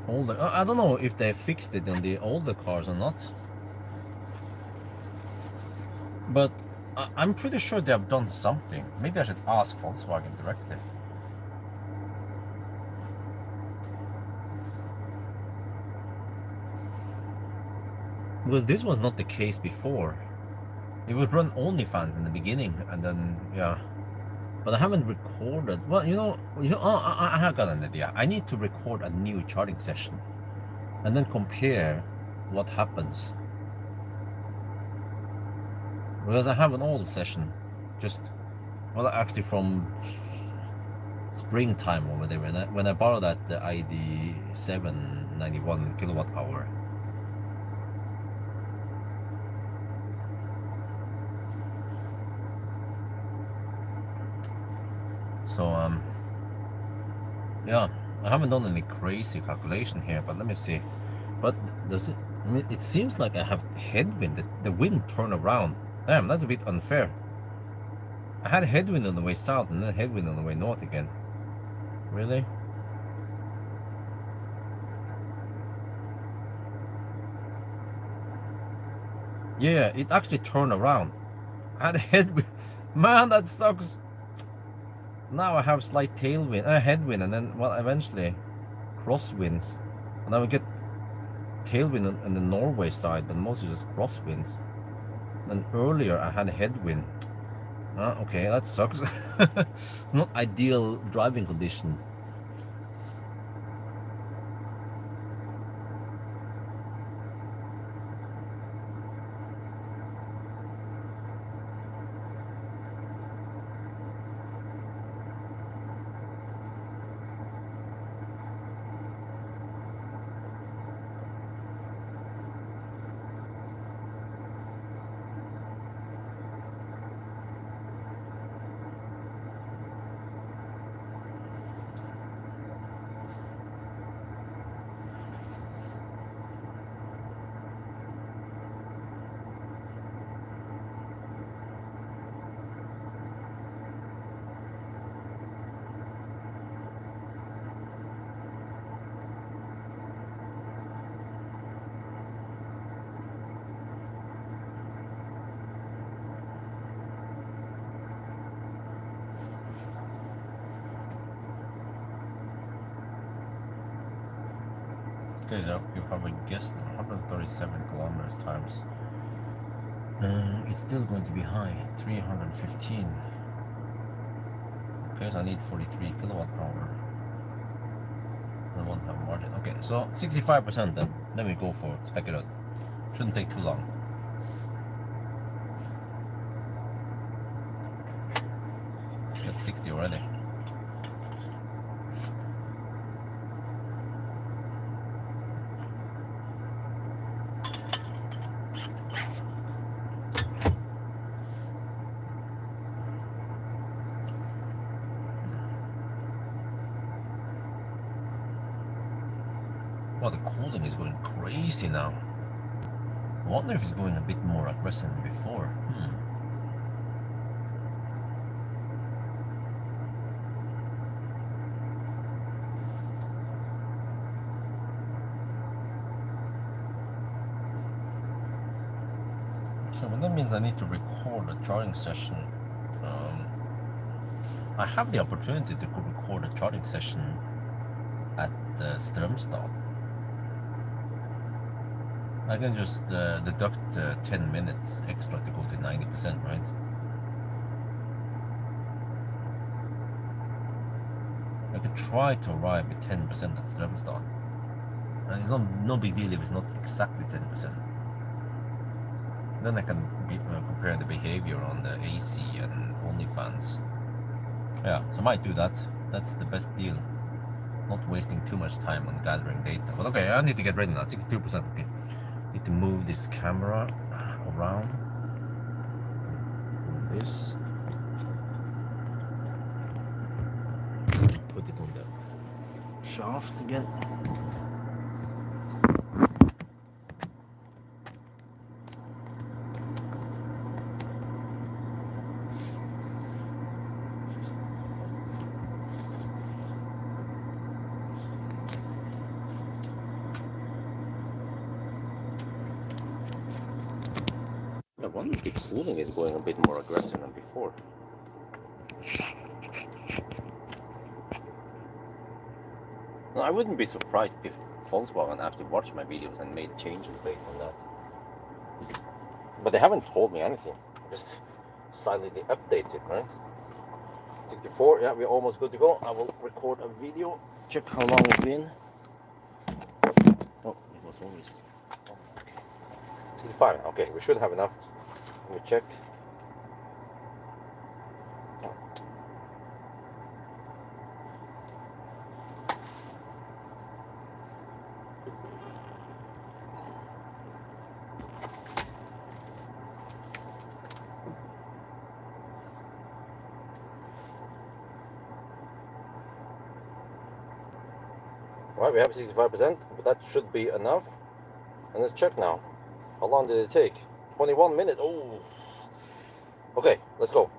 Older. I don't know if they fixed it in the older cars or not. But I'm pretty sure they have done something. Maybe I should ask Volkswagen directly. Because this was not the case before. It would run OnlyFans in the beginning, and then yeah. But I haven't recorded. Well, I have got an idea. I need to record a new charting session, and then compare what happens. Because I have an old session, well, actually from springtime over there when I borrowed that ID 791 kilowatt hour. So yeah, I haven't done any crazy calculation here, but let me see. But does it? I mean, it seems like I have headwind. The wind turned around. Damn, that's a bit unfair. I had headwind on the way south and then headwind on the way north again. Really? Yeah, it actually turned around. I had headwind. Man, that sucks. Now I have slight tailwind, headwind, and then, well, eventually crosswinds. And I will get tailwind on the Norway side, but mostly just crosswinds. And earlier I had headwind. Okay, that sucks. It's not ideal driving condition. Okay, so you probably guessed 137 kilometers times. It's still going to be high, 315. Okay, so I need 43 kilowatt hour. I won't have margin. Okay, so 65% then. Then we go for spec it out. Shouldn't take too long. Got 60 already. Well, the cooling is going crazy now. I wonder if it's going a bit more aggressive than before. So that means I need to record a charging session. I have the opportunity to record a charging session at Strömstad. I can just deduct 10 minutes extra to go to 90%, right? I could try to arrive at 10% at Strömstad. And it's no big deal if it's not exactly 10%. Then I can compare the behavior on the AC and OnlyFans. Yeah, so I might do that. That's the best deal. Not wasting too much time on gathering data. But okay, I need to get ready now. 62%. Okay. Need to move this camera around. This. Put it on the shaft again. I wonder if the cooling is going a bit more aggressive than before. No, I wouldn't be surprised if Volkswagen actually watched my videos and made changes based on that. But they haven't told me anything. just silently updates it, right? 64, yeah, we're almost good to go. I will record a video, check how long it's been. Oh, it was only, oh, okay. 65, okay, we should have enough. Let me check. Right, we have 65%, but that should be enough. And let's check now. How long did it take? 21 minutes. Oh. Okay, let's go.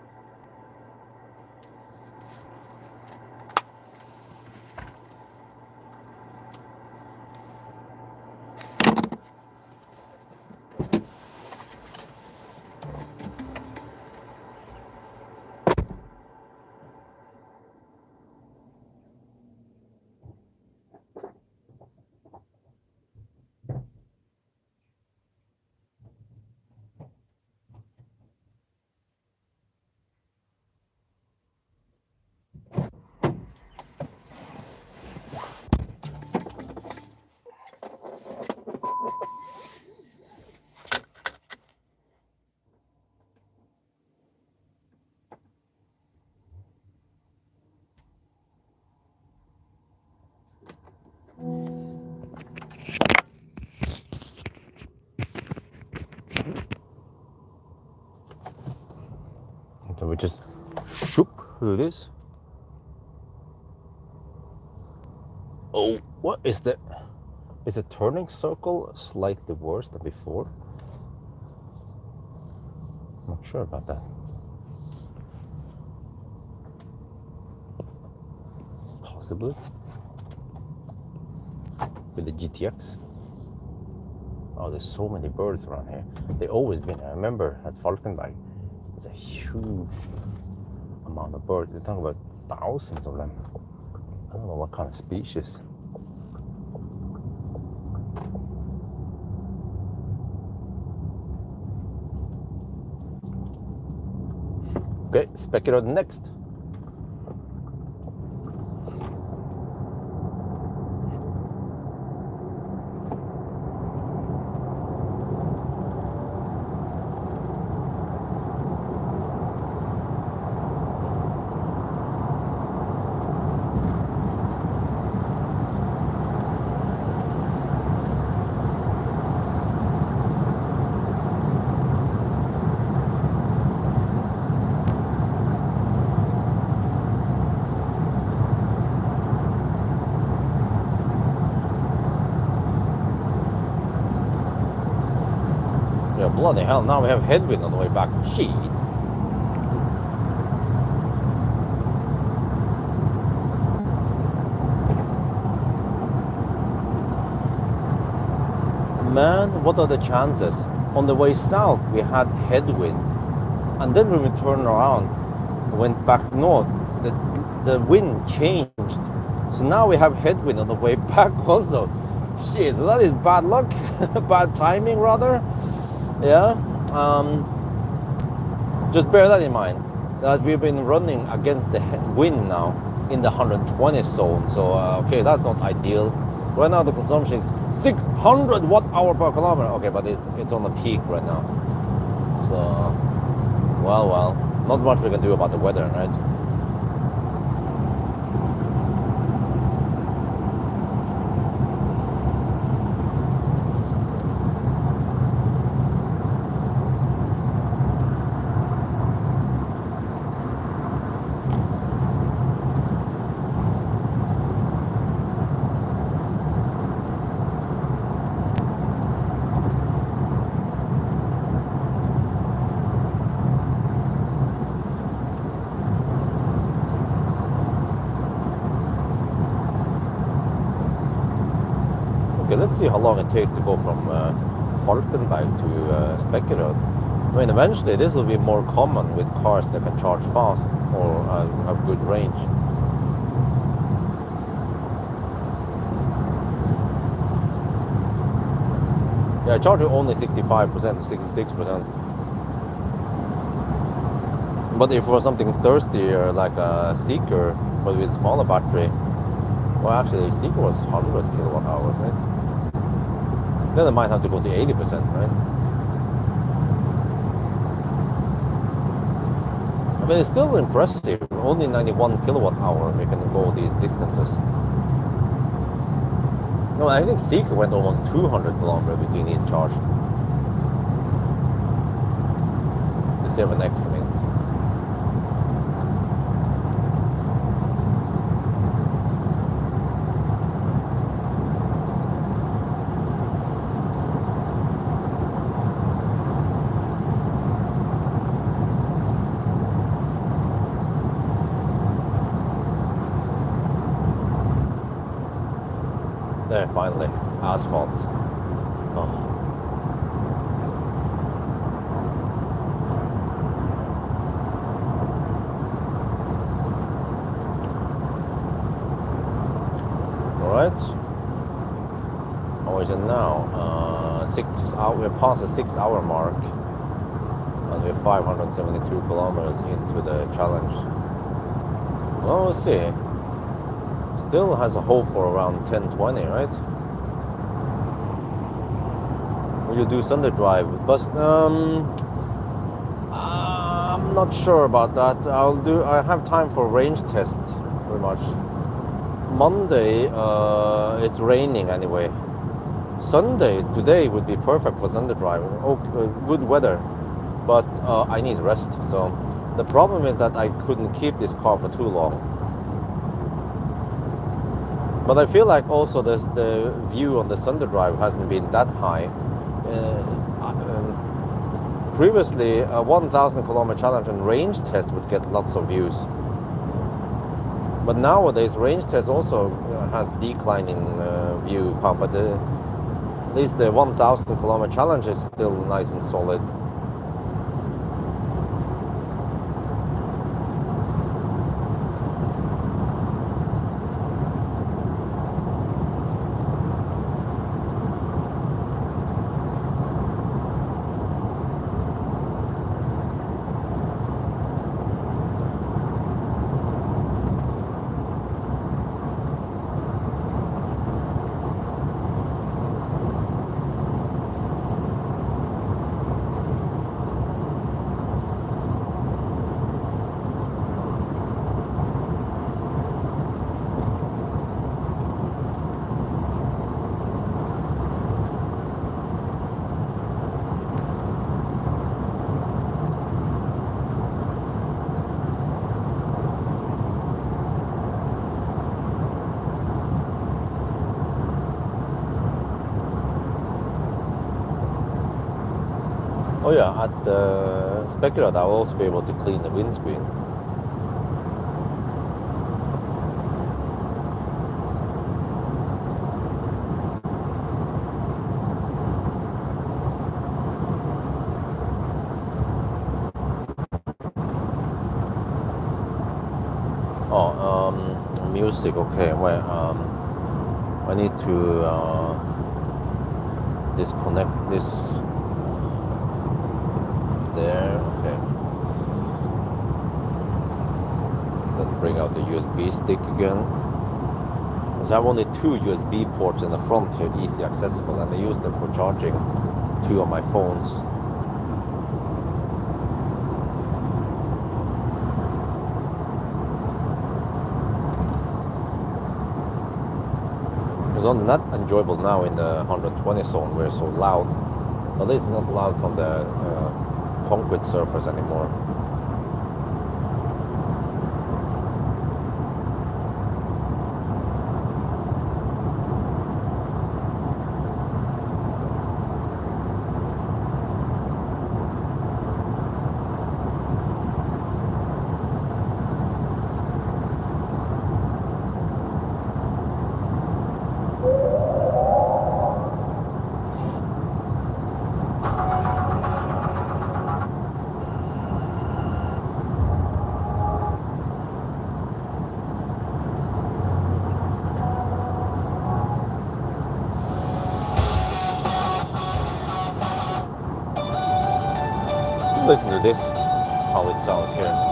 So we just shoop this. Oh, what is that? Is the turning circle slightly worse than before? I'm not sure about that. Possibly. With the GTX. Oh, there's so many birds around here. They've always been. I remember at Falkenberg, there's a huge amount of birds. They're talking about thousands of them. I don't know what kind of species. Okay, Speculator next. Yeah, bloody hell, now we have headwind on the way back. Shit. Man, what are the chances? On the way south, we had headwind. And then when we turned around, went back north, the wind changed. So now we have headwind on the way back also. Shit, so that is bad luck. Bad timing, rather. Yeah, just bear that in mind, that we've been running against the wind now in the 120 zone. So, okay, that's not ideal. Right now the consumption is 600 watt-hour per kilometer. Okay, but it's on the peak right now. So, well, not much we can do about the weather, right? Okay, let's see how long it takes to go from Falkenberg to Speculator. I mean, eventually this will be more common with cars that can charge fast or have good range. Yeah, I charge only 65% to 66%. But if for something thirstier like a Seeker, but with smaller battery, well, actually, Seeker was 100 kilowatt hours, right? Then I might have to go to 80%, right? I mean, it's still impressive. Only 91 kilowatt hour we can go these distances. No, I think Seeker went almost 200 kilometers between each charge. The 7X, I mean. There, finally, asphalt. Oh. All right. How is it now? 6 hours. We're past the 6 hour mark, and we're 572 kilometers into the challenge. Well, we'll see. Still has a hope for around 10:20, right? Will you do Sunday drive? But I'm not sure about that. I have time for range test, pretty much. Monday, it's raining anyway. Sunday, today would be perfect for Sunday drive. Oh, good weather, but I need rest. So the problem is that I couldn't keep this car for too long. But I feel like also the view on the Sunday drive hasn't been that high. Previously, a 1,000 kilometer challenge and range test would get lots of views. But nowadays, range test also has declining view count. But at least the 1,000 kilometer challenge is still nice and solid. Oh yeah, at the Specular I'll also be able to clean the windscreen. Music, okay, well, I need to disconnect this there, okay. Then bring out the USB stick again. Because I have only 2 USB ports in the front here, easily accessible, and I use them for charging 2 of my phones. It's not enjoyable now in the 120 zone where it's so loud. At least it's not loud from the concrete surface anymore. Listen to this. how it sounds here.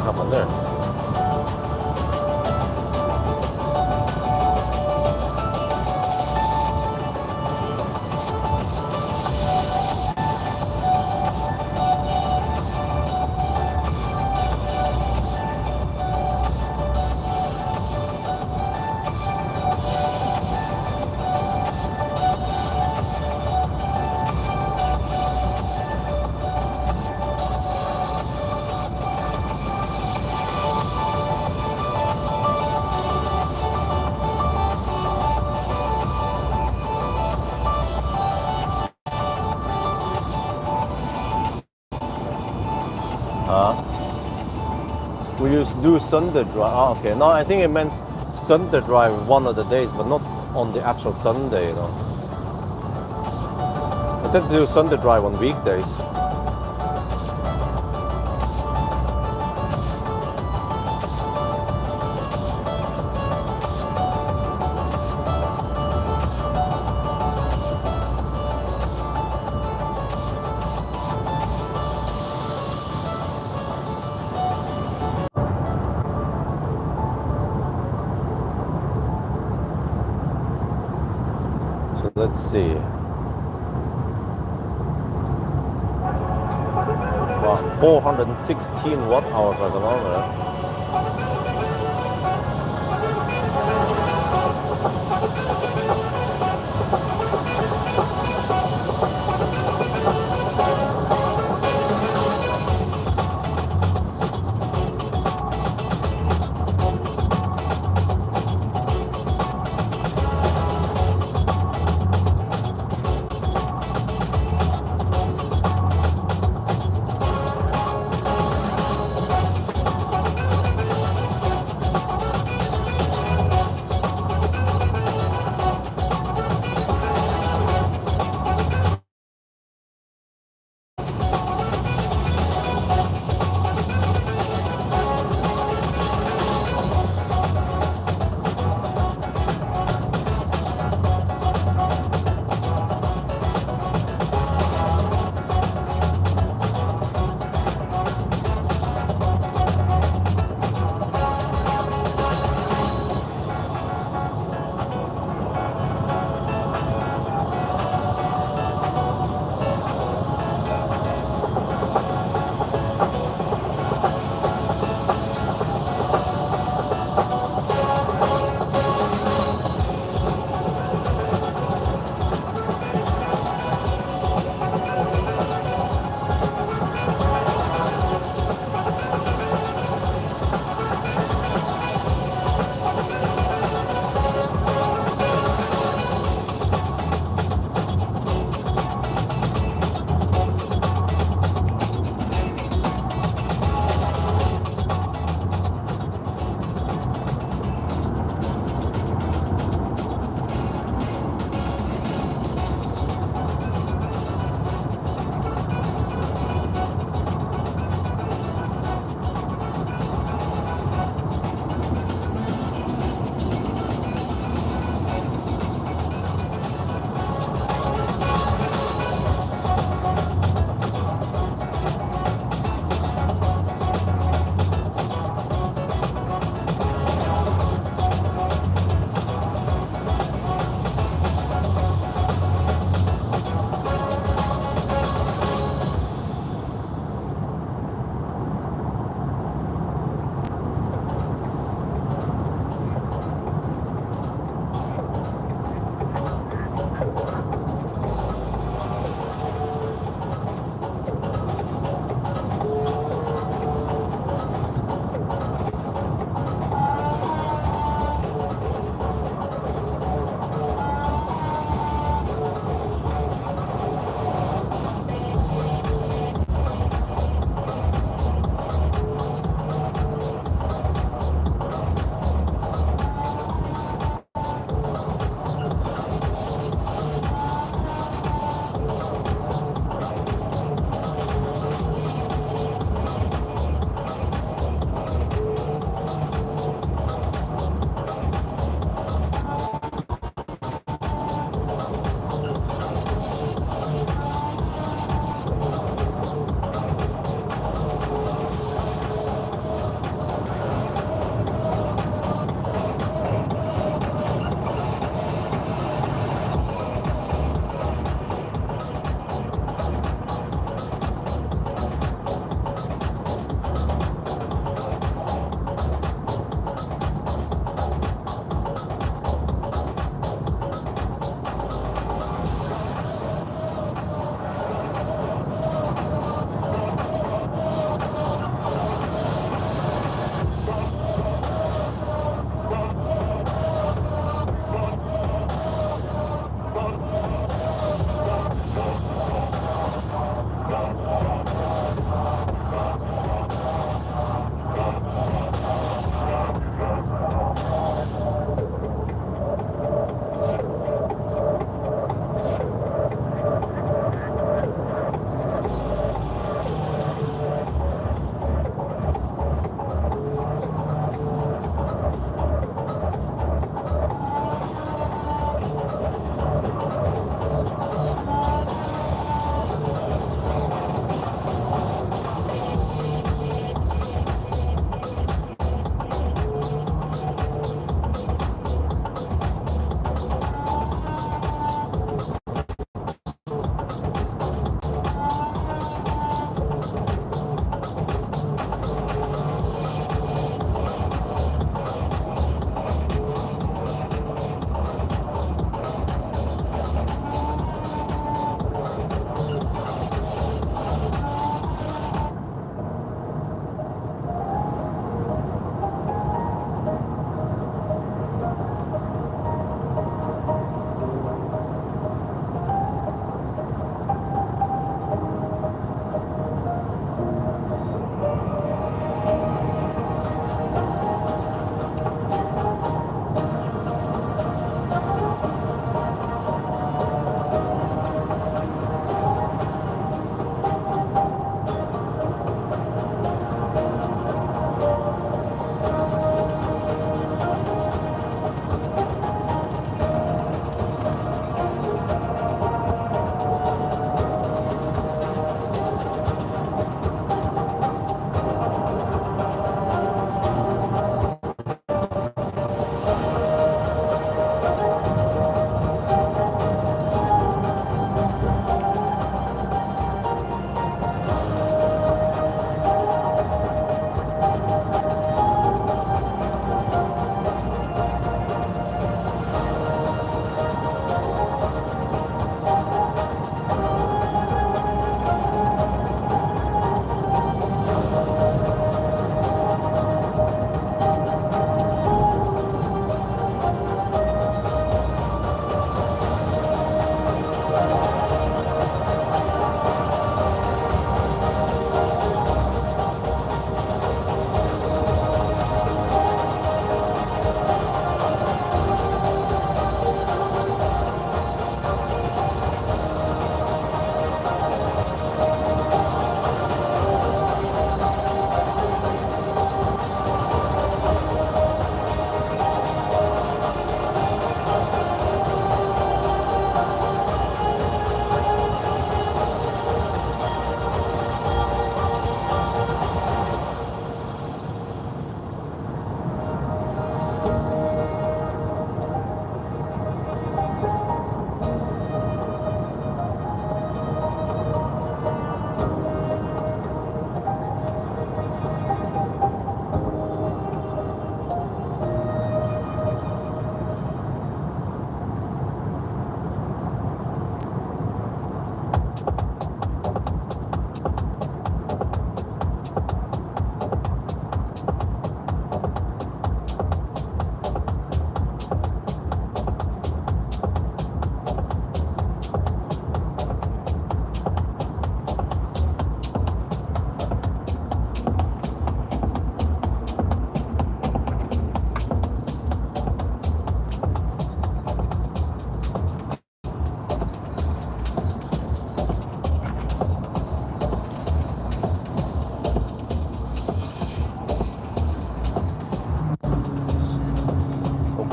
Come on there. We used to do Sunday drive. Oh, okay. No, I think it meant Sunday drive one of the days, but not on the actual Sunday, you know. I tend to do Sunday drive on weekdays. Let's see. Wow, 416 watt-hour per kilometer.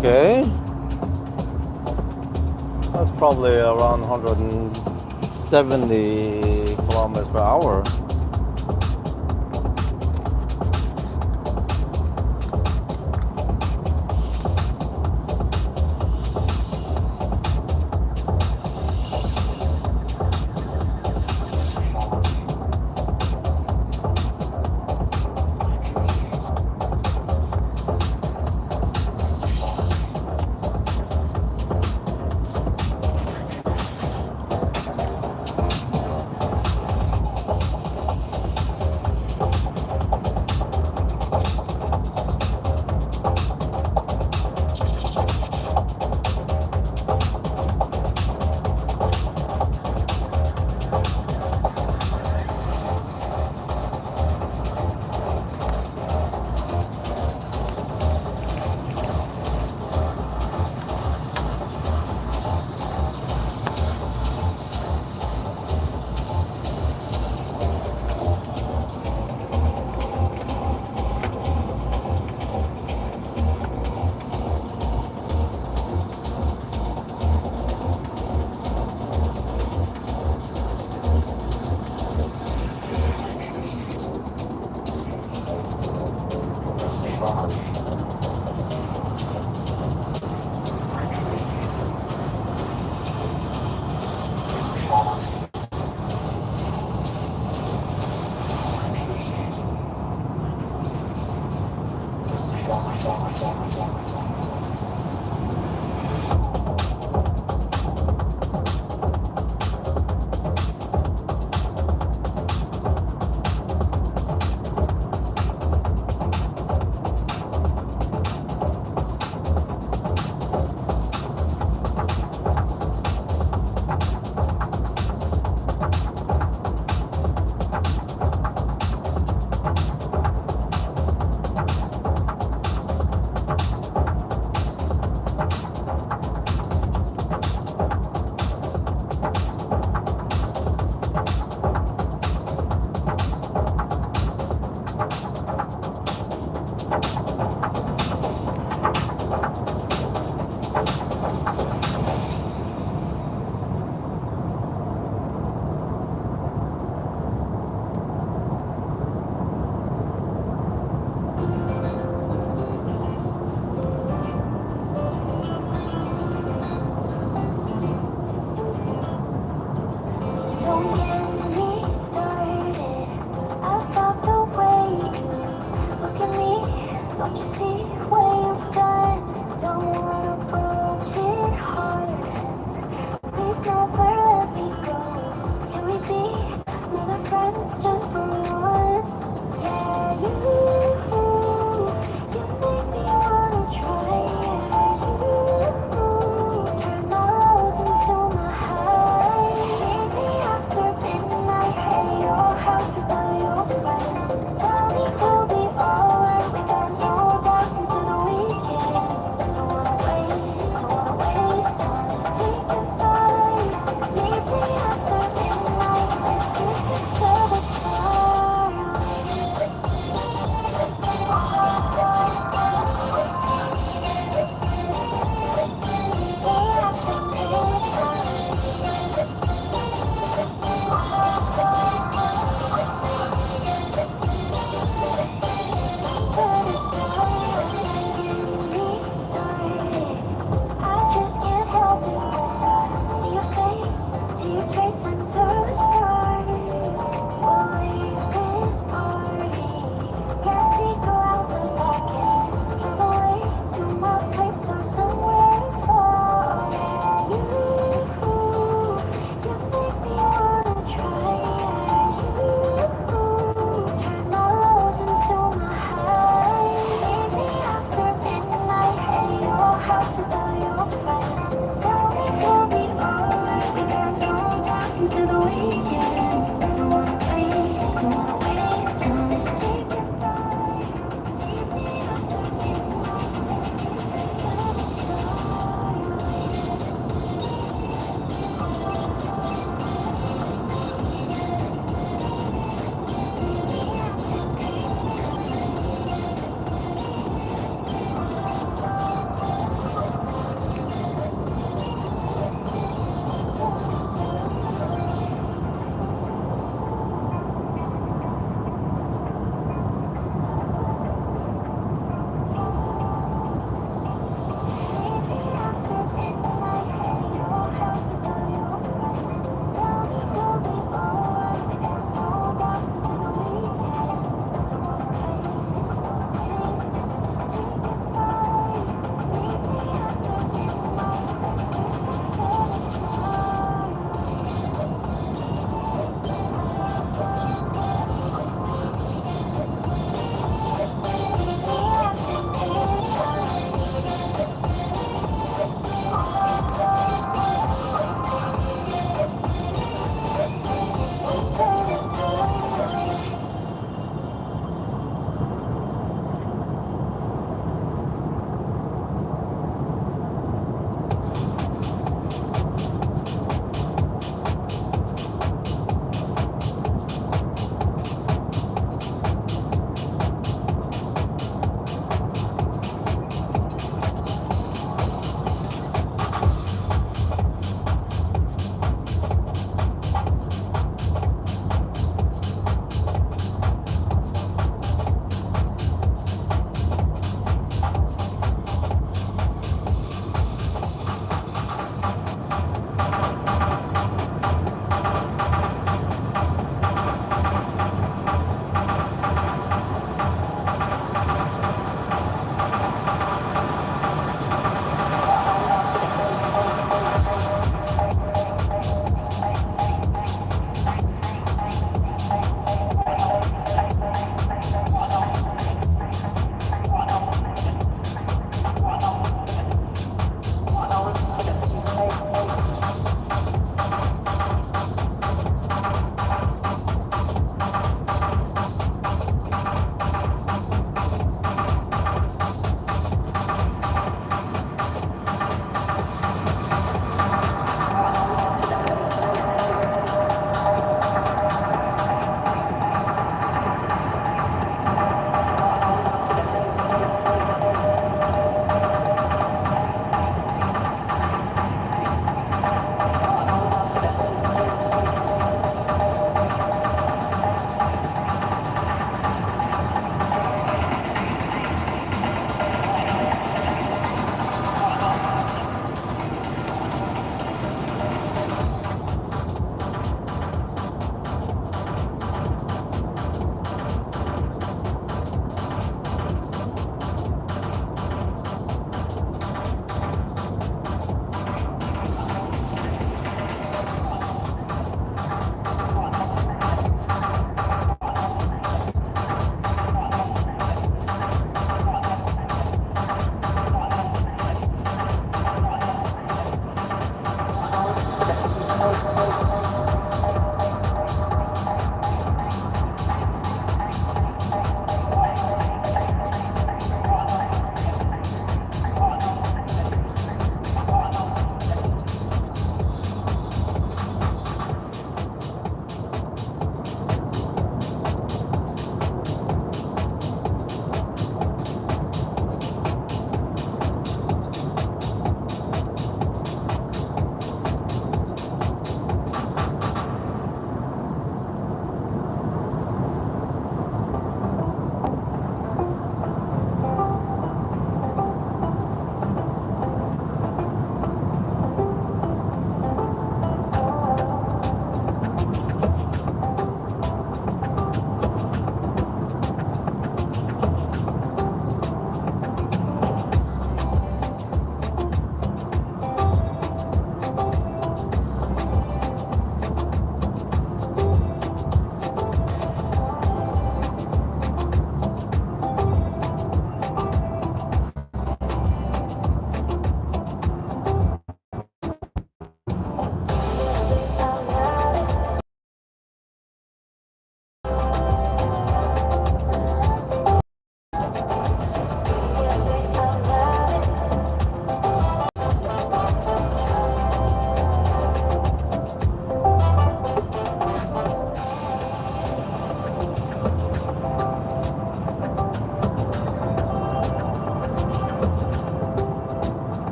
Okay, that's probably around 170 kilometers per hour.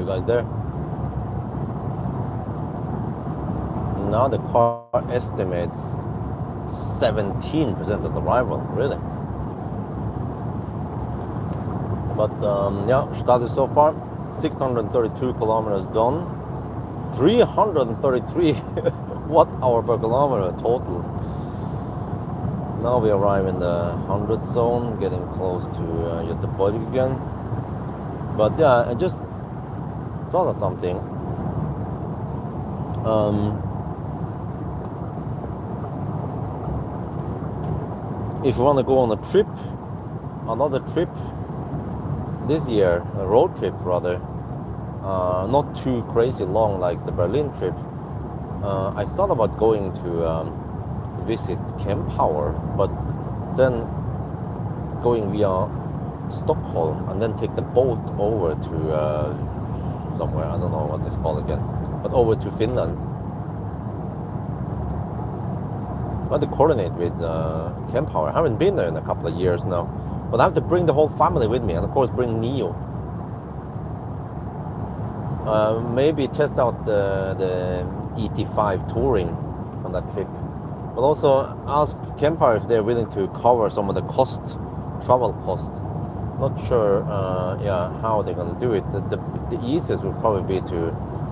guys there. Now the car estimates 17% of arrival, really. But yeah, started so far, 632 kilometers done, 333 watt-hour per kilometer total. Now we arrive in the 100 zone, getting close to Göteborg again. But yeah, I just thought of something. If you want to go on a trip, another trip this year, a road trip rather, not too crazy long like the Berlin trip, I thought about going to visit Pawel, but then going via Stockholm and then take the boat over to somewhere, I don't know what it's called again, but over to Finland. I had to coordinate with Pawel. I haven't been there in a couple of years now, but I have to bring the whole family with me, and of course bring Neo. Maybe test out the ET5 touring on that trip, but also ask Pawel if they're willing to cover some of the travel costs. Not sure, yeah, how they're gonna do it. The easiest would probably be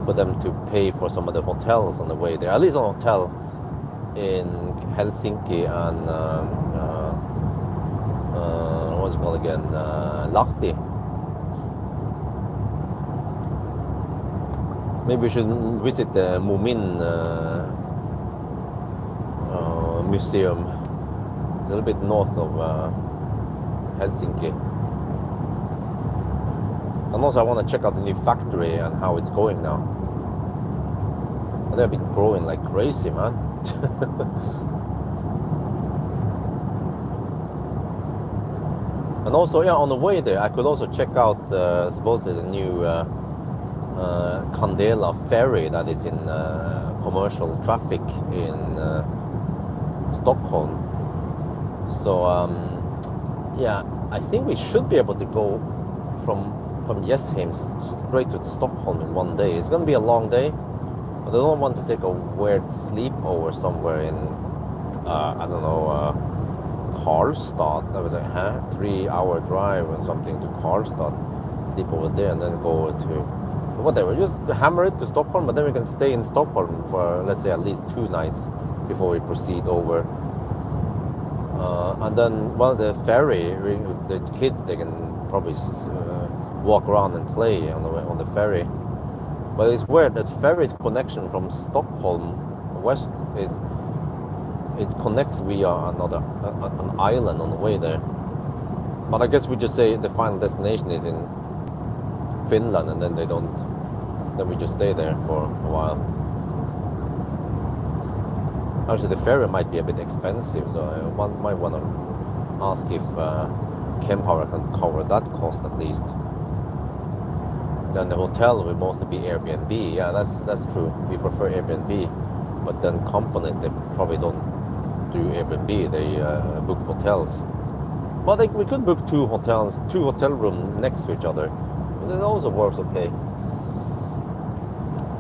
for them to pay for some of the hotels on the way there, at least a hotel in Helsinki and what's it called again, Lahti. Maybe we should visit the Mumin museum. It's a little bit north of Helsinki. And also I want to check out the new factory and how it's going now. They've been growing like crazy, man. And also, yeah, on the way there, I could also check out supposedly the new Candela ferry that is in commercial traffic in Stockholm. So yeah, I think we should be able to go from Jesheim straight to Stockholm in one day. It's going to be a long day, but I don't want to take a weird sleepover somewhere in I don't know, Karlstad. That was like 3-hour drive or something to Karlstad, sleep over there and then go to whatever, just hammer it to Stockholm, but then we can stay in Stockholm for, let's say, at least 2 nights before we proceed over. And then, well, the ferry, the kids, they can probably walk around and play on the ferry. But it's weird that ferry connection from Stockholm west is, it connects via an island on the way there. But I guess we just say the final destination is in Finland, and then then we just stay there for a while. Actually, the ferry might be a bit expensive, so I might want to ask if Pawel can cover that cost at least. Then the hotel will mostly be Airbnb. Yeah, that's true. We prefer Airbnb, but then companies, they probably don't do Airbnb. They book hotels. But we could book 2 hotel rooms next to each other. It also works okay.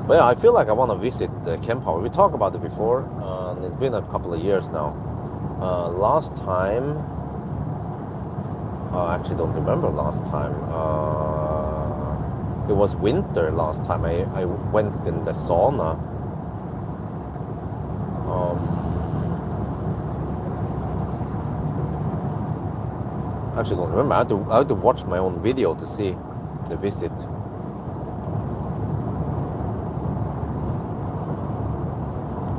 But yeah, I feel like I want to visit Pawel. We talked about it before, and it's been a couple of years now. Last time, I actually don't remember last time. It was winter last time. I went in the sauna. I actually don't remember. I had to watch my own video to see the visit.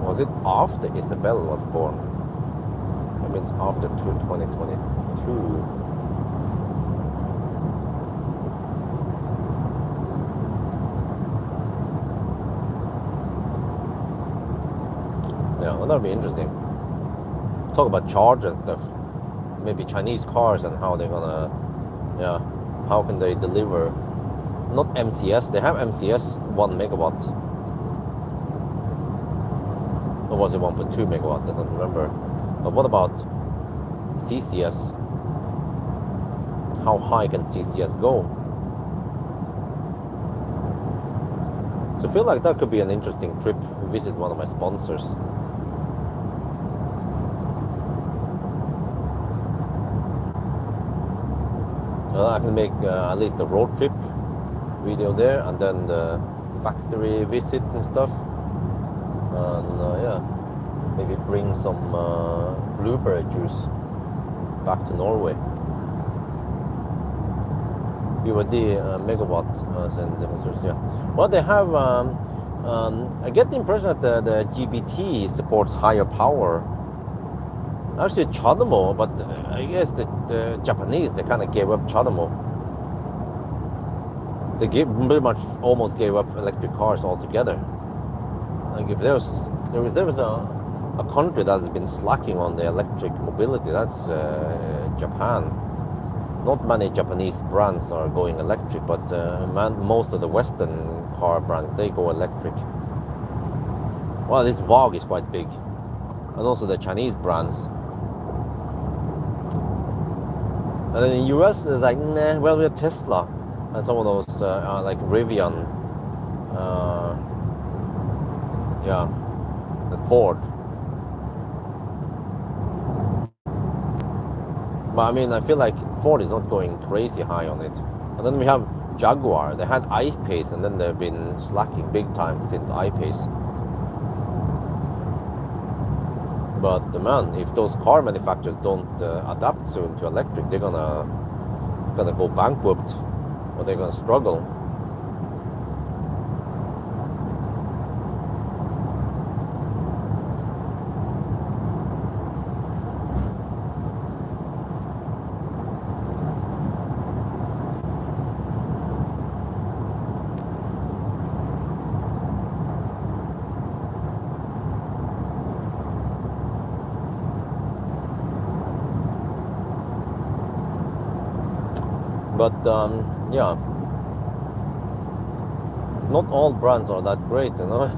Was it after Isabel was born? I mean, it's after 2022. Yeah, well, that'll be interesting. Talk about charge and stuff. Maybe Chinese cars and how they're gonna, yeah, how can they deliver? Not MCS. They have MCS 1 megawatt. Or was it 1.2 megawatt? I don't remember. But what about CCS? How high can CCS go? So I feel like that could be an interesting trip. Visit one of my sponsors. I can make at least a road trip video there, and then the factory visit and stuff. And yeah, maybe bring some blueberry juice back to Norway. UAD megawatt centimeters, yeah. Well, they have, I get the impression that the GBT supports higher power. Actually, Chodomo, but I guess the Japanese, they kind of gave up Chodomo. They pretty much almost gave up electric cars altogether. Like if there was a country that has been slacking on the electric mobility, that's Japan. Not many Japanese brands are going electric, but most of the Western car brands, they go electric. Well, this Vogue is quite big, and also the Chinese brands. And then in the US, it's like, nah, well, we're Tesla, and some of those like Rivian, yeah, the Ford. But I mean, I feel like Ford is not going crazy high on it. And then we have Jaguar. They had I-Pace, and then they've been slacking big time since I-Pace. But man, if those car manufacturers don't adapt soon to electric, they're gonna go bankrupt, or they're gonna struggle. But yeah, not all brands are that great, you know.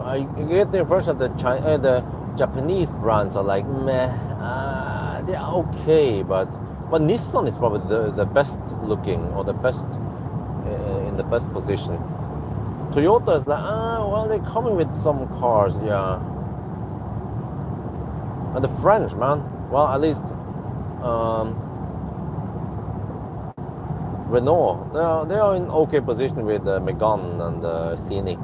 I get the impression that the Japanese brands are like meh, they're okay, but Nissan is probably the best looking, or the best in the best position. Toyota is like, well, they're coming with some cars, yeah. And the French, man, well, at least Renault, they are in okay position with the Megane and the Scenic.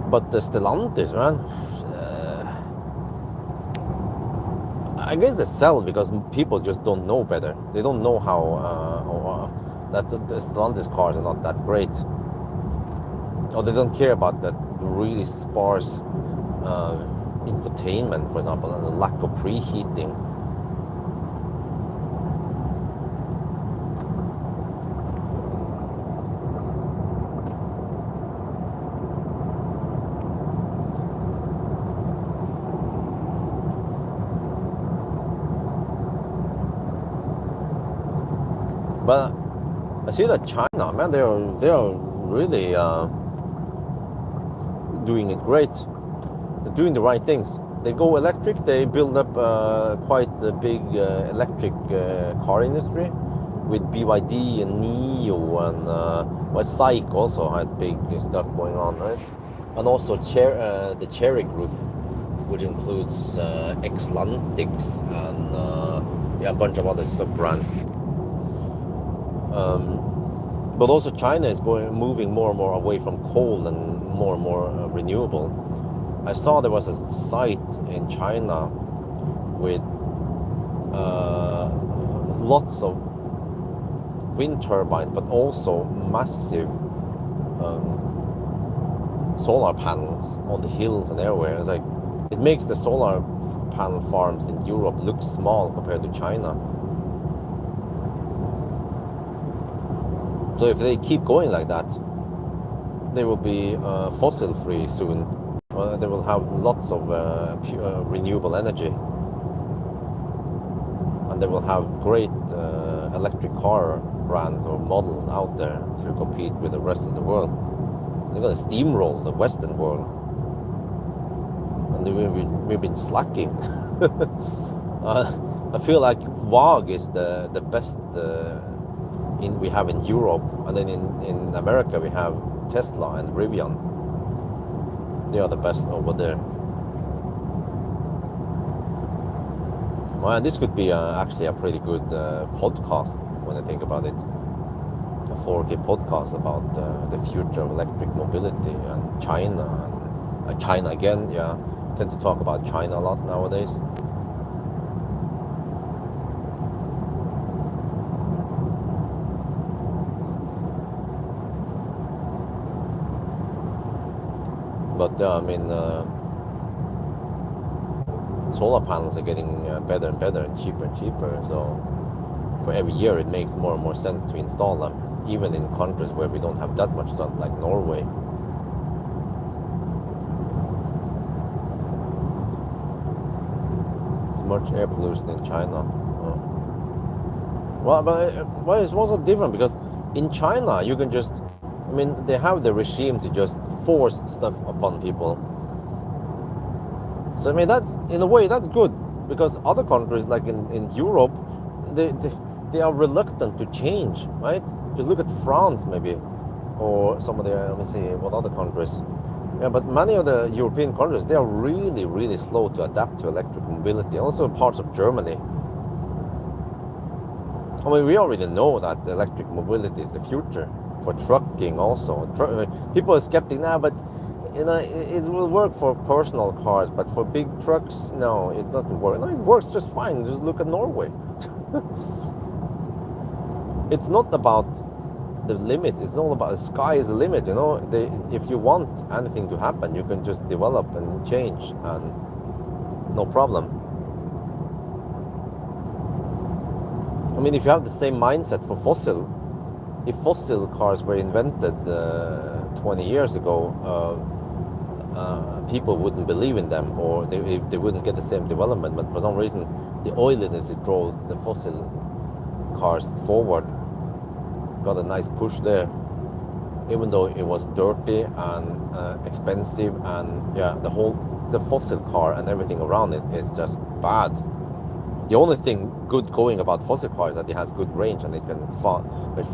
But the Stellantis, man, I guess they sell because people just don't know better. They don't know how that the Stellantis cars are not that great, or they don't care about that really sparse infotainment, for example, and the lack of preheating. But I see that China, man, they are really doing it great. They're doing the right things. They go electric. They build up quite a big electric car industry with BYD and NIO, and well, SAIC also has big stuff going on, right? And also the Chery Group, which includes Xlantix and yeah, a bunch of other sub brands. But also China is moving more and more away from coal and more renewable. I saw there was a site in China with lots of wind turbines, but also massive solar panels on the hills and everywhere. It's like, it makes the solar panel farms in Europe look small compared to China. So if they keep going like that, they will be fossil free soon. They will have lots of renewable energy, and they will have great electric car brands or models out there to compete with the rest of the world. They're going to steamroll the Western world, and we've been slacking. I feel like Vogue is the best we have in Europe, and then in America we have Tesla and Rivian. They are the best over there. Well, this could be actually a pretty good podcast when I think about it. A 4K podcast about the future of electric mobility and China. And China again, yeah. I tend to talk about China a lot nowadays. But I mean, solar panels are getting better and better and cheaper, so for every year it makes more and more sense to install them, even in countries where we don't have that much sun, like Norway. It's much air pollution in China. Well, but it's also different, because in China you can just, I mean, they have the regime to just force stuff upon people. So I mean, that's, in a way, that's good, because other countries like in Europe, they are reluctant to change, right? Just look at France maybe, or some of the, let me see, what other countries. Yeah, but many of the European countries, they are really, really slow to adapt to electric mobility. Also parts of Germany. I mean, we already know that electric mobility is the future for trucking also. People are skeptic now, but you know, it will work for personal cars, but for big trucks, no, it doesn't work. No, it works just fine. Just look at Norway. It's not about the limits. It's all about the sky is the limit. You know, if you want anything to happen, you can just develop and change, and no problem. I mean, if you have the same mindset for fossil, if fossil cars were invented 20 years ago, people wouldn't believe in them, or they wouldn't get the same development. But for some reason, the oil industry drove the fossil cars forward, got a nice push there, even though it was dirty and expensive, and yeah, the fossil car and everything around it is just bad. The only thing good going about fossil cars is that it has good range and it can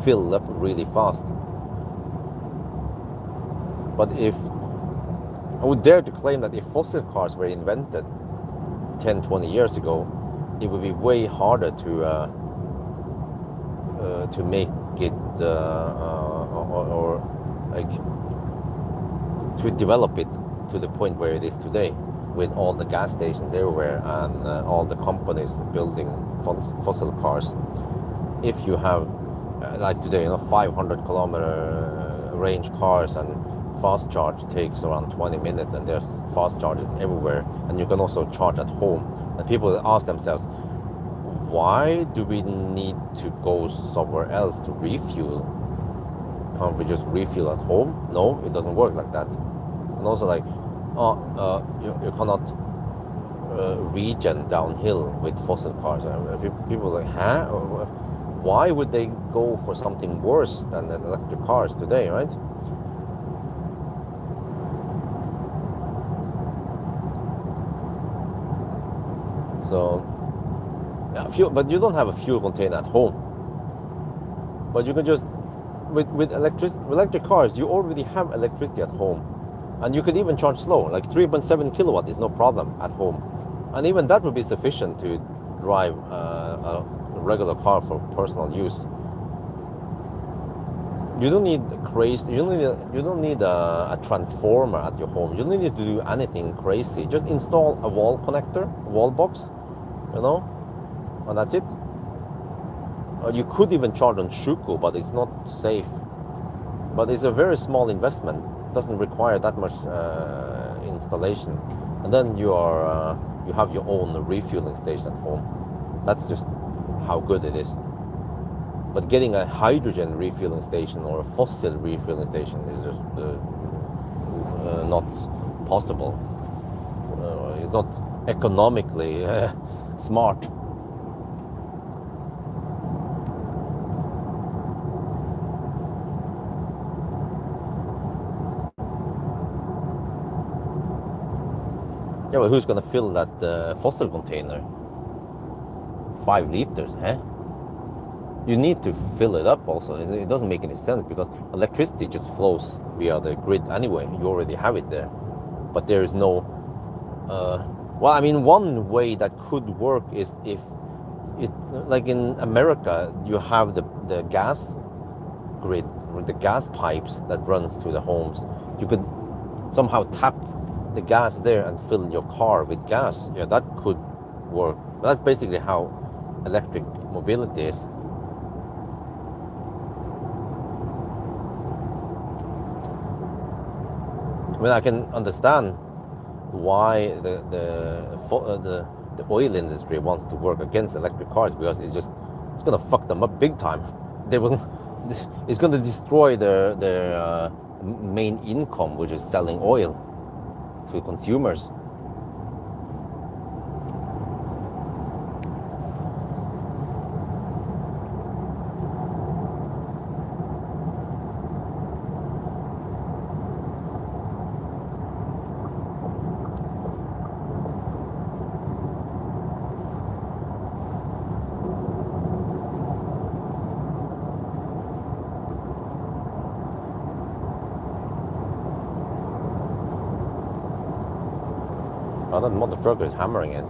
fill up really fast. But I would dare to claim that if fossil cars were invented 10, 20 years ago, it would be way harder to make it or like to develop it to the point where it is today, with all the gas stations everywhere and all the companies building fossil cars. If you have like today, you know, 500-kilometer range cars, and fast charge takes around 20 minutes, and there's fast charges everywhere, and you can also charge at home. And people ask themselves, why do we need to go somewhere else to refuel? Can't we just refuel at home? No, it doesn't work like that. And also, like, you cannot regen downhill with fossil cars. People are like, huh? Why would they go for something worse than electric cars today, right? So, yeah, but you don't have a fuel container at home. But you can just, with electric cars, you already have electricity at home. And you could even charge slow, like 3.7 kilowatt is no problem at home. And even that would be sufficient to drive a regular car for personal use. You don't need you don't need a transformer at your home. You don't need to do anything crazy. Just install a wall connector, wall box, you know, and that's it. You could even charge on Shuko, but it's not safe. But it's a very small investment. Doesn't require that much installation, and then you have your own refueling station at home. That's just how good it is. But getting a hydrogen refueling station or a fossil refueling station is just not possible. It's not economically smart. Yeah, well, who's gonna fill that fossil container? 5 liters, huh? you need to fill it up also. It doesn't make any sense because electricity just flows via the grid anyway. You already have it there. But there is no, well, I mean, one way that could work is if it, like in America, you have the gas grid, with the gas pipes that runs to the homes. You could somehow tap the gas there and fill your car with gas. Yeah, that could work. But that's basically how electric mobility is. I mean, I can understand why the oil industry wants to work against electric cars, because it's gonna fuck them up big time. It's gonna destroy their main income, which is selling oil to consumers. Oh, that mother trucker is hammering it.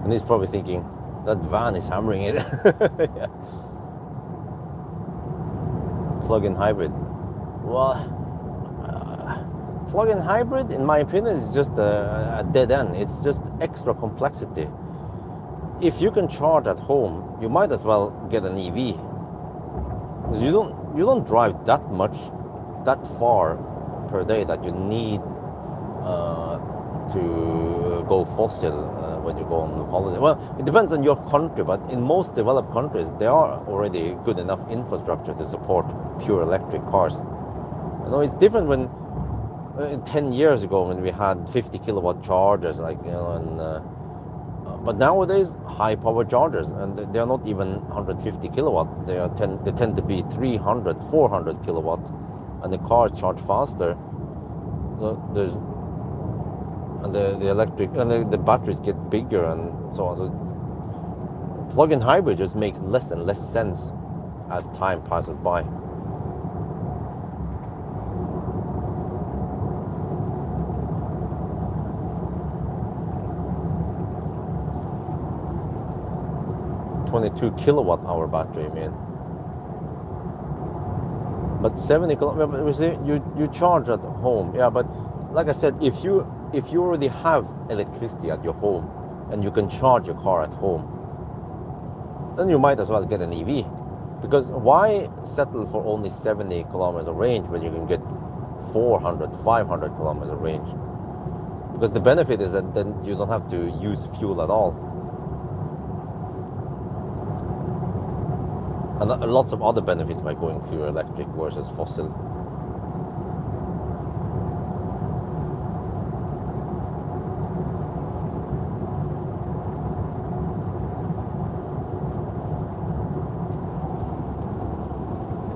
And he's probably thinking, that van is hammering it. Yeah. Plug-in hybrid. Well, plug-in hybrid, in my opinion, is just a dead end. It's just extra complexity. If you can charge at home, you might as well get an EV. Because you don't drive that much, that far per day that you need to go fossil when you go on holiday. Well, it depends on your country, but in most developed countries, there are already good enough infrastructure to support pure electric cars. You know, it's different when 10 years ago when we had 50 kilowatt chargers, like, you know, and but nowadays, high power chargers, and they are not even 150 kilowatt. They tend to be 300, 400 kilowatts, and the cars charge faster. So the electric and the batteries get bigger and so on. So plug-in hybrid just makes less and less sense as time passes by. .22 kilowatt hour battery, I mean. But 70 kilowatt, you charge at home, yeah. But like I said, if you already have electricity at your home and you can charge your car at home, then you might as well get an EV. Because why settle for only 70 kilometers of range when you can get 400, 500 kilometers of range? Because the benefit is that then you don't have to use fuel at all. And lots of other benefits by going pure electric versus fossil.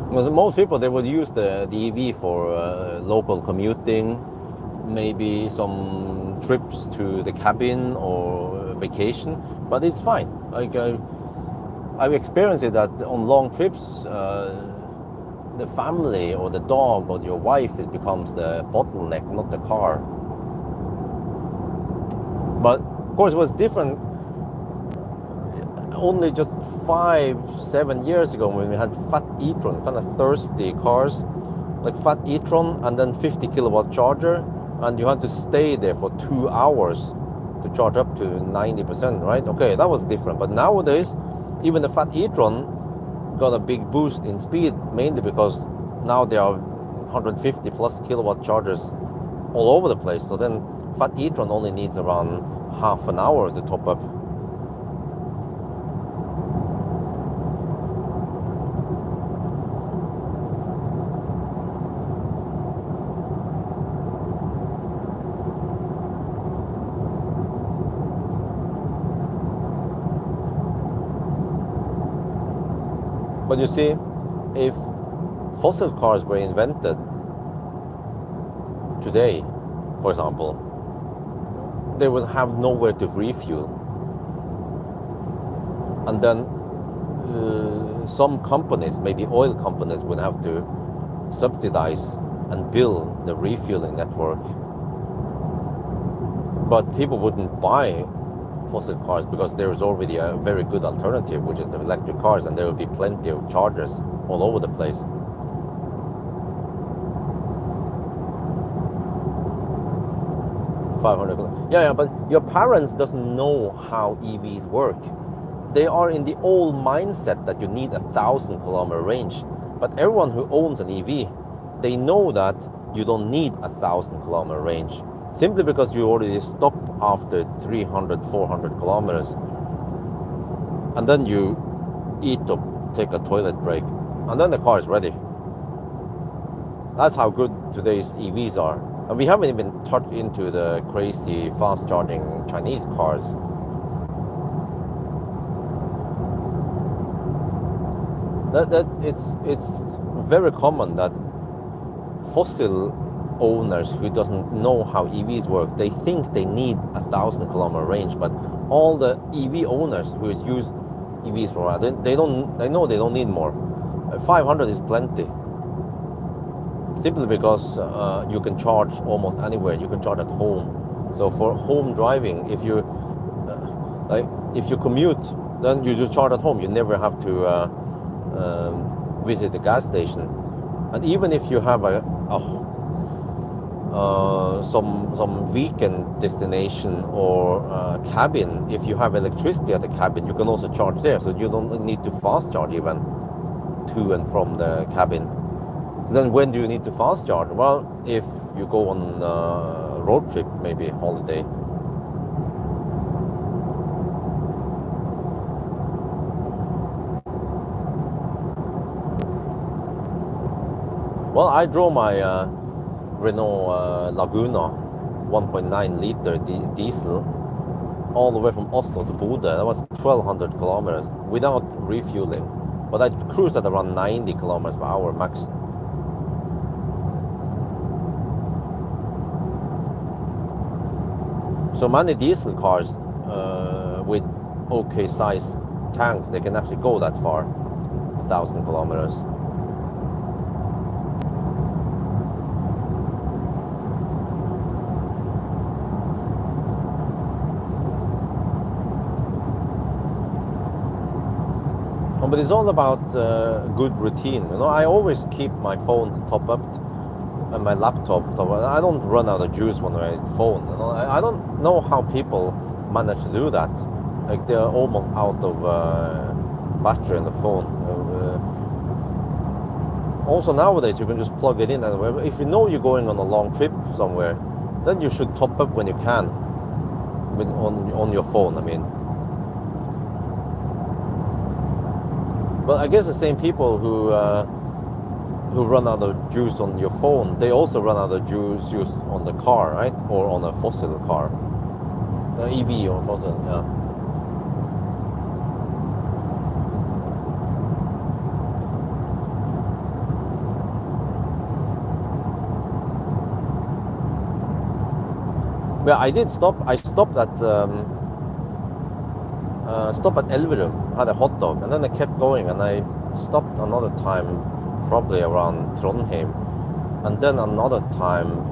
Because most people, they would use the EV for local commuting, maybe some trips to the cabin or vacation, but it's fine. Like I've experienced it that on long trips, the family or the dog or your wife, it becomes the bottleneck, not the car. But of course, it was different only just 5-7 years ago when we had fat e-tron, kind of thirsty cars, like fat e-tron and then 50 kilowatt charger, and you had to stay there for 2 hours to charge up to 90%, right? Okay, that was different. But nowadays, even the fat e-tron got a big boost in speed, mainly because now there are 150 plus kilowatt chargers all over the place. So then fat e-tron only needs around half an hour to top up. But you see, if fossil cars were invented today, for example, they would have nowhere to refuel. And then some companies, maybe oil companies, would have to subsidize and build the refueling network. But people wouldn't buy fossil cars because there is already a very good alternative, which is the electric cars, and there will be plenty of chargers all over the place. Yeah, but your parents doesn't know how EVs work. They are in the old mindset that you need 1,000 kilometer range. But everyone who owns an EV, they know that you don't need 1,000 kilometer range. Simply because you already stop after 300, 400 kilometers. And then you eat up, take a toilet break, and then the car is ready. That's how good today's EVs are. And we haven't even touched into the crazy fast charging Chinese cars. It's very common that fossil owners who doesn't know how EVs work, they think they need 1,000 kilometer range, but all the EV owners who use EVs for a while, they know they don't need more. 500 is plenty. Simply because you can charge almost anywhere. You can charge at home. So for home driving, if you commute, then you just charge at home. You never have to visit the gas station. And even if you have some weekend destination or cabin, if you have electricity at the cabin, you can also charge there. So you don't need to fast charge even to and from the cabin. Then when do you need to fast charge? Well, if you go on a road trip, maybe holiday. Well, I drove my Renault Laguna 1.9 liter diesel all the way from Oslo to Bodø. That was 1,200 kilometers without refueling. But I cruised at around 90 kilometers per hour max. So many diesel cars with okay size tanks, they can actually go that far, 1,000 kilometers. But it's all about good routine. You know, I always keep my phone top up and my laptop top up. I don't run out of juice on my phone. You know, I don't know how people manage to do that. Like they're almost out of battery in the phone. Also nowadays you can just plug it in. And if you know you're going on a long trip somewhere, then you should top up when you can, on your phone. I mean. But I guess the same people who run out of juice on your phone, they also run out of juice on the car, right? Or on a fossil car, EV or fossil, yeah. Well, I did stop. I stopped at Elverum, had a hot dog, and then I kept going, and I stopped another time, probably around Trondheim, and then another time,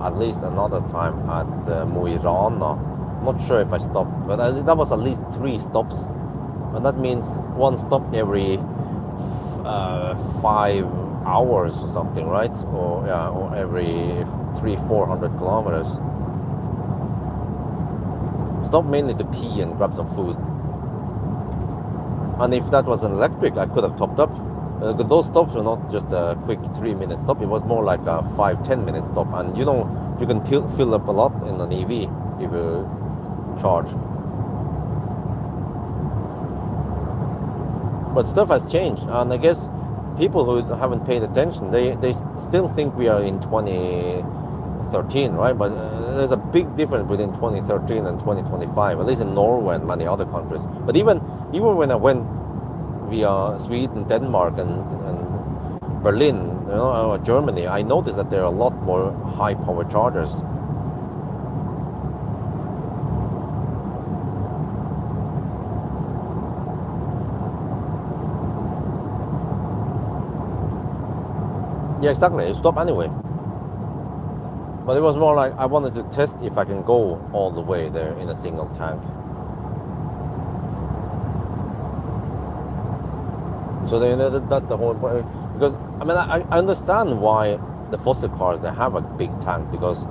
at least another time at Mo I Rana. Not sure if I stopped, but that was at least 3 stops, and that means one stop every 5 hours or something, right? Or yeah, or every 300-400 kilometers. Stop mainly to pee and grab some food. And if that was an electric, I could have topped up. Those stops were not just a quick 3-minute stop. It was more like a 5-10 minute stop. And you know, you can fill up a lot in an EV if you charge. But stuff has changed, and I guess people who haven't paid attention, they still think we are in 2013, right? But there's a big difference between 2013 and 2025, at least in Norway and many other countries. But even when I went via Sweden, Denmark, and Berlin, Germany, I noticed that there are a lot more high power chargers. Yeah, exactly. It stopped anyway. But it was more like I wanted to test if I can go all the way there in a single tank. So that's the whole point. Because I mean, I understand why the fossil cars, they have a big tank, because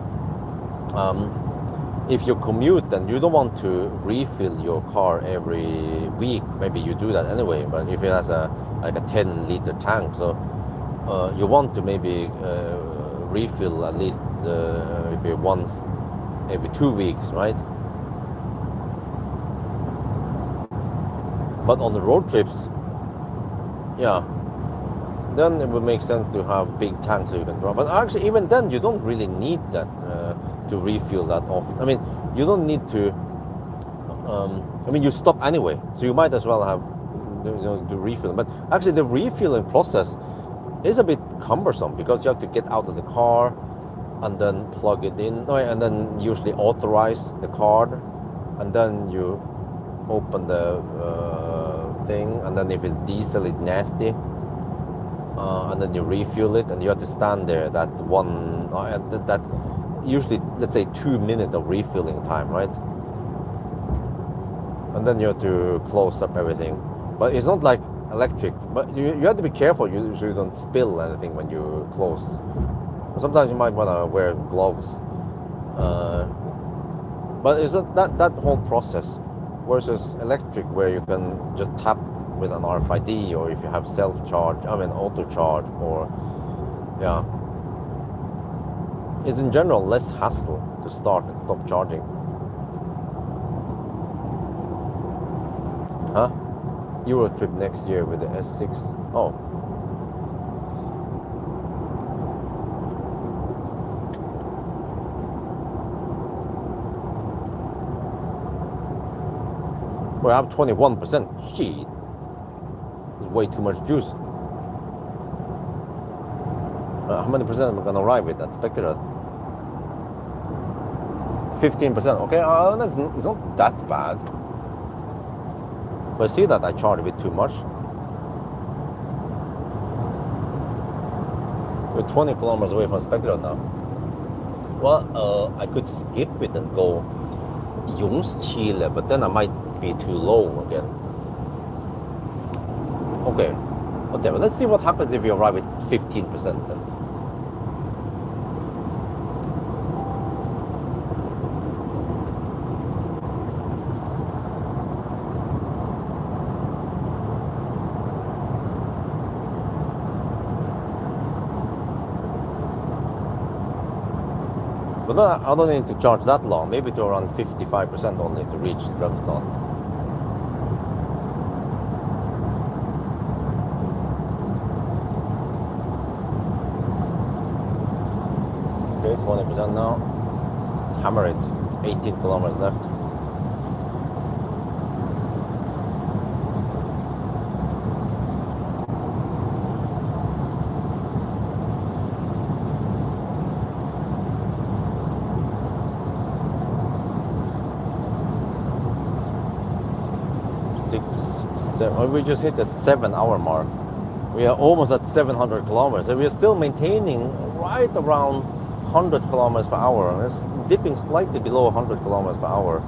if you commute, then you don't want to refill your car every week. Maybe you do that anyway, but if it has like a 10-liter tank, so you want to maybe refill at least maybe once every 2 weeks, right? But on the road trips, yeah, then it would make sense to have big tanks so you can drive. But actually, even then, you don't really need that to refuel that often. I mean, you don't need to. I mean, you stop anyway, so you might as well have the refill. But actually, the refilling process is a bit cumbersome, because you have to get out of the car and then plug it in, and then usually authorize the card, and then you open the thing, and then if it's diesel, it's nasty, and then you refuel it, and you have to stand there that usually, let's say, 2 minutes of refilling time, right? And then you have to close up everything. But it's not like electric, but you have to be careful so you don't spill anything when you close. Sometimes you might want to wear gloves, but it's not that whole process versus electric, where you can just tap with an RFID, or if you have self-charge, I mean auto charge, or yeah, it's in general less hassle to start and stop charging. Huh? Euro trip next year with the S6. Oh. Well, I have 21%. Shit. It's way too much juice. How many percent am I gonna arrive with that speculator? 15%. Okay, it's not that bad. But I see that I charge a bit too much. We're 20 kilometers away from Spectrum now. Well, I could skip it and go Chile, but then I might be too low again. Okay, whatever. Let's see what happens if you arrive at 15% then. But I don't need to charge that long, maybe to around 55% only to reach Strömstad. Okay, 20% now. Let's hammer it. 18 kilometers left. We just hit the 7-hour mark. We are almost at 700 kilometers. So we are still maintaining right around 100 kilometers per hour. It's dipping slightly below 100 kilometers per hour.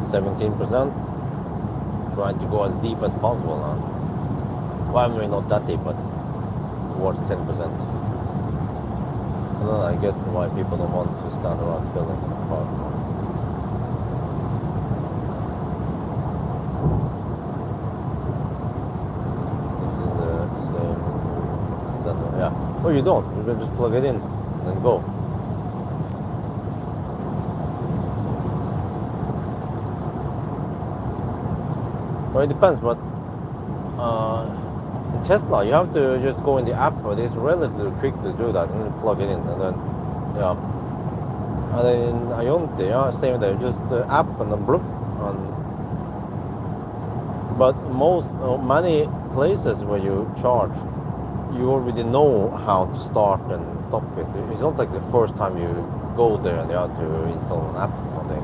17%. Trying to go as deep as possible now. Well, I mean, not that deep, but towards 10%. And then I get why people don't want to stand around filling the park. It's in the same standard, yeah. Well, you don't. You can just plug it in and go. Well, it depends, but in Tesla, you have to just go in the app, but it's relatively quick to do that, and then plug it in, and then, yeah. And then in Ionity, yeah, same there, just the app and then bloop. But many places where you charge, you already know how to start and stop it. It's not like the first time you go there and you have to install an app or something.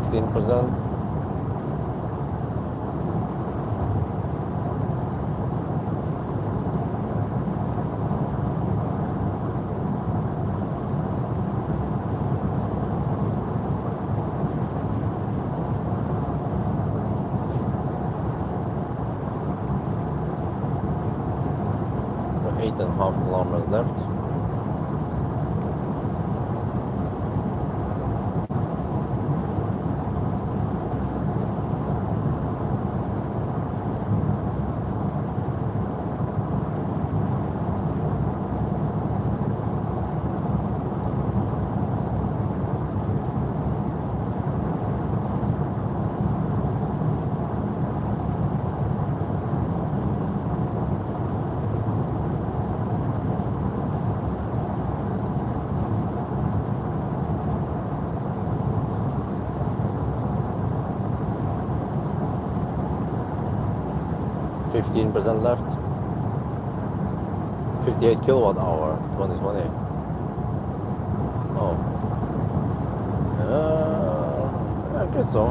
%. 8.5 kilometers left. %, left. 58 kilowatt hour, 2020. Oh. I guess so.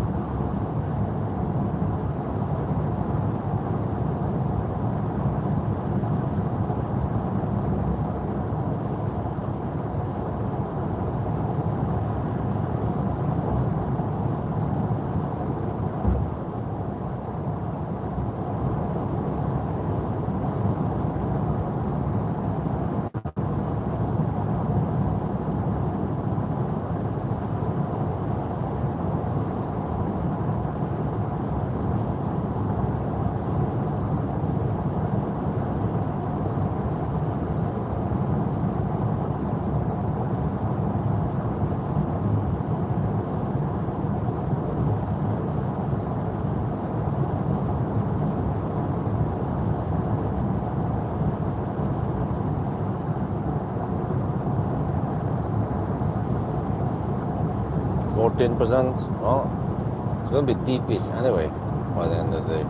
%. Well, it's going to be deepish anyway by the end of the day.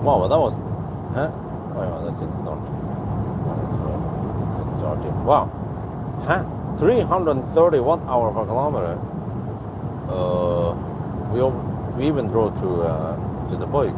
Wow, well, that was, huh? Oh yeah, that's it start. It's starting. Wow, huh? 330 watt-hour per kilometer. We even drove to the bike.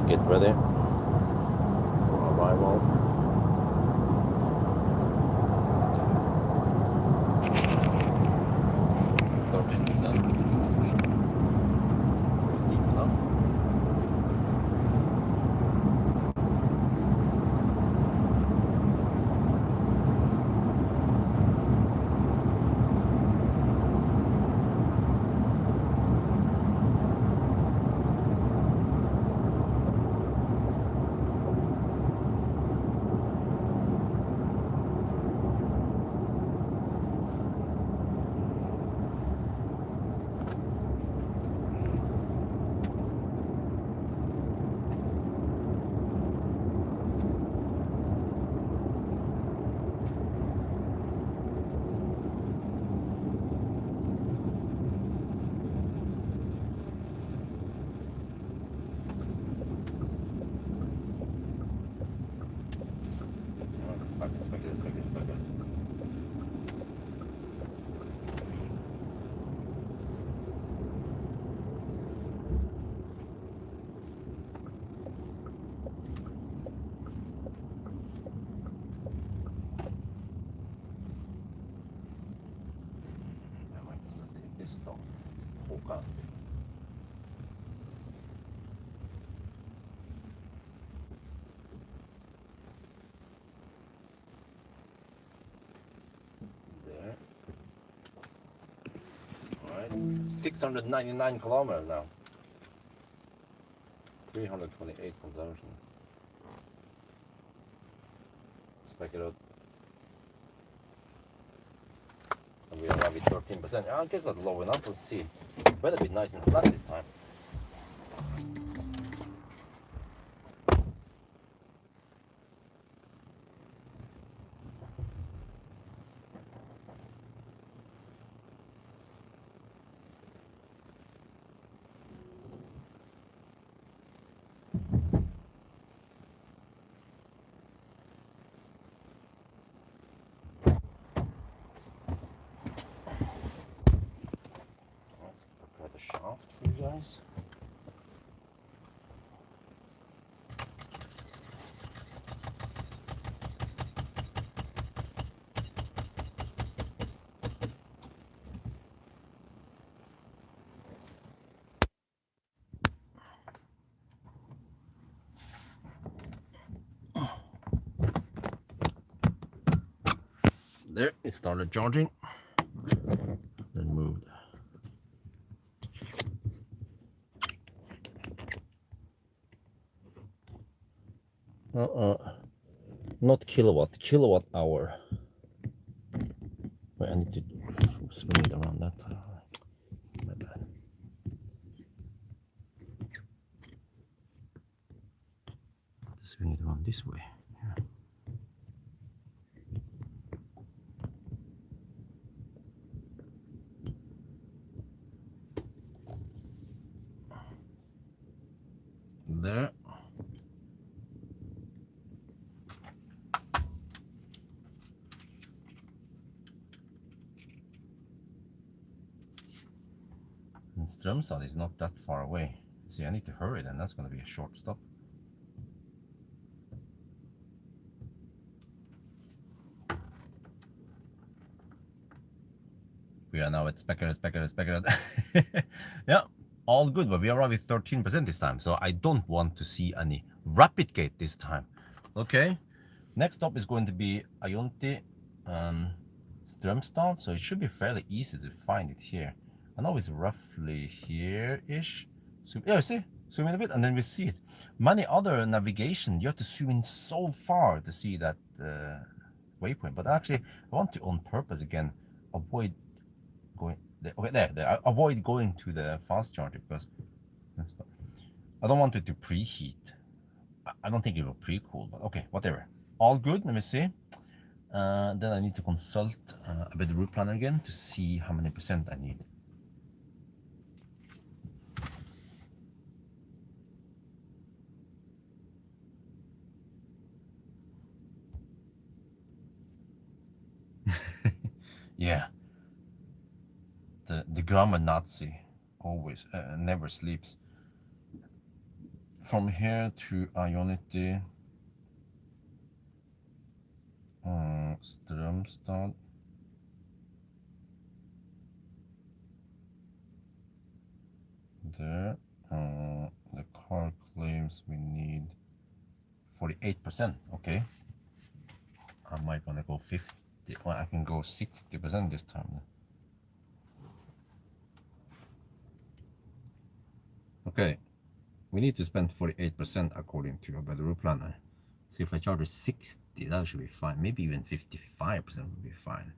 Get ready for arrival. Deep enough. 699 kilometers now. 328 consumption. Spec it out. And we are with 13%. I guess that's low enough. Let's see. Better be nice and flat this time. The shaft for you guys. There, it started charging. Then moved. Not kilowatt, kilowatt hour. Wait, I need to swing it around that. My bad. Swing it around this way. Yeah. There. And Strömstad is not that far away. See, I need to hurry then. That's going to be a short stop. We are now at Speckeret. Yeah, all good, but we are with 13% this time. So I don't want to see any rapid gate this time. Okay, next stop is going to be Ajonti Strömstad. So it should be fairly easy to find it here. I know it's roughly here-ish. So, yeah, see? Zoom in a bit and then we see it. Many other navigation, you have to zoom in so far to see that waypoint. But actually, I want to, on purpose again, avoid going there. Okay, there. I avoid going to the fast charger because I don't want it to preheat. I don't think it will pre-cool, but okay, whatever. All good, let me see. Then I need to consult a bit of route planner again to see how many percent I need. Yeah, the grammar Nazi always never sleeps. From here to Ionity, Strömstad. There, the car claims we need 48%. Okay, I might want to go 50. Well, I can go 60% this time. Okay, we need to spend 48% according to your better route planner. See, if I charge 60, that should be fine. Maybe even 55% would be fine.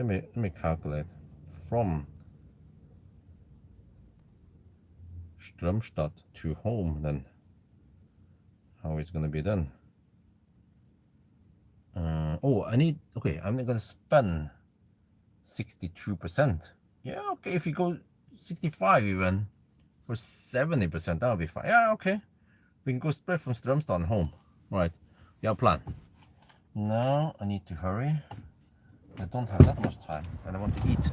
Okay, let me calculate from Stromstad to home, then how it's gonna be done. Oh, I need, okay, I'm gonna spend 62%. Yeah, okay, if you go 65 even for 70%, that'll be fine. Yeah, okay, we can go straight from Stromstad home. Right, yeah, plan. Now I need to hurry. I don't have that much time and I want to eat.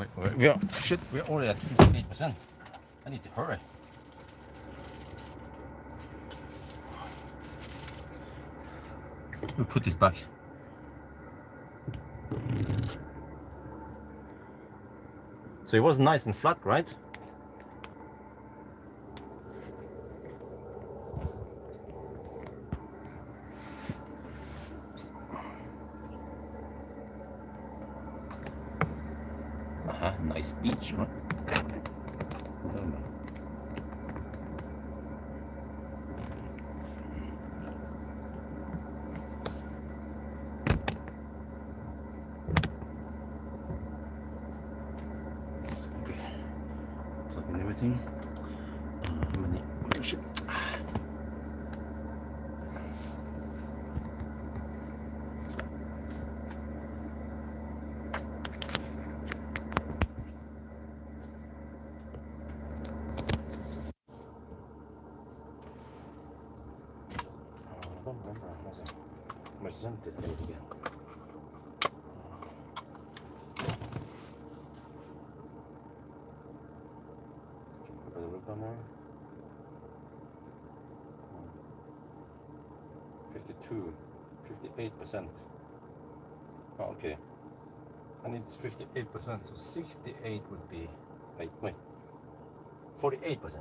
Wait, we're already at 58%. I need to hurry. We'll put this back. So it was nice and flat, right? Nice beach, right? Okay, plug in everything. How many? Shit. I don't remember how much cent it made again. Put a look on there. 52, 58%. Oh, okay. And it's 58%, so 68 would be, wait, 48%.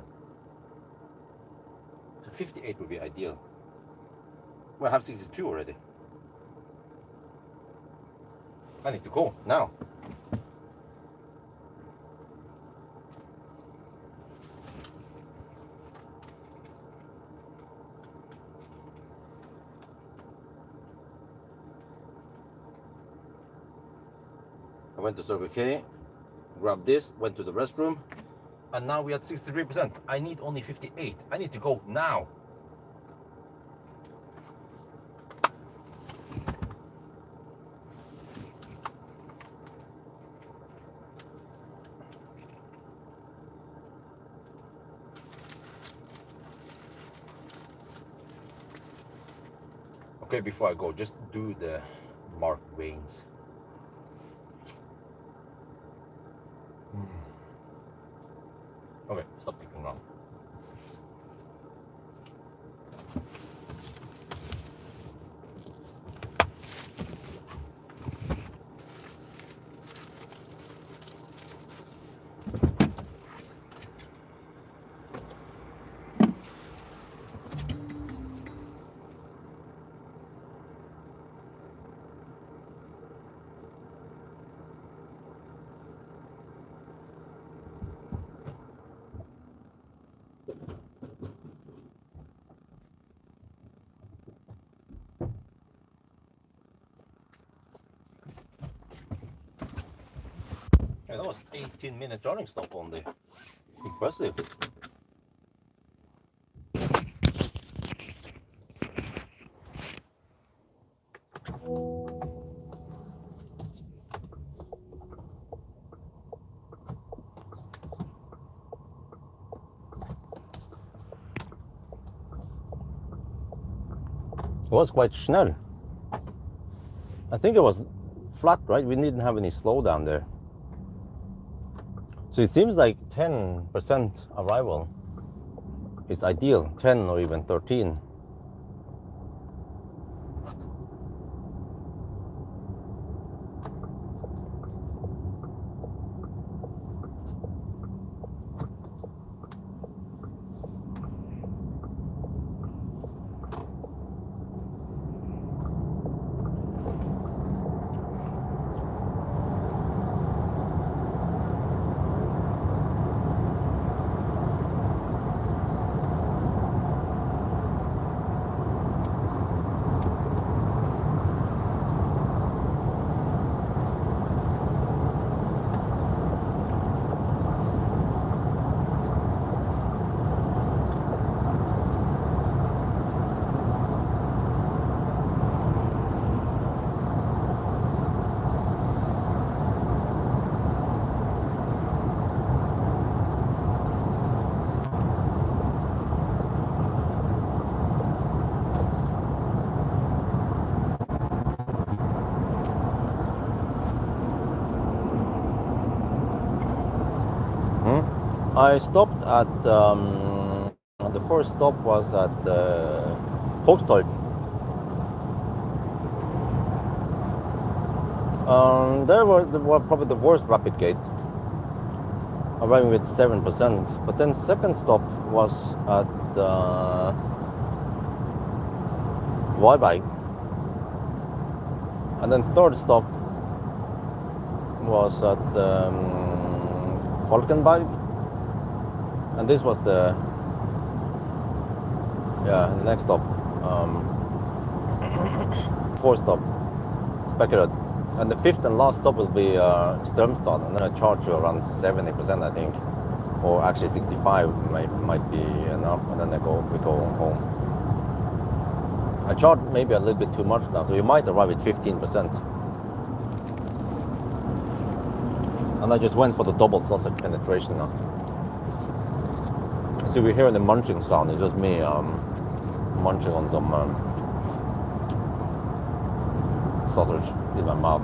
So 58 would be ideal. Well, I have 62 already. I need to go now. I went to Circle K, grabbed this, went to the restroom, and now we're at 63%. I need only 58. I need to go now. Okay, before I go, just do the marked veins. Okay, stop thinking around. Yeah, that was 18-minute charging stop only. Impressive. It was quite snel. I think it was flat, right? We didn't have any slowdown there. So it seems like 10% arrival is ideal, 10 or even 13. I stopped at the first stop was at Hochtold. There were probably the worst rapid gate, arriving with 7%. But then second stop was at Wallbike, and then third stop was at Falkenberg, and this was the next stop, fourth stop, Spekerød. And the fifth and last stop will be Strømstad, and then I charge you around 70%, I think, or actually 65 might be enough, and then we go home. I charge maybe a little bit too much now, so you might arrive at 15%. And I just went for the double sausage penetration now. So we hear the munching sound. It's just me munching on some sausage in my mouth.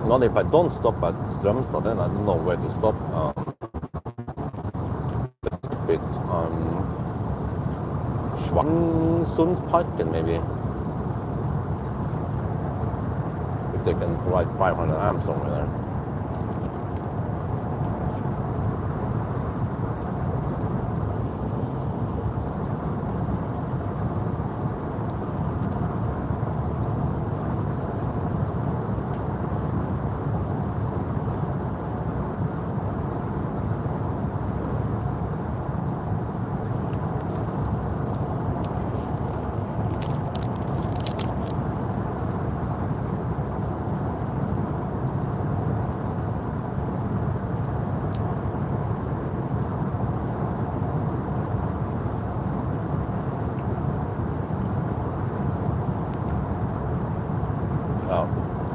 Well, if I don't stop at Strømstad, then I don't know where to stop. It's a bit Schwansundsparken maybe. If they can provide 500 amps somewhere there.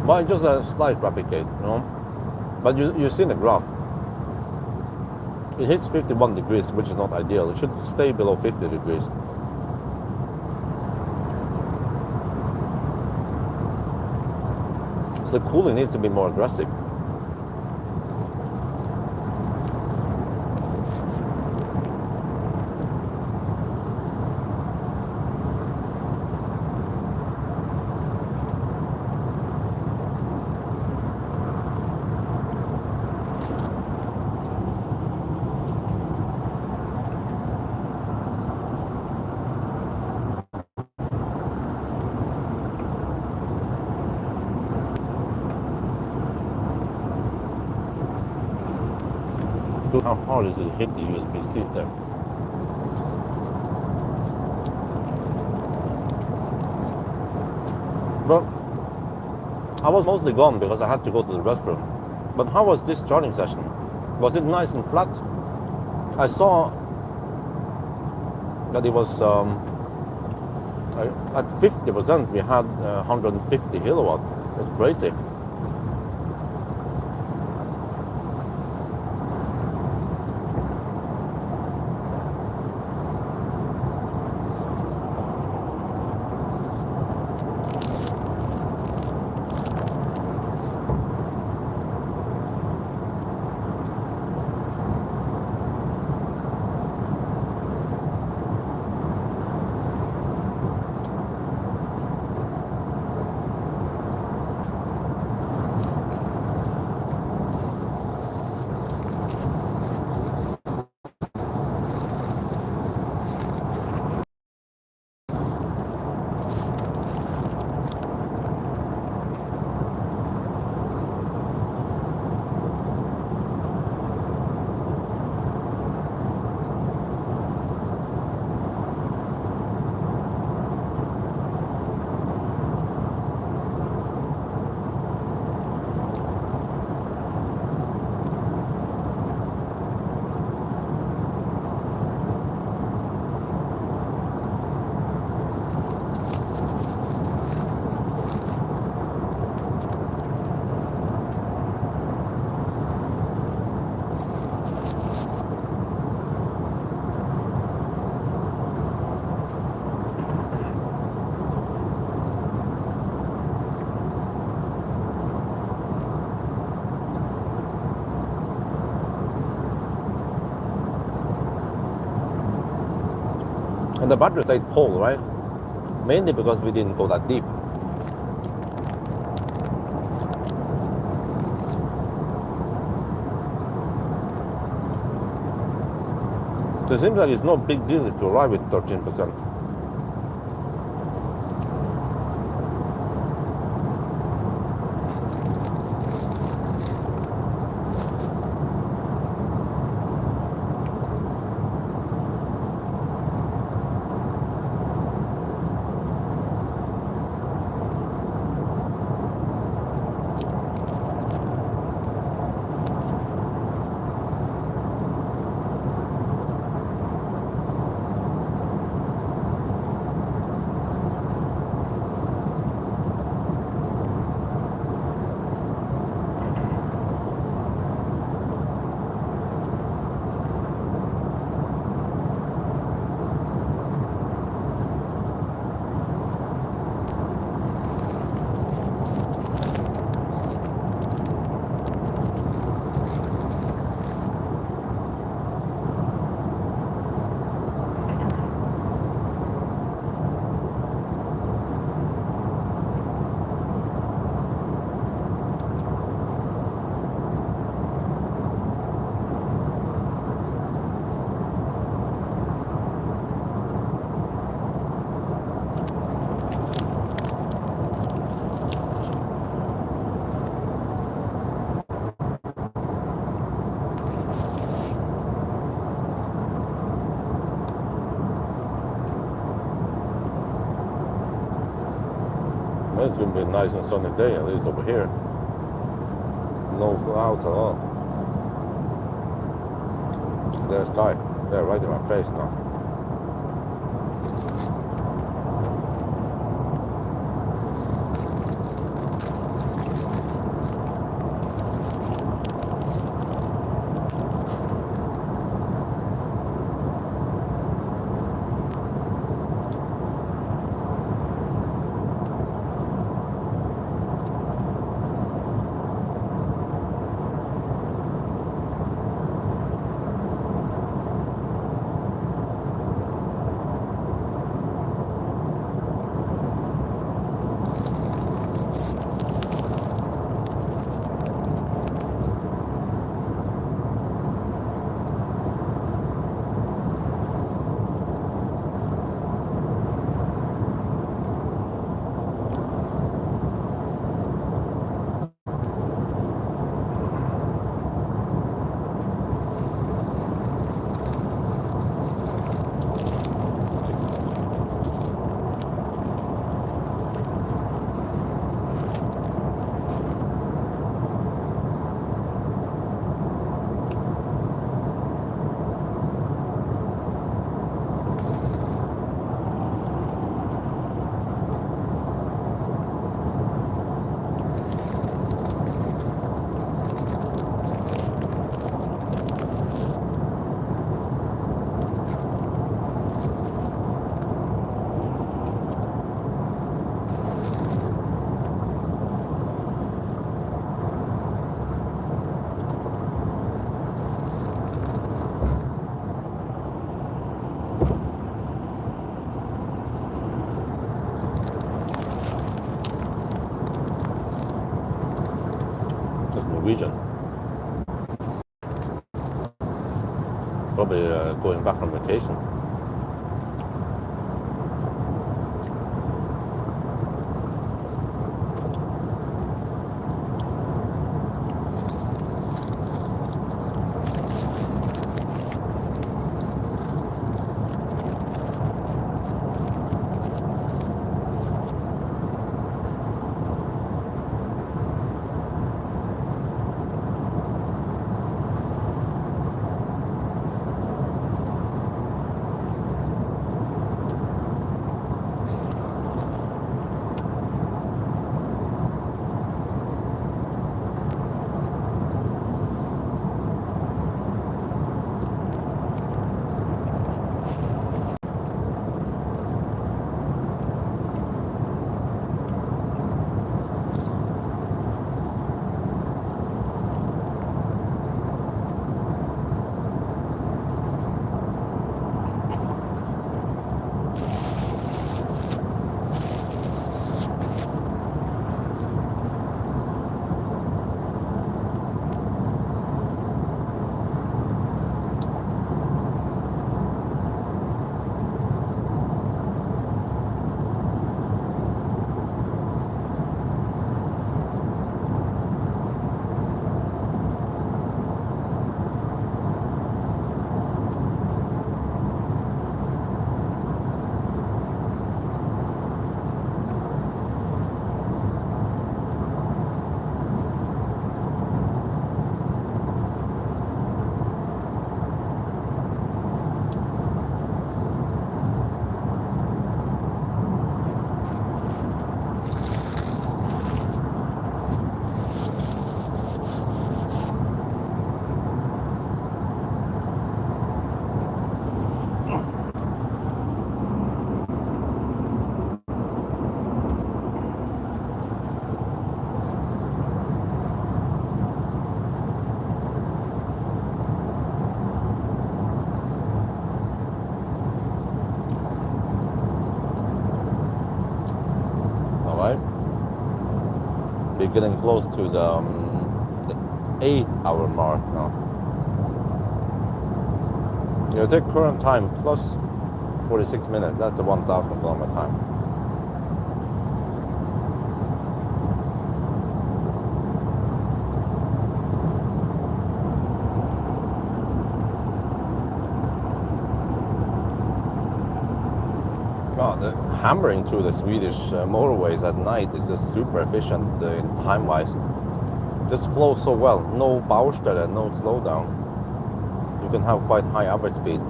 Well, just a slight rapid gate, you know. But you see the graph. It hits 51 degrees, which is not ideal. It should stay below 50 degrees. So the cooling needs to be more aggressive. How hard is it to hit the USB-C there? Well, I was mostly gone because I had to go to the restroom. But how was this charging session? Was it nice and flat? I saw that it was at 50% we had 150 kilowatt. That's crazy. And the battery stayed cold, right? Mainly because we didn't go that deep. So it seems like it's no big deal to arrive with 13%. It's going to be a nice and sunny day, at least over here. No clouds at all. Clear sky. They're right in my face now. Norwegian. Probably going back from vacation. We're getting close to the 8-hour mark now. You take current time plus 46 minutes. That's the 1,000 kilometer time. The hammering through the Swedish motorways at night is just super efficient in time-wise. Just flows so well. No Baustelle, no slowdown. You can have quite high average speed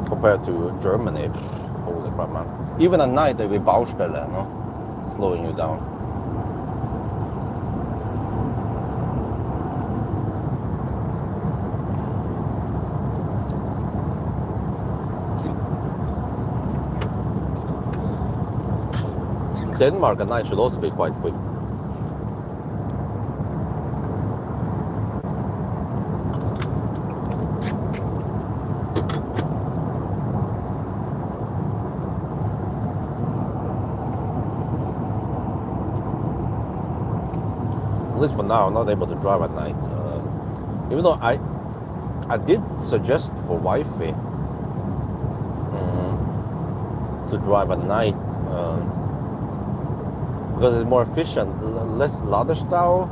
compared to Germany. Holy crap, man! Even at night there will be Baustelle, no, slowing you down. Denmark at night should also be quite quick. At least for now, I'm not able to drive at night. Even though I did suggest for wifey to drive at night. Because it's more efficient, less Laderstau,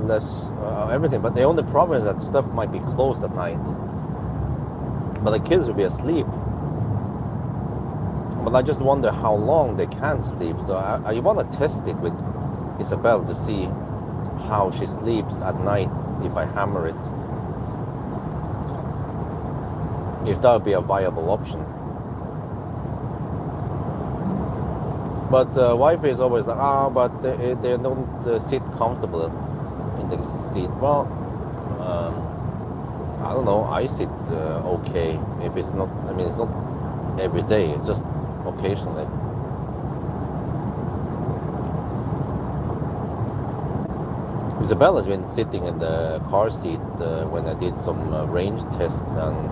less everything. But the only problem is that stuff might be closed at night. But the kids will be asleep. But I just wonder how long they can sleep. So I want to test it with Isabel to see how she sleeps at night if I hammer it. If that would be a viable option. But wife is always like, but they don't sit comfortable in the seat. Well, I don't know. I sit okay if it's not. I mean, it's not every day. It's just occasionally. Isabel has been sitting in the car seat when I did some range test and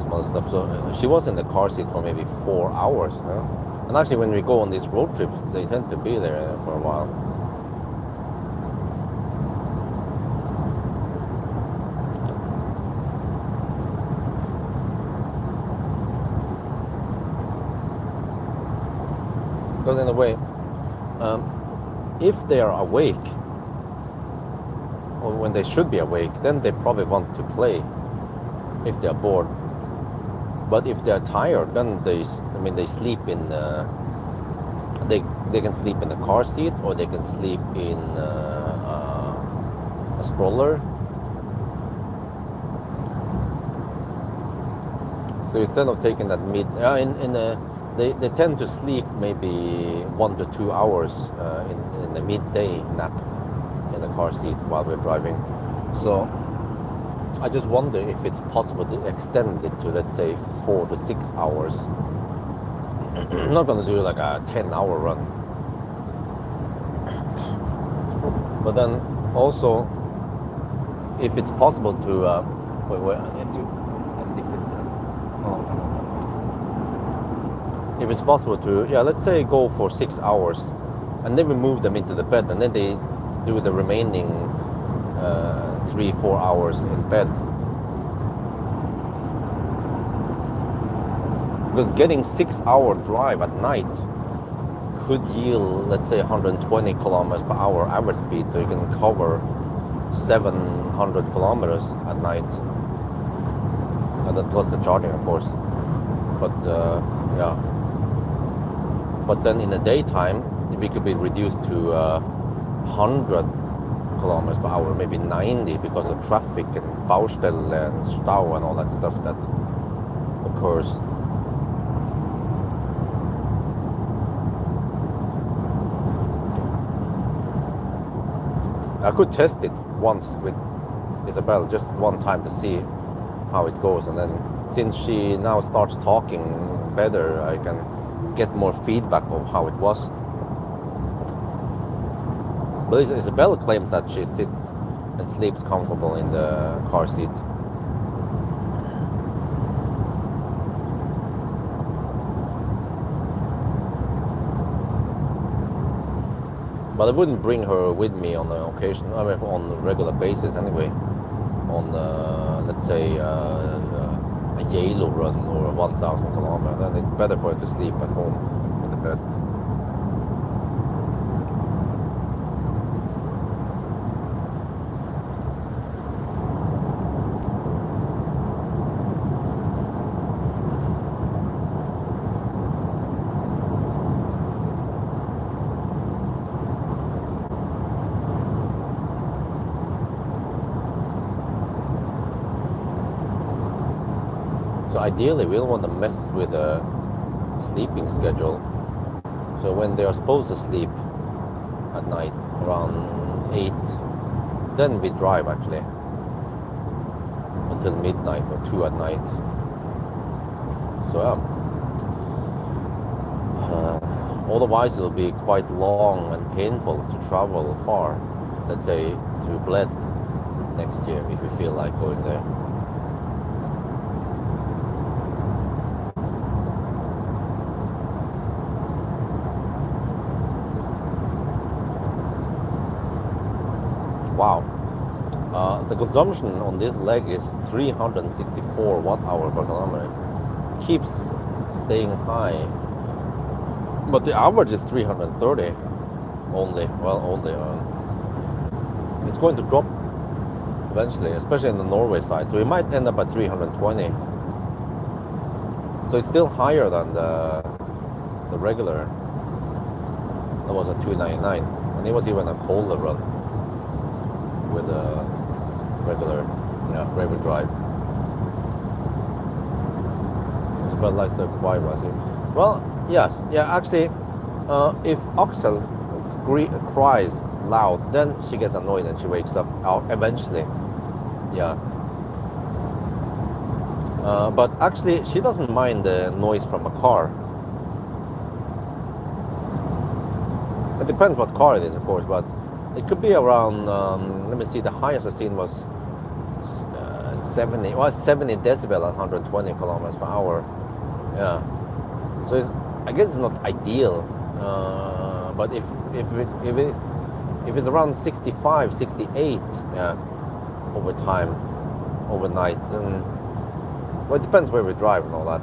some other stuff. So she was in the car seat for maybe 4 hours. And actually, when we go on these road trips, they tend to be there for a while. Because in a way, if they are awake, or when they should be awake, then they probably want to play if they're bored. But if they're tired, then they sleep in. They can sleep in the car seat, or they can sleep in a stroller. So instead of taking that they tend to sleep maybe 1 to 2 hours in the midday nap in the car seat while we're driving. So I just wonder if it's possible to extend it to, let's say, 4 to 6 hours. I'm not going to do like a 10-hour run. But then also, if it's possible to, I need to if it's possible to, let's say go for 6 hours, and then we move them into the bed, and then they do the remaining 3-4 hours in bed. Because getting 6-hour drive at night could yield, let's say, 120 kilometers per hour average speed, so you can cover 700 kilometers at night, and then plus the charging, of course. But but then in the daytime, if it could be reduced to 100 kilometers per hour, maybe 90, because of traffic and Baustelle and Stau and all that stuff that occurs. I could test it once with Isabel, just one time, to see how it goes, and then since she now starts talking better, I can get more feedback of how it was. But Isabel claims that she sits and sleeps comfortable in the car seat. But I wouldn't bring her with me on the occasion, I mean, on a regular basis anyway. On, let's say, a Yalo run or a 1,000 kilometer, then it's better for her to sleep at home in the bed. So ideally, we don't want to mess with the sleeping schedule. So when they are supposed to sleep at night around 8, then we drive actually until midnight or 2 at night. So otherwise it'll be quite long and painful to travel far. Let's say to Bled next year if we feel like going there. Wow, the consumption on this leg is 364 watt-hour per kilometer. It keeps staying high, but the average is 330 only. Well, only. It's going to drop eventually, especially in the Norway side. So we might end up at 320. So it's still higher than the regular. That was at 299, and it was even a colder run with a regular, rear-wheel drive. So Bud likes the quiet one. Well, yes, actually, if Axel cries loud, then she gets annoyed and she wakes up eventually. Yeah. But actually, she doesn't mind the noise from a car. It depends what car it is, of course, but it could be around, let me see, the highest I've seen was 70 decibel at 120 kilometers per hour. Yeah. So I guess it's not ideal, but if it's around 65, 68, over time, overnight, then, well, it depends where we drive and all that,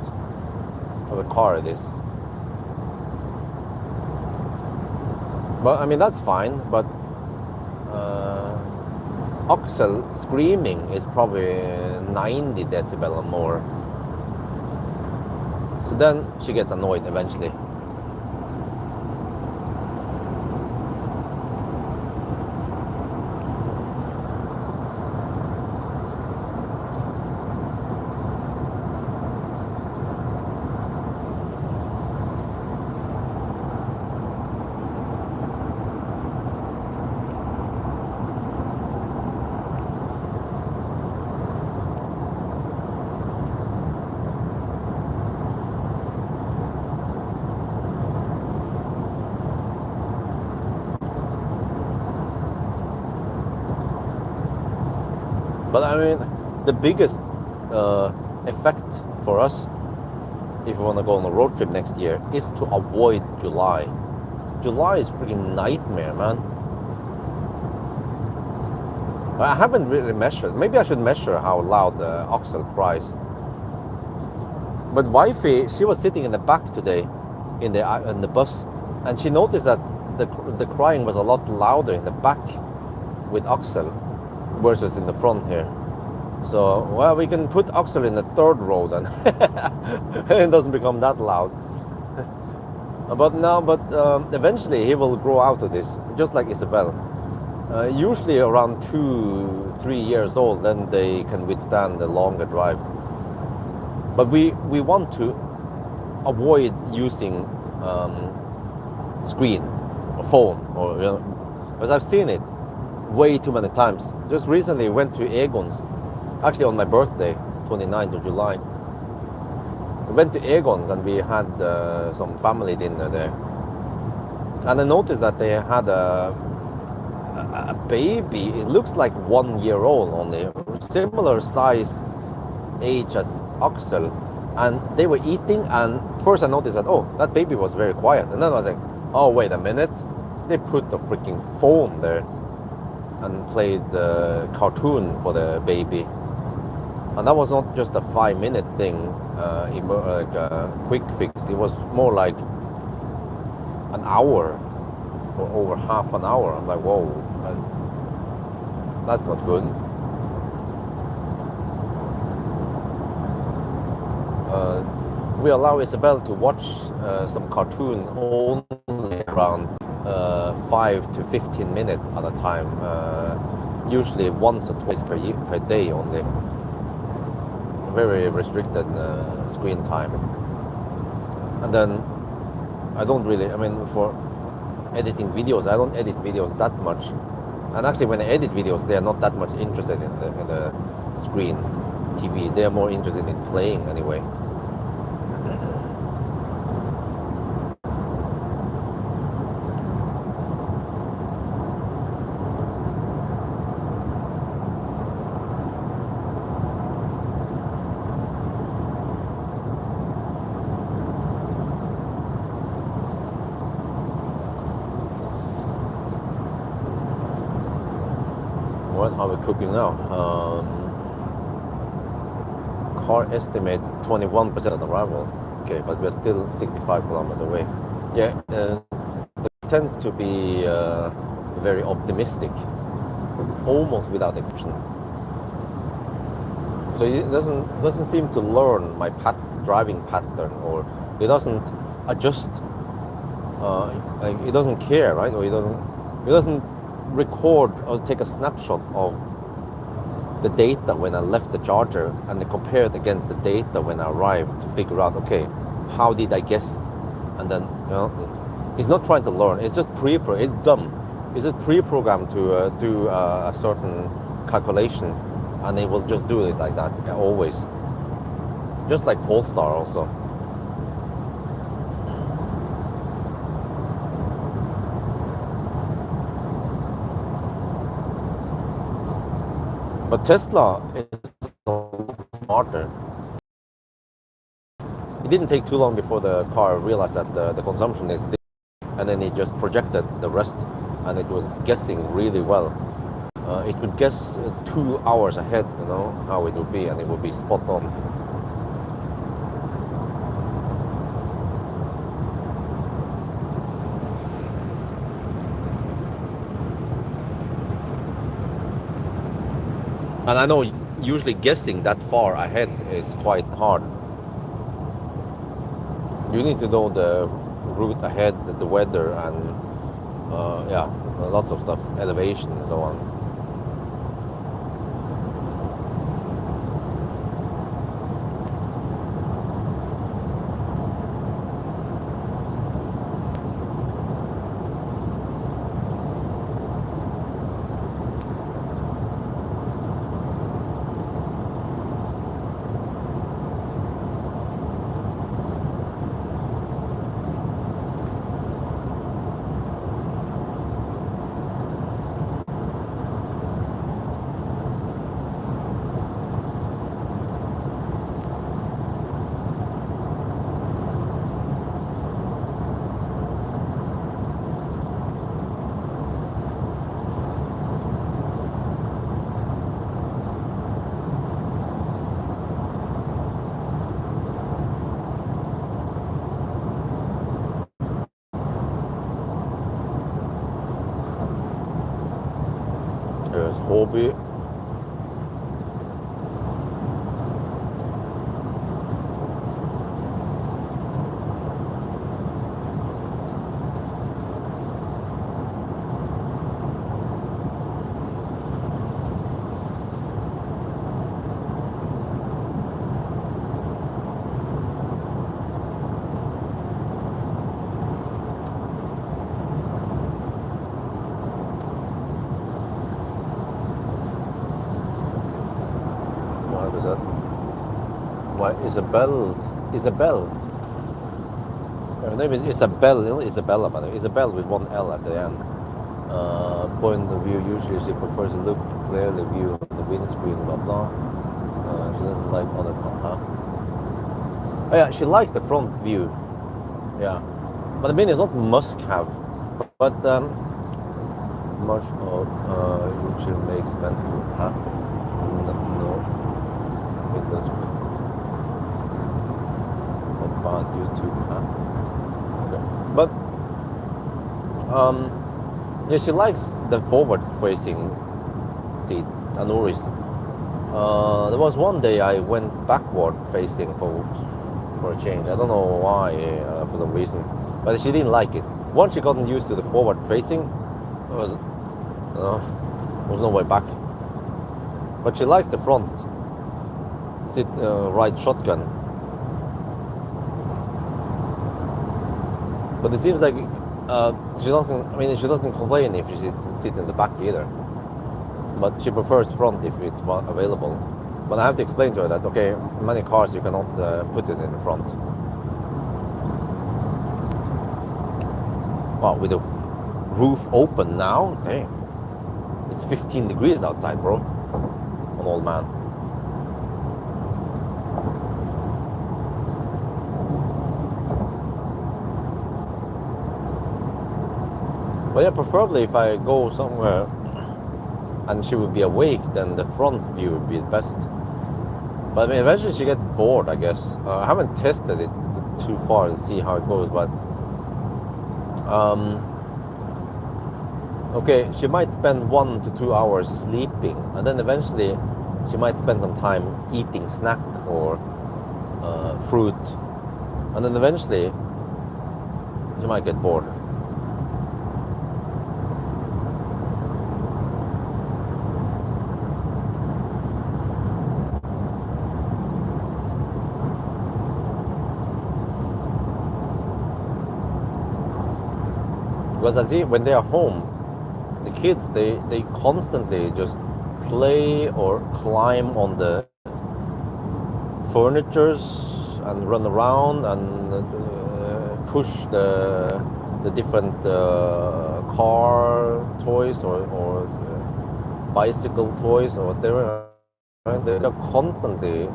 or the car it is. But I mean, that's fine, but Axel screaming is probably 90 decibel or more. So then she gets annoyed eventually. But I mean, the biggest effect for us, if we want to go on a road trip next year, is to avoid July. July is freaking nightmare, man. I haven't really measured. Maybe I should measure how loud Axel cries. But wifey, she was sitting in the back today, in the bus, and she noticed that the crying was a lot louder in the back with Axel versus in the front here. So, well, we can put Axel in the third row then. It doesn't become that loud. But eventually he will grow out of this, just like Isabel. Usually around 2-3 years old, then they can withstand the longer drive. But we want to avoid using screen or phone, or because I've seen it way too many times. Just recently went to Egon's, actually on my birthday, 29th of July. We went to Egon's and we had some family dinner there. And I noticed that they had a baby, it looks like 1 year old only, similar size age as Axel. And they were eating, and first I noticed that, oh, that baby was very quiet. And then I was like, oh, wait a minute. they put the freaking phone there and played the cartoon for the baby. And that was not just a 5-minute thing, like a quick fix. It was more like an hour or over half an hour. I'm like, whoa, that's not good. We allow Isabel to watch some cartoon only around 5 to 15 minutes at a time, usually once or twice per day only. Very restricted screen time. And then I don't really, I mean, for editing videos, I don't edit videos that much. And actually when I edit videos, they are not that much interested in the screen TV. They are more interested in playing anyway. How are we cooking now? Car estimates 21% arrival. Okay, but we're still 65 kilometers away. Yeah, it tends to be very optimistic, almost without exception. So it doesn't seem to learn my driving pattern, or it doesn't adjust. Like it doesn't care, right? Or it doesn't record or take a snapshot of the data when I left the charger and then compare it against the data when I arrived to figure out, okay, how did I guess? And then, it's not trying to learn. It's just it's dumb. It's just pre-programmed to do a certain calculation, and it will just do it like that always. Just like Polestar also. But Tesla is a lot smarter. It didn't take too long before the car realized that the consumption is this, and then it just projected the rest, and it was guessing really well. It would guess 2 hours ahead, how it would be, and it would be spot on. And I know usually guessing that far ahead is quite hard. You need to know the route ahead, the weather, and yeah, lots of stuff, elevation and so on. There's Hobby. Isabel. Her name is Isabella, by the way. Isabel with one L at the end. Point of view, usually she prefers to look clearly view on the windscreen, blah blah. She doesn't like other cars. Oh yeah, she likes the front view. Yeah, but I mean it's not must have. But much of YouTube makes mental, huh? No, it doesn't. About YouTube, huh? Okay. But yeah, she likes the forward-facing seat. Anuris. There was one day I went backward-facing for a change. I don't know why, for some reason, but she didn't like it. Once she gotten used to the forward-facing, was no way back. But she likes the front sit, right shotgun. But it seems like she doesn't. I mean, she doesn't complain if she sits in the back either. But she prefers front if it's available. But I have to explain to her that okay, many cars you cannot put it in the front. Wow, with the roof open now, damn, it's 15 degrees outside, bro. An old man. But yeah, preferably if I go somewhere and she would be awake, then the front view would be the best. But I mean, eventually she gets bored, I guess. I haven't tested it too far to see how it goes, but okay, she might spend 1 to 2 hours sleeping, and then eventually she might spend some time eating snack or fruit, and then eventually she might get bored. Because I see when they are home, the kids, they constantly just play or climb on the furnitures and run around and push the different car toys or bicycle toys or whatever. They're constantly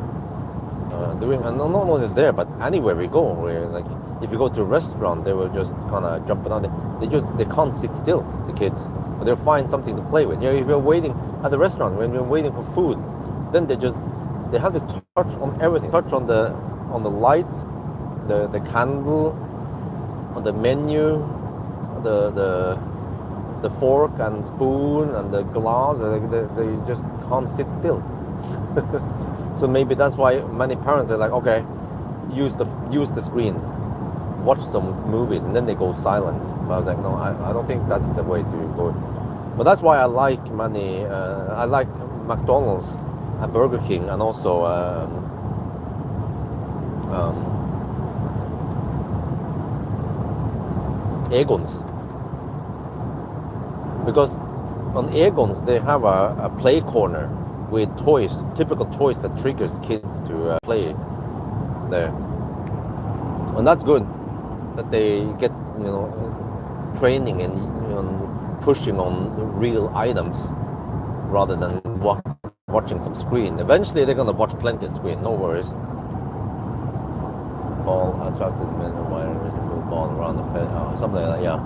doing, and not only there, but anywhere we go. Where, like, if you go to a restaurant, they will just kind of jump around. They can't sit still, the kids. But they'll find something to play with. You know, if you're waiting at the restaurant, when you're waiting for food, then they have to touch on everything. Touch on the light, the candle, on the menu, the fork and spoon and the glass. They just can't sit still. So maybe that's why many parents are like, okay, use the screen, watch some movies, and then they go silent. But I was like, no, I don't think that's the way to go. But that's why I like I like McDonald's and Burger King, and also Egon's, because on Egon's they have a play corner with toys, typical toys that triggers kids to play there, and that's good. That they get, training and pushing on real items rather than watching some screen. Eventually they're gonna watch plenty of screen, no worries. Ball attracted men who might move ball around the pet, something like that, yeah.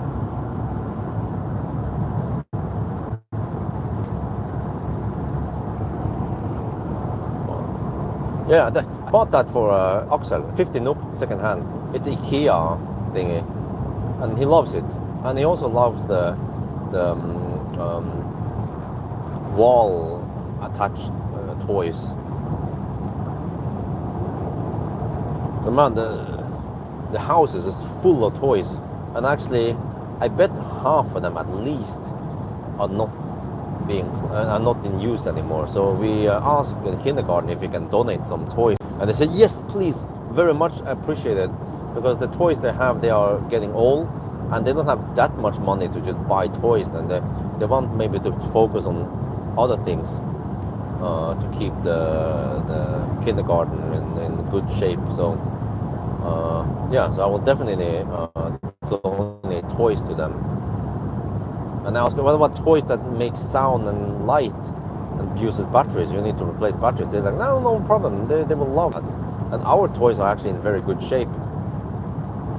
Yeah, I bought that for Axel, 50 NOK second hand. It's IKEA thingy, and he loves it. And he also loves the wall attached toys. So man, the house is just full of toys, and actually, I bet half of them at least are not in use anymore. So we asked the kindergarten if we can donate some toys, and they said yes, please, very much appreciated, because the toys they have, they are getting old, and they don't have that much money to just buy toys, and they want maybe to focus on other things to keep the kindergarten in good shape. So yeah, so I will definitely donate toys to them. And I asked, what about toys that make sound and light and uses batteries? You need to replace batteries. They're like, no problem. They will love that. And our toys are actually in very good shape.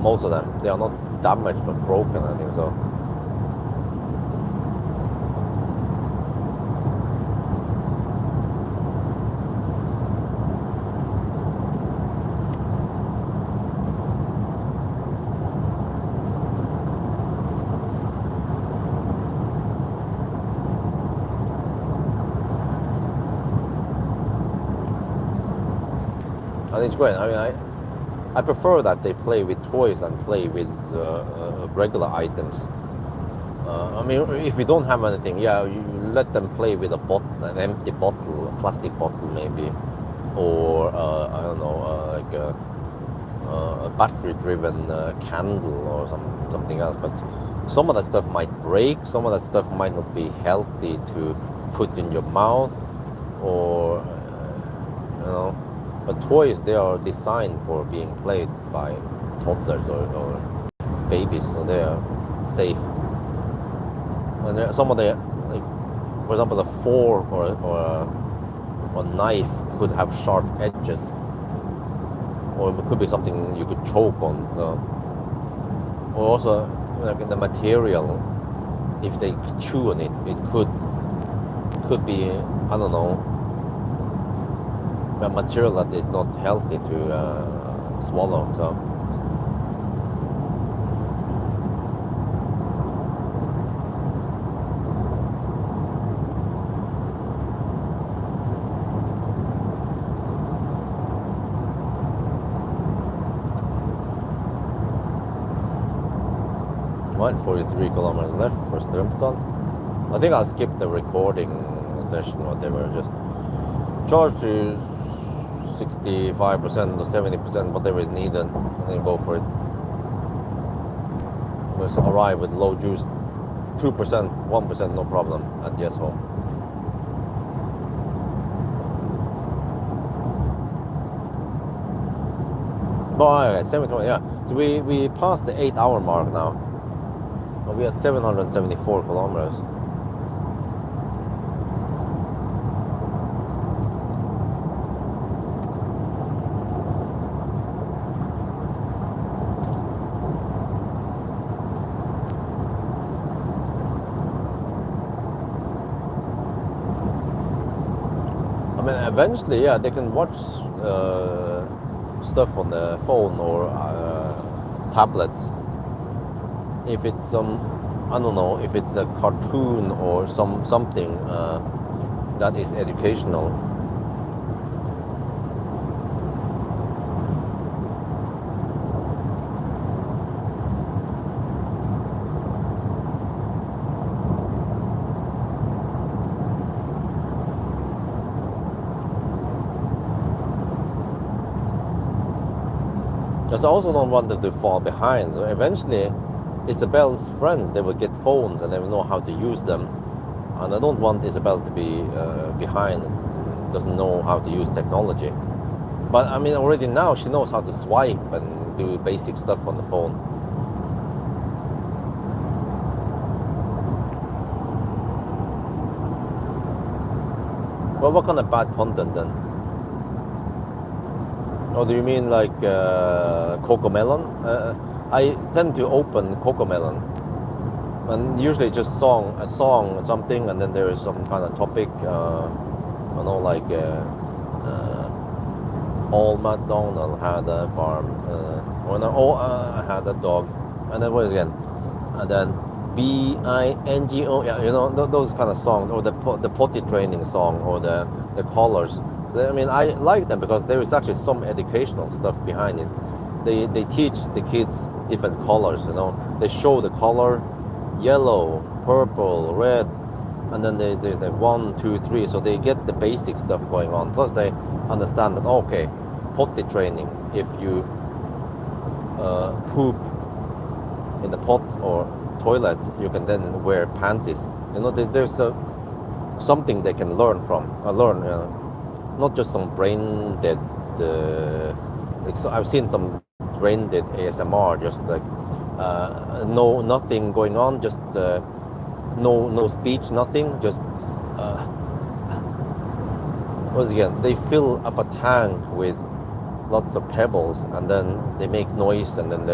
Most of them. They are not damaged but broken, I think so. and it's great. I mean, I prefer that they play with toys than play with regular items. I mean, if you don't have anything, yeah, you let them play with a bottle, an empty bottle, a plastic bottle maybe, or I don't know, like a battery-driven candle or something else. But some of that stuff might break. Some of that stuff might not be healthy to put in your mouth, or you know. But toys, they are designed for being played by toddlers or babies, so they are safe. And some of the, like, for example, a fork or a knife could have sharp edges, or it could be something you could choke on. Or also, like the material, if they chew on it, it could be, I don't know, a material that is not healthy to swallow. So. What, 43 kilometers left for Strömstad. I think I'll skip the recording session, whatever, just charge to 65% or 70%, whatever is needed, and then go for it. Just arrive with low juice, 2%, 1%, no problem at Yes Home. But okay, 720, yeah. So we passed the 8-hour mark now. We are 774 kilometers. I mean, eventually, yeah, they can watch stuff on the phone or tablet. If it's some, I don't know, if it's a cartoon or something that is educational. Because I also don't want them to fall behind. Eventually, Isabel's friends, they will get phones and they will know how to use them. And I don't want Isabel to be behind, doesn't know how to use technology. But I mean, already now she knows how to swipe and do basic stuff on the phone. Well, what kind of bad content then? Or do you mean like Cocomelon? I tend to open Cocomelon, and usually just a song, something, and then there is some kind of topic. I know, like Old MacDonald had a farm, or no, had a dog, and then what is it again? And then BINGO, yeah, you know, those kind of songs, or the potty training song, or the colors. So, I mean, I like them because there is actually some educational stuff behind it. They teach the kids different colors, you know. They show the color, yellow, purple, red, and then there's like 1, 2, 3. So they get the basic stuff going on. Plus they understand that, okay, potty training, if you poop in the pot or toilet, you can then wear panties. You know, there's something they can learn from. Not just some brain dead. So I've seen some brain dead ASMR, just like nothing going on, just no speech, nothing, just once again, they fill up a tank with lots of pebbles, and then they make noise, and then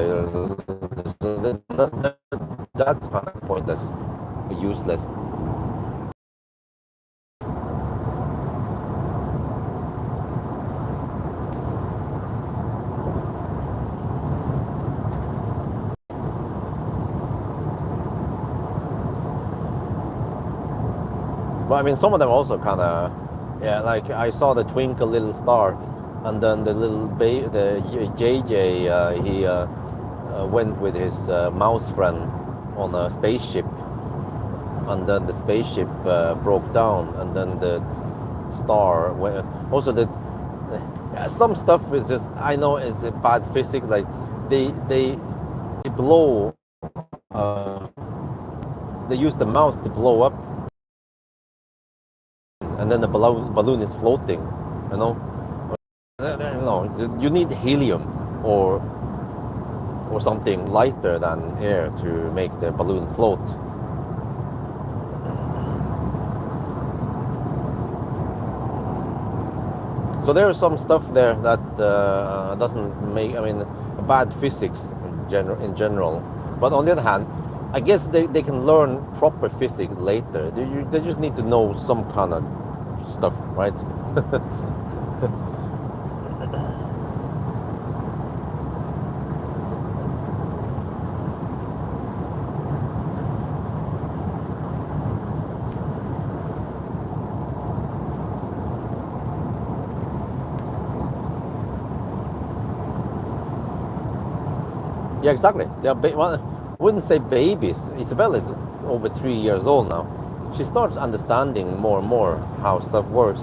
that's kind of pointless, useless. But I mean, some of them also kind of, yeah, like I saw the Twinkle Little Star. And then the little JJ, he went with his mouse friend on a spaceship, and then the spaceship broke down, and then the star went. Also, some stuff is just, I know it's bad physics. Like they blow. They use the mouse to blow up, and then the balloon is floating. You know. No, you need helium or something lighter than air to make the balloon float. So there's some stuff there that doesn't make, I mean, bad physics in general. But on the other hand, I guess they can learn proper physics later. They just need to know some kind of stuff, right? Yeah, exactly. They are well, I wouldn't say babies. Isabel is over 3 years old now. She starts understanding more and more how stuff works.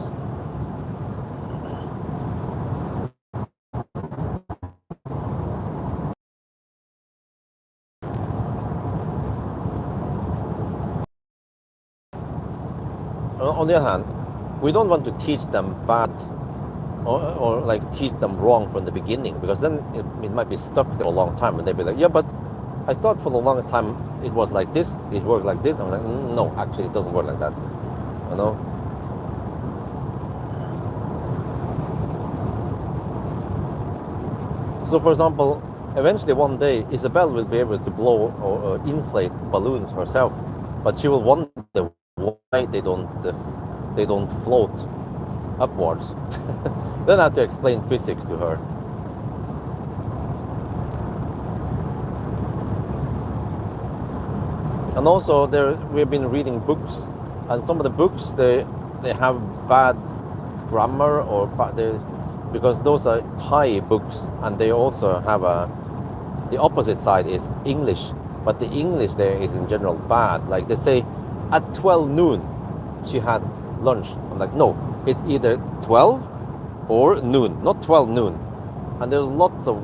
On the other hand, we don't want to teach them bad or like teach them wrong from the beginning, because then it might be stuck there a long time, and they'll be like, yeah, but I thought for the longest time it was like this, it worked like this. I'm like, no, actually it doesn't work like that, you know. So for example, eventually one day Isabel will be able to blow or inflate balloons herself, but she will wonder why they don't float upwards. Then I have to explain physics to her. And also we've been reading books, and some of the books they have bad grammar, or because those are Thai books, and they also have the opposite side is English, but the English there is in general bad. Like they say, at 12 noon she had lunch. I'm like, no, it's either 12 or noon, not 12 noon. And there's lots of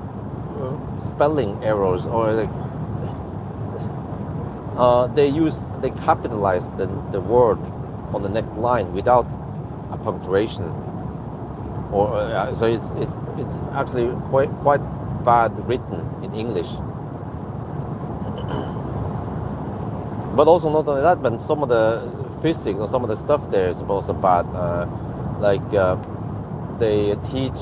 spelling errors, or like they capitalize the word on the next line without a punctuation, or so it's actually quite bad written in English. But also not only that, but some of the physics or some of the stuff there is also bad. Like they teach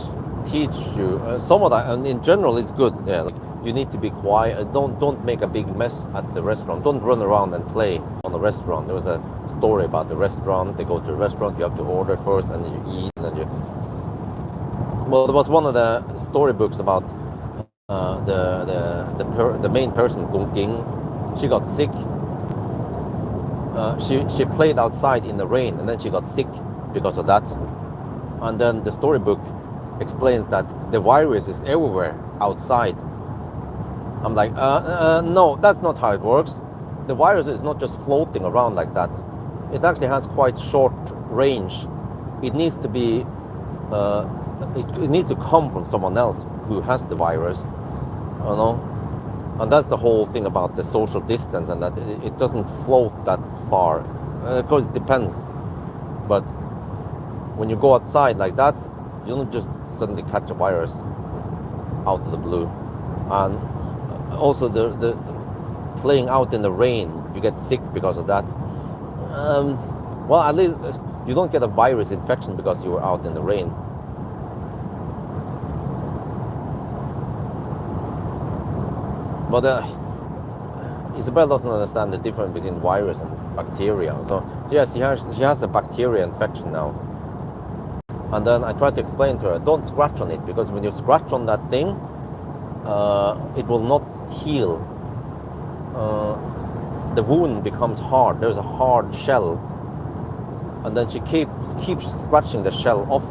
you some of that, and in general it's good. Yeah, like you need to be quiet. Don't make a big mess at the restaurant. Don't run around and play on the restaurant. There was a story about the restaurant. They go to a restaurant, you have to order first, and then you eat, and then you. Well, there was one of the storybooks about the main person, Gung King. She got sick. She played outside in the rain, and then she got sick because of that. And then the storybook explains that the virus is everywhere outside. I'm like, no, that's not how it works. The virus is not just floating around like that. It actually has quite short range. It needs to be, it needs to come from someone else who has the virus, you know. And that's the whole thing about the social distance, and that it doesn't float that far. Of course, it depends. But when you go outside like that, you don't just suddenly catch a virus out of the blue. And also the playing out in the rain, you get sick because of that. Well, at least you don't get a virus infection because you were out in the rain. But Isabel doesn't understand the difference between virus and bacteria. So yes, she has a bacteria infection now. And then I try to explain to her, don't scratch on it, because when you scratch on that thing, it will not heal. The wound becomes hard. There's a hard shell, and then she keeps scratching the shell off,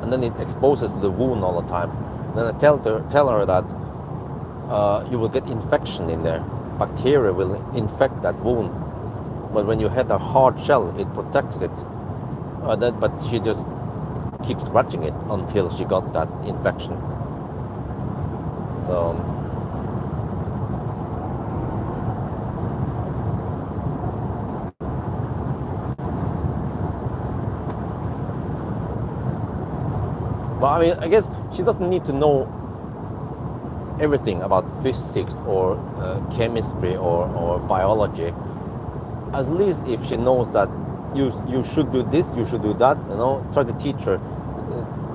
and then it exposes to the wound all the time. Then I tell her that you will get infection in there. Bacteria will infect that wound. But when you had a hard shell, it protects it. But she just keeps scratching it until she got that infection. So but I mean, I guess she doesn't need to know everything about physics or chemistry or biology. At least if she knows that you should do this, you should do that, you know, try to teach her.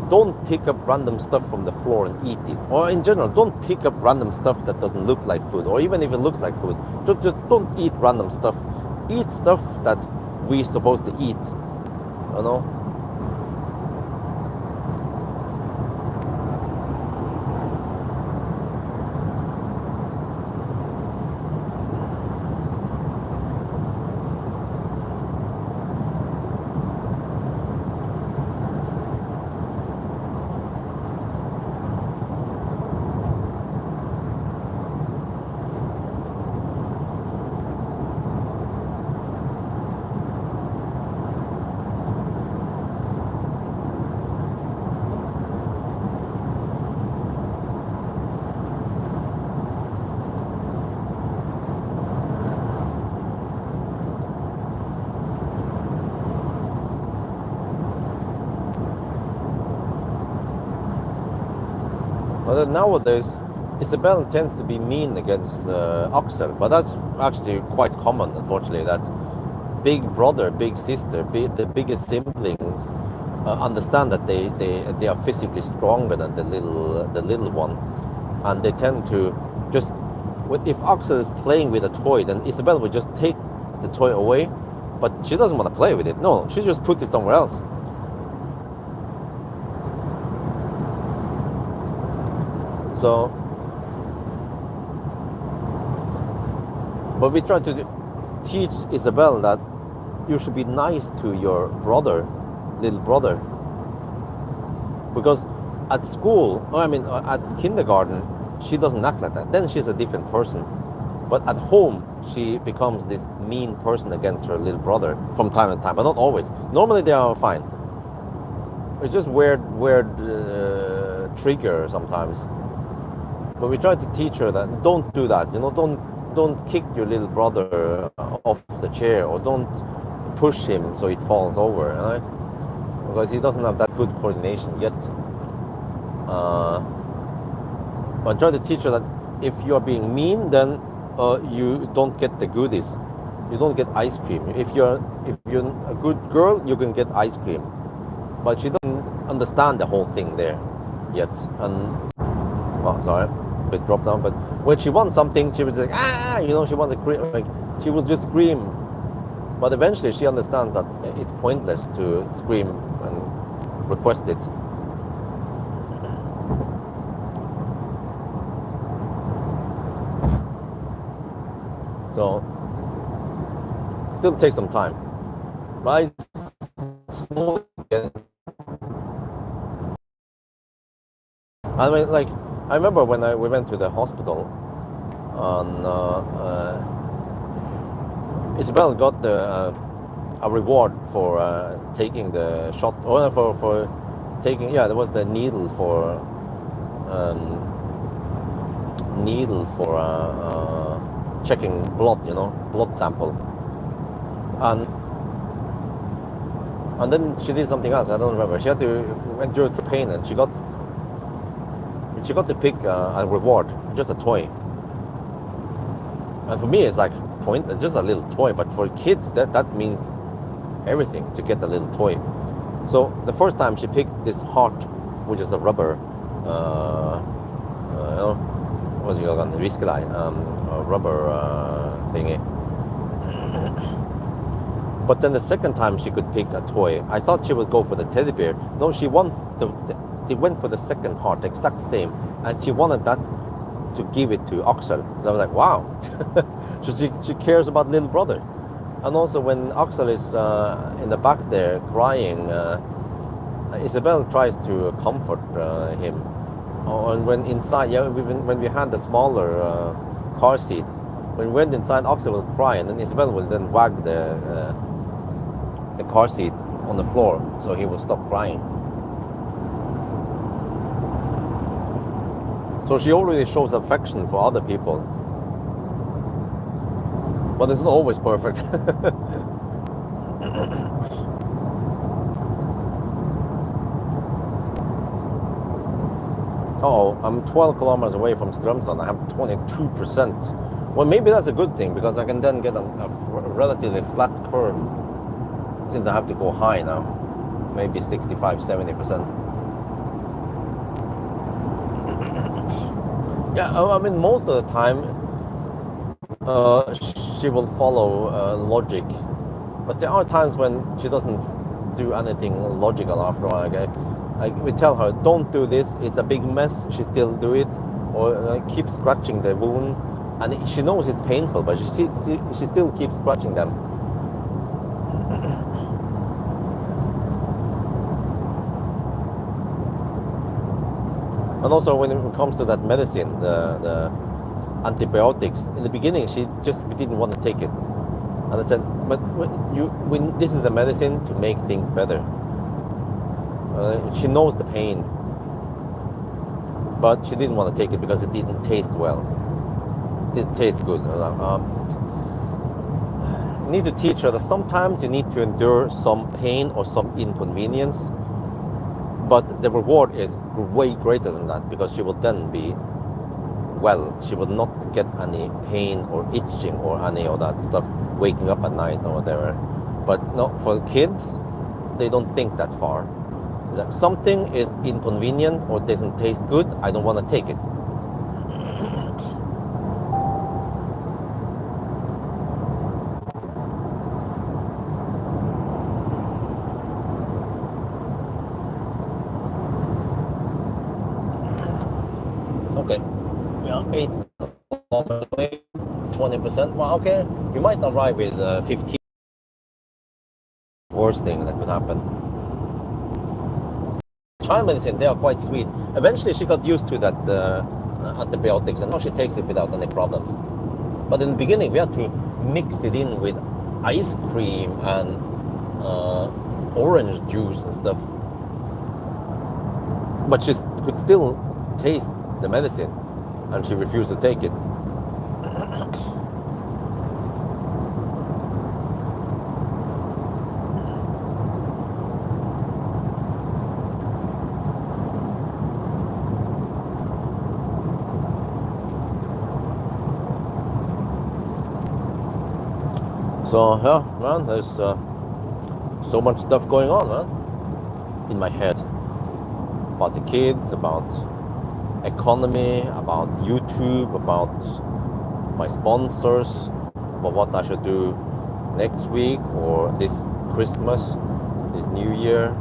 Don't pick up random stuff from the floor and eat it. Or in general, don't pick up random stuff that doesn't look like food. Or even if it looks like food, just don't eat random stuff. Eat stuff that we're supposed to eat, you know. But nowadays, Isabel tends to be mean against Axel, but that's actually quite common, unfortunately, that big brother, big sister, the biggest siblings understand that they are physically stronger than the little one, and they tend to just, if Axel is playing with a toy, then Isabel would just take the toy away, but she doesn't want to play with it. No, she just puts it somewhere else. So, but we try to teach Isabel that you should be nice to your brother, little brother. Because at school, I mean at kindergarten, she doesn't act like that. Then she's a different person. But at home, she becomes this mean person against her little brother from time to time, but not always. Normally they are fine. It's just weird trigger sometimes. But we try to teach her that don't do that. You know, don't kick your little brother off the chair, or don't push him so it falls over, right? Because he doesn't have that good coordination yet. But I try to teach her that if you are being mean, then you don't get the goodies. You don't get ice cream. If you're a good girl, you can get ice cream. But she doesn't understand the whole thing there yet. And oh, sorry. Bit drop down, but when she wants something, she was like, you know, she wants a cream, like she will just scream. But eventually she understands that it's pointless to scream and request it. So still takes some time. But I mean, like, I remember when we went to the hospital, and Isabel got a reward for taking the shot, or for taking, yeah, there was the needle for checking blood, you know, blood sample, and then she did something else. I don't remember. She went through pain, and she got to pick a reward, just a toy. And for me, it's like it's just a little toy, but for kids, that means everything to get a little toy. So the first time she picked this heart, which is a rubber, what's it called, a rubber thingy. But then the second time she could pick a toy, I thought she would go for the teddy bear. No, she went for the second heart, the exact same, and she wanted that to give it to Axel. So I was like, wow. So she cares about little brother. And also when Axel is in the back there crying, Isabel tries to comfort him. And when inside, yeah, when we had the smaller car seat, when we went inside, Oxley will cry, and then Isabel will then wag the car seat on the floor, so he will stop crying. So she already shows affection for other people, but it's not always perfect. Oh, I'm 12 kilometers away from Strömstad. I have 22%. Well, maybe that's a good thing, because I can then get a relatively flat curve, since I have to go high now. Maybe 65, 70%. Yeah, I mean, most of the time, she will follow logic. But there are times when she doesn't do anything logical after a while. Okay? We tell her, don't do this, it's a big mess, she still do it. Or keep scratching the wound. And she knows it's painful, but she still keeps scratching them. And also when it comes to that medicine, the antibiotics, in the beginning she just didn't want to take it. And I said, but this is a medicine to make things better. She knows the pain, but she didn't want to take it because it didn't taste well. It didn't taste good. You need to teach her that sometimes you need to endure some pain or some inconvenience, but the reward is way greater than that, because she will then be well. She will not get any pain or itching or any of that stuff waking up at night or whatever. But no, for kids, they don't think that far. That something is inconvenient or doesn't taste good, I don't want to take it. Okay, we are 8 kilometers away, 20%. Well, okay, we might arrive with 15. Worst thing that could happen. Child medicine, they are quite sweet. Eventually she got used to that antibiotics, and now she takes it without any problems. But in the beginning we had to mix it in with ice cream and orange juice and stuff. But she could still taste the medicine, and she refused to take it. So yeah, man, there's so much stuff going on, man, in my head, about the kids, about economy, about YouTube, about my sponsors, about what I should do next week or this Christmas, this New Year.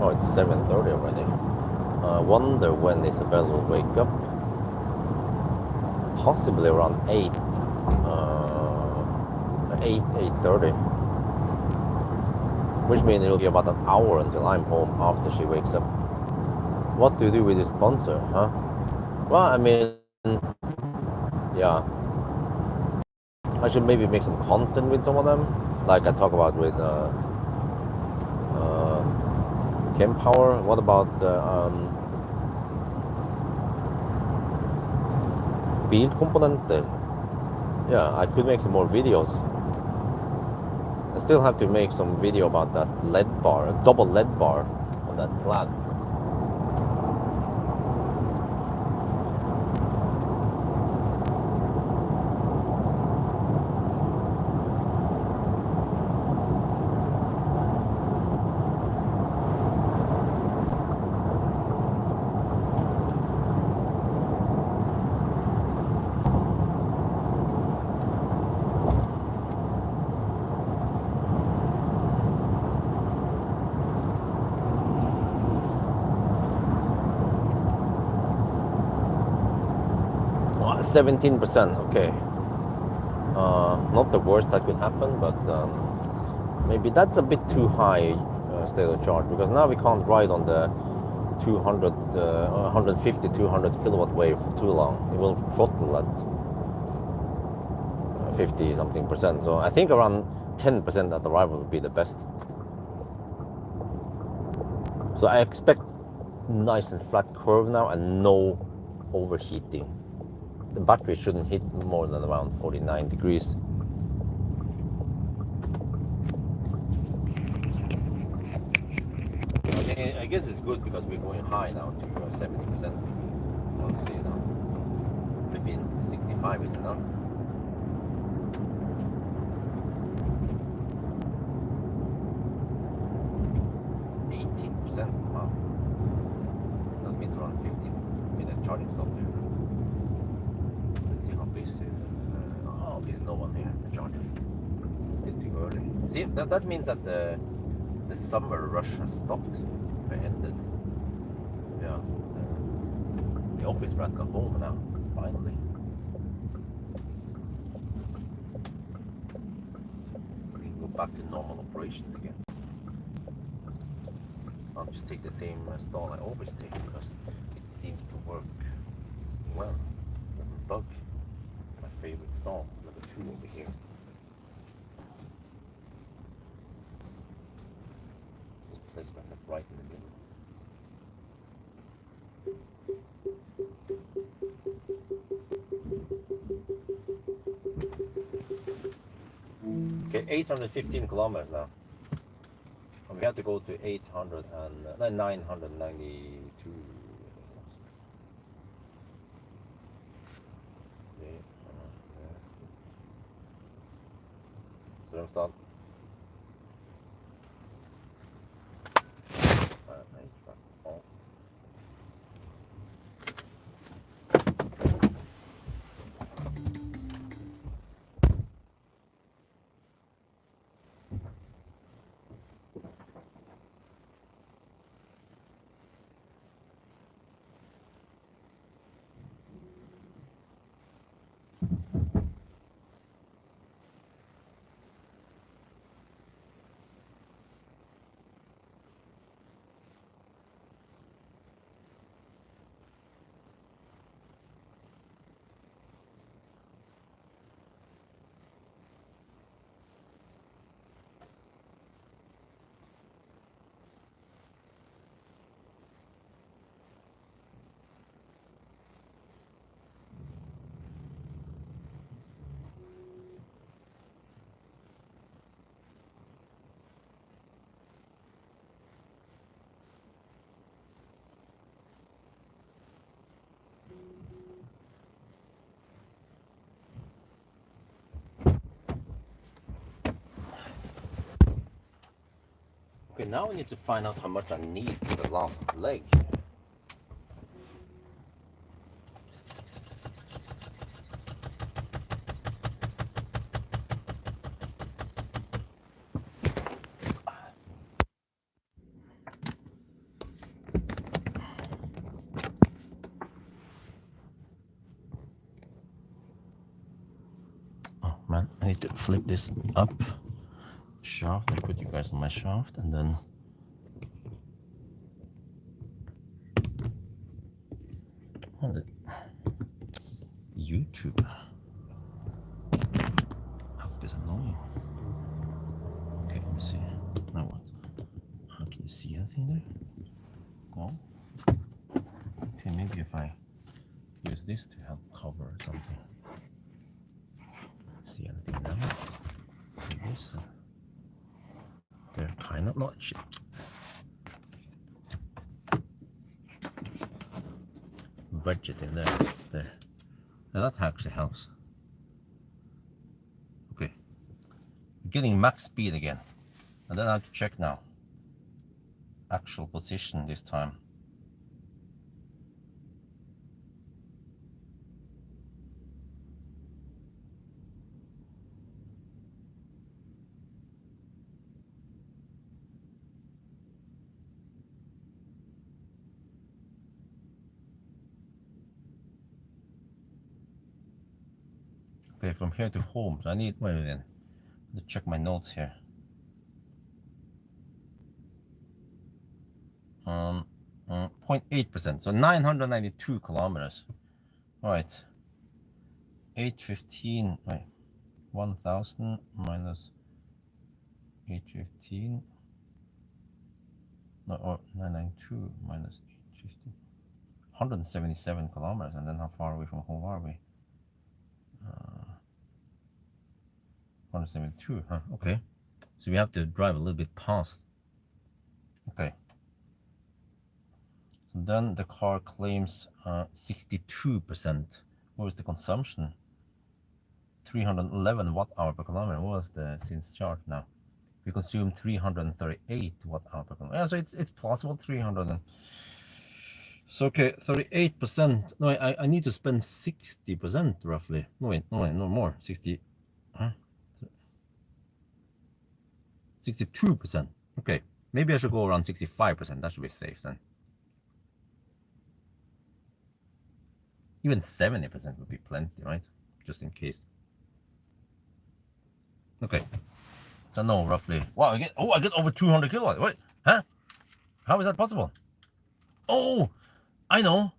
Oh, it's 7:30 already. I wonder when Isabel will wake up. Possibly around 8:30. Which means it will be about an hour until I'm home after she wakes up. What do you do with this sponsor, huh? Well, I mean, yeah. I should maybe make some content with some of them. Like I talk about with Power. What about Bilkomponenter? Yeah, I could make some more videos. I still have to make some video about that LED bar, double LED bar on that plaid. 17%. Okay. Not the worst that could happen, but maybe that's a bit too high state of charge, because now we can't ride on the 200, 150, 200 kilowatt wave for too long. It will throttle at 50 something percent. So I think around 10% at arrival would be the best. So I expect nice and flat curve now and no overheating. The battery shouldn't hit more than around 49 degrees. I guess it's good because we're going high now to 70%. We'll see now. Maybe 65 is enough. Wow. That means around 15-minute charging stop there. Let's see how busy. Oh, there's no one here to charge it. It's still too early. See, that means that the summer rush has stopped. Ended. Yeah. The office rats are home now, finally. We can go back to normal operations again. I'll just take the same stall I always take because it seems to work well. It doesn't bug. My favorite stall, number 2 over here. Just place myself right in the middle. Okay, 815 kilometers now. We have to go to 800 and 992. Okay, so I'm start. Off. Okay, now I need to find out how much I need for the last leg. Oh man, I need to flip this up shaft and put you guys on my shaft, and then YouTube app is annoying. Okay, let me see. Now what? How can you see anything there? No? Okay, maybe if I use this to help cover something. See anything now? This, they're kind of not shit. Wedge it in there. There. Now that actually helps. Okay. Getting max speed again. And then I have to check now. Actual position this time. Okay, from here to home. So I need, wait a minute, to check my notes here. 0.8%, so 992 kilometers. All right, 815, wait, 1000 minus 815, no, or 992 minus 815, 177 kilometers. And then how far away from home are we? 172, huh? Okay, so we have to drive a little bit past. Okay, so then the car claims 62%. What was the consumption? 311 watt-hour per kilometer. What was the since chart now? We consume 338 watt-hour per kilometer. Yeah, so it's possible 300. So okay, 38%. No, I need to spend 60% roughly. No wait, no more. 60, huh? 62%. Okay, maybe I should go around 65%. That should be safe then. Even 70% would be plenty, right? Just in case. Okay. So no, roughly. Wow, I get over 200 kilowatts. What? Huh? How is that possible? Oh, I know.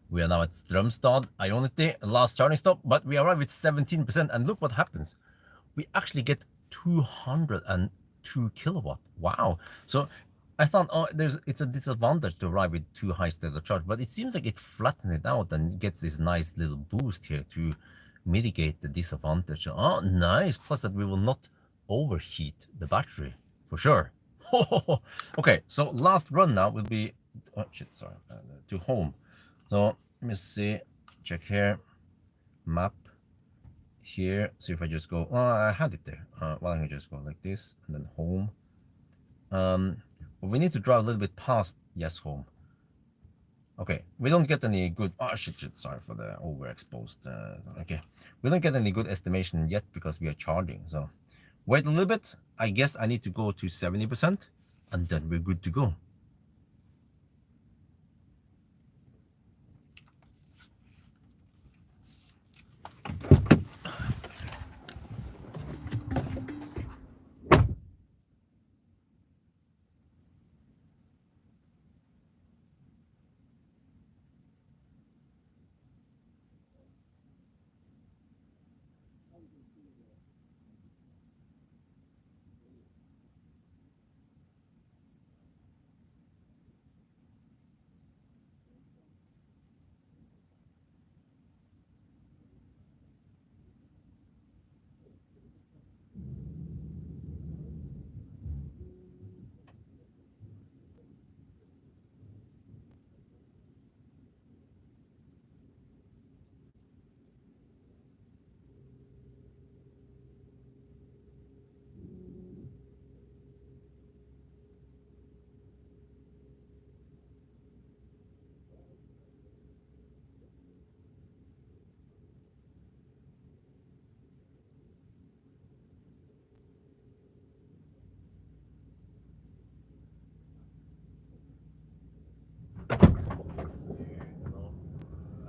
We are now at Strömstad, Ionity, last charging stop, but we arrive with 17%, and look what happens. We actually get 202 kilowatt. Wow. So I thought, oh, it's a disadvantage to arrive with too high state of charge, but it seems like it flattens it out and gets this nice little boost here to mitigate the disadvantage. Oh, nice. Plus that we will not overheat the battery, for sure. Okay, so last run now will be, oh shit, sorry, to home. So let me see, check here, map here. See if I just go, oh, I had it there. Well, I can just go like this and then home. But we need to drive a little bit past, yes, home. Okay, we don't get any good, oh shit, sorry for the overexposed, okay. We don't get any good estimation yet because we are charging, so wait a little bit. I guess I need to go to 70% and then we're good to go.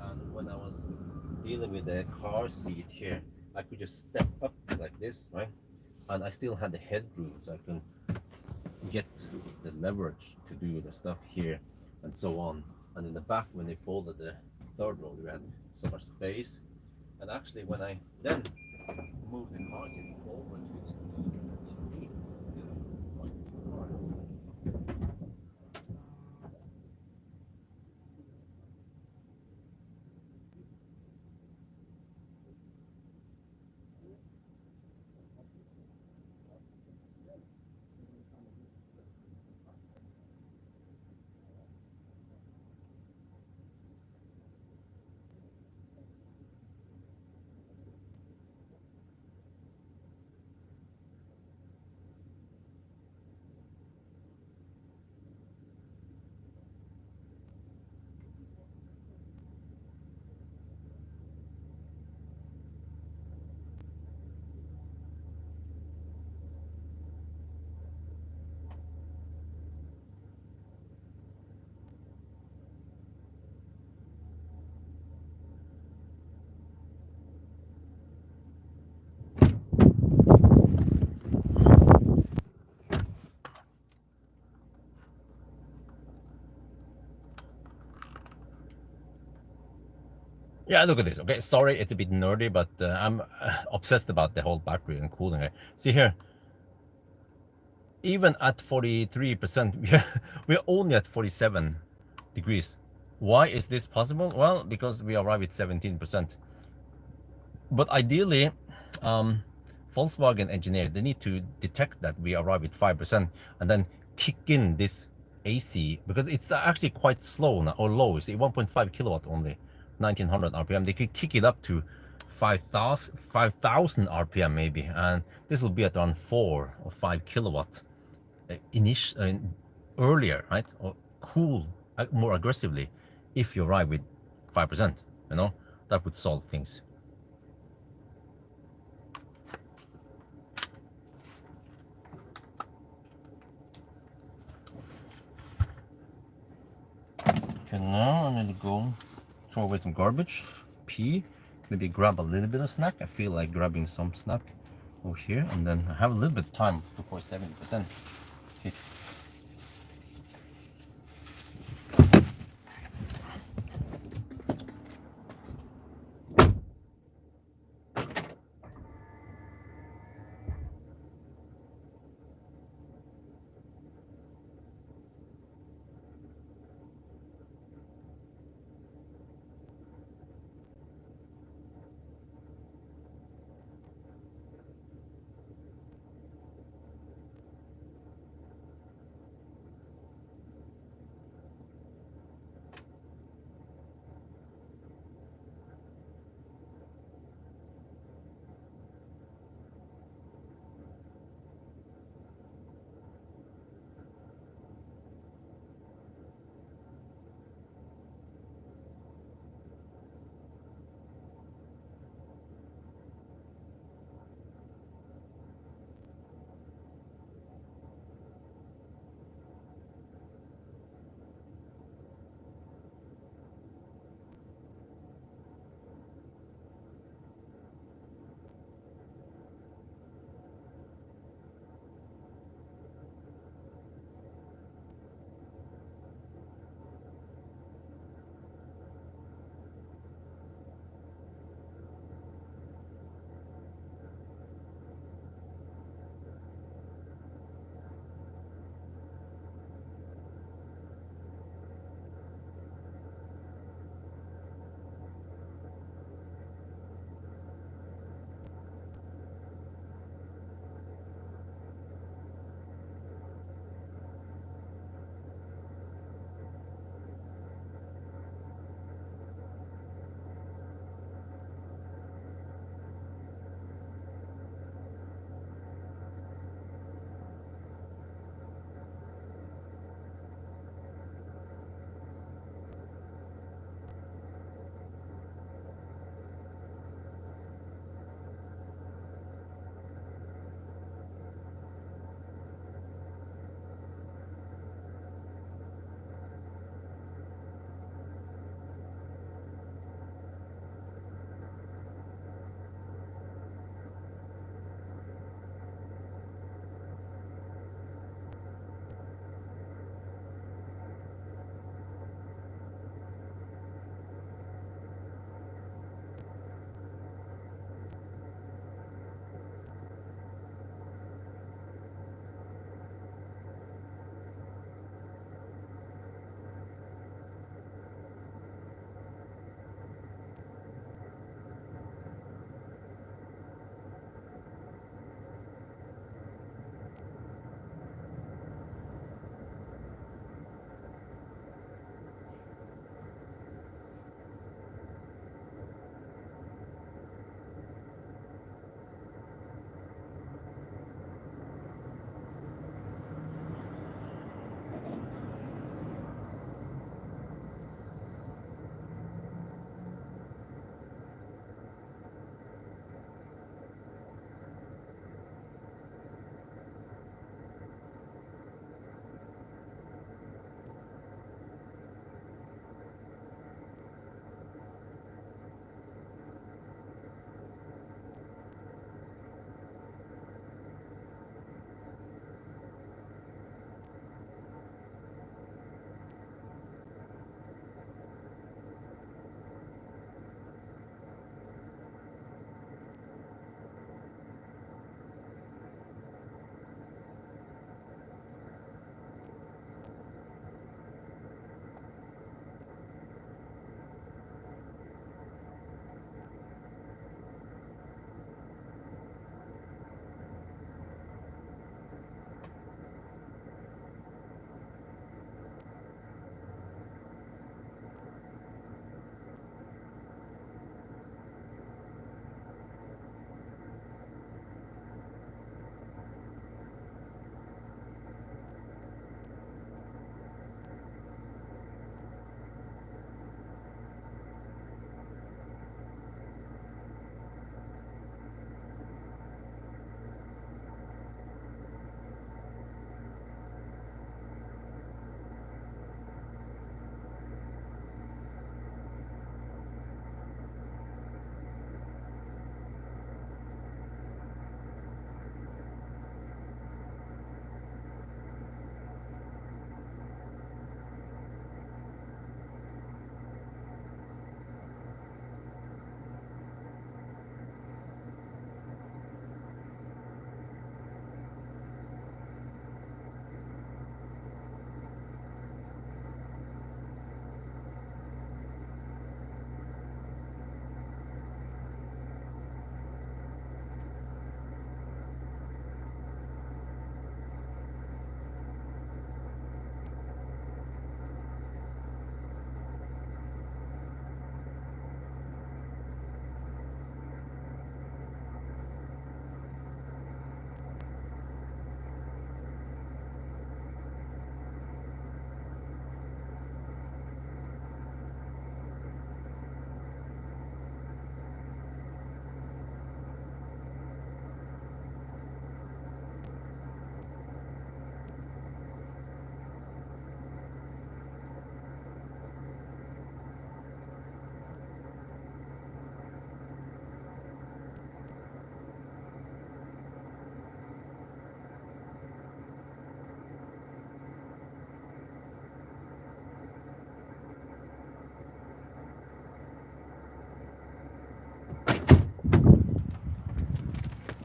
And when I was dealing with the car seat here, I could just step up like this, right? And I still had the headroom, so I can get the leverage to do the stuff here and so on. And in the back, when they folded the third row, we had so much space. And actually, when I then moved the car seat over to the feet, Yeah, look at this. Okay, sorry, it's a bit nerdy, but I'm obsessed about the whole battery and cooling. See here, even at 43%, we're only at 47 degrees. Why is this possible? Well, because we arrive at 17%. But ideally, um, Volkswagen engineers, they need to detect that we arrive at 5% and then kick in this AC, because it's actually quite slow now, or low. It's 1.5 kilowatt only, 1900 RPM. They could kick it up to 5,000 RPM maybe, and this will be at around 4 or 5 kilowatt earlier, right? Or cool more aggressively if you arrive with 5%. You know, that would solve things. Okay, now I'm gonna go throw away some garbage, pee, maybe grab a little bit of snack. I feel like grabbing some snack over here, and then I have a little bit of time before 70% hits.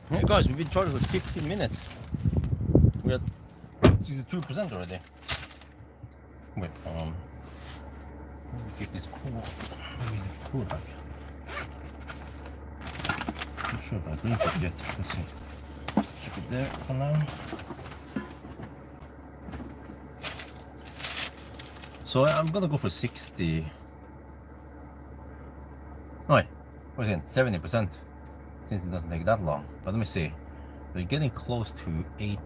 Hey guys, we've been charging for 15 minutes. We're at 62% already. Wait, let me keep this cool. Maybe the cool back. Not sure if I drink it yet. Let's see. Let's keep it there for now. So I'm gonna go for 60. Oh, wait, what's it? 70%. Since it doesn't take that long. But let me see. We're getting close to 8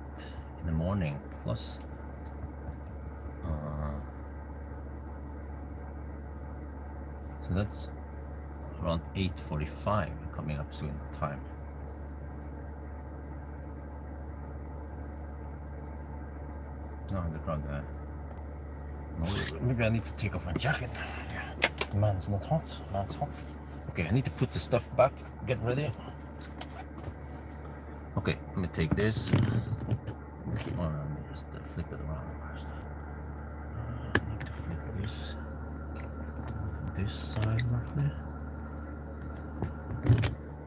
in the morning plus. So that's around 8:45 coming up soon time. No, they're around there. Maybe I need to take off my jacket. Yeah. Man, it's not hot. Man, it's hot. Okay, I need to put the stuff back. Get ready. Okay, let me take this. Let me just flip it around first. I need to flip this side roughly.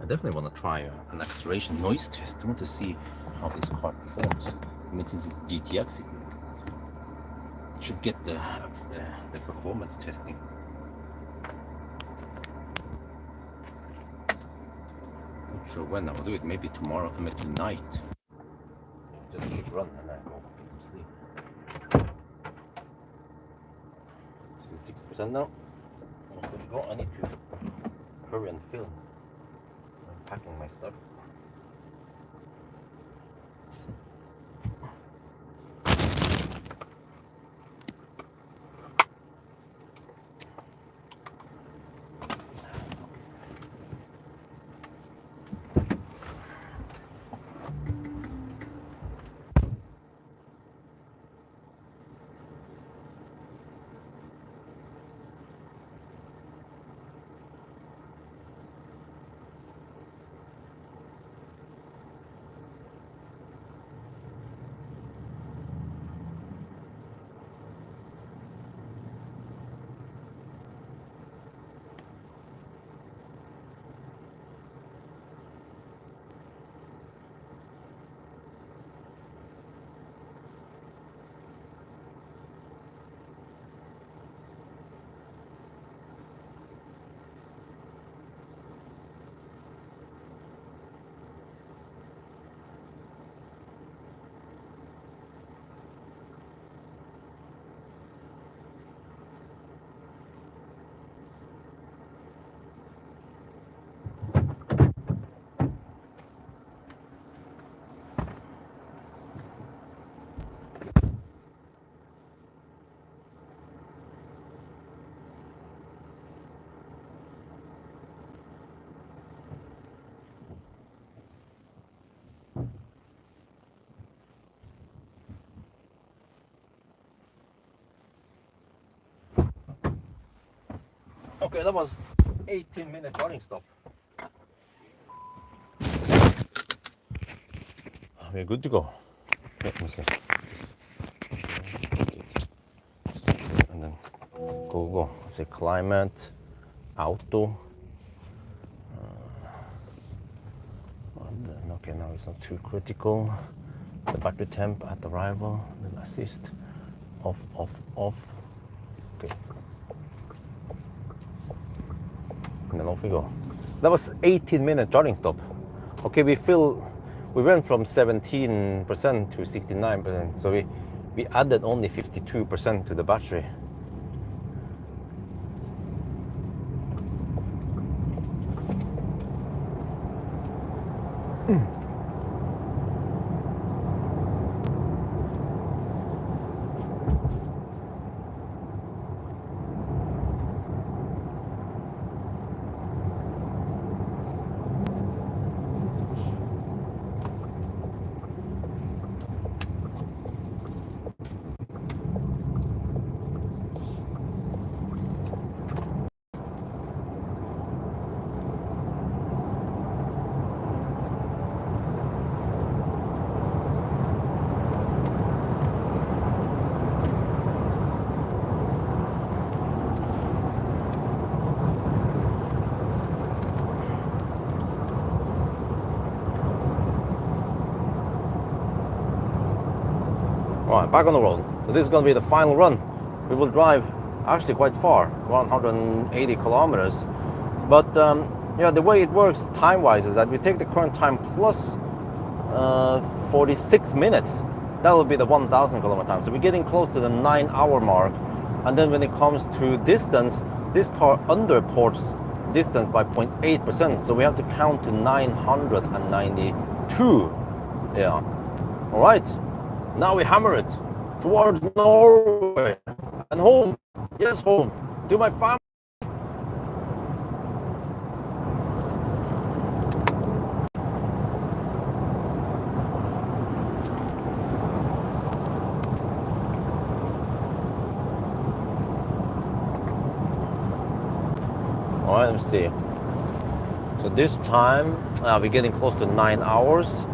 I definitely want to try an acceleration noise test. I want to see how this car performs. I mean, since it's GTX, it should get the performance testing. Not sure when I will do it. Maybe tomorrow, maybe tonight. Just keep running and then go get some sleep. 66% now. Almost good to go. I need to hurry and film. I'm packing my stuff. Okay, that was 18-minute running stop. We're good to go. Let me see. And then go. Say climate, auto. And then, okay, now it's not too critical. The battery temp at arrival, then assist, off. Okay. And then off we go. That was 18-minute charging stop. Okay, we went from 17% to 69%, so we added only 52% to the battery. Alright, back on the road. So this is going to be the final run. We will drive actually quite far, 180 kilometers. But yeah, the way it works time-wise is that we take the current time plus 46 minutes. That will be the 1,000 kilometer time. So we're getting close to the 9-hour mark. And then when it comes to distance, this car underports distance by 0.8%. So we have to count to 992. Yeah. All right. Now we hammer it towards Norway and home. Yes, home to my family. All right, let's see. So this time we're getting close to 9 hours.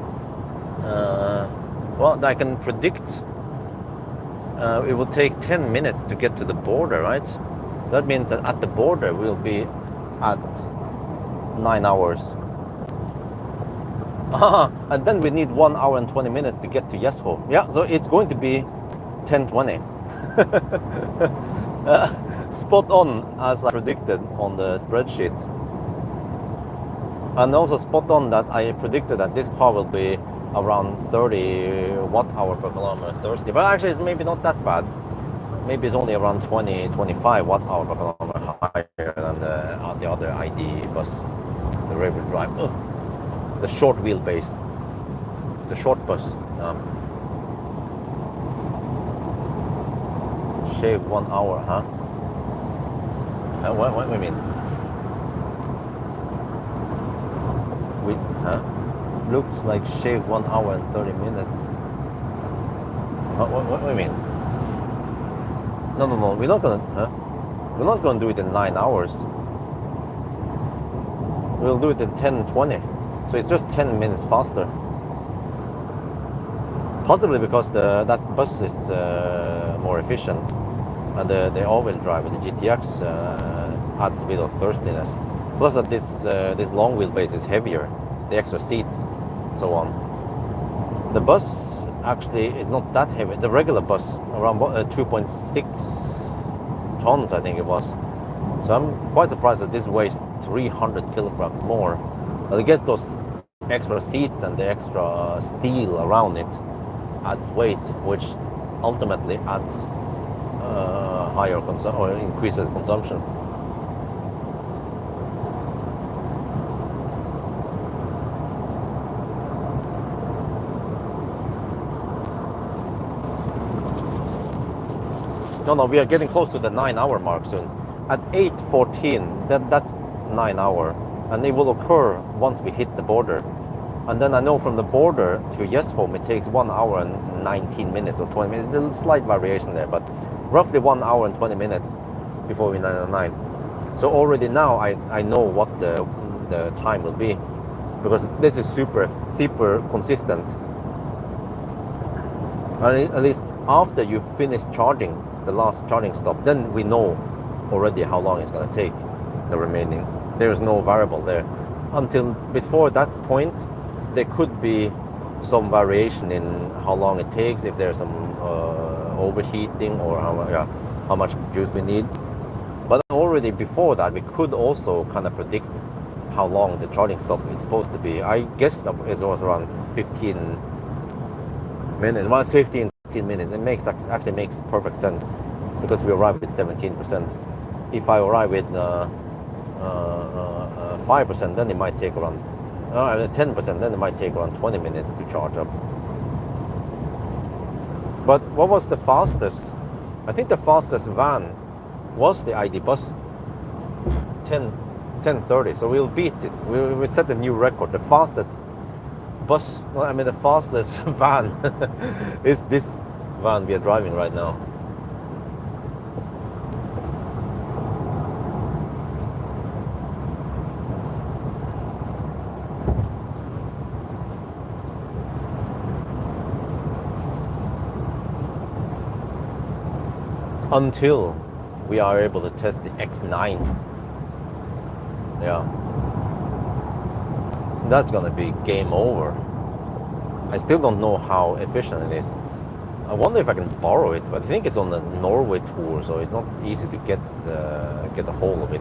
Well, I can predict it will take 10 minutes to get to the border, right? That means that at the border we'll be at 9 hours. And then we need 1 hour and 20 minutes to get to Jesho. Yeah, so it's going to be 10:20. Spot on as I predicted on the spreadsheet. And also spot on that I predicted that this car will be around 30 watt-hour per kilometer Thursday. But actually it's maybe not that bad. Maybe it's only around 20-25 watt-hour per kilometer higher than the other ID Buzz, the rear-wheel drive. The short wheelbase, the short bus. Shave 1 hour, huh? What do you mean? Huh? Looks like shave 1 hour and 30 minutes. What do you mean? No. We're not gonna. Huh? We're not gonna do it in 9 hours. We'll do it in 10:20. So it's just 10 minutes faster. Possibly because that bus is more efficient, and the all-wheel drive with the GTX had a bit of thirstiness. Plus that this long wheelbase is heavier, the extra seats, so on. The bus actually is not that heavy. The regular bus around 2.6 tons, I think it was. So I'm quite surprised that this weighs 300 kilograms more. But I guess those extra seats and the extra steel around it adds weight, which ultimately adds higher or increases consumption. No, we are getting close to the 9 hour mark soon. At 8:14, that's 9 hour, and it will occur once we hit the border. And then I know from the border to Jesho it takes 1 hour and 19 minutes or 20 minutes. There's a slight variation there, but roughly 1 hour and 20 minutes before we 909. So already now I know what the time will be, because this is super consistent. At least after you finish charging the last charging stop, then we know already how long it's going to take the remaining. There is no variable there. Until before that point, there could be some variation in how long it takes, if there's some overheating or how much juice we need. But already before that, we could also kind of predict how long the charging stop is supposed to be. I guess that it was around 15 minutes. Well, it's 15 minutes. It actually makes perfect sense, because we arrive with 17%. If I arrive with 5%, then it might take around 10%. Then it might take around 20 minutes to charge up. But what was the fastest? I think the fastest van was the ID Buzz 10:30. So we'll beat it. We set a new record. The fastest bus, the fastest van is this van we are driving right now. Until we are able to test the X9. Yeah. That's gonna be game over. I still don't know how efficient it is. I wonder if I can borrow it, but I think it's on the Norway tour, so it's not easy to get a hold of it.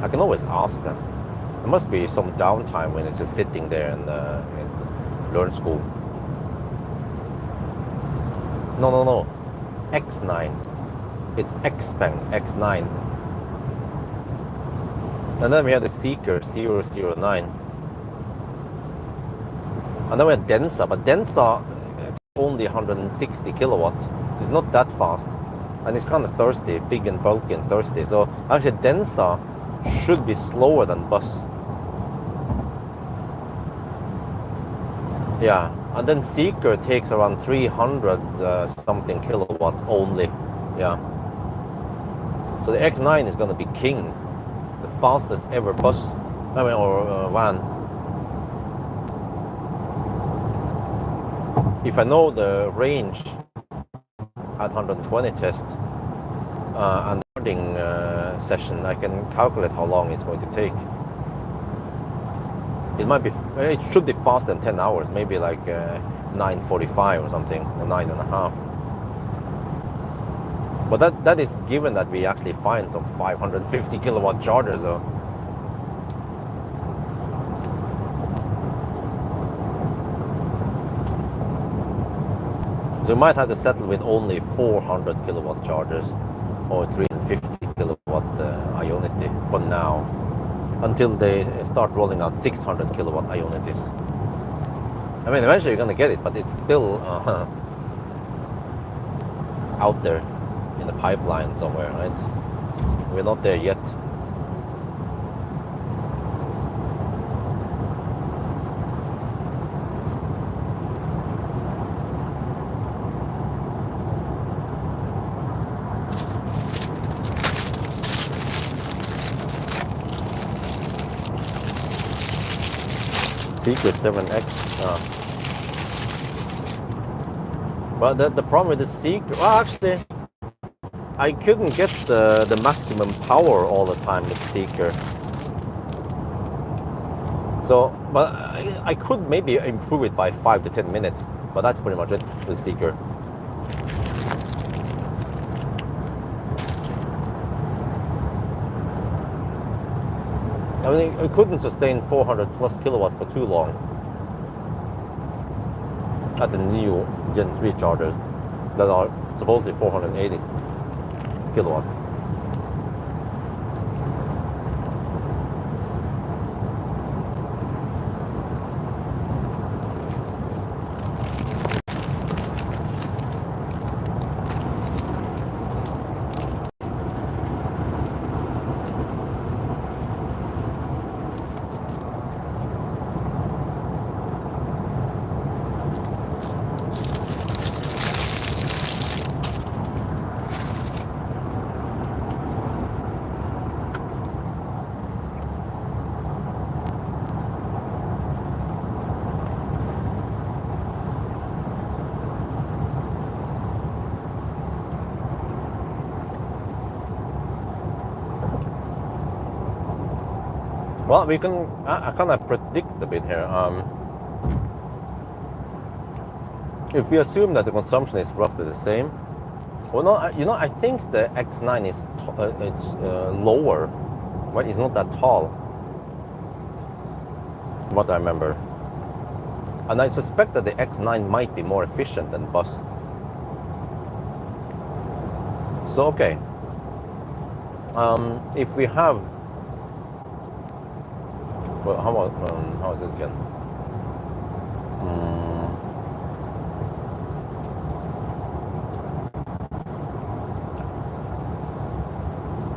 I can always ask them. There must be some downtime when it's just sitting there in learn school. No. X9. It's Xpeng X9. And then we have the Seeker 009. And then we have Densa, but Densa it's only 160 kilowatt. It's not that fast. And it's kind of thirsty, big and bulky and thirsty. So actually Densa should be slower than Buzz. Yeah, and then Seeker takes around 300 something kilowatt only. Yeah. So the X9 is going to be king. The fastest ever bus, or van. If I know the range at 120 test and starting session, I can calculate how long it's going to take. It should be faster than 10 hours, maybe like 9:45 or something, or 9.5. But that is given that we actually find some 550 kilowatt chargers though. So we might have to settle with only 400 kilowatt chargers or 350 kilowatt Ionity for now, until they start rolling out 600 kilowatt Ionities. I mean, eventually you're gonna get it, but it's still out there in the pipeline somewhere, right? We're not there yet. Secret 7X. Well, the problem with the Secret, well, actually, I couldn't get the maximum power all the time with Seeker. So, but I could maybe improve it by 5 to 10 minutes, but that's pretty much it with Seeker. I mean, it couldn't sustain 400 plus kilowatt for too long at the new Gen 3 chargers that are supposedly 480 kilowatt. Well, we can. I kind of predict a bit here. If we assume that the consumption is roughly the same, well, no, you know, I think the X9 is it's lower, but it's not that tall. What I remember, and I suspect that the X9 might be more efficient than Buzz. So okay, if we have. Well, how is this again?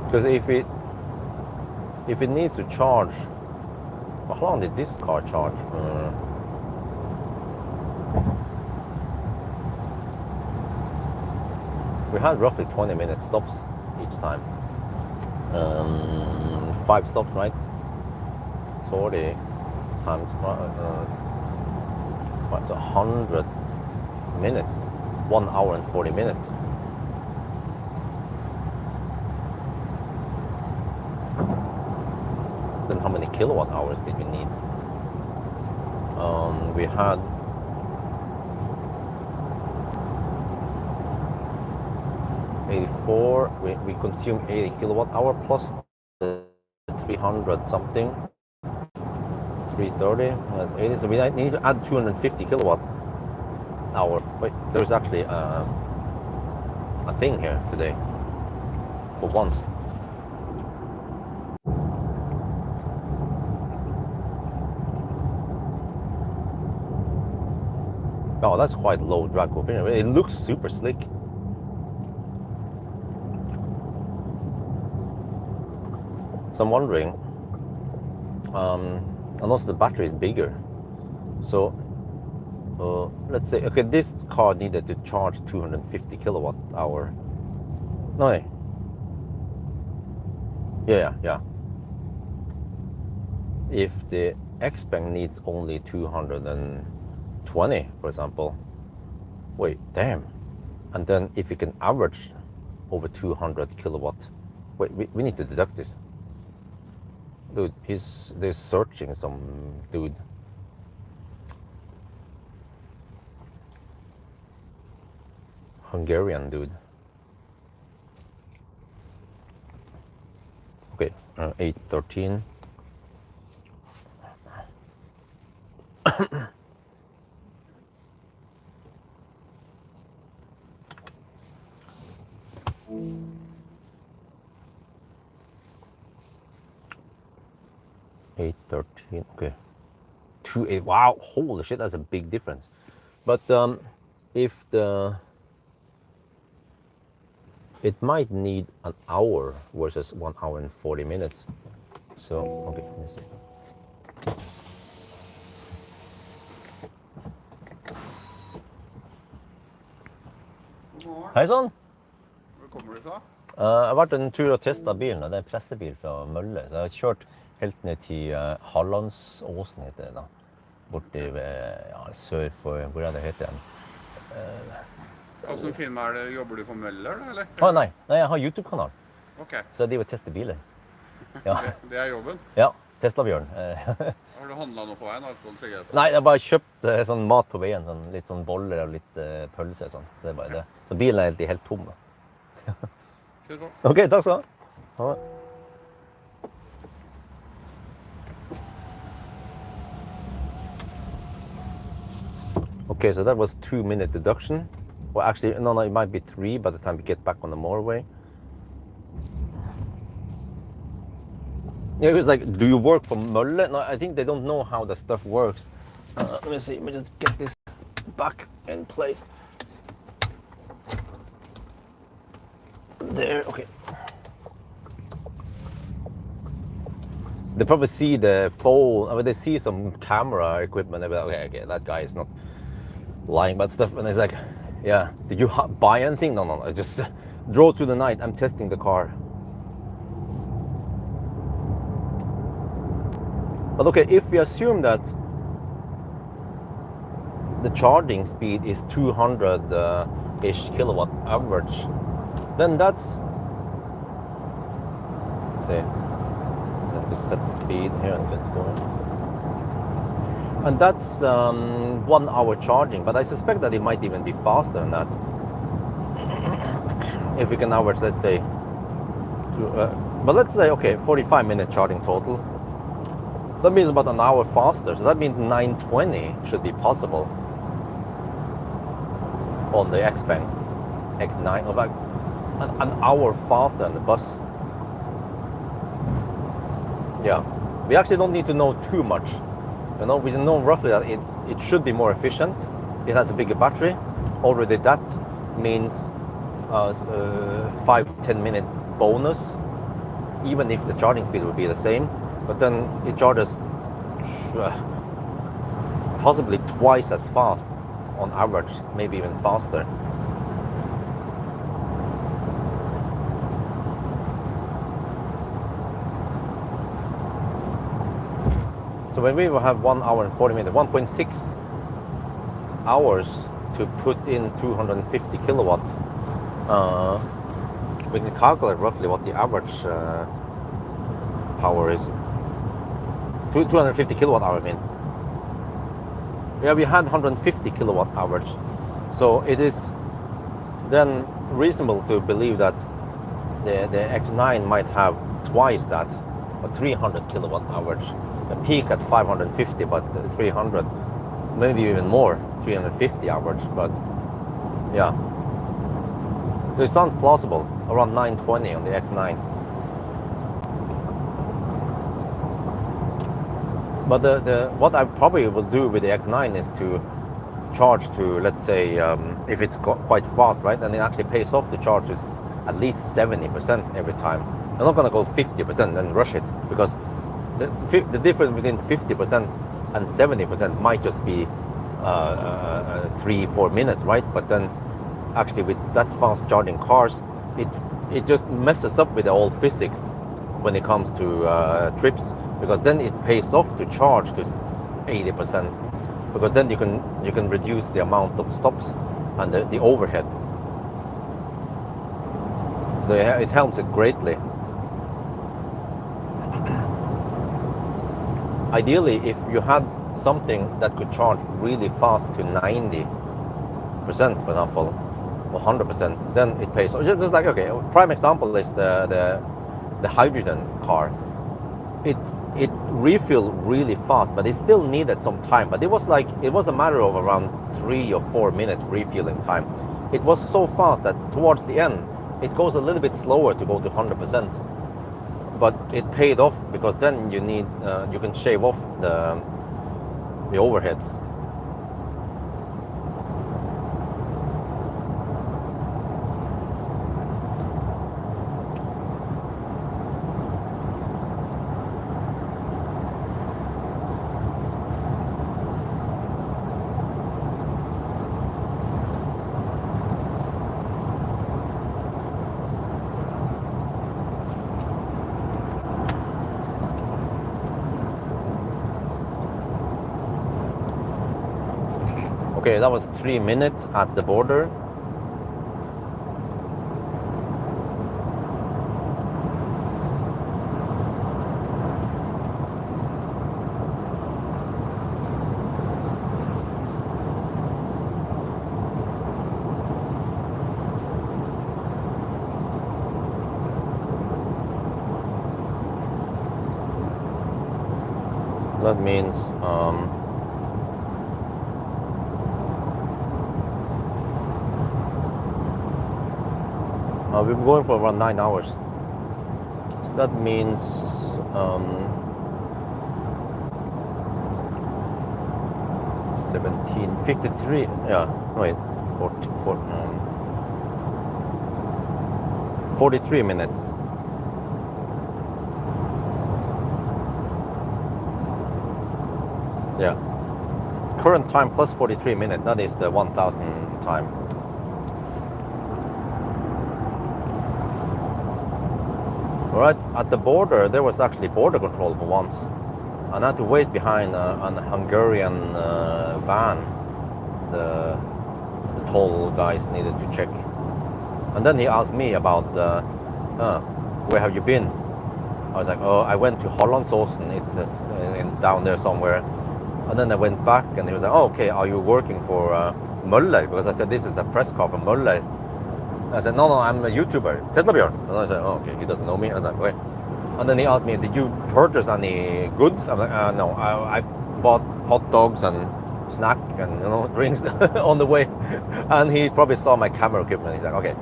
Because if it needs to charge, well, how long did this car charge? We had roughly 20-minute stops each time. 5 stops, right? 40 times so 100 minutes, 1 hour and 40 minutes. Then how many kilowatt hours did we need? We had 84. We consume 80 kilowatt hour plus the 300 something. 330 that's 80. So we need to add 250 kilowatt hour. Wait, there's actually a thing here today for once. Oh, that's quite low drag coefficient. It looks super slick. So I'm wondering, and also the battery is bigger. So let's say, okay, this car needed to charge 250 kilowatt hour. No, yeah. If the Xpeng needs only 220, for example, wait, damn. And then if you can average over 200 kilowatt, wait, we need to deduct this. Dude, they're searching some dude. Hungarian dude. Okay, 813. Okay, 2.8. Wow, holy shit, that's a big difference. But if it might need an hour versus 1 hour and 40 minutes. So okay, let me see. Hei sann! Hvor kommer du fra? Jeg har vært en tur og testet bilen, og det er en pressebil fra Mølle. Så jeg har kjørt helt ned til Hallandsåsen, heter det da. Borti ved, sør for, hvor er det heter den? Hvilken firma er det? Jobber du for Møller da, eller? Nei, jeg har YouTube-kanal. Ok. Så jeg driver og tester biler. Ja. Det er jobben? Ja, Tesla-bjørn. Har du handlet noe på veien? Alkohol, sigaretter? Nei, jeg har bare kjøpt sånn mat på veien, litt sånn boller og litt pølse og sånn. Så det er bare det. Så bilen er helt tom da. Kjør på. Ok, takk skal du ha. Okay, so that was 2-minute deduction. Well, actually, no, it might be 3 by the time we get back on the motorway. Yeah, it was like, do you work for Mølle? No, I think they don't know how the stuff works. Let me see, let me just get this back in place. There, okay. They probably see the phone, I mean, they see some camera equipment. They're like, okay, that guy is not lying about stuff. And it's like, yeah, did you buy anything? No, I just drove through the night. I'm testing the car. But okay, if we assume that the charging speed is 200-ish kilowatt average, then that's, see, let's just set the speed here and get going. And that's 1 hour charging, but I suspect that it might even be faster than that. If we can average, let's say, but let's say, okay, 45-minute charging total. That means about an hour faster, so that means 920 should be possible on the Xpeng X9, about an hour faster than the bus. Yeah, we actually don't need to know too much. You know, we know roughly that it should be more efficient. It has a bigger battery. Already that means 5-10 minute bonus, even if the charging speed would be the same. But then it charges possibly twice as fast on average, maybe even faster. So when we will have 1 hour and 40 minutes, 1.6 hours to put in 250 kilowatt, we can calculate roughly what the average power is. 250 kilowatt hour, I mean. Yeah, we had 150 kilowatt average. So it is then reasonable to believe that the X9 might have twice that, or 300 kilowatt hours. The peak at 550, but 300, maybe even more, 350 hours. But yeah, so it sounds plausible, around 920 on the X9. But what I probably will do with the X9 is to charge to, let's say, if it's quite fast, right, and it actually pays off to charge is at least 70% every time. I'm not going to go 50% and rush it, because the difference between 50% and 70% might just be 3-4 minutes, right? But then actually with that fast charging cars, it just messes up with the old physics when it comes to trips, because then it pays off to charge to 80%, because then you can reduce the amount of stops and the overhead. So it helps it greatly. Ideally, if you had something that could charge really fast to 90%, for example, or 100%, then it pays. Just like, okay, prime example is the hydrogen car. It refilled really fast, but it still needed some time. But it was a matter of around 3 or 4 minutes refueling time. It was so fast that towards the end, it goes a little bit slower to go to 100%. But it paid off, because then you can shave off the overheads. Okay, that was 3 minutes at the border. That means we've been going for around 9 hours. So that means 17:53. Yeah, wait, 43 minutes. Yeah, current time plus 43 minutes. That is the 1000 time. Right at the border, there was actually border control for once, and I had to wait behind an Hungarian van. The toll guys needed to check, and then he asked me about where have you been. I was like, oh, I went to Hollandsåsen. It's just down there somewhere. And then I went back, and he was like, oh, okay, are you working for Møller? Because I said this is a press car from Møller. I said, no, I'm a YouTuber, Teslabjørn. And I said, oh, okay, he doesn't know me. I was like, okay. And then he asked me, did you purchase any goods? I'm like, no, I bought hot dogs and snack and drinks on the way. And he probably saw my camera equipment. He's like, okay,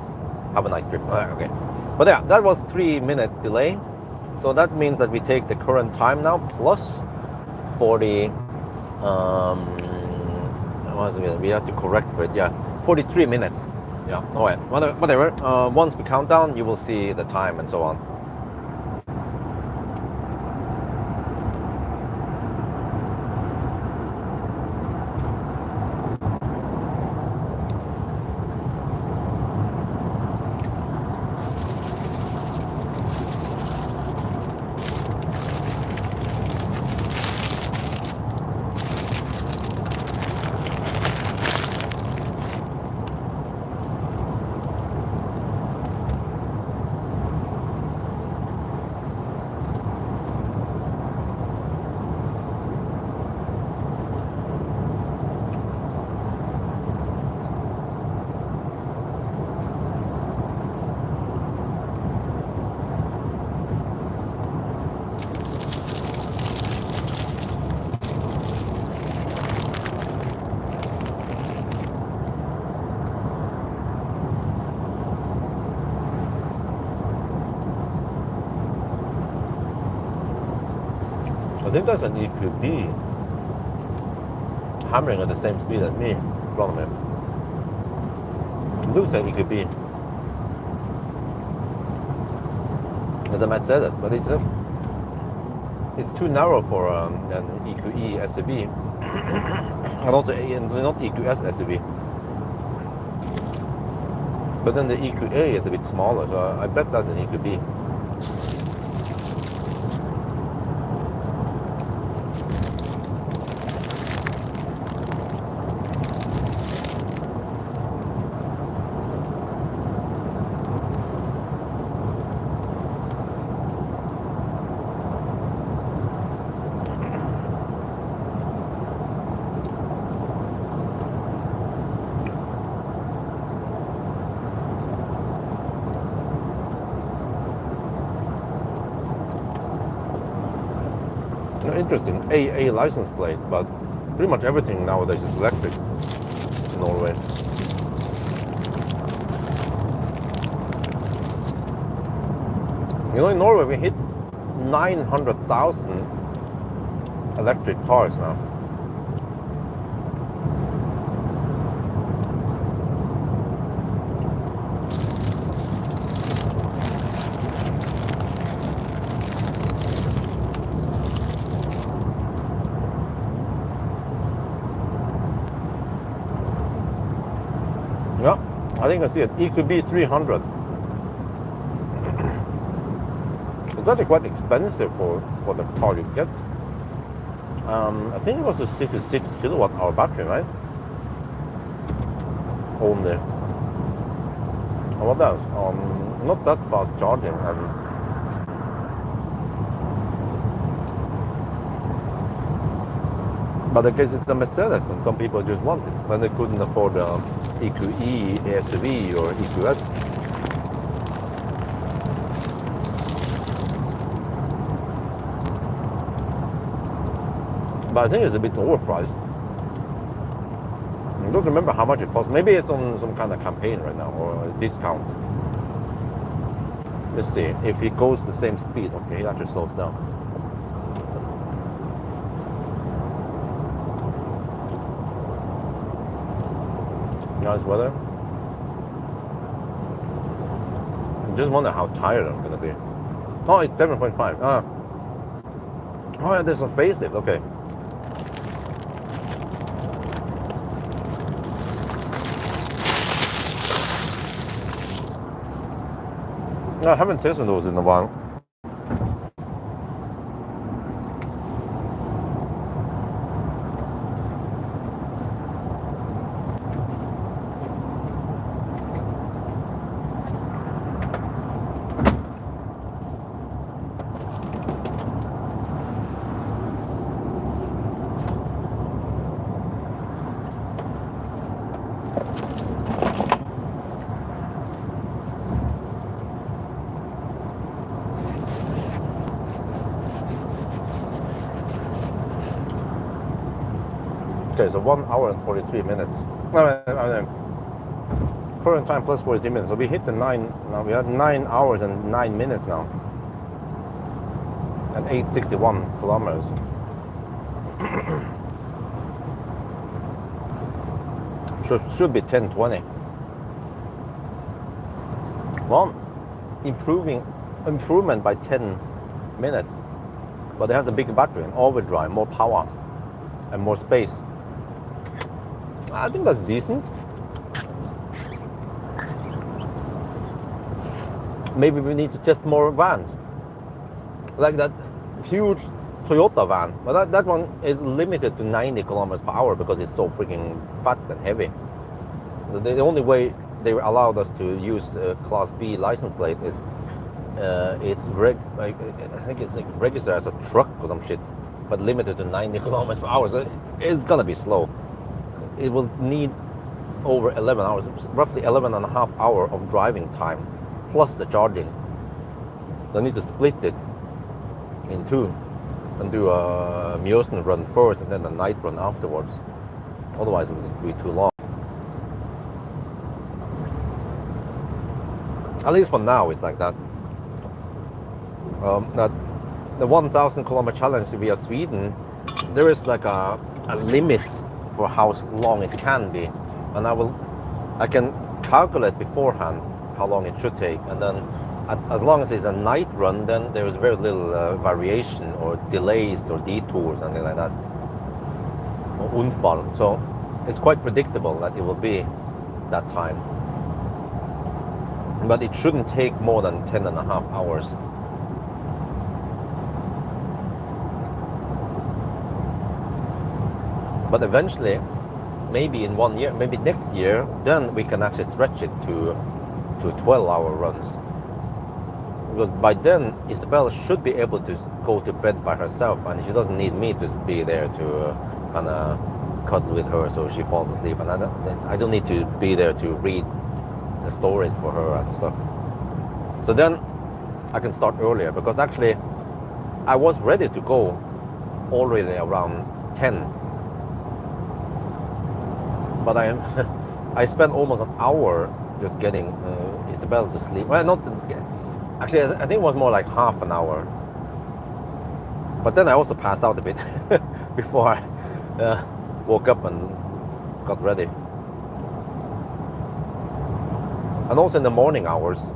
have a nice trip. Okay. But yeah, that was 3-minute delay. So that means that we take the current time now plus 40. We have to correct for it. Yeah, 43 minutes. Yeah, all right, whatever. Once we count down, you will see the time and so on. I think that's an EQB hammering at the same speed as me in front of me. It looks like EQB. It's a Mercedes, but it's too narrow for an EQE SUV, and also it's not EQS SUV. But then the EQA is a bit smaller, so I bet that's an EQB. Interesting AA license plate, but pretty much everything nowadays is electric in Norway. You know, in Norway we hit 900,000 electric cars now. Yeah, I think I see it. EQB 300. It's actually quite expensive for the car you get. I think it was a 66 kilowatt hour battery, right? Only. And what else? Not that fast charging. But I guess it's a Mercedes, and some people just want it when they couldn't afford EQE, SUV, or EQS. But I think it's a bit overpriced. I don't remember how much it costs. Maybe it's on some kind of campaign right now, or a discount. Let's see. If he goes the same speed, okay, he actually slows down. Nice weather. I just wonder how tired I'm gonna be. Oh, it's 7.5. Oh yeah, there's a facelift. Okay. No, I haven't tasted those in a while. Okay, so 1 hour and 43 minutes. No, current time plus 43 minutes. So we hit the 9, now we had 9 hours and 9 minutes now. And 861 kilometers. Should be 1020. Well, improvement by 10 minutes. But it has a bigger battery and overdrive, more power and more space. I think that's decent. Maybe we need to test more vans. Like that huge Toyota van. But that one is limited to 90 kilometers per hour because it's so freaking fat and heavy. The only way they allowed us to use a Class B license plate is I think it's like registered as a truck or some shit, but limited to 90 kilometers per hour. So it's gonna be slow. It will need over 11 hours, roughly 11 and a half hours of driving time, plus the charging. So I need to split it in two and do a Mjøsen run first and then a night run afterwards. Otherwise it would be too long. At least for now it's like that. the 1,000 kilometer challenge via Sweden, there is like a limit for how long it can be, and I can calculate beforehand how long it should take, and then as long as it's a night run, then there is very little variation or delays or detours, something like that, or unfall. So it's quite predictable that it will be that time, but it shouldn't take more than 10.5 hours. But eventually, maybe in 1 year, maybe next year, then we can actually stretch it to 12-hour runs. Because by then, Isabel should be able to go to bed by herself, and she doesn't need me to be there to kind of cuddle with her so she falls asleep. And I don't need to be there to read the stories for her and stuff. So then I can start earlier, because actually I was ready to go already around 10. But I spent almost an hour just getting Isabel to sleep. Well, not actually, I think it was more like half an hour. But then I also passed out a bit before I woke up and got ready. And also in the morning hours,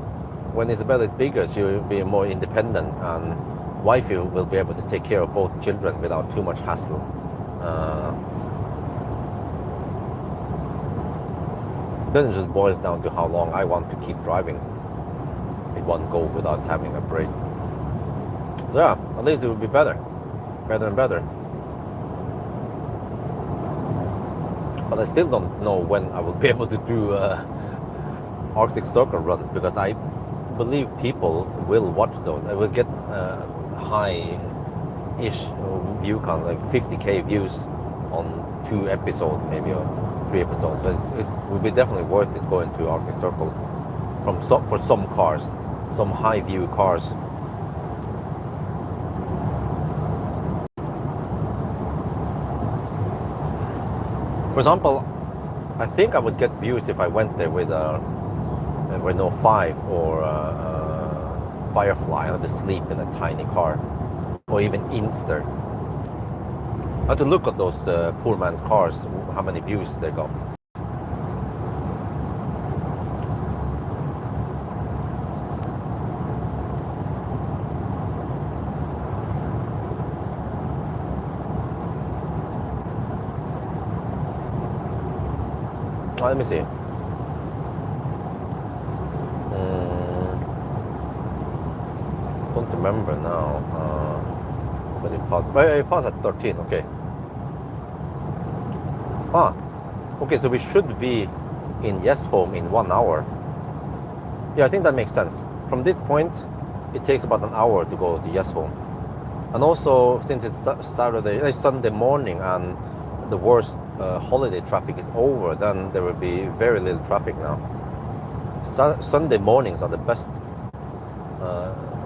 when Isabel is bigger, she will be more independent, and wifey will be able to take care of both children without too much hassle. Then it just boils down to how long I want to keep driving in one go without having a break. So yeah, at least it will be better and better. But I still don't know when I will be able to do Arctic Circle runs, because I believe people will watch those. I will get high-ish view count, like 50k views on 2 episodes, maybe, or 3 episodes. So it will be definitely worth it going to Arctic Circle for some cars, some high view cars. For example, I think I would get views if I went there with a Renault 5 or a Firefly. I had to sleep in a tiny car, or even Inster. I had to look at those poor man's cars, how many views they got. Let me see. Don't remember now. But it paused at 13. Okay. Okay. So we should be in Home in 1 hour. Yeah, I think that makes sense. From this point, it takes about an hour to go to Home. And also, since it's Sunday morning, and the worst holiday traffic is over, then there will be very little traffic now. Sunday mornings are the best.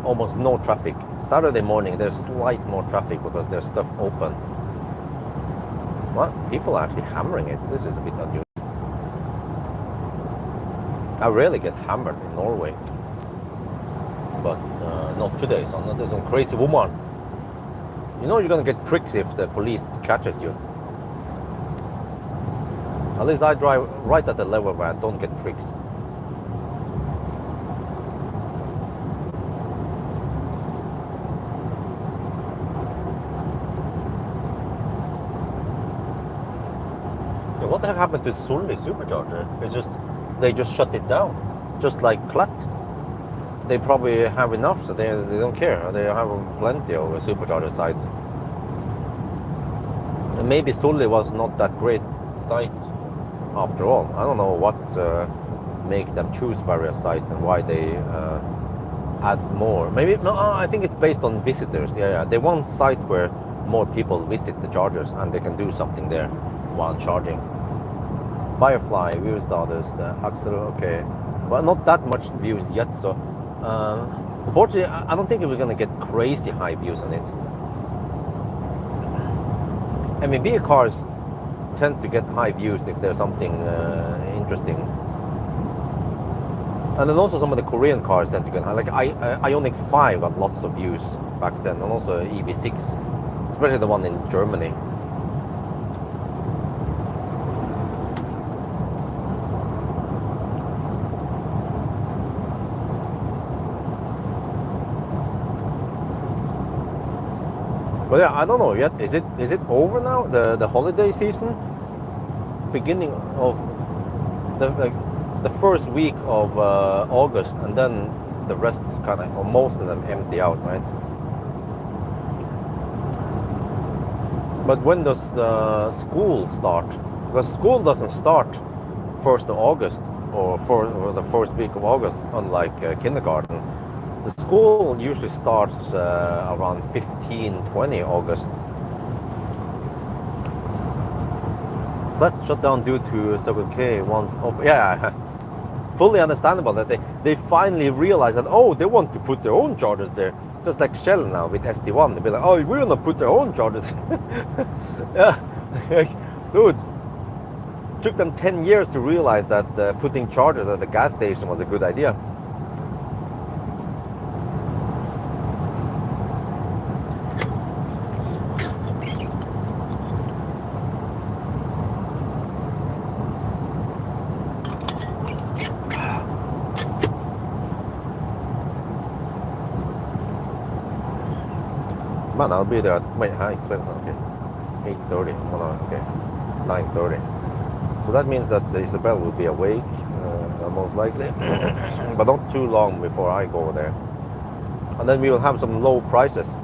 Almost no traffic. Saturday morning there's slight more traffic because there's stuff open. What? People are actually hammering it. This is a bit unusual. I rarely get hammered in Norway, but not today. So there's some crazy woman. You know you're gonna get pricks if the police catches you. At least I drive right at the level where I don't get pricks. Yeah, what the heck happened to Sully supercharger? They just shut it down, just like Klatt. They probably have enough, so they don't care. They have plenty of supercharger sites. And maybe Sully was not that great site after all. I don't know what make them choose various sites and why they add more. Maybe no, I think it's based on visitors. Yeah, they want sites where more people visit the chargers and they can do something there while charging. Firefly views status, Axel, okay, but not that much views yet. So unfortunately, I don't think we're gonna get crazy high views on it. I mean, bigger cars tends to get high views if there's something interesting. And then also some of the Korean cars tend to get high. Like Ioniq 5 got lots of views. back then, and also EV6, especially the one in Germany. But yeah, I don't know yet. Is it over now? The holiday season? Beginning of the first week of August, and then the rest kind of, or most of them, empty out, right? But when does school start? Because school doesn't start 1st of August or the first week of August, unlike kindergarten. The school usually starts around 15-20 August. That shut down due to Circle K once off. Yeah, fully understandable that they finally realized that, oh, they want to put their own chargers there. Just like Shell now with SD1, they'll be like, oh, we're gonna put their own chargers. Yeah, like, dude, took them 10 years to realize that putting chargers at the gas station was a good idea. Man, I'll be there at, wait, hi, okay, 8:30, okay, 9:30. So that means that Isabel will be awake, most likely, but not too long before I go there. And then we will have some low prices.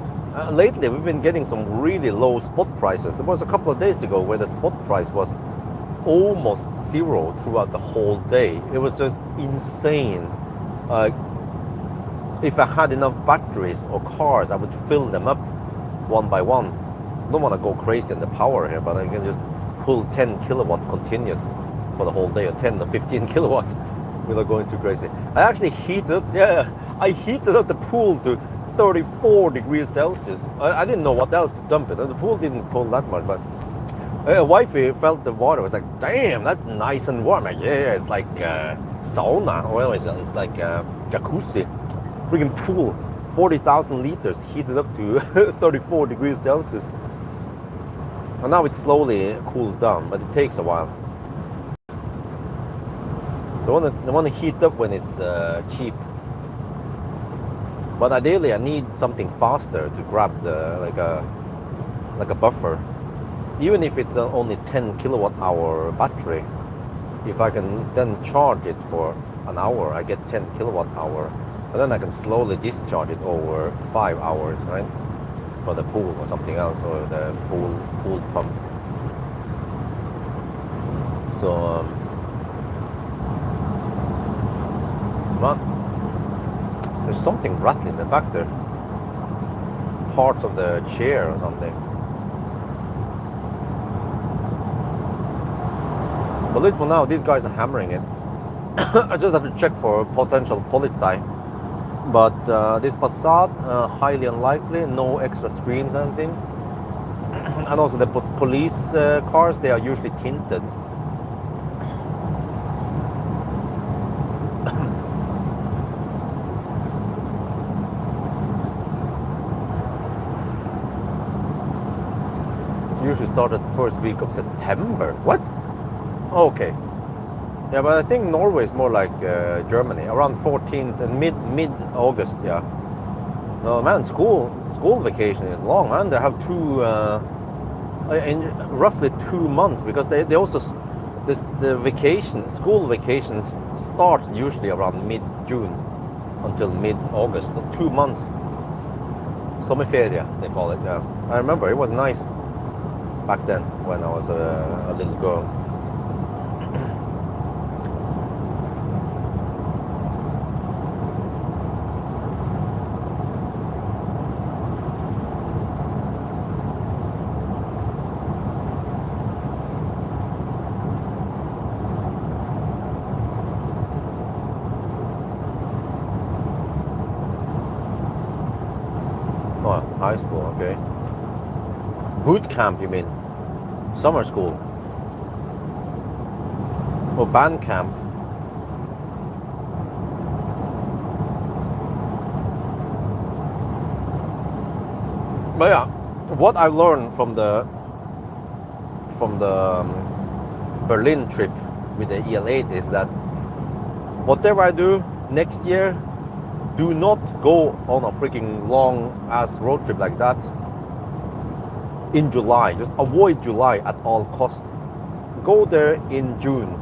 Lately, we've been getting some really low spot prices. There was a couple of days ago where the spot price was almost zero throughout the whole day. It was just insane. If I had enough batteries or cars, I would fill them up one by one. I don't want to go crazy in the power here, but I can just pull 10 kilowatt continuous for the whole day, or 10 or 15 kilowatts without going too crazy. I actually I heated up the pool to 34 degrees Celsius. I didn't know what else to dump it. The pool didn't pull that much, but wifey felt the water was like, damn, that's nice and warm. Like, yeah, it's like sauna, or it's like jacuzzi. Freaking pool. 40,000 liters heated up to 34 degrees Celsius. And now it slowly cools down, but it takes a while. So I want to heat up when it's cheap. But ideally, I need something faster to grab like a buffer. Even if it's only 10 kilowatt hour battery, if I can then charge it for an hour, I get 10 kilowatt hour. And then I can slowly discharge it over 5 hours, right? For the pool or something else, or the pool pump. So, well, there's something rattling in the back there. Parts of the chair or something. But at least for now, these guys are hammering it. I just have to check for potential Polizei. But this Passat, highly unlikely, no extra screens or anything. And also the police cars, they are usually tinted. Usually started first week of September. What? Okay. Yeah, but I think Norway is more like Germany, around 14th and mid-August. Yeah. No man, school vacation is long, man. They have roughly 2 months, because they also the school vacations start usually around mid-June until mid-August. So 2 months. Sommerferie, they call it. Yeah. I remember it was nice back then when I was a little girl. Oh, high school, okay. Boot camp, you mean? Summer school? Or band camp? But yeah, what I learned from the Berlin trip with the EL8 is that whatever I do next year, do not go on a freaking long ass road trip like that in July. Just avoid July at all cost. Go there in June,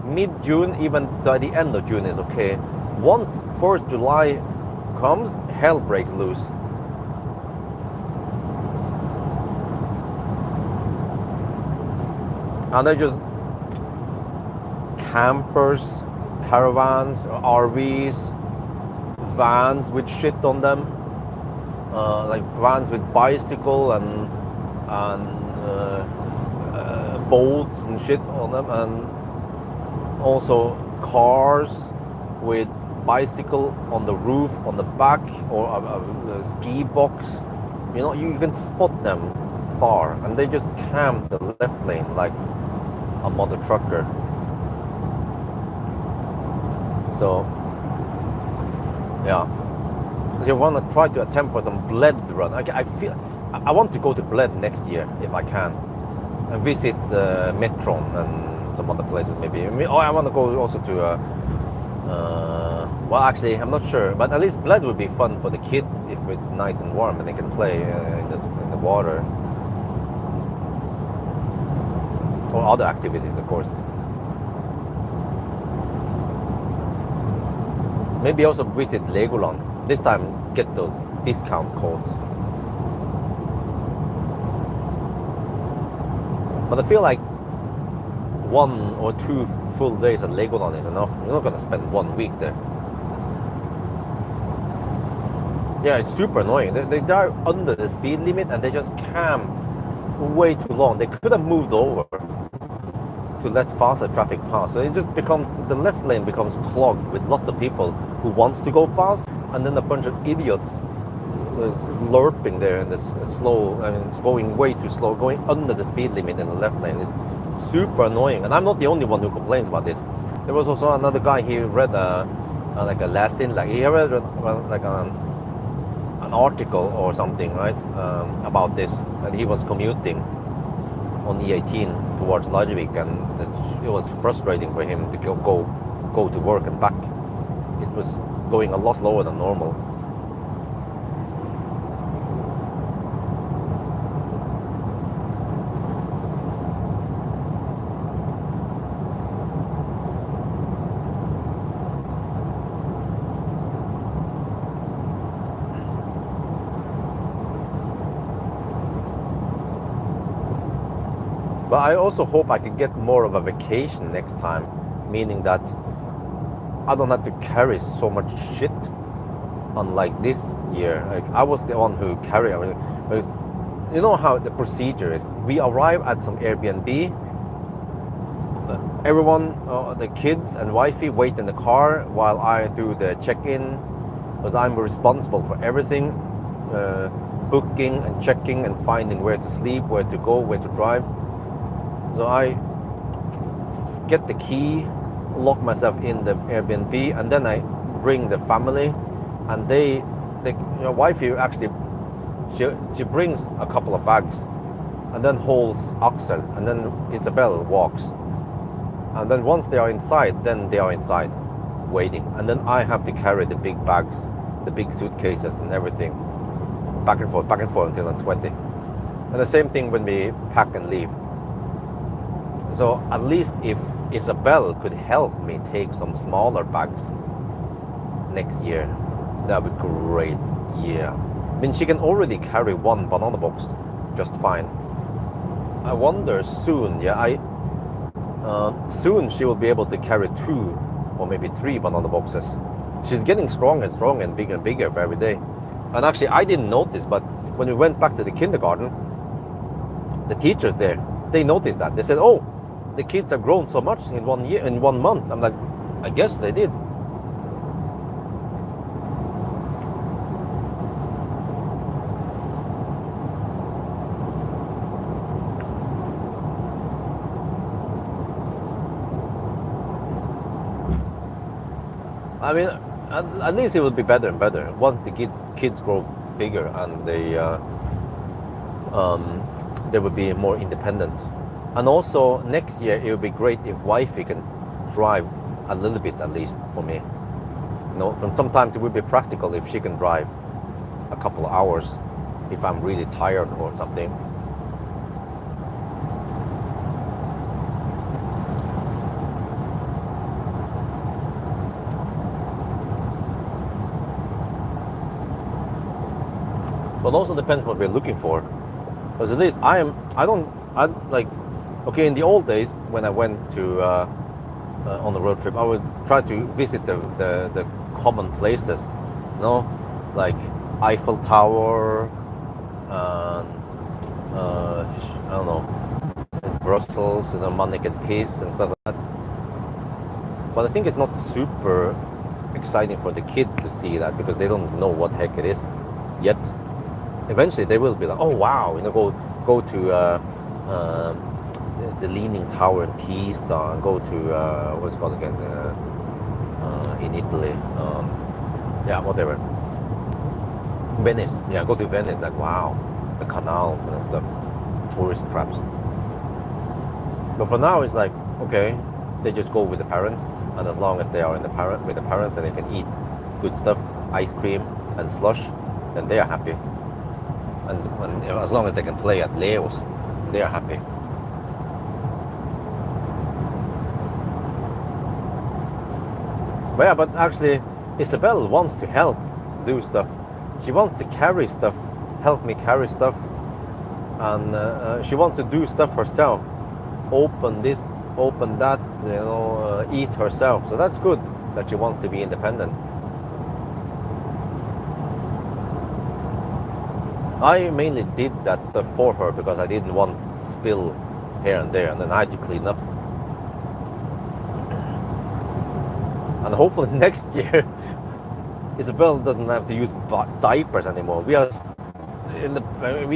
mid-June, even by the end of June is okay. Once 1st July comes, hell breaks loose. And they're just campers, caravans, RVs, vans with shit on them, like vans with bicycle and boats and shit on them, and also cars with bicycle on the roof, on the back, or a ski box. You know, you can spot them far, and they just camp the left lane like a mother trucker. So yeah, so you want to try to attempt for some Bled run. I feel I want to go to Bled next year if I can, and visit Metron and some other places maybe. I want to go also to well, actually I'm not sure, but at least Bled would be fun for the kids if it's nice and warm and they can play in the water, or other activities, of course. Maybe also visit Legoland. This time get those discount codes. But I feel like 1 or 2 full days at Legoland is enough. You're not gonna spend 1 week there. Yeah, it's super annoying. They drive under the speed limit and they just camp way too long. They could have moved over to let faster traffic pass. So it just becomes, the left lane becomes clogged with lots of people who wants to go fast, and then a bunch of idiots is lurping there in this slow, I mean, it's going way too slow, going under the speed limit in the left lane. It's super annoying, and I'm not the only one who complains about this. There was also another guy, he read like a lesson, like he read like an article or something, right, about this, and he was commuting on E18 towards Larvik, and it was frustrating for him to go to work and back. It was going a lot slower than normal. But I also hope I can get more of a vacation next time, meaning that I don't have to carry so much shit, unlike this year. Like, I was the one who carried everything. Because you know how the procedure is. We arrive at some Airbnb. Everyone, the kids and wifey wait in the car while I do the check-in, because I'm responsible for everything, booking and checking and finding where to sleep, where to go, where to drive. So I get the key, lock myself in the Airbnb, and then I bring the family, and wifey actually, she brings a couple of bags, and then holds Axel, and then Isabel walks, and then once they are inside, then they are inside, waiting, and then I have to carry the big bags, the big suitcases and everything, back and forth until I'm sweaty. And the same thing when we pack and leave. So at least if Isabel could help me take some smaller bags next year, that would be great. Yeah, I mean, she can already carry 1 banana box just fine. I wonder soon, soon she will be able to carry 2 or maybe 3 banana boxes. She's getting stronger and bigger for every day. And actually, I didn't notice, but when we went back to the kindergarten, the teachers there, they noticed that. They said, "Oh, the kids have grown so much in 1 year, in 1 month." I'm like, I guess they did. I mean, at least it will be better and better once the kids grow bigger, and they would be more independent. And also next year it would be great if wifey can drive a little bit, at least for me. You know, sometimes it would be practical if she can drive a couple of hours if I'm really tired or something. But also depends what we're looking for. Because at least I like, okay, in the old days when I went to on the road trip, I would try to visit the common places, you know, like Eiffel Tower, and I don't know, in Brussels, you know, Manneken Pis and stuff like that. But I think it's not super exciting for the kids to see that because they don't know what the heck it is yet. Eventually they will be like, oh wow, you know, go to the Leaning Tower in Pisa, and go to what's it called again, in Italy, yeah, whatever, Venice, yeah, go to Venice, like wow, the canals and stuff, tourist traps. But for now it's like, okay, they just go with the parents, and as long as they are with the parents, then they can eat good stuff, ice cream and slush, then they are happy. And as long as they can play at Leo's, they are happy. But yeah, but actually Isabel wants to help do stuff. She wants to carry stuff, help me carry stuff, and she wants to do stuff herself. Open this, open that, you know, eat herself. So that's good that she wants to be independent. I mainly did that stuff for her because I didn't want spill here and there, and then I had to clean up. And hopefully next year Isabel doesn't have to use diapers anymore. We're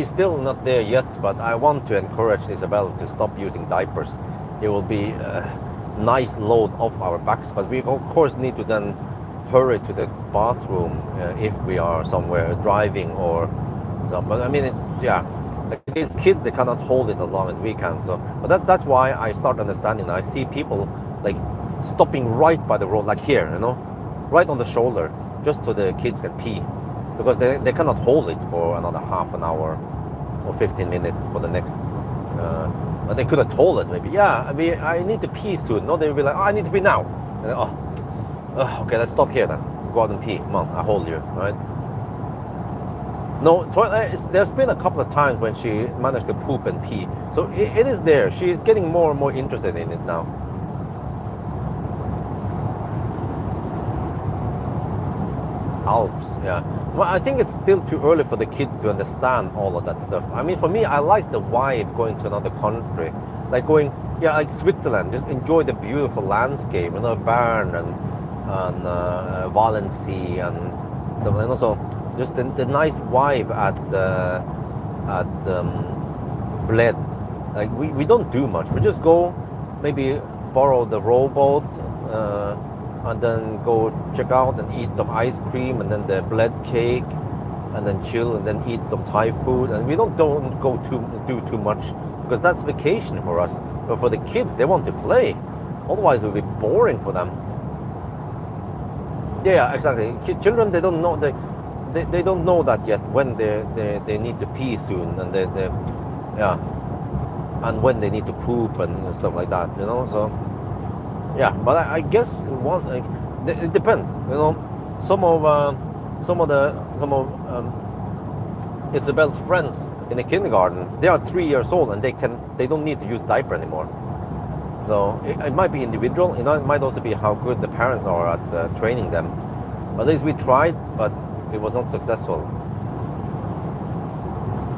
still not there yet, but I want to encourage Isabel to stop using diapers. It will be a nice load off our backs, but we of course need to then hurry to the bathroom if we are somewhere driving or. So, but I mean, it's, yeah, like these kids, they cannot hold it as long as we can. So, but that's why I start understanding. I see people like stopping right by the road, like here, you know, right on the shoulder, just so the kids can pee, because they cannot hold it for another half an hour or 15 minutes for the next. But they could have told us maybe, yeah, I need to pee soon. No, they would be like, oh, I need to pee now. And, okay, let's stop here then. Go out and pee. Come on, I hold you, right? No, there's been a couple of times when she managed to poop and pee. So it is there. She's getting more and more interested in it now. Alps, yeah. Well, I think it's still too early for the kids to understand all of that stuff. I mean, for me, I like the vibe going to another country. Like going, yeah, like Switzerland. Just enjoy the beautiful landscape, you know, Bern and Valency and stuff. And also, just the nice vibe at Bled. Like we don't do much. We just go, maybe borrow the rowboat, and then go check out and eat some ice cream, and then the Bled cake, and then chill, and then eat some Thai food. And we don't go do too much because that's vacation for us. But for the kids, they want to play. Otherwise, it will be boring for them. Yeah, exactly. Children, they don't know. They don't know that yet when they need to pee soon, and yeah, and when they need to poop and stuff like that, you know. So yeah, but I guess it depends, you know. Some of Isabel's friends in the kindergarten, they are 3 years old and they don't need to use diaper anymore. So it might be individual, you know. It might also be how good the parents are at training them. At least we tried, but it was not successful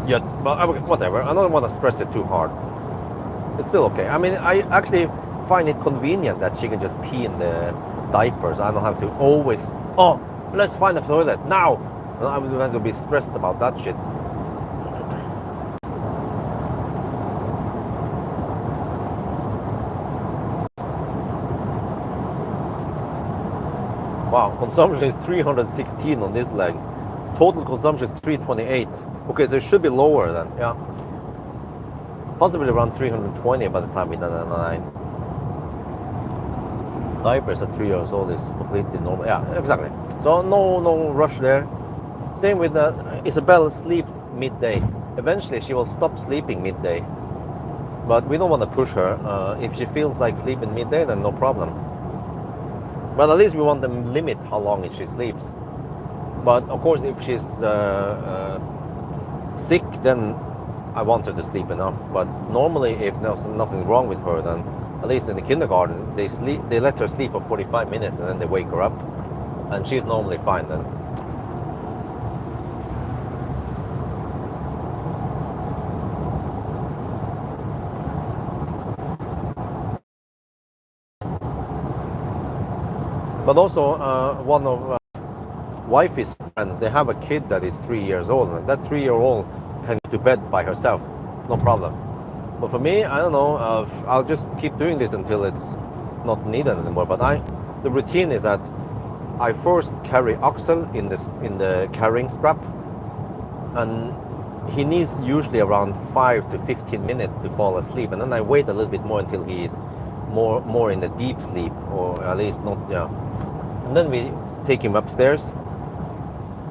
yet. But whatever, I don't want to stress it too hard. It's still okay. I mean, I actually find it convenient that she can just pee in the diapers. I don't have to always, oh, let's find the toilet now. I would have to be stressed about that shit. Wow, consumption is 316 on this leg. Total consumption is 328. Okay, so it should be lower then, yeah. Possibly around 320 by the time we done the 9. Diapers at 3 years old is completely normal. Yeah, exactly. So no rush there. Same with Isabel sleeps midday. Eventually she will stop sleeping midday. But we don't want to push her. If she feels like sleeping midday, then no problem. But at least we want to limit how long she sleeps. But of course, if she's sick, then I want her to sleep enough. But normally, if there's nothing wrong with her, then at least in the kindergarten, they let her sleep for 45 minutes and then they wake her up. And she's normally fine then. But also, one of wifey's friends, they have a kid that is 3 years old, and that 3-year-old can go to bed by herself, no problem. But for me, I don't know, I'll just keep doing this until it's not needed anymore. But the routine is that I first carry Axel in the carrying strap, and he needs usually around 5 to 15 minutes to fall asleep, and then I wait a little bit more until he is more in the deep sleep, or at least not, yeah. And then we take him upstairs,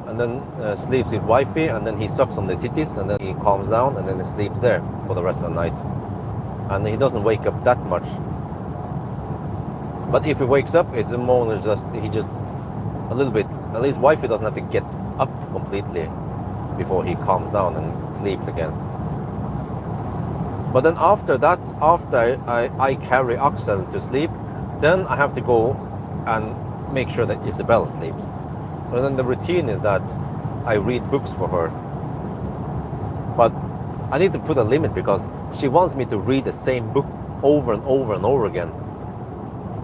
and then sleeps with wifey, and then he sucks on the titties, and then he calms down, and then he sleeps there for the rest of the night. And he doesn't wake up that much. But if he wakes up, it's more he just a little bit. At least wifey doesn't have to get up completely before he calms down and sleeps again. But then after that, after I carry Axel to sleep, then I have to go and make sure that Isabel sleeps. And then the routine is that I read books for her. But I need to put a limit because she wants me to read the same book over and over and over again.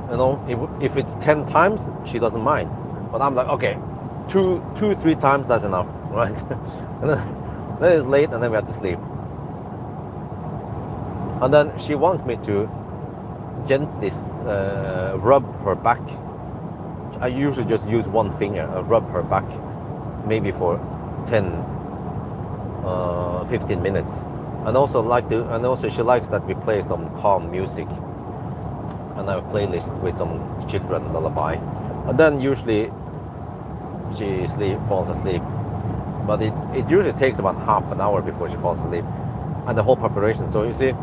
You know, if it's 10 times, she doesn't mind. But I'm like, okay, 3 times, that's enough, right? And then it's late and then we have to sleep. And then she wants me to gently rub her back. I usually just use one finger, rub her back, maybe for 10-15 minutes. And also she likes that we play some calm music. And I have a playlist with some children lullaby. And then usually she falls asleep. But it usually takes about half an hour before she falls asleep. And the whole preparation. So you see,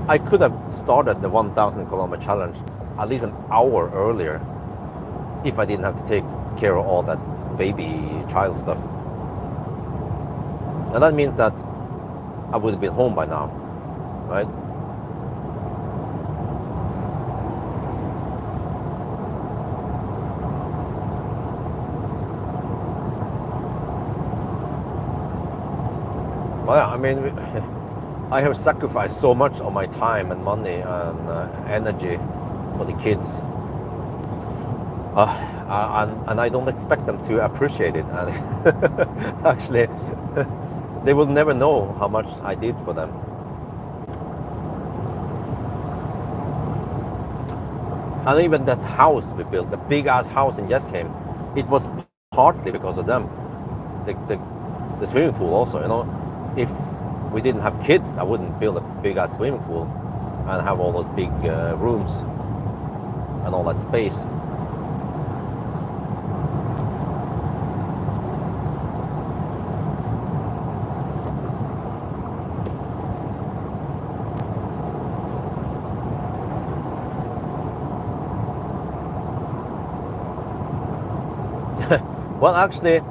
I could have started the 1,000 kilometer challenge at least an hour earlier if I didn't have to take care of all that baby child stuff. And that means that I would have been home by now, right? Well, yeah, I mean, I have sacrificed so much of my time and money and energy for the kids. And I don't expect them to appreciate it. And actually, they will never know how much I did for them. And even that house we built, the big ass house in Jessheim, it was partly because of them. The swimming pool also, you know. If we didn't have kids, I wouldn't build a big ass swimming pool and have all those big rooms and all that space. Well, actually,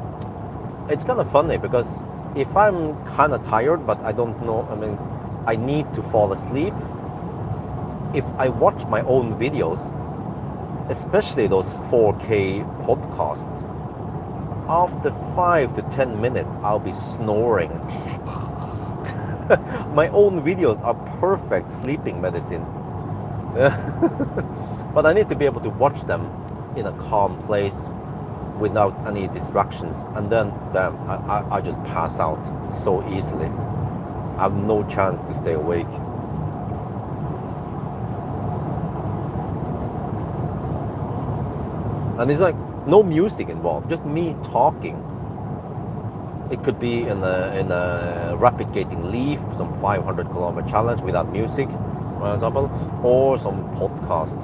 it's kind of funny because if I'm kind of tired, but I don't know, I mean, I need to fall asleep, if I watch my own videos, especially those 4K podcasts, after 5 to 10 minutes, I'll be snoring. My own videos are perfect sleeping medicine. But I need to be able to watch them in a calm place without any distractions, and then I just pass out so easily. I have no chance to stay awake. And it's like no music involved, just me talking. it could be in a rapid gating leaf, some 500-kilometer challenge without music, for example, or some podcast.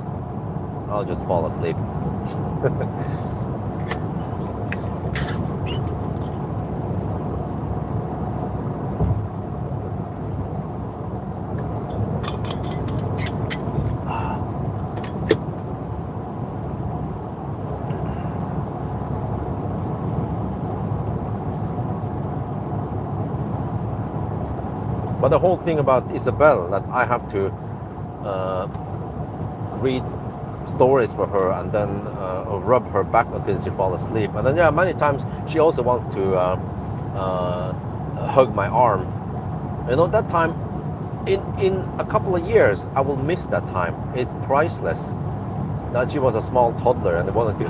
I'll just fall asleep. But the whole thing about Isabel, that I have to read stories for her and then rub her back until she falls asleep. And then, yeah, many times she also wants to hug my arm. You know, that time, in a couple of years, I will miss that time. It's priceless. That she was a small toddler and wanted to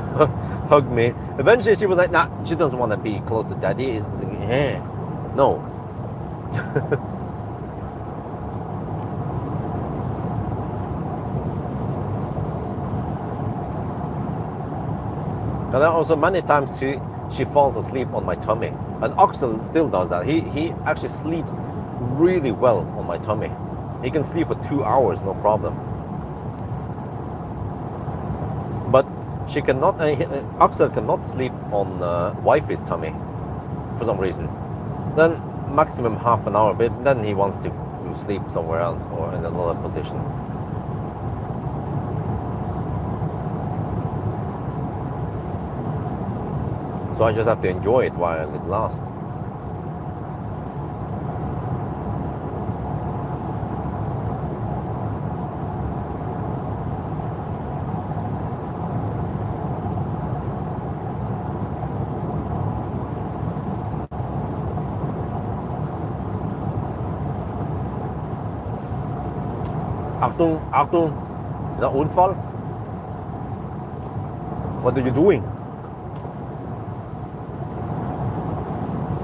hug me. Eventually she was like, nah, she doesn't want to be close to daddy. It's, no. And then also many times she falls asleep on my tummy. And Axel still does that. He actually sleeps really well on my tummy. He can sleep for 2 hours, no problem. But she cannot. Axel cannot sleep on wifey's tummy for some reason. Then maximum half an hour, but then he wants to sleep somewhere else or in another position. So I just have to enjoy it while it lasts. Achtung, Achtung, is that Unfall? What are you doing?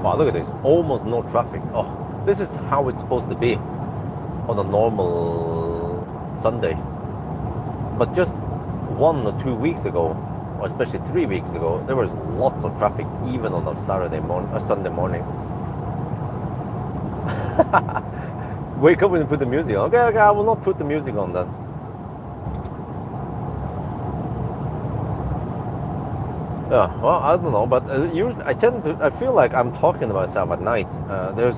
Wow, look at this, almost no traffic. Oh, this is how it's supposed to be on a normal Sunday. But just 1 or 2 weeks ago, or especially 3 weeks ago, there was lots of traffic even on a Sunday morning. Wake up and put the music on. Okay, I will not put the music on then. Yeah, well, I don't know, but usually I feel like I'm talking to myself at night. There's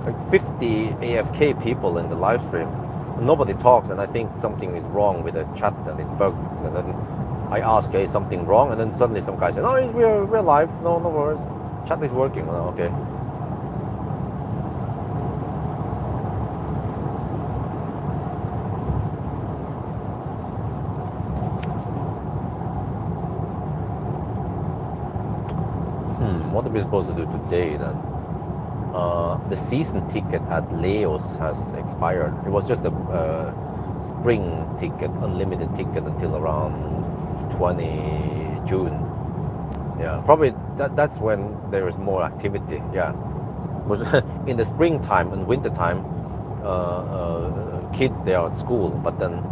like 50 AFK people in the live stream. Nobody talks, and I think something is wrong with the chat and it bugs. And then I ask, hey, something wrong? And then suddenly some guy says, no, we're live. No worries. Chat is working. Oh, okay. What are we supposed to do today then? The season ticket at Leo's has expired. It was just a spring ticket, unlimited ticket until around 20 June. Yeah, probably that's when there is more activity. Yeah, was in the springtime and wintertime, kids they are at school, but then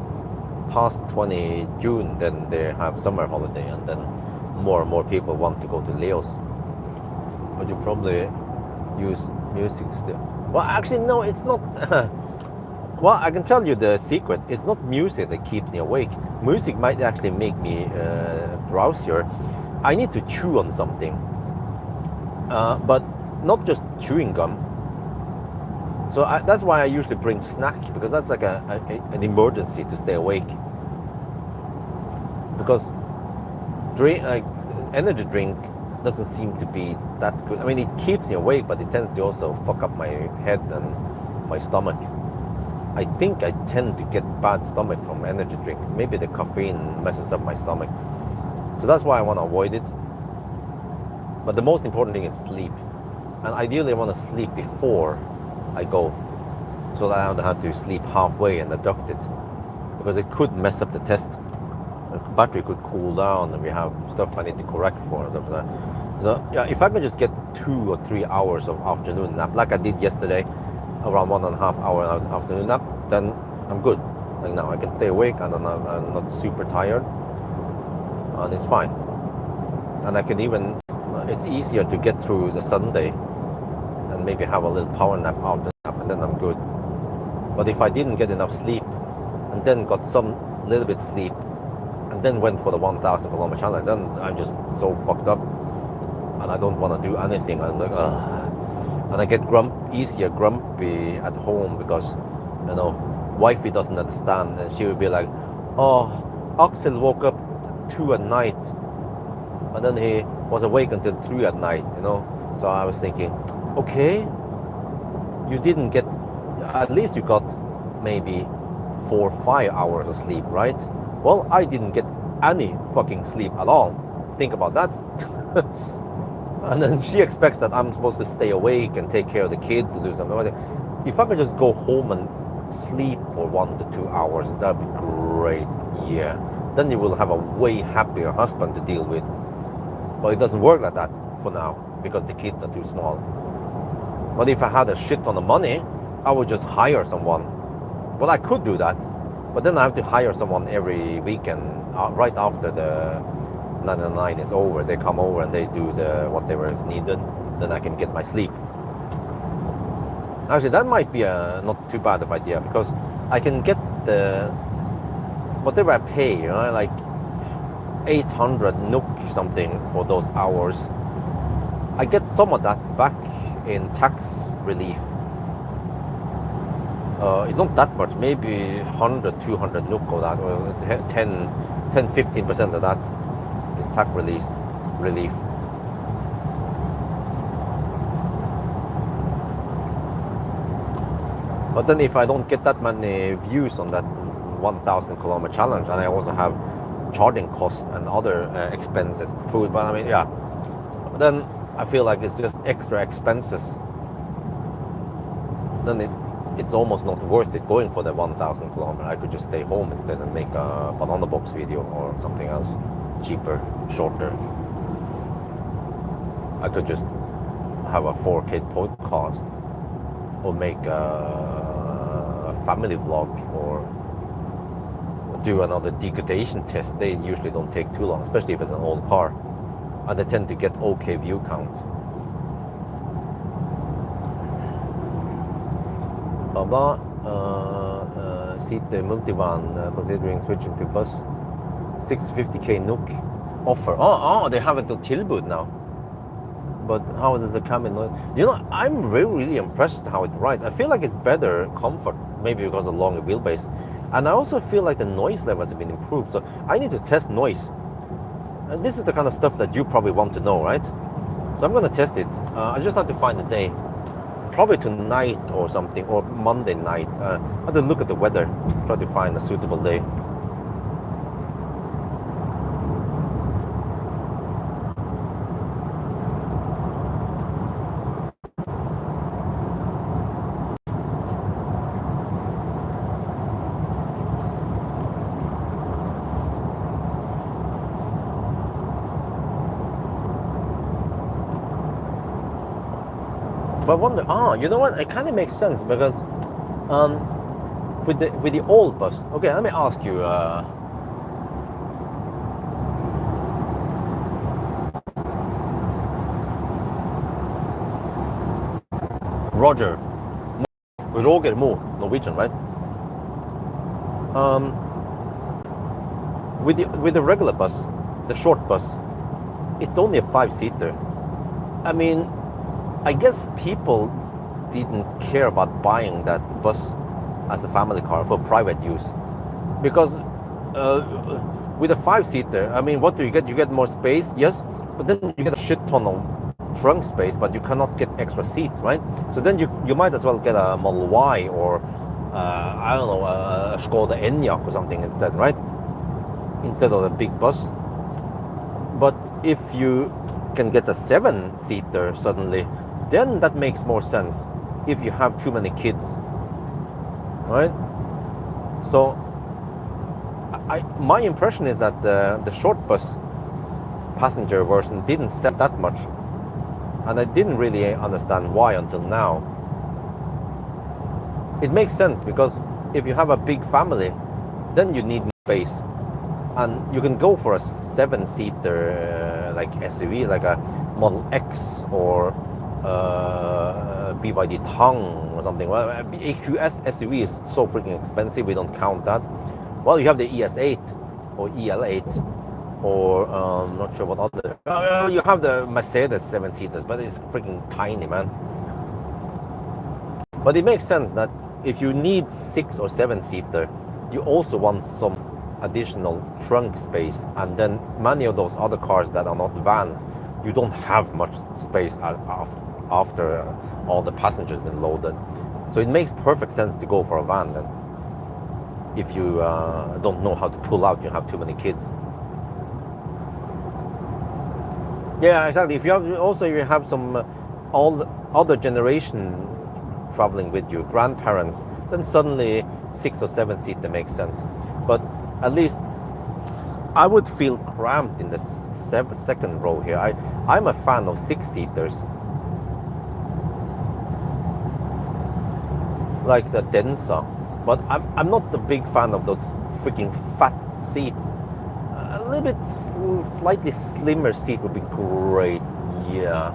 past 20 June, then they have summer holiday, and then more and more people want to go to Leo's. But you probably use music still. Well, actually, no, it's not. Well, I can tell you the secret. It's not music that keeps me awake. Music might actually make me drowsier. I need to chew on something, but not just chewing gum. So that's why I usually bring snack, because that's like an emergency to stay awake. Because energy drink doesn't seem to be that good. I mean, it keeps me awake, but it tends to also fuck up my head and my stomach. I think I tend to get bad stomach from energy drink. Maybe the caffeine messes up my stomach. So that's why I want to avoid it. But the most important thing is sleep. And ideally I want to sleep before I go, so that I don't have to sleep halfway and deduct it. Because it could mess up the test. The battery could cool down and we have stuff I need to correct for. So yeah, if I can just get 2 or 3 hours of afternoon nap, like I did yesterday, around 1.5 hour afternoon nap, then I'm good. Like now I can stay awake and I'm not super tired, and it's fine. And I can even, it's easier to get through the Sunday and maybe have a little power nap after nap, and then I'm good. But if I didn't get enough sleep, and then got some little bit sleep, and then went for the 1,000 kilometer challenge, then I'm just so fucked up, and I don't want to do anything. I'm like, ugh. And I get easier grumpy at home because, you know, wifey doesn't understand, and she would be like, oh, Axel woke up 2 at night, and then he was awake until 3 at night, you know. So I was thinking, okay, you didn't get, at least you got maybe 4 or 5 hours of sleep, right? Well, I didn't get any fucking sleep at all. Think about that. And then she expects that I'm supposed to stay awake and take care of the kids and do something. If I could just go home and sleep for 1 to 2 hours, that'd be great. Yeah, then you will have a way happier husband to deal with. But it doesn't work like that for now because the kids are too small. But if I had a shit ton of money, I would just hire someone. Well, I could do that, but then I have to hire someone every weekend right after the 99 is over. They come over and they do the whatever is needed. Then I can get my sleep. Actually, that might be a not too bad of idea because I can get the whatever I pay, you know, like 800 NOK something for those hours. I get some of that back in tax relief. It's not that much, maybe 100, 200 NOK or that, or 10-15% of that is tax relief. But then if I don't get that many views on that 1,000 kilometer challenge, and I also have charging costs and other expenses, food, but I mean, yeah, then I feel like it's just extra expenses. Then it's almost not worth it going for the 1,000 kilometer. I could just stay home instead and make a banana box video or something else cheaper, shorter. I could just have a 4K podcast or make a family vlog or do another degradation test. They usually don't take too long, especially if it's an old car, and they tend to get okay view count. Blah blah. Seat the multivan considering switching to bus. 650k NOK offer. Oh, they have it on tilbud now. But how does the cabin noise? You know, I'm really impressed how it rides. I feel like it's better comfort, maybe because of longer wheelbase. And I also feel like the noise levels have been improved. So I need to test noise. And this is the kind of stuff that you probably want to know, right? So I'm going to test it. I just have to find a day. Probably tonight or something, or Monday night. I have to look at the weather, try to find a suitable day. But I wonder, you know what? It kind of makes sense because with the old bus. Okay, let me ask you. Roger Mo, Norwegian, right? With the regular bus, the short bus, it's only a 5-seater. I mean, I guess people didn't care about buying that bus as a family car for private use, because with a 5-seater, I mean, what do you get? You get more space, yes, but then you get a shit ton of trunk space, but you cannot get extra seats, right? So then you might as well get a Model Y or I don't know, a Skoda Enyaq or something instead, right? Instead of a big bus. But if you can get a 7-seater suddenly, then that makes more sense if you have too many kids, right? So my impression is that the short bus passenger version didn't sell that much, and I didn't really understand why until now. It makes sense because if you have a big family, then you need more space, and you can go for a 7-seater like SUV, like a Model X or BYD Tang or something. Well, AQS SUV is so freaking expensive, we don't count that. Well, you have the ES8 or EL8 or not sure what other. You have the Mercedes 7-seaters, but it's freaking tiny, man. But it makes sense that if you need 6 or 7-seater, you also want some additional trunk space, and then many of those other cars that are not vans, you don't have much space after all the passengers been loaded. So it makes perfect sense to go for a van then. If you don't know how to pull out, you have too many kids. Yeah, exactly. If you have some all other generation traveling with you, grandparents, then suddenly 6 or 7-seater makes sense. But at least I would feel cramped in the second row here. I'm a fan of 6-seaters, like the Denza, but I'm not a big fan of those freaking fat seats. A little bit slightly slimmer seat would be great. Yeah.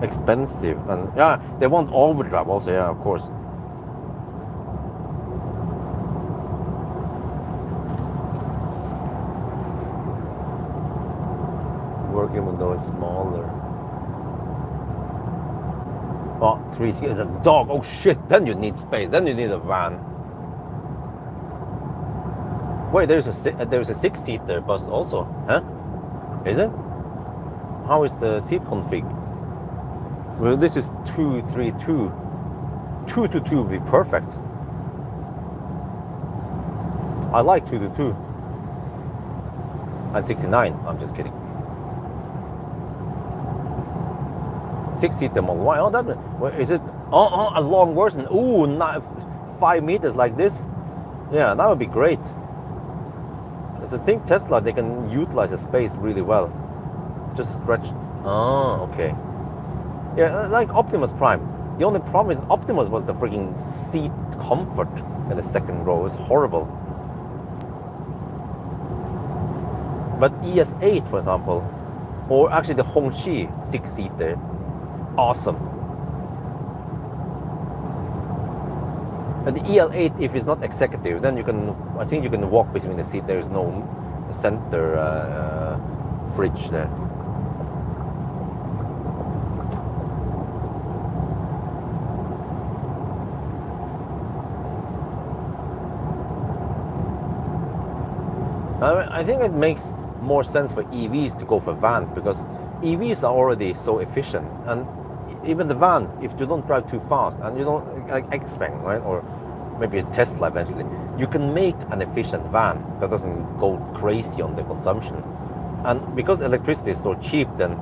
Expensive, and yeah, they want overdrive also. Yeah, of course. Working with those smaller. Oh, 3 seats. A dog. Oh shit! Then you need space. Then you need a van. Wait, there's a 6-seater bus also, huh? Is it? How is the seat config? Well, this is 232. 2 to 2 would be perfect. I like 2 to 2. And 69. I'm just kidding. 6-seater Model Y. Oh, that is it? Oh, a long version. Ooh, 5 meters like this. Yeah, that would be great. Because I think Tesla, they can utilize the space really well. Just stretch. Oh, okay. Yeah, like Optimus Prime. The only problem is Optimus was the freaking seat comfort in the second row. It was horrible. But ES8, for example, or actually the Hongqi 6-seater, awesome. And the EL8, if it's not executive, then I think you can walk between the seat. There is no center fridge there. I think it makes more sense for EVs to go for vans, because EVs are already so efficient, and even the vans, if you don't drive too fast and you don't, like Xpeng, right, or maybe a Tesla eventually, you can make an efficient van that doesn't go crazy on the consumption. And because electricity is so cheap, then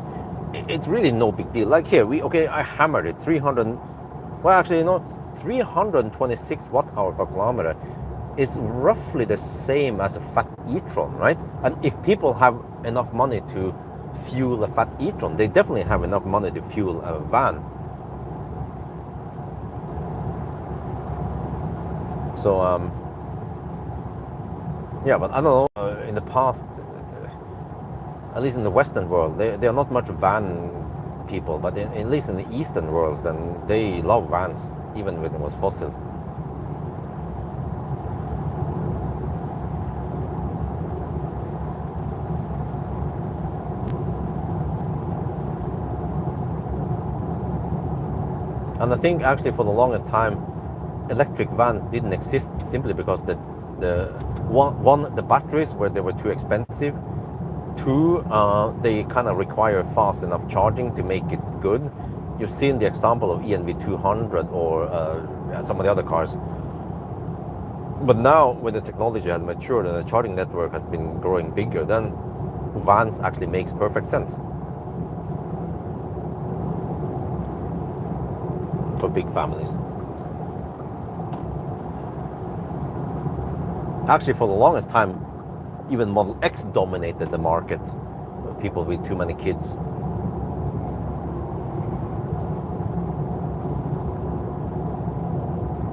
it's really no big deal. Like here, I hammered it 326 watt-hour per kilometer is roughly the same as a fat e-tron, right? And if people have enough money to fuel a fat e-tron, they definitely have enough money to fuel a van. So yeah, but I don't know, in the past, at least in the Western world, they are not much van people, but at least in the Eastern world, then they love vans, even when it was fossil. And I think actually for the longest time, electric vans didn't exist simply because the batteries they were too expensive. 2, they kind of require fast enough charging to make it good. You've seen the example of ENV200 or some of the other cars. But now, when the technology has matured and the charging network has been growing bigger, then vans actually makes perfect sense for big families. Actually, for the longest time, even Model X dominated the market of people with too many kids.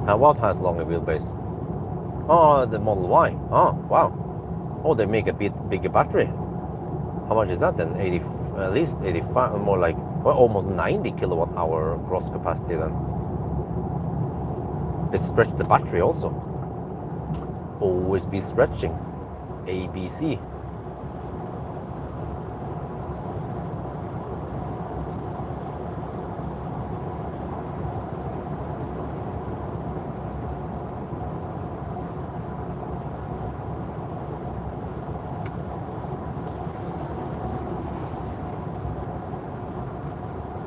And what has longer wheelbase? Oh, the Model Y. Oh, wow. Oh, they make a bit bigger battery. How much is that then? 80, at least 85, more like, well, almost 90 kilowatt hour gross capacity then. They stretch the battery also. Always be stretching. ABC.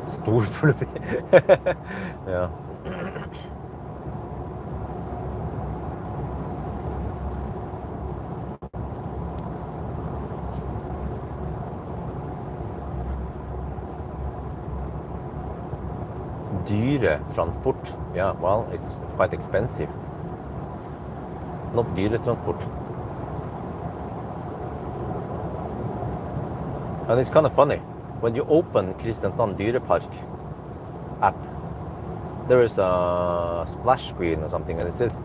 Stor fluffy. Ja. Dyretransport. Yeah, well, it's quite expensive. Not dyretransport. And it's kind of funny. When you open Kristiansand Dyrepark app, there is a splash screen or something, and it says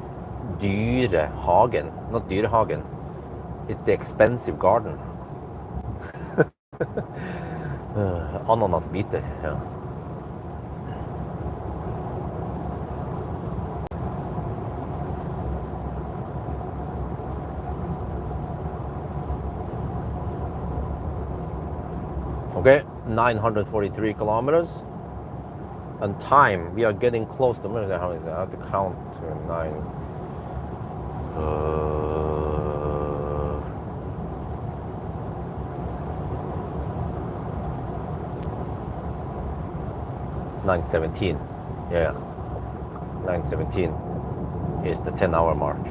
Dyrehagen, not Dyrehagen. It's the expensive garden. Ananasbiter, yeah. Okay, 943 kilometers. And time, we are getting close to, how is it? I have to count to 9. 9:17. Yeah, 9:17 is the 10-hour mark.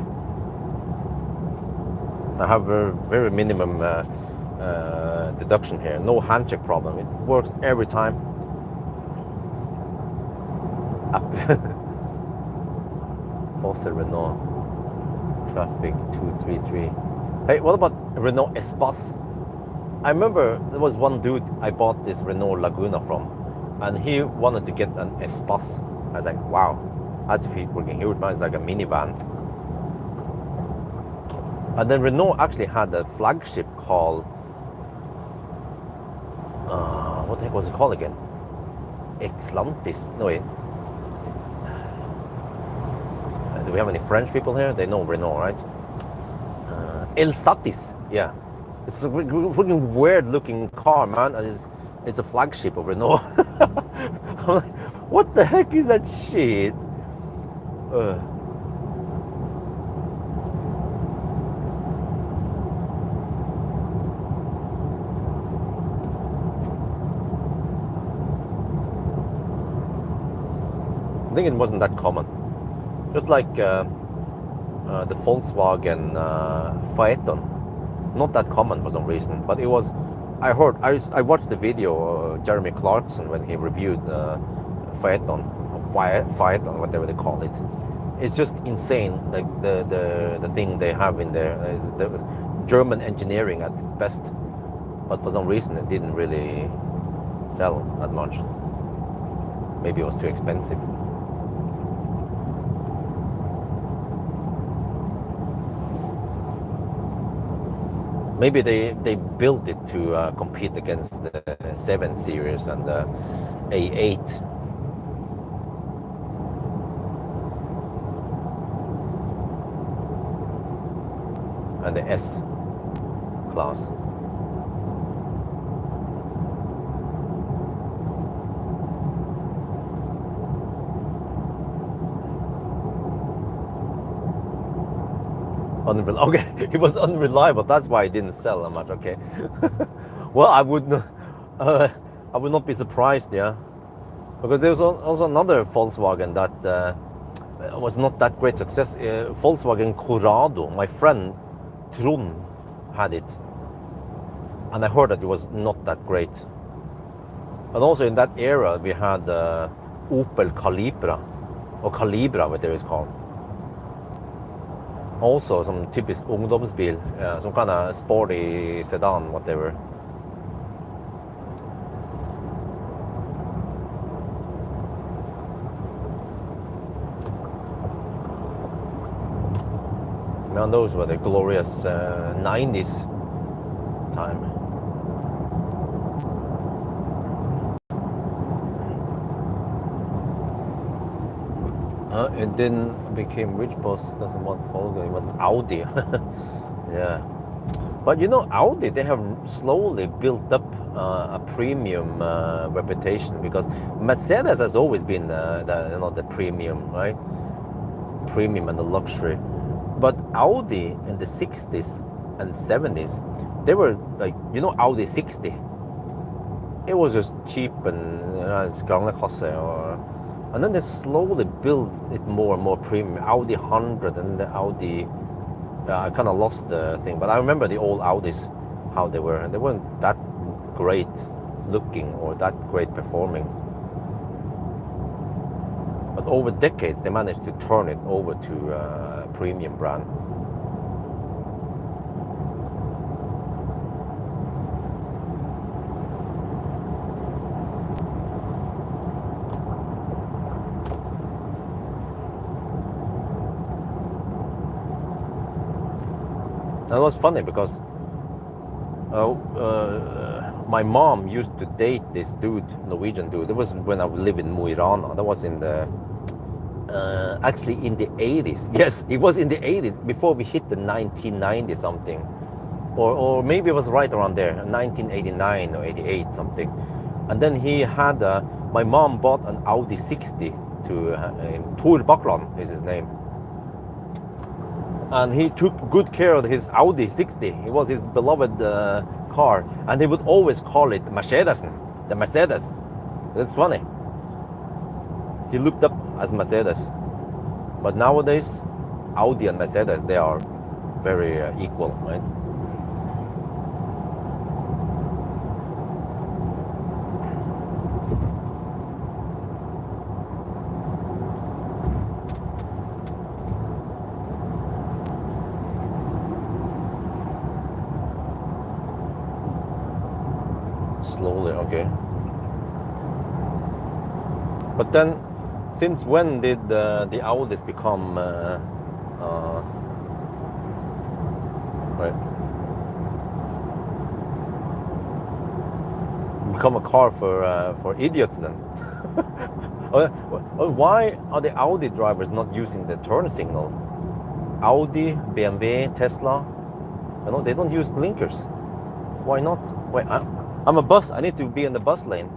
I have a very minimum deduction here. No handshake problem. It works every time. Up. Fossil Renault. Traffic 233. Hey, what about Renault Espace? I remember there was one dude I bought this Renault Laguna from, and he wanted to get an Espace. I was like, wow, that's freaking huge, man. It's like a minivan. And then Renault actually had a flagship called, what the heck was it called again? Exlantis? No, wait. Do we have any French people here? They know Renault, right? Elsatis, yeah. It's a freaking weird looking car, man. And it's a flagship of Renault. I'm like, what the heck is that shit? I think it wasn't that common. Just like the Volkswagen Phaeton, not that common for some reason. But it was. I watched the video Jeremy Clarkson when he reviewed Phaeton, whatever they call it. It's just insane. Like the thing they have in there, the German engineering at its best. But for some reason, it didn't really sell that much. Maybe it was too expensive. Maybe they built it to compete against the 7 Series and the A8. And the S class. Okay, it was unreliable. That's why it didn't sell that much. Okay. Well, I would not be surprised, yeah, because there was also another Volkswagen that was not that great success. Volkswagen Corrado. My friend Trond had it, and I heard that it was not that great. And also in that era, we had Opel Calibra, or Calibra, whatever it's called. Also some typisk ungdomsbil, some kind of sporty sedan, whatever. And those were the glorious 90s time. It then became rich boss doesn't want Volkswagen, it was Audi. Yeah. But you know, Audi, they have slowly built up a premium reputation, because Mercedes has always been the premium, right? Premium and the luxury. But Audi in the 60s and 70s, they were like, you know, Audi 60. It was just cheap and and then they slowly built it more and more premium. Audi 100 and the Audi. I kind of lost the thing, but I remember the old Audis, how they were. They weren't that great looking or that great performing. But over decades, they managed to turn it over to a premium brand. And it was funny because my mom used to date this dude, Norwegian dude. It was when I lived in Mo i Rana. That was in the actually in the 80s. Yes, it was in the 80s before we hit the 1990 something, or maybe it was right around there, 1989 or 88 something. And then he had my mom bought an Audi 60 to Tor Bakland is his name. And he took good care of his Audi 60. It was his beloved car. And he would always call it Mercedesen, the Mercedes. It's funny. He looked up as Mercedes. But nowadays, Audi and Mercedes, they are very equal, right? Slowly, okay. But then, since when did the Audis become become a car for idiots then? Why are the Audi drivers not using the turn signal? Audi, BMW, Tesla, you know, they don't use blinkers. Why not? Wait, I'm a bus. I need to be in the bus lane.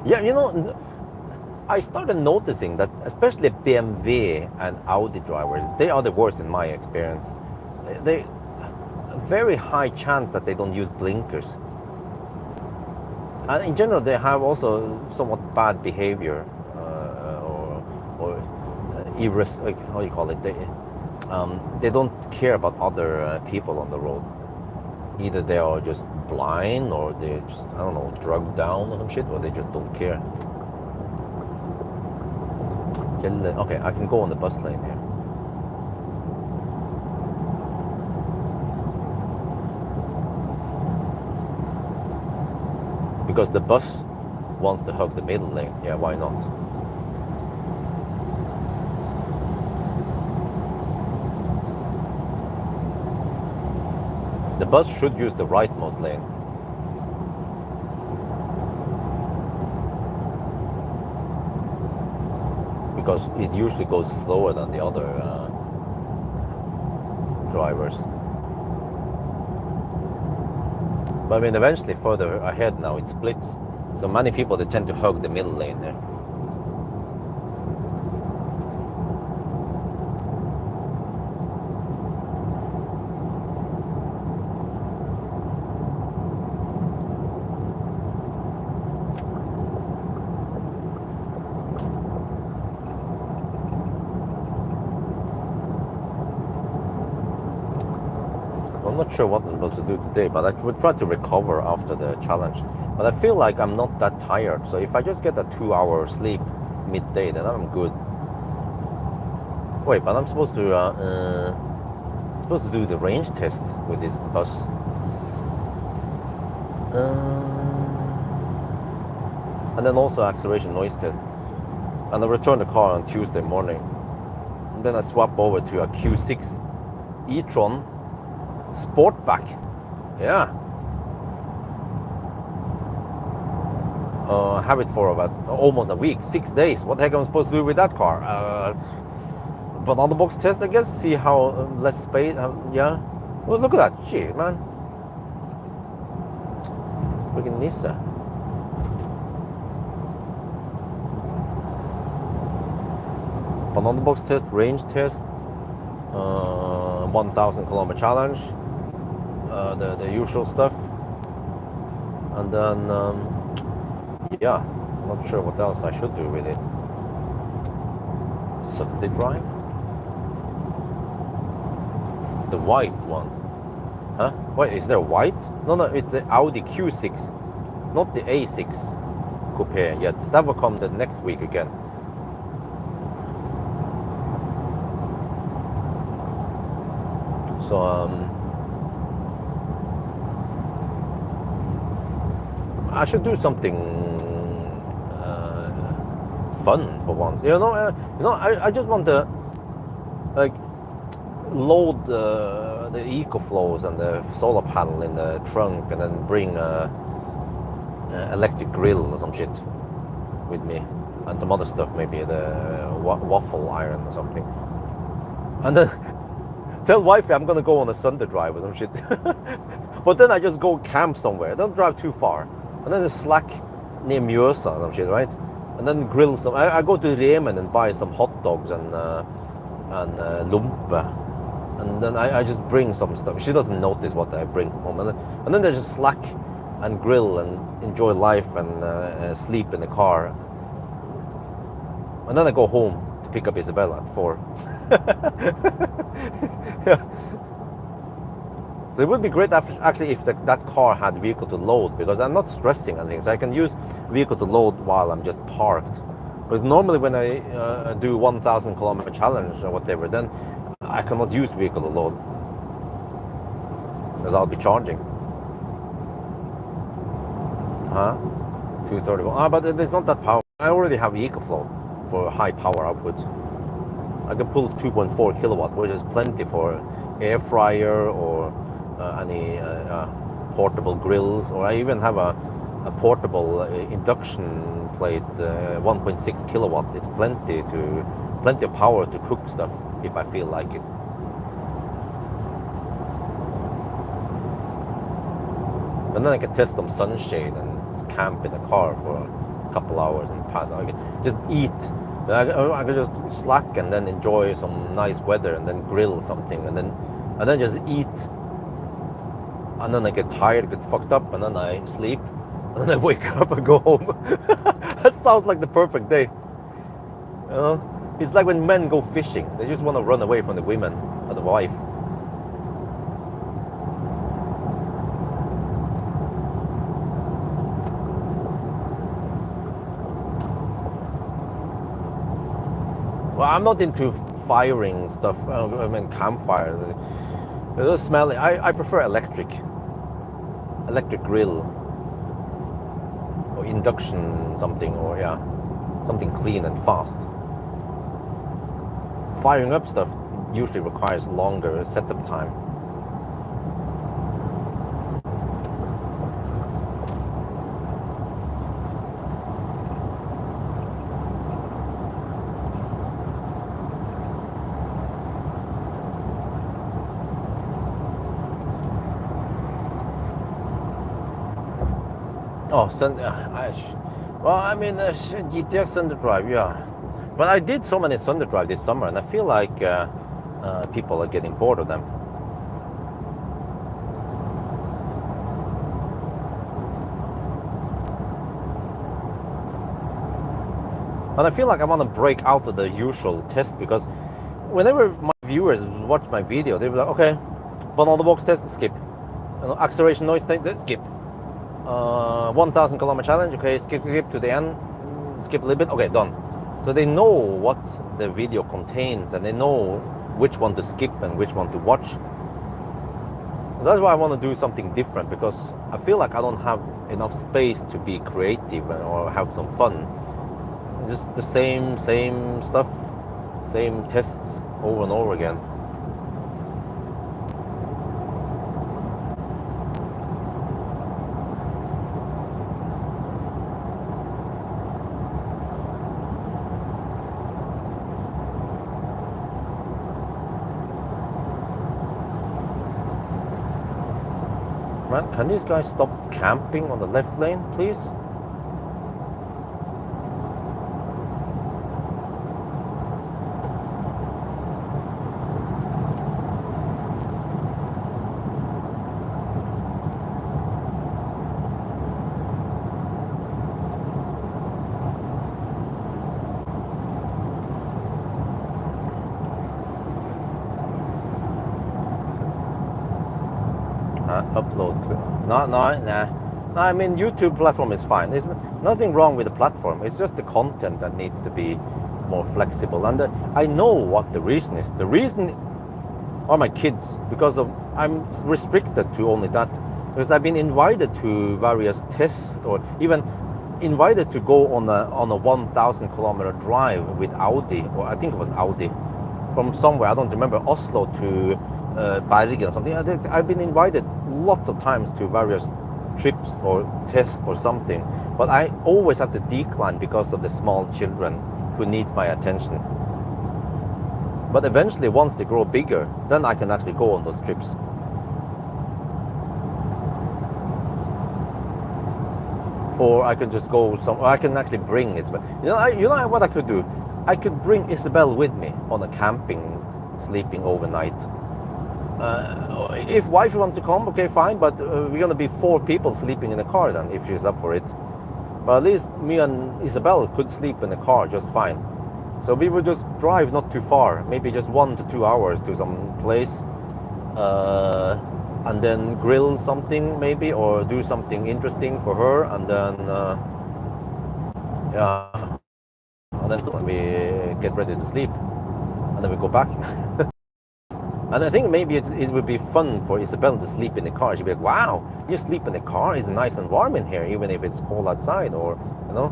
Yeah, you know, I started noticing that especially BMW and Audi drivers, they are the worst in my experience. They very high chance that they don't use blinkers. And in general, they have also somewhat bad behavior, or how do you call it? They don't care about other people on the road. Either they are just blind, or they're just, I don't know, drugged down or some shit, or they just don't care. Okay, I can go on the bus lane here. Because the bus wants to hug the middle lane. Yeah, why not? The bus should use the rightmost lane. Because it usually goes slower than the other drivers. But I mean, eventually further ahead now it splits. So many people, they tend to hug the middle lane there. not sure what I'm supposed to do today, but I will try to recover after the challenge. But I feel like I'm not that tired, so if I just get a 2-hour sleep midday, then I'm good. Wait, but I'm supposed to do the range test with this bus. And then also acceleration noise test. And I return the car on Tuesday morning. And then I swap over to a Q6 e-tron Sportback. Yeah. Have it for about almost a week, 6 days. What the heck am I supposed to do with that car? But on the box test, I guess, see how less space. Yeah. Well, look at that. Shit, man. Freaking Nissa. But on the box test, range test, 1,000 kilometer challenge, the usual stuff, and then yeah, I'm not sure what else I should do with it. Sunday drive, the white one, huh? Wait, is there white? No, it's the Audi Q6, not the A6 coupe yet. That will come the next week again. So I should do something fun for once. I just want to like load the EcoFlows and the solar panel in the trunk, and then bring a electric grill or some shit with me, and some other stuff, maybe the waffle iron or something, and then tell wifey I'm gonna go on a Sunday drive or some shit. But then I just go camp somewhere. Don't drive too far, and then just slack near Mjøsa or some shit, right? And then grill some. I go to Remen and buy some hot dogs and lompe, and then I just bring some stuff. She doesn't notice what I bring home, and then they just slack and grill and enjoy life and sleep in the car. And then I go home to pick up Isabella at 4. Yeah. So it would be great actually if that car had vehicle to load, because I'm not stressing anything, so I can use vehicle to load while I'm just parked. But normally when I do 1,000 kilometer challenge or whatever, then I cannot use vehicle to load, because I'll be charging. 231. But it's not that power. I already have EcoFlow for high power output. I can pull 2.4 kilowatt, which is plenty for air fryer or any portable grills, or I even have a portable induction plate, 1.6 kilowatt. It's plenty of power to cook stuff if I feel like it. And then I can test some sunshade and camp in the car for a couple hours and pass. I can just eat. I could just slack and then enjoy some nice weather, and then grill something, and then just eat. And then I get tired, get fucked up, and then I sleep, and then I wake up and go home. That sounds like the perfect day. You know? It's like when men go fishing. They just want to run away from the women or the wife. Well, I'm not into firing stuff. I mean, campfire. It's smelly. I prefer electric grill, or induction something, or yeah, something clean and fast. Firing up stuff usually requires longer setup time. Oh, well, I mean, GTX Sunday Drive, yeah. But I did so many Sunday Drive this summer, and I feel like people are getting bored of them. And I feel like I want to break out of the usual test, because whenever my viewers watch my video, they be like, okay, Banana box test, skip. Acceleration noise test, skip. 1,000 kilometer challenge, okay, skip to the end, skip a little bit, okay, done. So they know what the video contains and they know which one to skip and which one to watch. That's why I want to do something different, because I feel like I don't have enough space to be creative or have some fun. Just the same stuff, same tests over and over again. Man, can these guys stop camping on the left lane, please? Upload. No, I mean, YouTube platform is fine. There's nothing wrong with the platform. It's just the content that needs to be more flexible. And I know what the reason is. The reason are my kids, because I'm restricted to only that. Because I've been invited to various tests, or even invited to go on a 1,000 kilometer drive with Audi, or I think it was Audi, from somewhere, I don't remember, Oslo to Bergen or something. I've been invited lots of times to various trips or tests or something, but I always have to decline because of the small children who needs my attention. But eventually, once they grow bigger, then I can actually go on those trips. Or I could just go or I can actually bring Isabel. You know what I could do? I could bring Isabel with me on a camping, sleeping overnight. If wife wants to come, okay, fine, but we're gonna be 4 people sleeping in the car then, if she's up for it. But at least me and Isabel could sleep in the car just fine. So we would just drive not too far, maybe just 1 to 2 hours to some place, and then grill something maybe, or do something interesting for her, and then and then we get ready to sleep, and then we go back. And I think maybe it would be fun for Isabel to sleep in the car. She'd be like, wow, you sleep in the car, it's a nice environment here, even if it's cold outside, or, you know.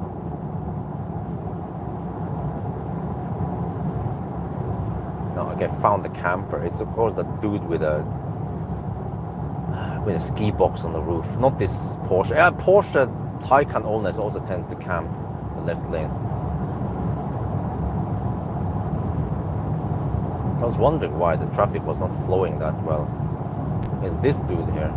No, okay, found the camper. It's of course that dude with a ski box on the roof. Not this Porsche. Porsche Taycan owners also tends to camp the left lane. I was wondering why the traffic was not flowing that well. It's this dude here.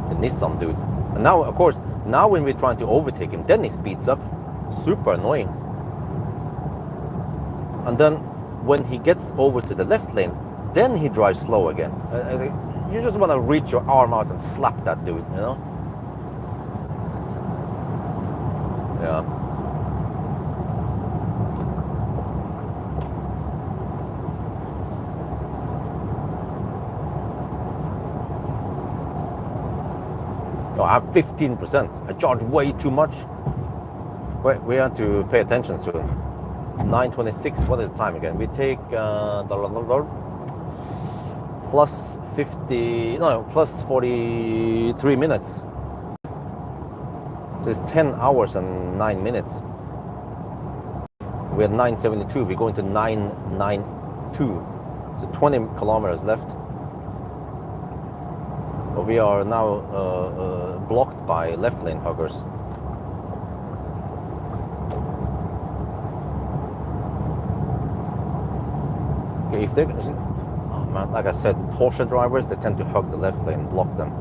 The Nissan dude. And now, of course, now when we're trying to overtake him, then he speeds up. Super annoying. And then when he gets over to the left lane, then he drives slow again. You just want to reach your arm out and slap that dude, you know? Yeah. Oh, I have 15%. I charge way too much. Wait, we have to pay attention soon. 9:26. What is the time again? We take plus 50. No, plus 43 minutes. So it's 10 hours and 9 minutes. We're at 9:72. We're going to 9:92. So 20 kilometers left. But we are now blocked by left lane huggers. Okay, if they, oh man, like I said, Porsche drivers, they tend to hug the left lane, block them.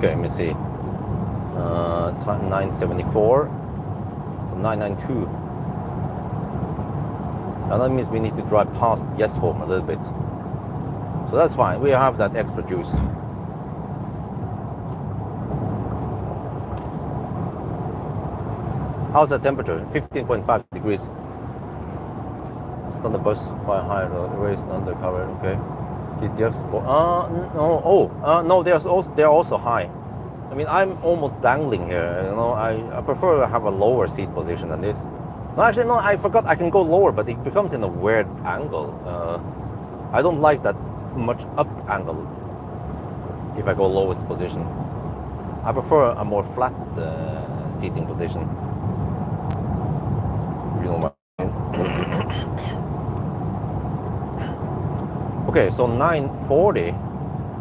Okay, let me see. 974, 992. And that means we need to drive past Home a little bit. So that's fine. We have that extra juice. How's the temperature? 15.5 degrees. Standard bus quite high. Raised undercover. Okay. GTX. No. They're also high. I mean, I'm almost dangling here. You know, I prefer to have a lower seat position than this. No, actually, no. I forgot. I can go lower, but it becomes in a weird angle. I don't like that much up angle if I go lowest position. I prefer a more flat seating position. If you know what I mean. Okay, so 940.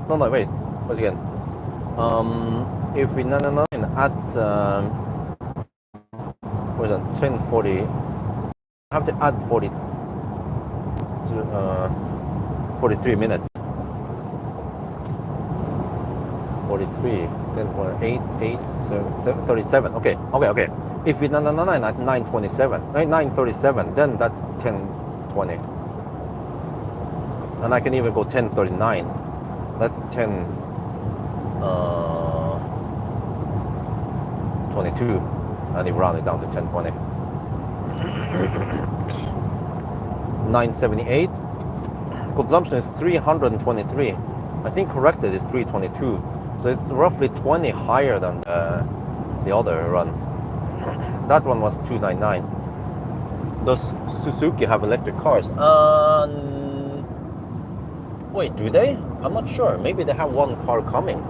No, wait. Once again. If we add what is that? 1040. I have to add 40 to 43 minutes. 43, 10.8, 37. Okay. If we at 927, 937, then that's 1020. And I can even go 1039. That's 1022. And you round it down to 1020. 978. Consumption is 323. I think corrected is 322. So it's roughly 20 higher than the other run. That one was 299. Does Suzuki have electric cars? Wait, do they? I'm not sure. Maybe they have one car coming.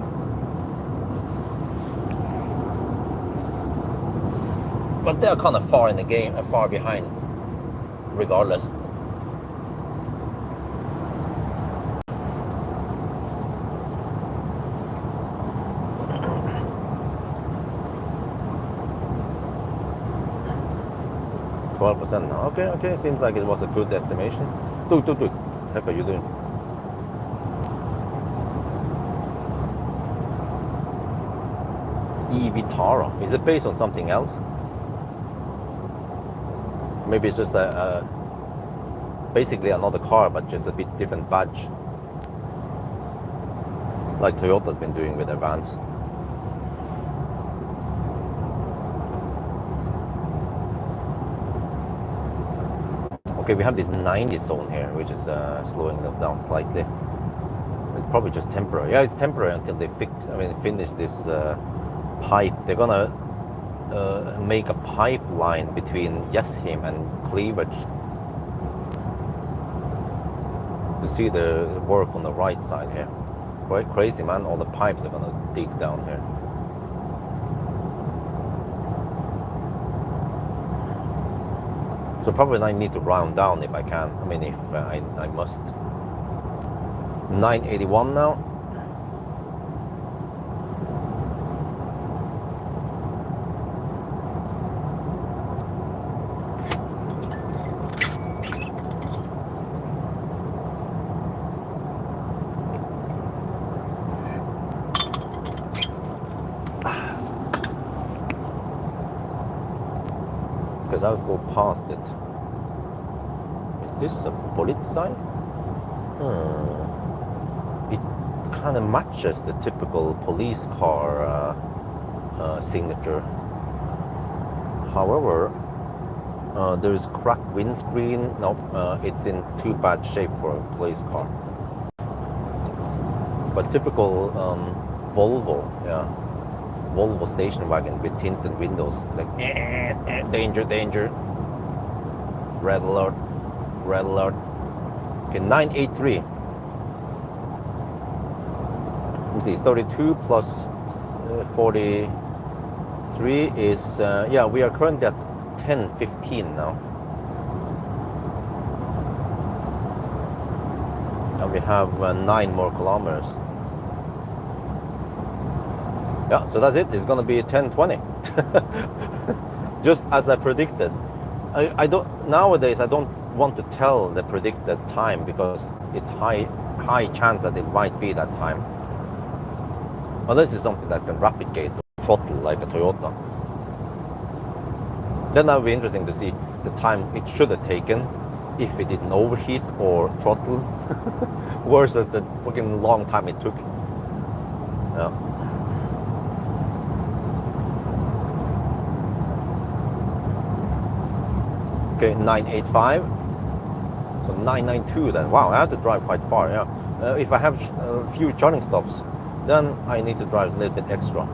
But they're kind of far in the game, far behind, regardless. %. Okay. Seems like it was a good estimation. Dude. Heck are you doing? Vitara. Is it based on something else? Maybe it's just basically another car, but just a bit different badge, like Toyota's been doing with their vans. Okay, we have this 90 zone here, which is slowing us down slightly. It's probably just temporary. Yeah, it's temporary until they finish this pipe. They're gonna make a pipeline between Jessheim and Cleavage. You see the work on the right side here. Quite crazy, man. All the pipes are gonna dig down here. So probably I need to round down if I can. I mean, if I must. 981 now. Because I'll go past it. Is this a Polizei? It kind of matches the typical police car signature. However, there is cracked windscreen. No, it's in too bad shape for a police car. But typical Volvo, yeah. Volvo station wagon with tinted windows. It's like, danger. Red alert. Okay, 983. Let me see, 32 plus 43 is, yeah, we are currently at 10:15 now. And we have 9 more kilometers. Yeah, so that's it. It's gonna be 10:20, just as I predicted. I don't nowadays. I don't want to tell the predicted time because it's high chance that it might be that time. Unless it's something that can rapid gate or throttle like a Toyota. Then that would be interesting to see the time it should have taken if it didn't overheat or throttle versus the fucking long time it took. Yeah. Okay, 985. So 992 then. Wow, I have to drive quite far. Yeah. If I have a few charging stops, then I need to drive a little bit extra.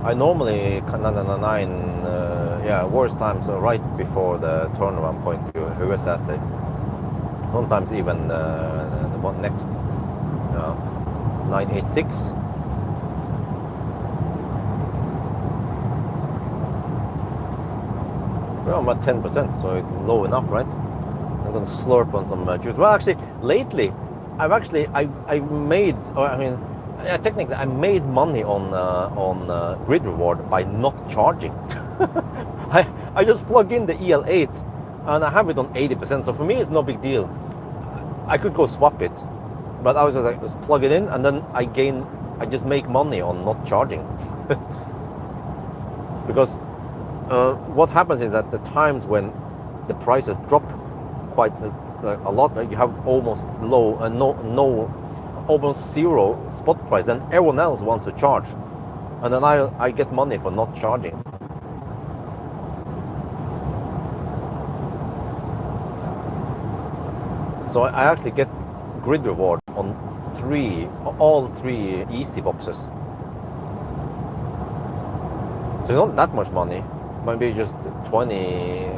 I normally 999. Yeah, worst times are right before the turnaround point to Høeseter. Sometimes even the one next. 986. Well, I'm at 10%, so it's low enough, right? I'm gonna slurp on some juice. Well, actually, lately, I made, or I mean, yeah, technically, I made money on grid reward by not charging. I just plug in the EL8, and I have it on 80%. So for me, it's no big deal. I could go swap it, but I was just like, plug it in, and then I just make money on not charging. Because what happens is that the times when the prices drop quite a lot, you have almost low, almost zero spot price, then everyone else wants to charge, and then I get money for not charging. So I actually get grid reward on all three easy boxes. So it's not that much money, maybe just 20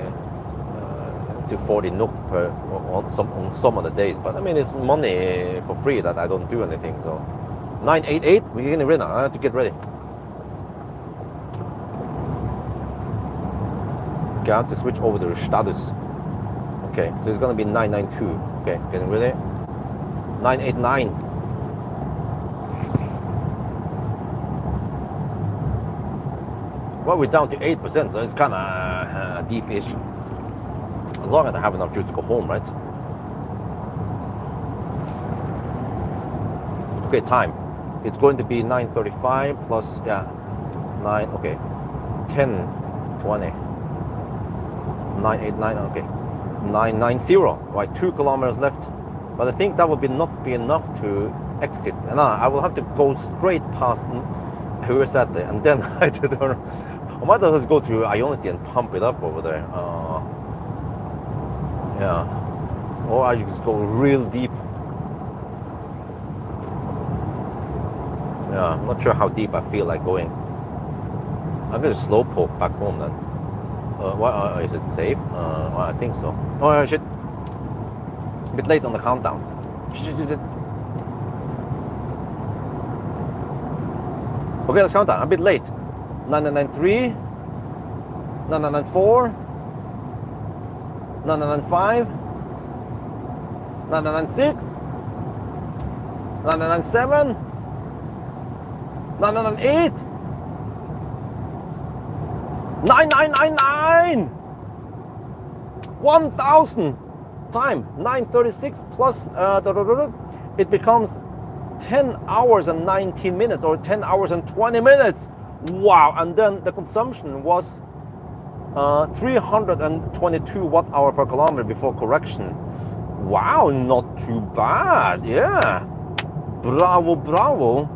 to 40 NOK per on some of the days. But I mean, it's money for free that I don't do anything. So 988, we're getting ready now. I have to get ready. Okay, I have to switch over to the status. Okay, so it's gonna be 992. Okay, getting ready. 989. Well, we're down to 8%, so it's kind of deep-ish. As long as I have enough juice to go home, right? Okay, time. It's going to be 9:35 plus, yeah, 9, okay, 10:20. 989, okay. 990, right, 2 kilometers left. But I think that would not be enough to exit. And I will have to go straight past Høeseter, and then I might as well go to Ionity and pump it up over there. Yeah. Or I just go real deep. Yeah, I'm not sure how deep I feel like going. I'm gonna slow poke back home then. Is it safe? Well, I think so. Oh shit! A bit late on the countdown. Okay, let's count down. A bit late. 993, 994, 995, 996, 997, 998, 9999, 1000. Time 9:36 plus it becomes 10 hours and 19 minutes or 10 hours and 20 minutes. Wow. And then the consumption was 322 watt hour per kilometer before correction. Wow, not too bad. Yeah, bravo, bravo.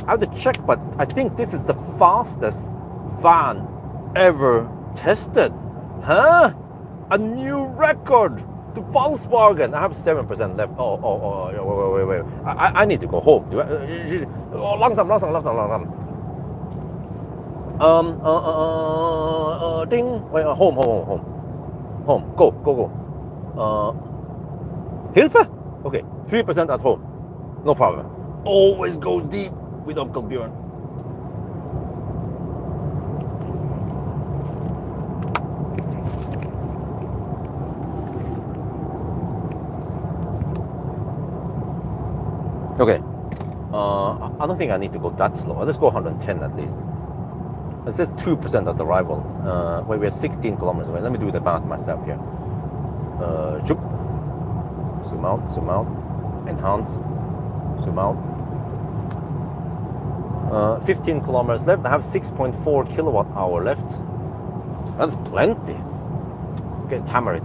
I have to check, but I think this is the fastest van ever tested. Huh? A new record. To Volkswagen. I have 7% left. Wait. I need to go home. Langsam. Ding. Wait, home. Go. Hilfe? Okay, 3% at home. No problem. Always go deep with Uncle Björn. Okay, I don't think I need to go that slow. Let's go 110 at least. It says 2% at arrival. Wait, we're 16 kilometers away. Let me do the math myself here. Zoom out, enhance, zoom out. 15 kilometers left. I have 6.4 kilowatt hour left. That's plenty. Okay, let's hammer it.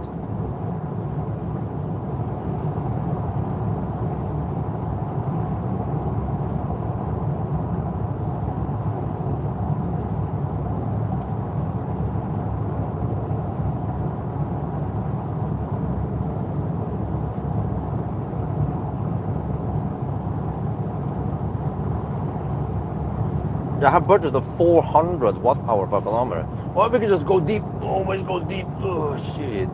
I have budget of 400 watt hour per kilometer. Or we can just go deep, always go deep. Oh shit.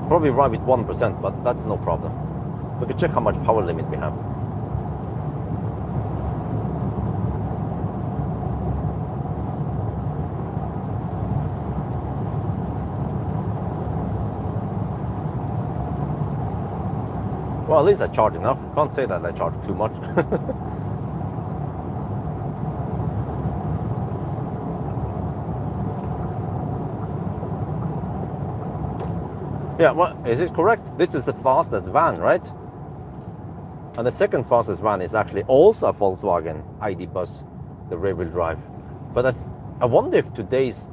Probably ride with 1%, but that's no problem. We can check how much power limit we have. Well, at least I charge enough. Can't say that I charge too much. Yeah, well, is it correct? This is the fastest van, right? And the second fastest van is actually also a Volkswagen ID Buzz, the rear-wheel drive. But I wonder if today's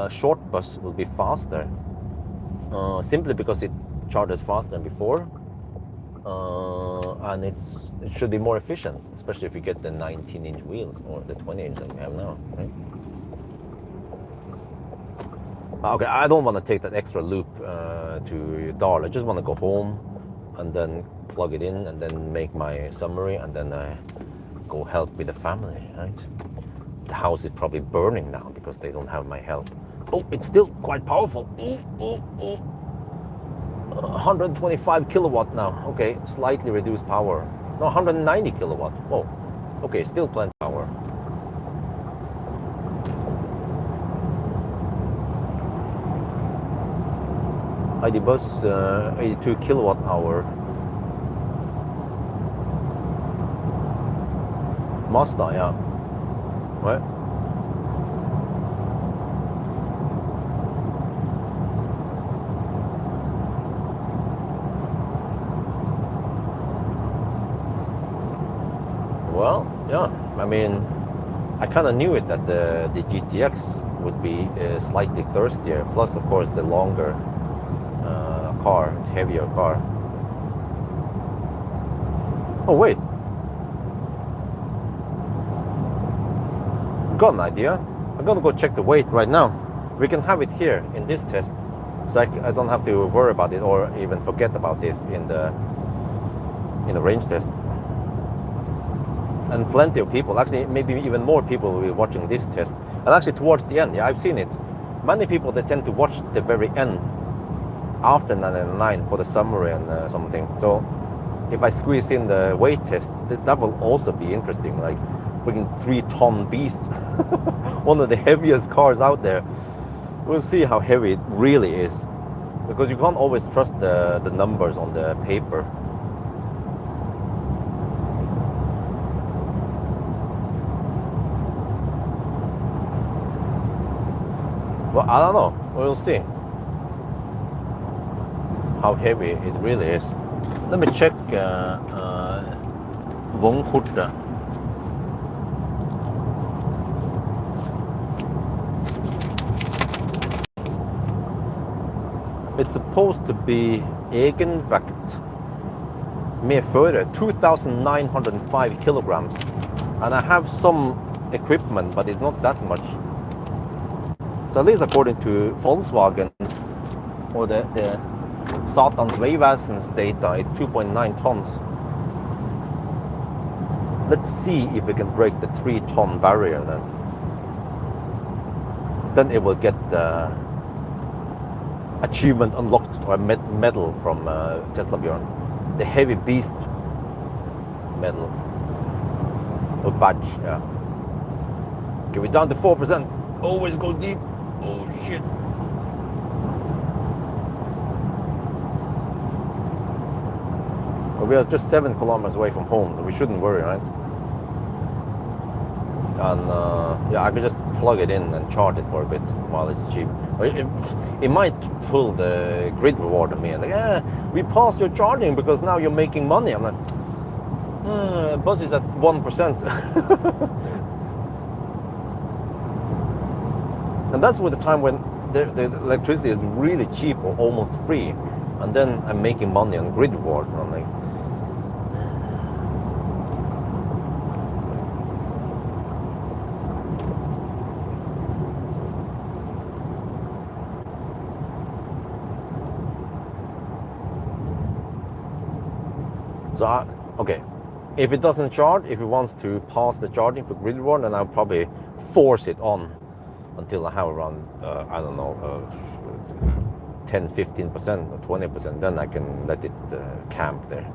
short bus will be faster, simply because it charges faster than before, and it should be more efficient, especially if you get the 19-inch wheels or the 20-inch that we have now, right? Okay, I don't want to take that extra loop to Dal. I just want to go home and then plug it in and then make my summary and then go help with the family, right? The house is probably burning now because they don't have my help. Oh, it's still quite powerful. 125 kilowatt now. Okay, slightly reduced power. No, 190 kilowatt. Oh, okay, still plenty of power. ID Buzz 82 kilowatt hour. Mazda, yeah. Right. Well, yeah. I mean, I kind of knew it that the GTX would be slightly thirstier. Plus, of course, the longer car, heavier car. Oh wait, got an idea. I'm gonna go check the weight right now. We can have it here in this test, so I don't have to worry about it or even forget about this in the range test. And plenty of people, actually maybe even more people will be watching this test. And actually towards the end, yeah, I've seen it. Many people, they tend to watch the very end after 999 for the summary and something. So if I squeeze in the weight test, that will also be interesting. Like freaking 3-ton beast, one of the heaviest cars out there. We'll see how heavy it really is, because you can't always trust the numbers on the paper. Well, I don't know. We'll see how heavy it really is. Let me check vognkortet. It's supposed to be egenvekt med fører 2,905 kilograms, and I have some equipment, but it's not that much. So at least according to Volkswagen or the Statens Vegvesen's data, it's 2.9 tons. Let's see if we can break the 3-ton barrier then. Then it will get achievement unlocked, or a medal from Tesla Björn. The heavy beast medal. Or badge, yeah. Okay, we're down to 4%. Always go deep. Oh shit. Well, we are just 7 kilometers away from home, so we shouldn't worry, right? And yeah, I can just plug it in and charge it for a bit while it's cheap. It might pull the grid reward on me and like, we passed your charging because now you're making money. I'm like, Buzz is at 1%. And that's with the time when the electricity is really cheap or almost free. And then I'm making money on grid reward. And I'm like, so okay, if it doesn't charge, if it wants to pass the charging for grid reward, then I'll probably force it on until I have around, I don't know, 10, 15% or 20%, then I can let it camp there.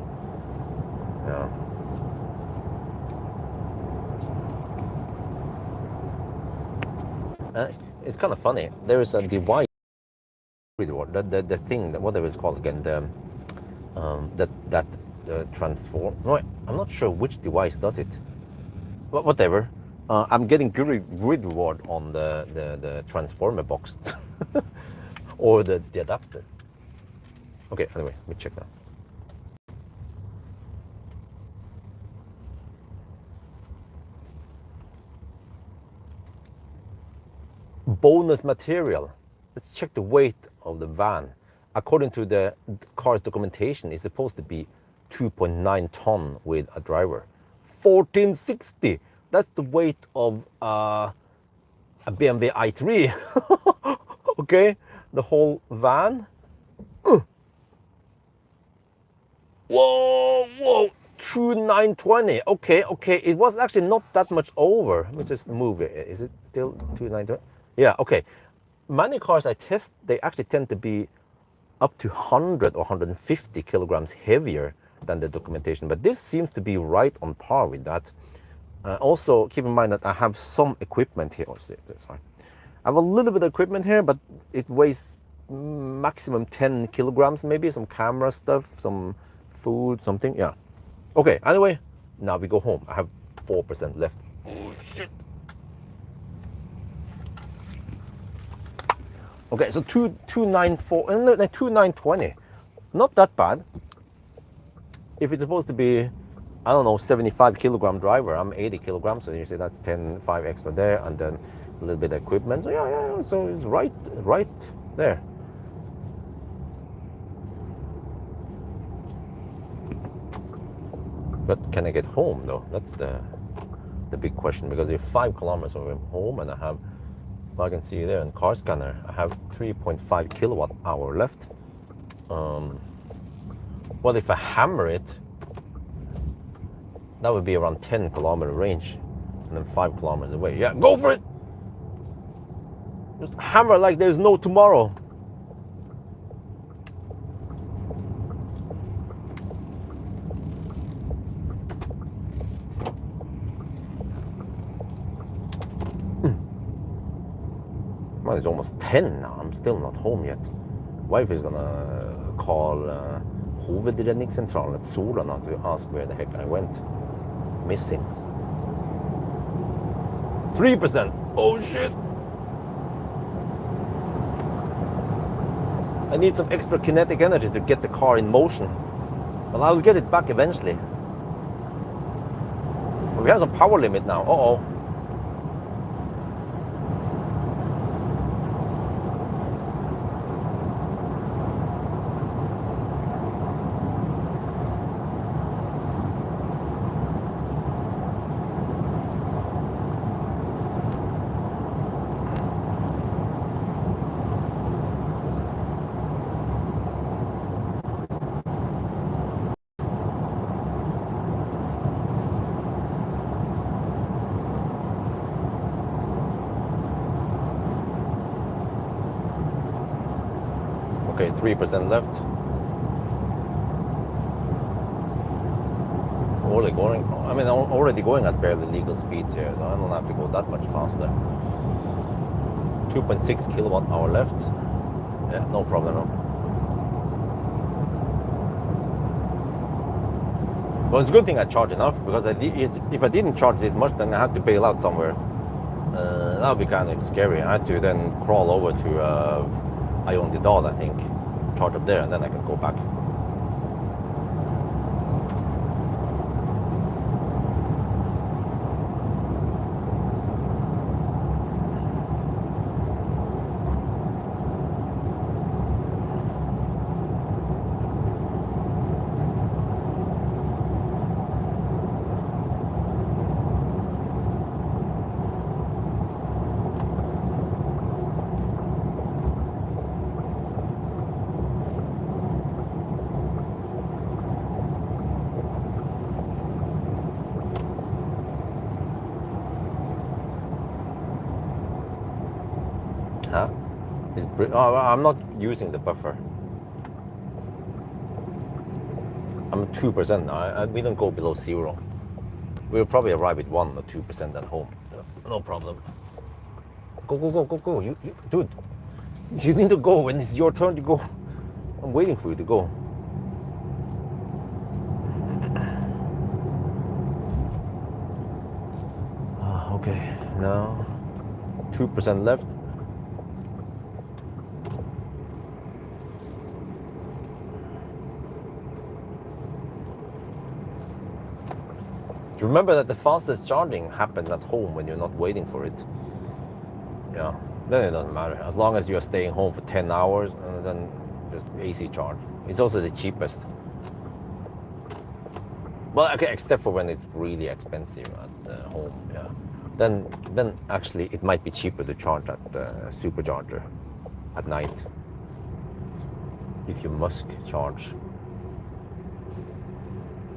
Yeah. It's kind of funny. There is a device, the thing, whatever it's called again, that transform. No, I'm not sure which device does it. But whatever. I'm getting grid reward on the transformer box or the adapter. Okay, anyway, let me check now. Bonus material. Let's check the weight of the van. According to the car's documentation, it's supposed to be 2.9 ton with a driver. 1460. That's the weight of a BMW i3. Okay, the whole van. Whoa, 2920. Okay, it was actually not that much over. Let me just move it. Is it still 2920? Yeah, okay. Many cars I test, they actually tend to be up to 100 or 150 kilograms heavier than the documentation, but this seems to be right on par with that. Also, keep in mind that I have some equipment here. Sorry. I have a little bit of equipment here, but it weighs maximum 10 kilograms, maybe some camera stuff, some food, something. Yeah. Okay. Anyway, now we go home. I have 4% left. Oh shit. Okay, so 2920. Not that bad. If it's supposed to be, I don't know, 75 kilogram driver, I'm 80 kilograms, so you see that's 5 extra there, and then a little bit of equipment. So yeah, so it's right there. But can I get home though? That's the big question, because you're 5 kilometers away from home, and I have, well, I can see there in car scanner, I have 3.5 kilowatt hour left. Well, if I hammer it, that would be around 10 kilometer range, and then 5 kilometers away. Yeah, go for it! Just hammer like there's no tomorrow. Well, it's almost 10 now. I'm still not home yet. Wife is gonna call hovedredningssentralen at Sola now to ask where the heck I went. Missing. 3%. Oh shit. I need some extra kinetic energy to get the car in motion. But I'll get it back eventually. We have some power limit now. Uh-oh. Okay, 3% left. Already going at barely legal speeds here, so I don't have to go that much faster. 2.6 kilowatt hour left. Yeah, no problem. No. Well, it's a good thing I charge enough, because if I didn't charge this much, then I had to bail out somewhere. That would be kind of scary. I had to then crawl over to ID Buzz, I think, charge up there, and then I can go back. Oh, I'm not using the buffer. I'm 2%. We don't go below 0. We'll probably arrive with 1 or 2% at home. No problem. Go, go, go, go, go. Dude, you need to go when it's your turn to go. I'm waiting for you to go. Okay, now 2% left. Remember that the fastest charging happens at home when you're not waiting for it. Yeah, then it doesn't matter. As long as you're staying home for 10 hours, then just AC charge. It's also the cheapest. Well, okay, except for when it's really expensive at home, yeah. Then actually it might be cheaper to charge at the supercharger at night. If you must charge.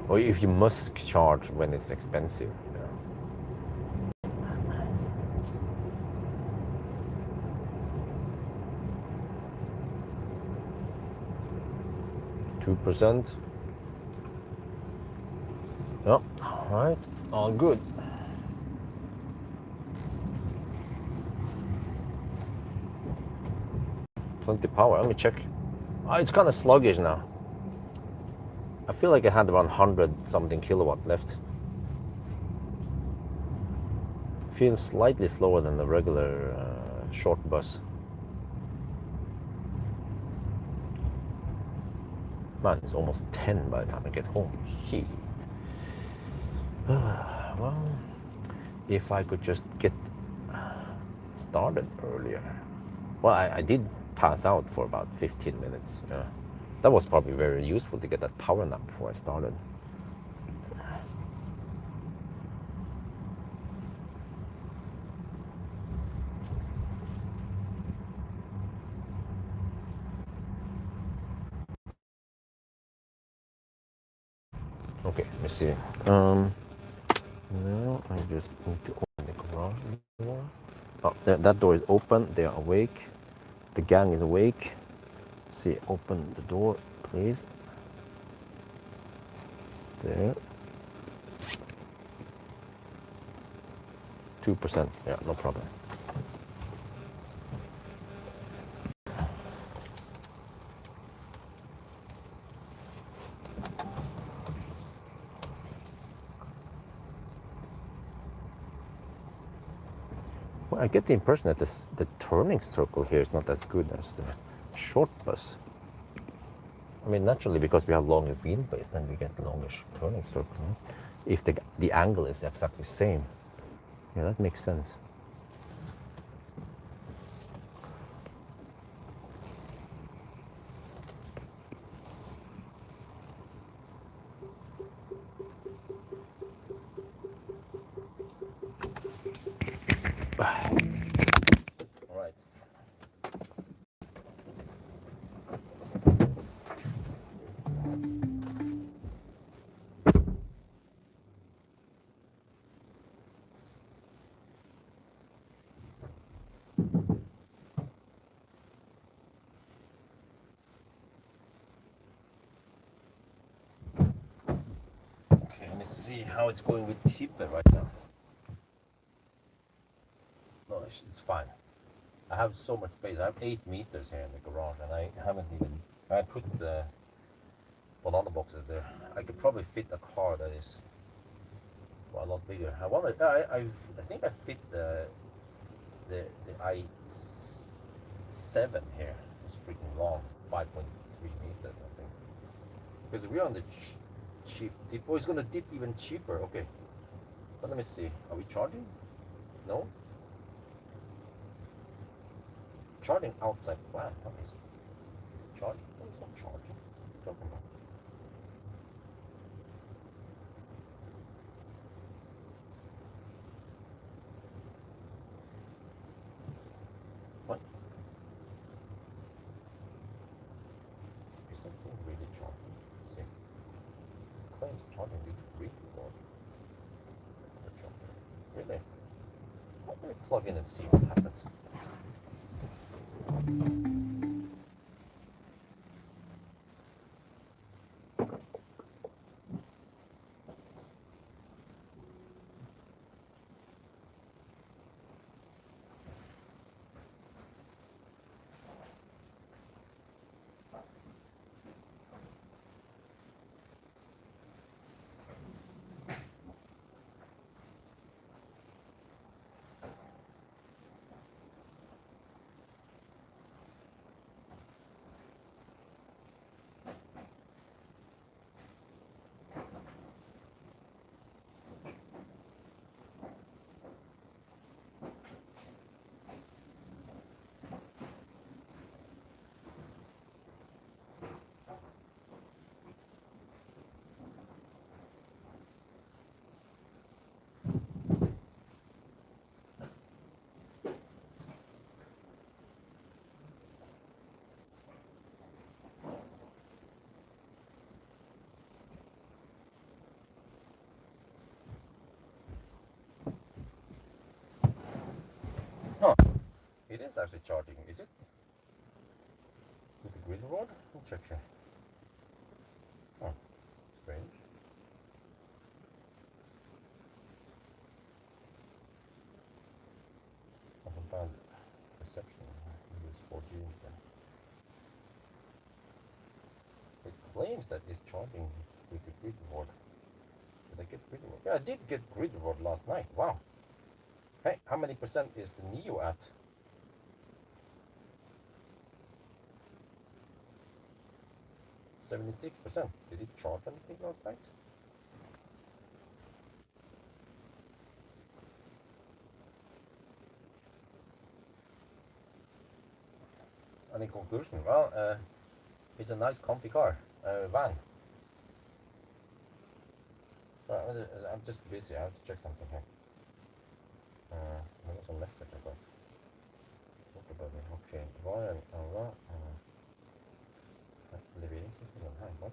Or if you must charge when it's expensive. Yeah. 2%. Oh, all right, all good. Plenty power. Let me check. Oh, it's kind of sluggish now. I feel like I had around 100 something kilowatt left. Feels slightly slower than the regular short bus. Man, it's almost 10 by the time I get home. Shit. Well, if I could just get started earlier. Well, I did pass out for about 15 minutes. Yeah. That was probably very useful to get that power nap before I started. Okay, let me see. Now I just need to open the garage door. Oh, that door is open. They are awake. The gang is awake. See, open the door, please. There. 2%. Yeah, no problem. Well, I get the impression that the turning circle here is not as good as the short bus. I mean, naturally, because we have longer wheelbase, then we get longer turning circle. If the angle is exactly the same. Yeah, that makes sense. All right. Okay, let me see how it's going with Tipe right now. No, it's fine. I have so much space. I have 8 meters here in the garage, and I haven't even. I put the banana boxes there. I could probably fit a car that is a lot bigger. I think I fit the i7 here. It's freaking long, 5.3 meters, I think. Because we're on the cheap dip. Oh, it's gonna dip even cheaper. Okay, but let me see. Are we charging? No. Charging outside plant. What is it? Is it charging? No, it's not charging. What are you talking about? What? Is that thing really charging? Let's see. It claims charging due to recall. Really? Let me plug in and see what happens. Huh. It is actually charging, is it? With the grid rod? Let's check here. Oh, strange. Often bad reception. Use 4G instead. It claims that it's charging with the grid rod. Did I get grid rod? Yeah, I did get grid rod last night. Wow. Hey, how many percent is the Neo at? 76%. Did it charge anything last night? And in conclusion, well, it's a nice comfy car, van. I'm just busy, I have to check something here. There was a message I got. What about it? Okay, var alla leveringsinformasjon her. What?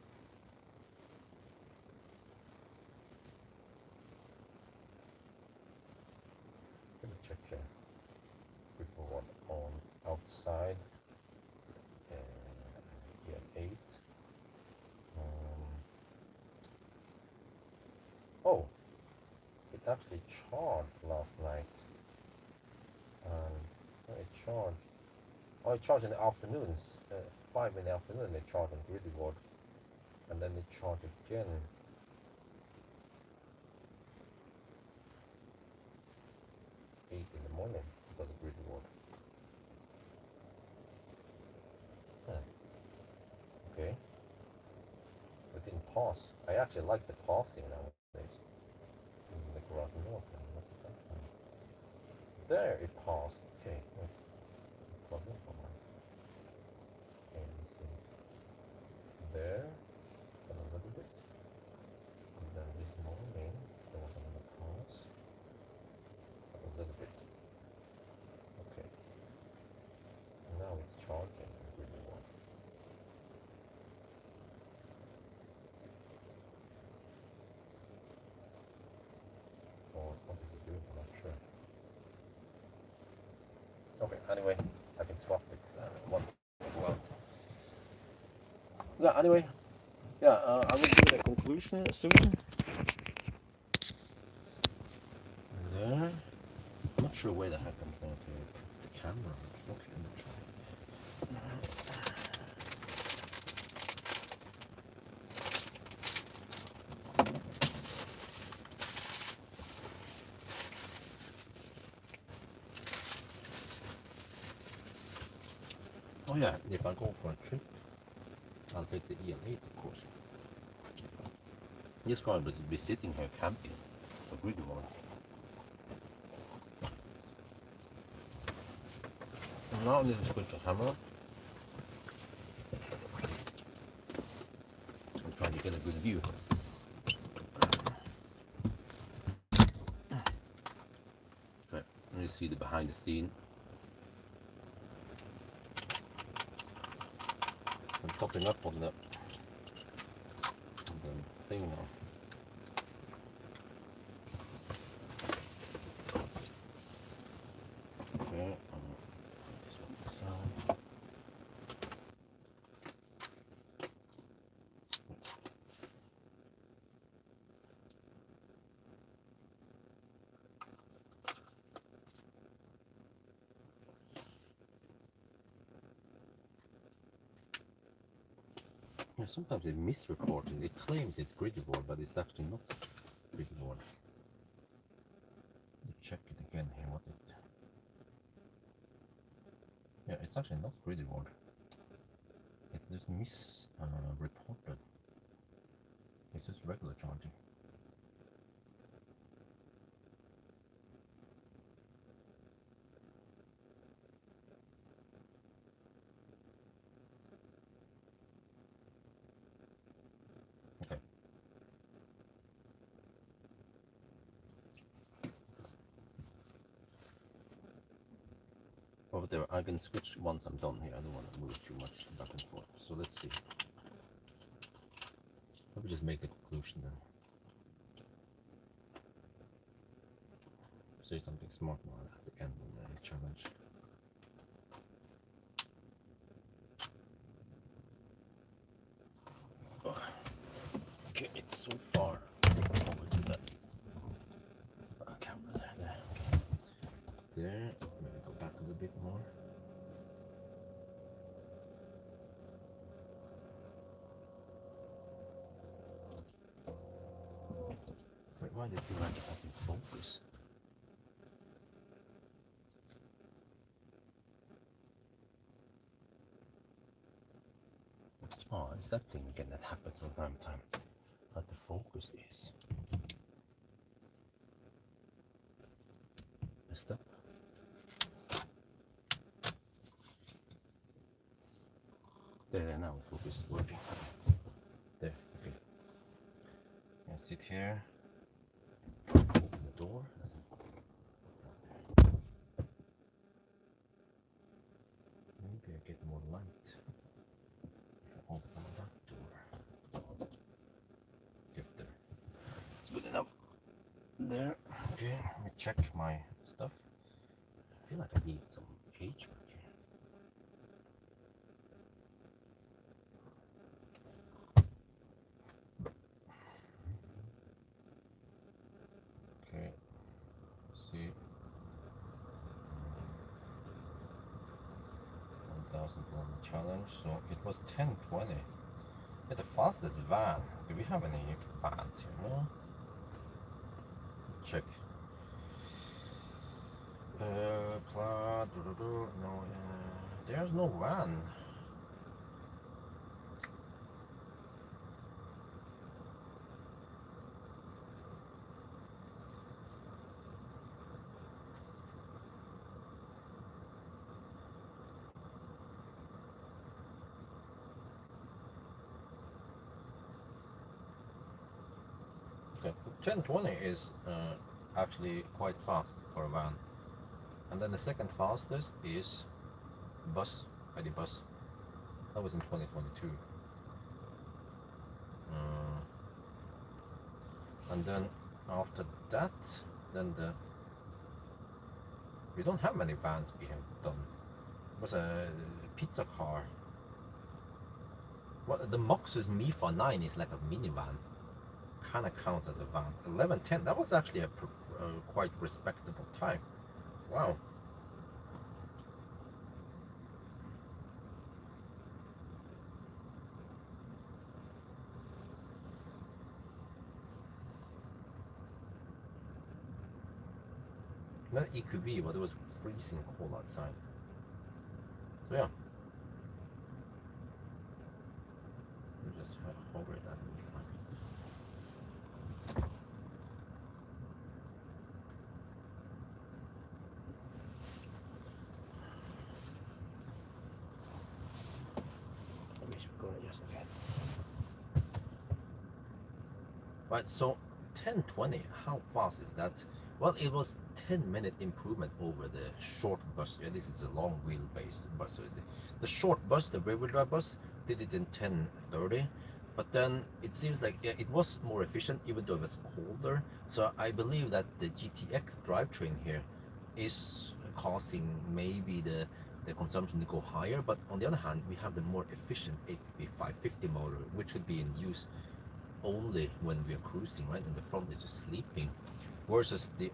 Let me check here. People want on outside. Here 8. Oh, it actually charged last night. It charged. Oh, it charged in the afternoons. 5 in the afternoon they charge on grid reward, and then they charge again. 8 in the morning because of grid reward. Okay. It didn't pause. I actually like the pausing nowadays. In the garage north. There it paused. Okay. Problem for mine. Okay, let's see. There. A little bit. And then this morning there was another pause. A little bit. Okay. Now it's charging really well. Or what is it doing? I'm not sure. Okay, anyway, I can swap it one go out. Yeah, anyway, yeah, I will do the conclusion soon. There. I'm not sure where the heck I'm going to put the camera. Okay, let me try. Oh yeah, if I go for a trip, I'll take the EL8 of course. This car will be sitting here camping for grid reward. Now I need to switch the camera. I'm trying to get a good view. Okay, let me see the behind the scene. I'm topping up on the thing now. Okay, this one. Yeah, sometimes it misreports it. It claims it's grid board, but it's actually not grid board. Let's check it again here. What it? Yeah, it's actually not grid board. It's just misreported. It's just regular charging. Okay. Over there, I can switch once I'm done here. I don't want to move too much back and forth. So let's see. Let me just make the conclusion then. Say something smart now at the end of the challenge. Okay, it's so far over to the camera there. Okay. There, maybe go back a little bit more. Wait, why do you feel like it's not in focus? Oh, it's that thing again that happens from time to time. But the focus is messed up. There, now the focus is working. There, okay. I sit here, open the door. Maybe I get more light if I open that door. If there. It's good enough. There, okay, let me check my stuff. I feel like I need some HVAC here. Okay, see. 1,000 on the challenge, so it was 10:20. Yeah, the fastest van. Do we have any vans here? No. Check. No, there's no van. Okay, 10:20 is actually quite fast for a van. And then the second fastest is Buzz, ID Buzz. That was in 2022. And then after that, then we don't have many vans we have done. It was a pizza car. Well, the Moxus Mifa 9 is like a minivan. Kind of counts as a van. 11:10. That was actually a quite respectable time. Wow. Not EQV, but it was freezing cold outside. So yeah. You just hover it that way. Right, so 10:20, how fast is that? Well, it was 10-minute improvement over the short bus. Yeah, this is a long wheelbase bus. So the short bus, the rear-wheel drive bus, did it in 10:30. But then it seems like it was more efficient, even though it was colder. So I believe that the GTX drivetrain here is causing maybe the consumption to go higher. But on the other hand, we have the more efficient APP 550 motor, which should be in use only when we are cruising, right? And the front is just sleeping. Versus the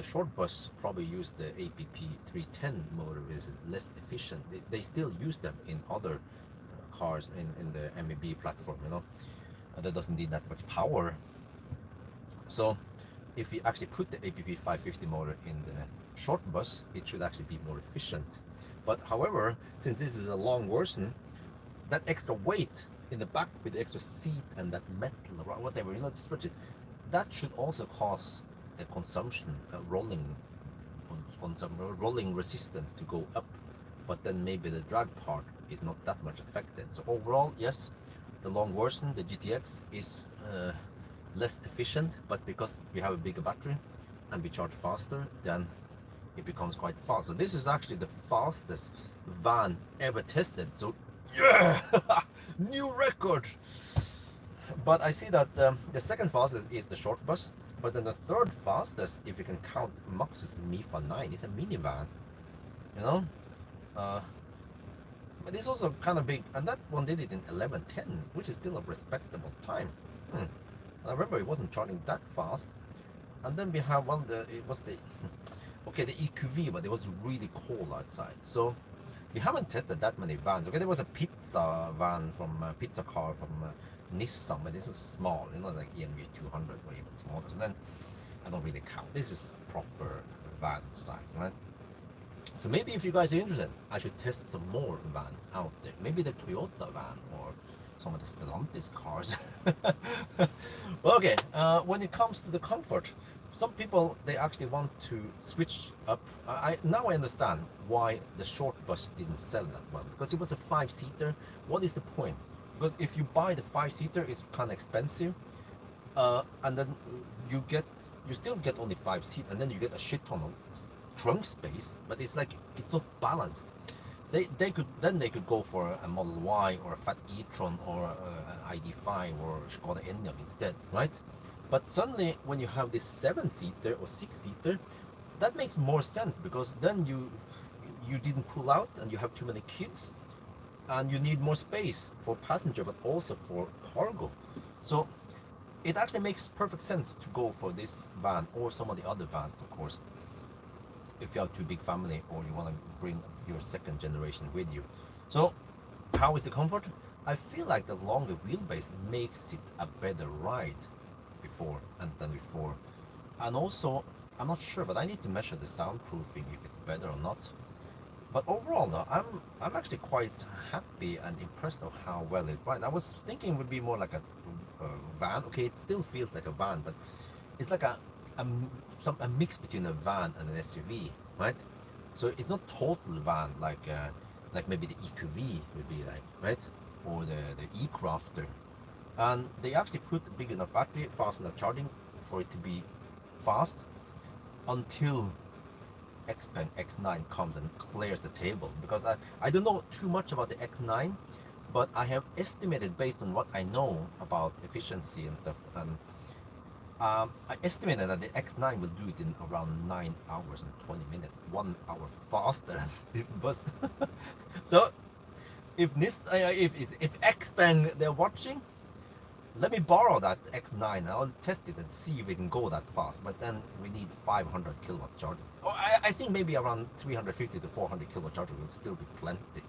short bus probably use the APP 310 motor, is less efficient. They still use them in other cars in the MEB platform, you know, that doesn't need that much power. So if we actually put the APP 550 motor in the short bus, it should actually be more efficient. But however, since this is a long version, that extra weight in the back with the extra seat and that metal or whatever, you know, stretch it, that should also cause the consumption, rolling resistance to go up. But then maybe the drag part is not that much affected. So overall, yes, the long version, the GTX, is less efficient, but because we have a bigger battery and we charge faster, then it becomes quite fast. So this is actually the fastest van ever tested. So yeah, new record. But I see that the second fastest is the short bus, but then the third fastest, if you can count Maxus MIFA 9, is a minivan, you know. But it's also kind of big, and that one did it in 11:10, which is still a respectable time. I remember it wasn't charging that fast. And then we have one, it was the EQV, but it was really cold outside. So we haven't tested that many vans. Okay, there was a pizza van from pizza car from Nissan, but this is small, you know, like ENV 200 or even smaller. So then I don't really count. This is proper van size, right? So maybe if you guys are interested, I should test some more vans out there. Maybe the Toyota van or some of the Stellantis cars. Well, okay, when it comes to the comfort, some people, they actually want to switch up. Now I understand why the short bus didn't sell that well, because it was a 5-seater. What is the point? Because if you buy the 5-seater, it's kind of expensive, and then you still get only 5 seats, and then you get a shit ton of trunk space, but it's like it's not balanced. They could go for a Model Y or a Fat e-tron or an ID.5 or Skoda Enyaq instead, right? But suddenly when you have this 7-seater or 6-seater, that makes more sense, because then you didn't pull out and you have too many kids, and you need more space for passenger but also for cargo. So it actually makes perfect sense to go for this van or some of the other vans, of course, if you have too big family or you want to bring your second generation with you. So how is the comfort? I feel like the longer wheelbase makes it a better ride than before. And also, I'm not sure, but I need to measure the soundproofing if it's better or not. But overall, though, I'm actually quite happy and impressed of how well it rides. I was thinking it would be more like a van. Okay, it still feels like a van, but it's like a mix between a van and an SUV, right? So it's not total van like maybe the EQV would be like, right? Or the E-Crafter. And they actually put a big enough battery, fast enough charging for it to be fast until Xpeng X9 comes and clears the table. Because I don't know too much about the X9, but I have estimated based on what I know about efficiency and stuff, and I estimated that the X9 will do it in around 9 hours and 20 minutes, 1 hour faster than this bus. So if Xpeng they're watching, let me borrow that X9. I'll test it and see if we can go that fast. But then we need 500 kilowatt charging. Oh, I think maybe around 350 to 400 kilowatt charging will still be plenty.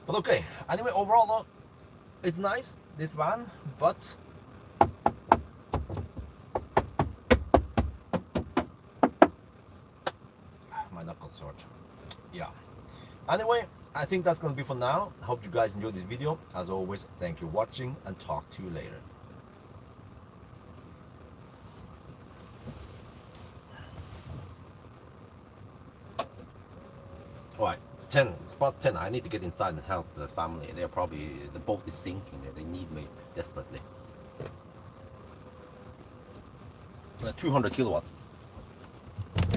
But okay, anyway, overall though, it's nice, this van, but my knuckles hurt. Yeah. Anyway, I think that's gonna be for now. I hope you guys enjoyed this video. As always, thank you for watching, and talk to you later. Alright, it's past 10. I need to get inside and help the family. They're probably, the boat is sinking there. They need me desperately. 200 kilowatt.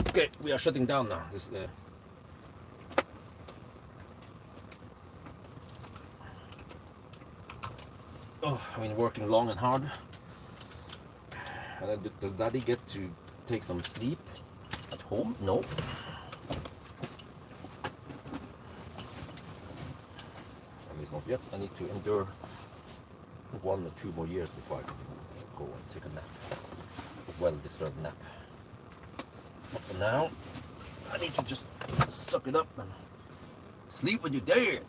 Okay, we are shutting down now. This oh, I've been working long and hard. And then does Daddy get to take some sleep at home? No. At least not yet. I need to endure 1 or 2 more years before I can go and take a nap. A well-disturbed nap. But for now, I need to just suck it up and sleep when you're there. Yeah.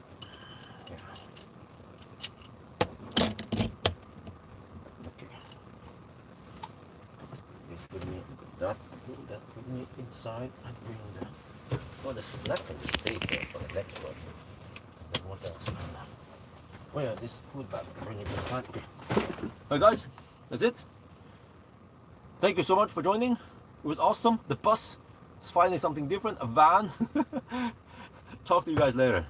that. Bring it inside and bring the. Oh, the snack can just stay here for the next one. Then what else? Oh yeah, this food bag. Bring it inside. Okay. Alright guys, that's it. Thank you so much for joining. It was awesome. The bus is finally something different. A van. Talk to you guys later.